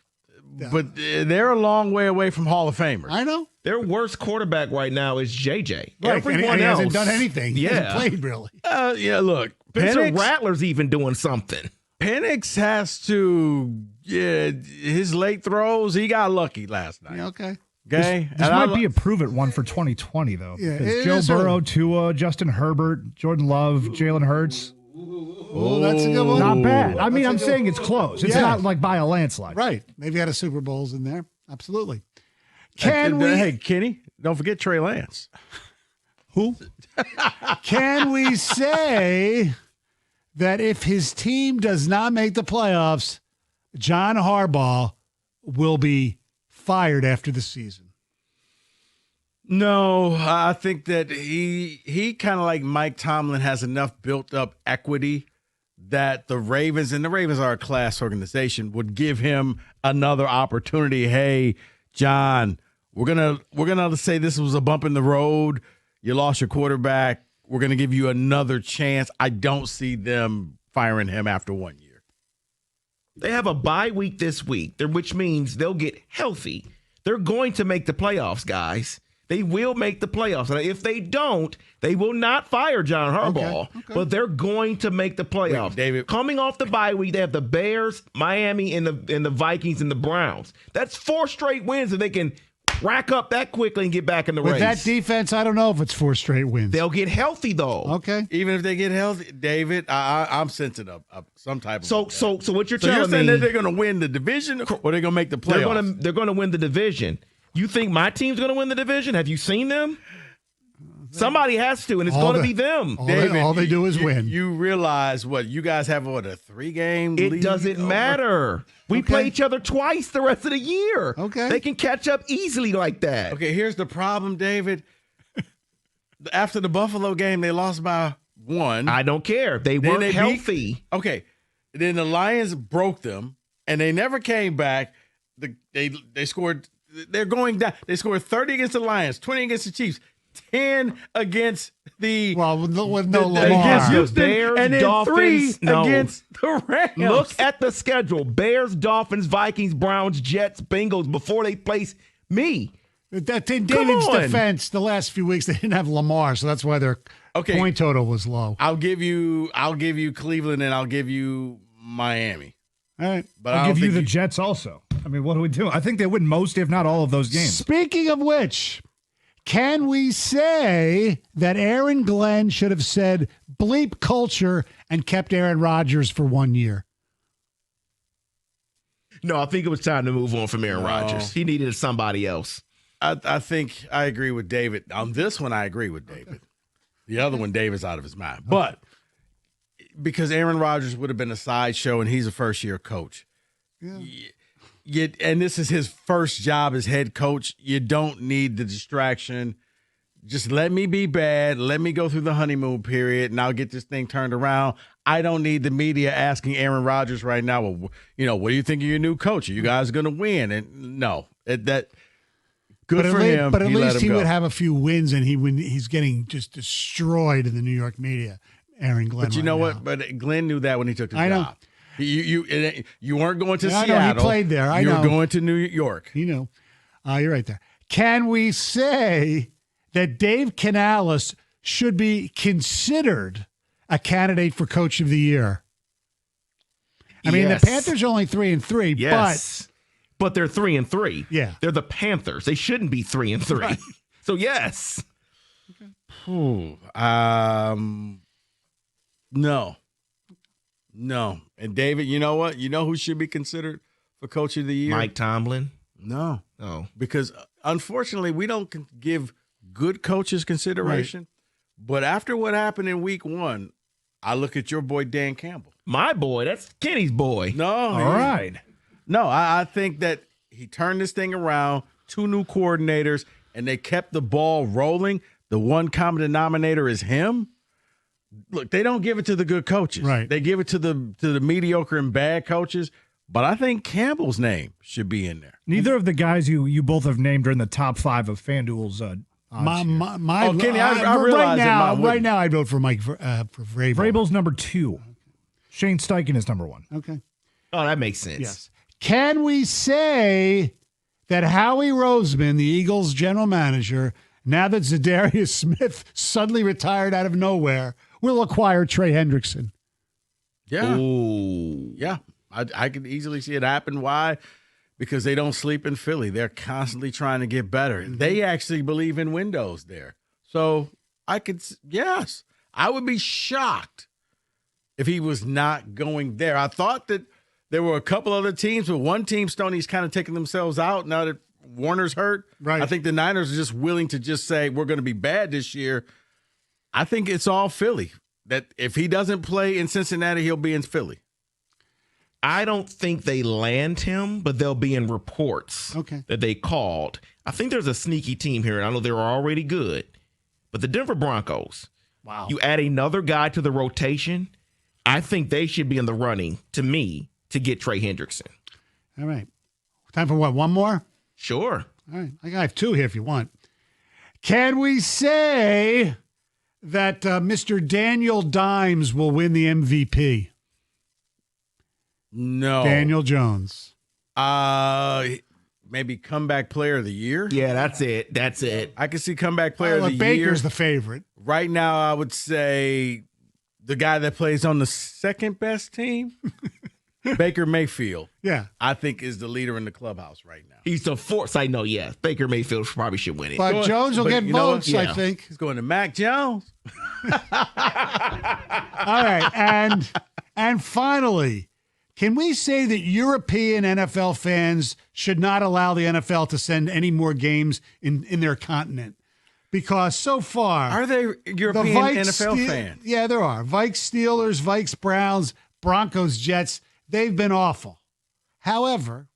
S4: But they're a long way away from Hall of Famers.
S21: I know.
S22: Their worst quarterback right now is JJ.
S21: Right,
S22: Everyone
S21: and he
S22: else
S21: hasn't done anything. He hasn't
S22: Yeah.
S21: played, really.
S4: Yeah, look.
S22: Spencer
S4: Penix,
S22: Rattler's even doing something.
S4: Penix has to, his late throws, he got lucky last night.
S21: Yeah, okay.
S4: Okay?
S8: This might be a prove-it one for 2020, though.
S21: Yeah,
S8: Because
S21: it
S8: Joe
S21: is
S8: Burrow, Tua, Justin Herbert, Jordan Love, Jalen Hurts.
S21: Oh, that's a good one.
S8: Not bad. I mean,
S21: That's a
S8: I'm
S21: good
S8: saying
S21: one.
S8: it's close. It's
S21: Yeah.
S8: not like by a landslide.
S21: Right. Maybe had a Super Bowls in there. Absolutely. Can we?
S4: Hey, Kenny, don't forget Trey Lance.
S21: Who? Can we say that if his team does not make the playoffs, John Harbaugh will be fired after the season?
S4: No, I think that he kind of like Mike Tomlin has enough built up equity that the Ravens, and the Ravens are a class organization, would give him another opportunity. Hey, John, we're gonna say this was a bump in the road. You lost your quarterback. We're gonna give you another chance. I don't see them firing him after 1 year.
S22: They have a bye week this week, which means they'll get healthy. They're going to make the playoffs, guys. They will make the playoffs. And if they don't, they will not fire John Harbaugh, but they're going to make the playoffs.
S4: Wait, David.
S22: Coming off the bye week, they have the Bears, Miami, and the Vikings and the Browns. That's 4 straight wins, and they can rack up that quickly and get back in the race.
S21: With that defense, I don't know if it's 4 straight wins.
S22: They'll get healthy, though.
S21: Okay.
S4: Even if they get healthy, David, I'm sensing some type of.
S22: So what you're
S4: So
S22: telling
S4: you're saying
S22: me?
S4: that they're going to win the division, or they're going to make the playoffs?
S22: They're going to win the division. You think my team's going to win the division? Have you seen them? Somebody has to, and it's going to be them.
S21: All they do is win.
S4: You realize what you guys have? What, a 3-game lead?
S22: It doesn't matter. We play each other twice the rest of the year.
S21: Okay.
S22: They can catch up easily like that.
S4: Okay, here's the problem, David. After the Buffalo game, they lost by 1.
S22: I don't care. They weren't healthy.
S4: Okay. Then the Lions broke them, and they never came back. They scored. They're going down. They scored 30 against the Lions, 20 against the Chiefs, 10 against the
S21: with no Lamar.
S4: against Houston,
S22: Bears,
S4: and then
S22: Dolphins,
S4: 3 against the Rams.
S22: Look at the schedule: Bears, Dolphins, Vikings, Browns, Jets, Bengals. Before they place me.
S21: That in David's defense, the last few weeks they didn't have Lamar, so that's why their point total was low.
S4: I'll give you Cleveland, and I'll give you Miami.
S21: All right,
S4: but
S8: I'll give you the Jets also. I mean, what do we do? I think they win most, if not all, of those games.
S21: Speaking of which, can we say that Aaron Glenn should have said bleep culture and kept Aaron Rodgers for 1 year?
S22: No, I think it was time to move on from Aaron Rodgers. He needed somebody else.
S4: I think I agree with David. On this one, I agree with David. The other one, David's out of his mind. But because Aaron Rodgers would have been a sideshow, and he's a first-year coach. And this is his first job as head coach. You don't need the distraction. Just let me be bad. Let me go through the honeymoon period, and I'll get this thing turned around. I don't need the media asking Aaron Rodgers right now, well, what do you think of your new coach? Are you guys going to win? And no, good for him.
S21: But at least he would have a few wins, and he's getting just destroyed in the New York media. Aaron Glenn.
S4: But you know what? But Glenn knew that when he took the job.
S21: Know.
S4: You weren't going to Seattle.
S21: I know. He played there. I know.
S4: You were going to New York.
S21: You're right there. Can we say that Dave Canales should be considered a candidate for Coach of the Year? I mean, the Panthers are only 3-3,
S22: but they're 3-3.
S21: Yeah,
S22: they're the Panthers. They shouldn't be 3-3. Right. So yes.
S4: Okay. No. And David, you know what? You know who should be considered for Coach of the Year?
S22: Mike Tomlin.
S4: No. Because unfortunately, we don't give good coaches consideration. Right. But after what happened in week 1, I look at your boy Dan Campbell.
S22: My boy, that's Kenny's boy.
S4: No.
S22: All right.
S4: No, I think that he turned this thing around, 2 new coordinators, and they kept the ball rolling. The one common denominator is him. Look, they don't give it to the good coaches.
S21: Right.
S4: They give it to the mediocre and bad coaches. But I think Campbell's name should be in there.
S8: Neither of the guys you both have named are in the top 5 of FanDuel's odds.
S21: Kenny, I realize right now I'd vote for Mike for Vrabel.
S8: Vrabel's number 2. Shane Steichen is number 1.
S21: Okay.
S22: Oh, that makes sense.
S21: Yes. Can we say that Howie Roseman, the Eagles general manager, now that Zadarius Smith suddenly retired out of nowhere, will acquire Trey Hendrickson?
S4: Yeah.
S22: Ooh.
S4: Yeah. I could easily see it happen. Why? Because they don't sleep in Philly. They're constantly trying to get better. They actually believe in windows there. So I would be shocked if he was not going there. I thought that there were a couple other teams, but one team, Stoney's kind of taking themselves out now that Warner's hurt.
S21: Right.
S4: I think the Niners are just willing to just say, we're going to be bad this year. I think it's all Philly. That if he doesn't play in Cincinnati, he'll be in Philly.
S22: I don't think they land him, but they'll be in reports that they called. I think there's a sneaky team here, and I know they're already good. But the Denver Broncos,
S21: wow.
S22: You add another guy to the rotation, I think they should be in the running, to me, to get Trey Hendrickson.
S21: All right. Time for what, one more?
S22: Sure.
S21: All right. I have 2 here if you want. Can we say that Mr. Daniel Dimes will win the MVP?
S4: No.
S21: Daniel Jones.
S4: maybe comeback player of the year.
S22: Yeah, that's it. That's it.
S4: I can see comeback player of the year.
S21: Baker's the favorite.
S4: Right now, I would say the guy that plays on the second best team, Baker Mayfield.
S21: Yeah.
S4: I think is the leader in the clubhouse right now.
S22: He's the fourth. I know, yes. Baker Mayfield probably should win it.
S21: But Jones will get votes, I think.
S4: He's going to Mac Jones.
S21: All right. And finally, can we say that European NFL fans should not allow the NFL to send any more games in their continent? Because so far...
S4: Are there European NFL fans?
S21: Yeah, there are. Vikes, Steelers, Vikes, Browns, Broncos, Jets, they've been awful. However,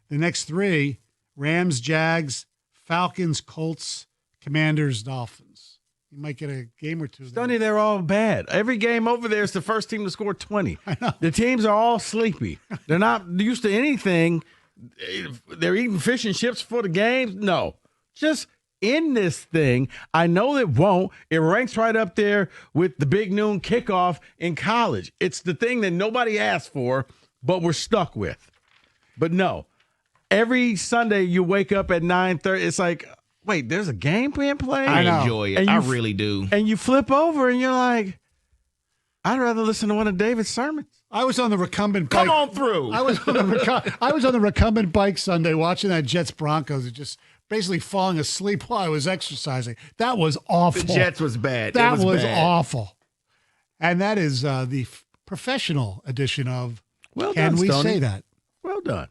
S21: the next three, Rams, Jags, Falcons, Colts, Commanders, Dolphins. You might get a game or two.
S4: Stoney, they're all bad. Every game over there is the first team to score 20.
S21: I know.
S4: The teams are all sleepy. They're not used to anything. They're eating fish and chips for the games. No. Just in this thing. I know it won't. It ranks right up there with the big noon kickoff in college. It's the thing that nobody asked for, but we're stuck with. But no. Every Sunday you wake up at 9:30, it's like, wait, there's a game being played?
S22: I enjoy it. I really do.
S4: And you flip over and you're like, I'd rather listen to one of David's sermons.
S21: I was on the recumbent bike.
S22: Come on through.
S21: I was on the recumbent bike Sunday watching that Jets Broncos and just basically falling asleep while I was exercising. That was awful.
S22: The Jets was bad.
S21: That was
S22: bad.
S21: awful. And that is the professional edition of
S4: Well
S21: Can
S4: done,
S21: We
S4: Stoney.
S21: Say That?
S4: Well done.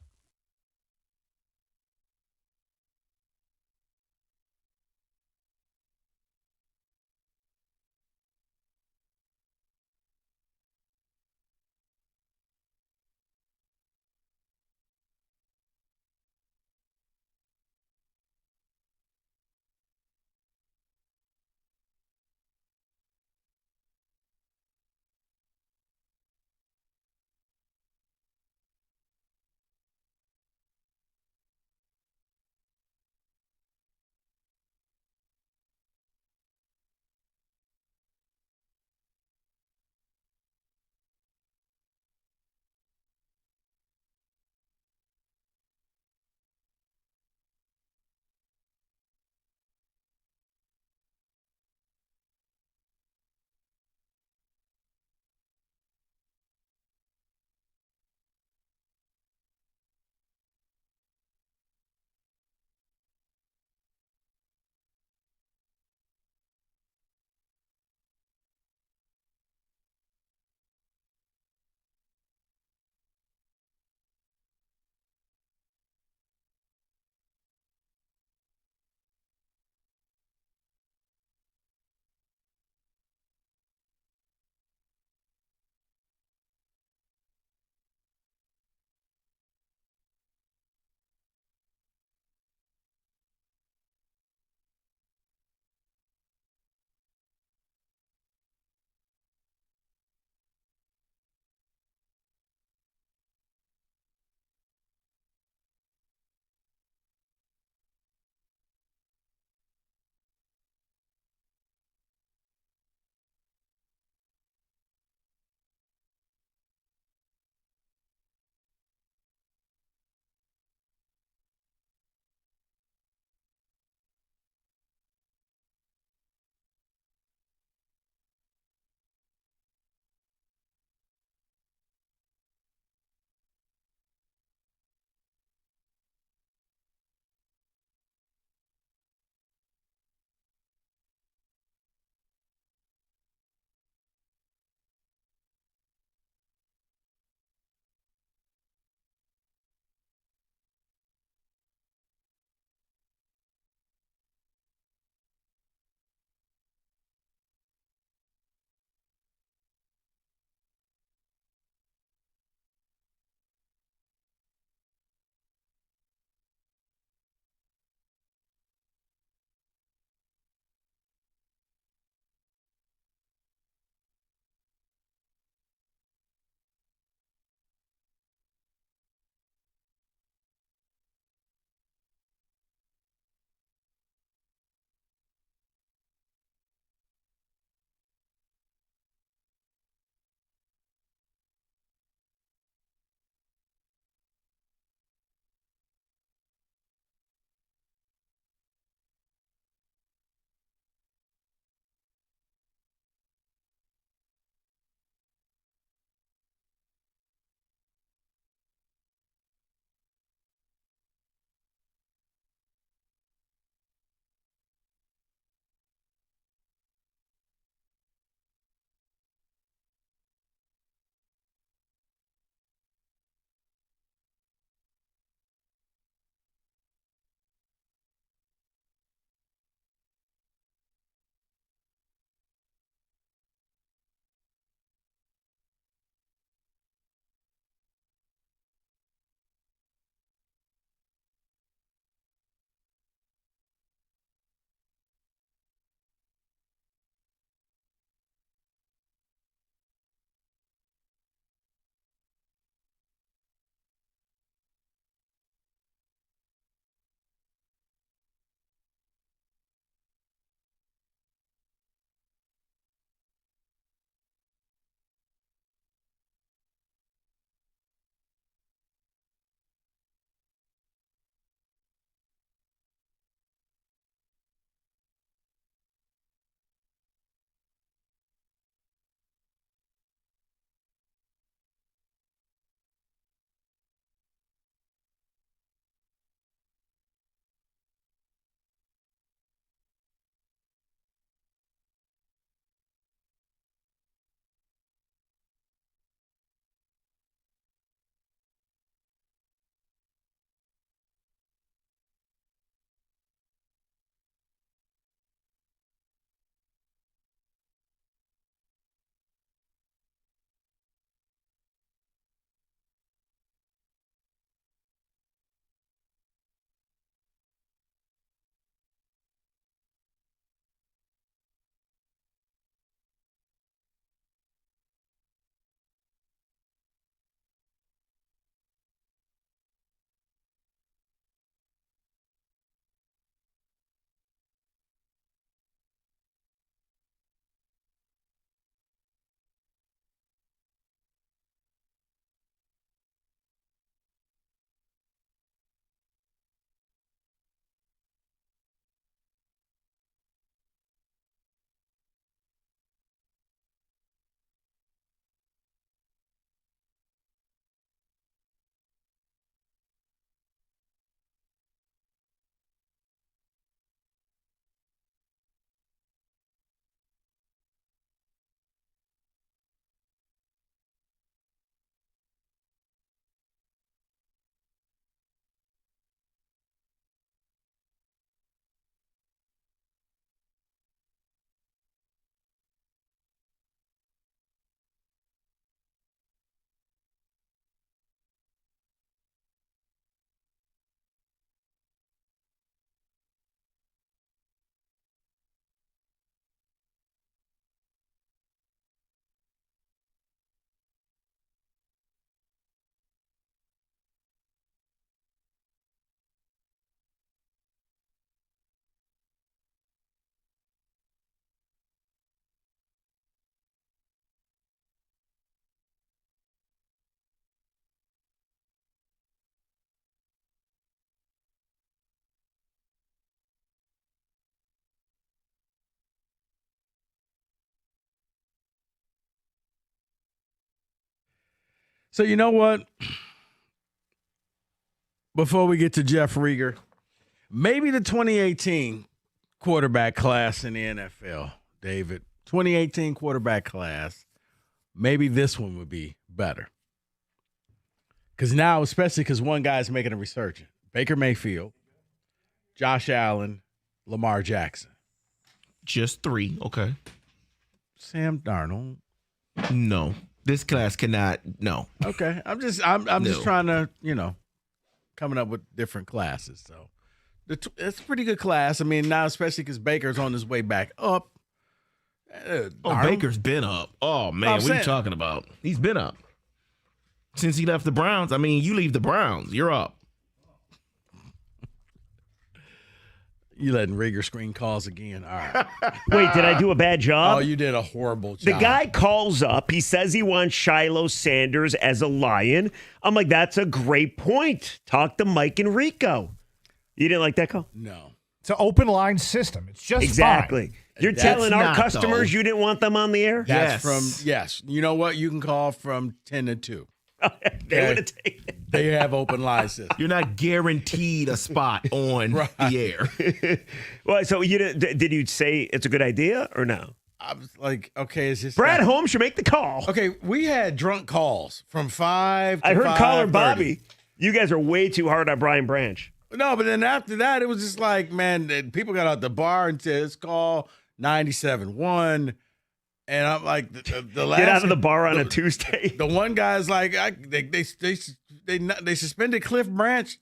S4: So you know what? Before we get to Jeff Rieger, maybe the 2018 quarterback class in the NFL, David, 2018 quarterback class, maybe this one would be better. Because now, especially because one guy's making a resurgence. Baker Mayfield, Josh Allen, Lamar Jackson.
S22: Just 3, okay.
S4: Sam Darnold.
S22: No. This class cannot, no.
S4: Okay. I'm just trying to, coming up with different classes. So it's a pretty good class. I mean, now especially because Baker's on his way back up.
S22: Baker's been up. Oh, man, what are you talking about? He's been up. Since he left the Browns. I mean, you leave the Browns, you're up.
S4: You letting Rieger screen calls again. All right.
S11: Wait, did I do a bad job?
S4: Oh, you did a horrible job.
S11: The guy calls up. He says he wants Shiloh Sanders as a Lion. I'm like, that's a great point. Talk to Mike and Rico. You didn't like that call?
S4: No.
S8: It's an open line system. It's just
S11: exactly.
S8: fine.
S11: You're telling our customers you didn't want them on the air?
S4: Yes. You know what? You can call from 10 to 2.
S11: They would have taken it.
S4: They have open line system.
S22: You're not guaranteed a spot on the air.
S11: Well, so did you say it's a good idea or no?
S4: I was like, okay, is this
S11: Brad Holmes should make the call.
S4: Okay, we had drunk calls from 5 to
S11: I heard
S4: 5:30.
S11: caller Bobby. You guys are way too hard on Brian Branch.
S4: No, but then after that, it was just like, man, people got out the bar and said, let's call 97.1. And I'm like, the last
S11: get out of the bar on a Tuesday.
S4: The one guy's like, they suspended Cliff Branch.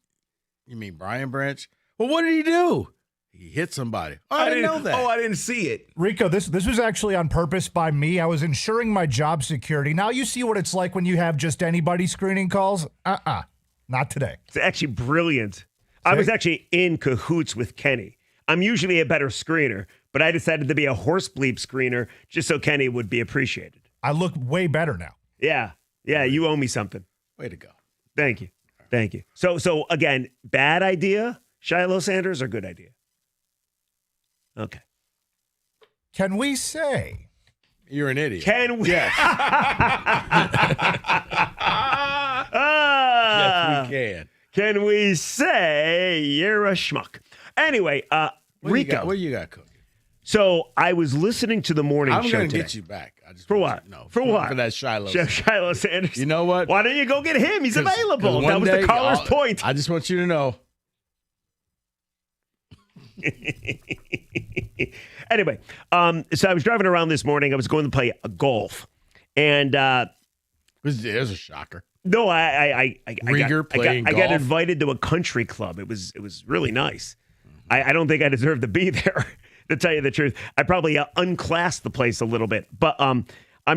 S4: You mean Brian Branch? Well, what did he do? He hit somebody. Oh, I didn't know that.
S22: Oh, I didn't see it.
S8: Rico, this was actually on purpose by me. I was ensuring my job security. Now you see what it's like when you have just anybody screening calls. Not today.
S11: It's actually brilliant. I was actually in cahoots with Kenny. I'm usually a better screener, but I decided to be a horse bleep screener just so Kenny would be appreciated.
S8: I look way better now.
S11: Yeah, you owe me something.
S4: Way to go.
S11: Thank you. So again, bad idea, Shiloh Sanders, or good idea? Okay.
S8: Can we say?
S4: You're an idiot.
S11: Can we?
S4: Yes. Yes, we can.
S11: Can we say you're a schmuck? Anyway, Rico.
S4: What you got cooking?
S11: So I was listening to the morning show
S4: I'm going to
S11: today.
S4: get you back. I just
S11: For what?
S4: No.
S11: For what?
S4: For that Shiloh.
S11: Shiloh Sanders.
S4: You know what?
S11: Why don't you go get him? He's available. That was
S4: day,
S11: the caller's point.
S4: I just want you to know.
S11: Anyway, so I was driving around this morning. I was going to play golf. And
S4: there's a shocker.
S11: No, I got invited to a country club. It was really nice. I don't think I deserved to be there, to tell you the truth. I probably unclassed the place a little bit. But I'm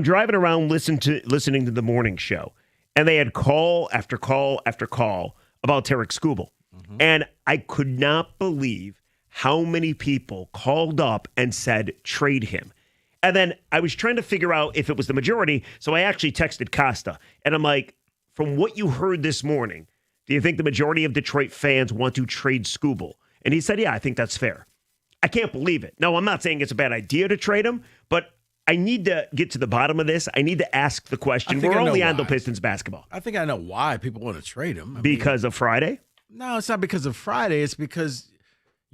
S11: driving around listening to the morning show, and they had call after call after call about Tarik Skubal. Mm-hmm. And I could not believe how many people called up and said, trade him. And then I was trying to figure out if it was the majority, so I actually texted Costa. And I'm like, from what you heard this morning, do you think the majority of Detroit fans want to trade Skubal? And he said, yeah, I think that's fair. I can't believe it. No, I'm not saying it's a bad idea to trade him, but I need to get to the bottom of this. I need to ask the question. We're only on the Pistons basketball.
S4: I think I know why people want to trade him.
S11: Because of Friday?
S4: No, it's not because of Friday. It's because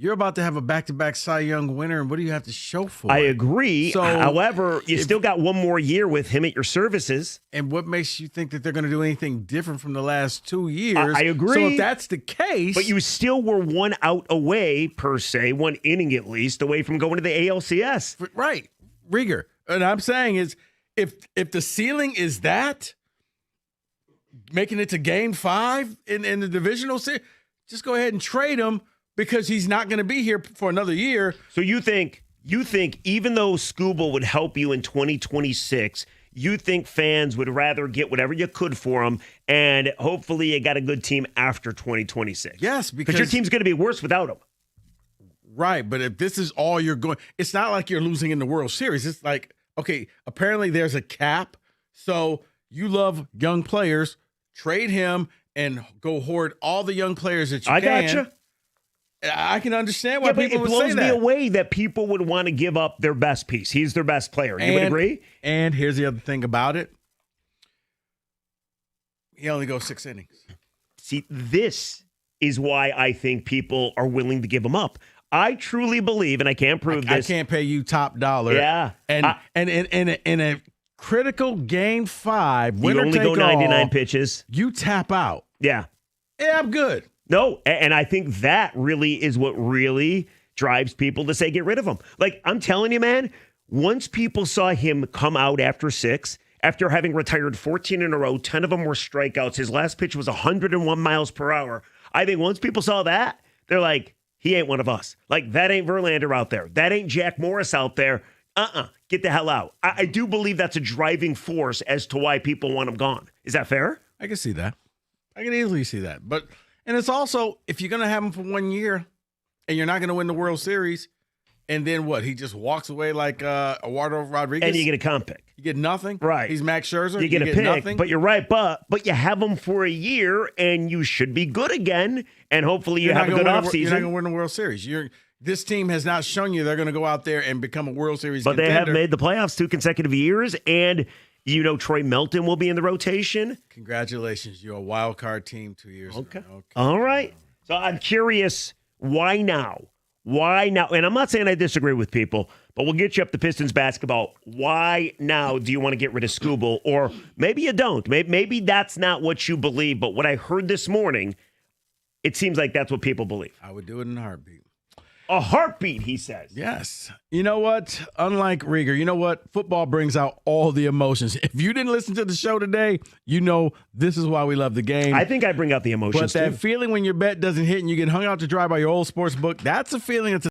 S4: you're about to have a back-to-back Cy Young winner, and what do you have to show for it?
S11: I agree. So, however, you still got one more year with him at your services.
S4: And what makes you think that they're going to do anything different from the last 2 years?
S11: I agree.
S4: So if that's the case.
S11: But you still were one out away, per se, one inning at least, away from going to the ALCS.
S4: Right. Rieger. And I'm saying is, if the ceiling is that, making it to Game 5 in the divisional series, just go ahead and trade him. Because he's not going to be here for another year.
S11: So you think even though Skubal would help you in 2026, you think fans would rather get whatever you could for him, and hopefully you got a good team after 2026?
S4: Yes, because
S11: your team's going to be worse without him.
S4: Right, but if this is all you're going, it's not like you're losing in the World Series. It's like, okay, apparently there's a cap, so you love young players, trade him and go hoard all the young players that you can.
S11: I gotcha.
S4: I can understand why people would say that.
S11: It blows me away that people would want to give up their best piece. He's their best player. You would agree?
S4: And here's the other thing about it. He only goes 6 innings.
S11: See, this is why I think people are willing to give him up. I truly believe, and I can't prove this.
S4: I can't pay you top dollar.
S11: Yeah.
S4: And in a critical game 5,
S11: you only go 99 pitches.
S4: You tap out.
S11: Yeah.
S4: Yeah, I'm good.
S11: No, and I think that really is what really drives people to say get rid of him. Like, I'm telling you, man, once people saw him come out after 6, after having retired 14 in a row, 10 of them were strikeouts. His last pitch was 101 miles per hour. I think once people saw that, they're like, he ain't one of us. Like, that ain't Verlander out there. That ain't Jack Morris out there. Get the hell out. I do believe that's a driving force as to why people want him gone. Is that fair?
S4: I can see that. I can easily see that. And it's also, if you're going to have him for 1 year and you're not going to win the World Series, and then what? He just walks away like Eduardo Rodriguez?
S11: And you get a comp pick.
S4: You get nothing?
S11: Right.
S4: He's Max Scherzer?
S11: You get a pick,
S4: nothing?
S11: but you're right. But you have him for a year, and you should be good again, and hopefully you have a good offseason.
S4: You're not going to win the World Series. This team has not shown you they're going to go out there and become a World Series contender.
S11: They have made the playoffs 2 consecutive years, and Troy Melton will be in the rotation.
S4: Congratulations. You're a wild card team 2 years ago. Okay.
S11: All right. So I'm curious, why now? Why now? And I'm not saying I disagree with people, but we'll get you up to Pistons basketball. Why now do you want to get rid of Skubal? Or maybe you don't. Maybe that's not what you believe. But what I heard this morning, it seems like that's what people believe.
S4: I would do it in a heartbeat.
S11: A heartbeat, he says.
S4: Yes. You know what? Unlike Rieger, you know what? Football brings out all the emotions. If you didn't listen to the show today, you know this is why we love the game.
S11: I think I bring out the emotions,
S4: But that feeling when your bet doesn't hit and you get hung out to dry by your old sports book, that's a feeling that's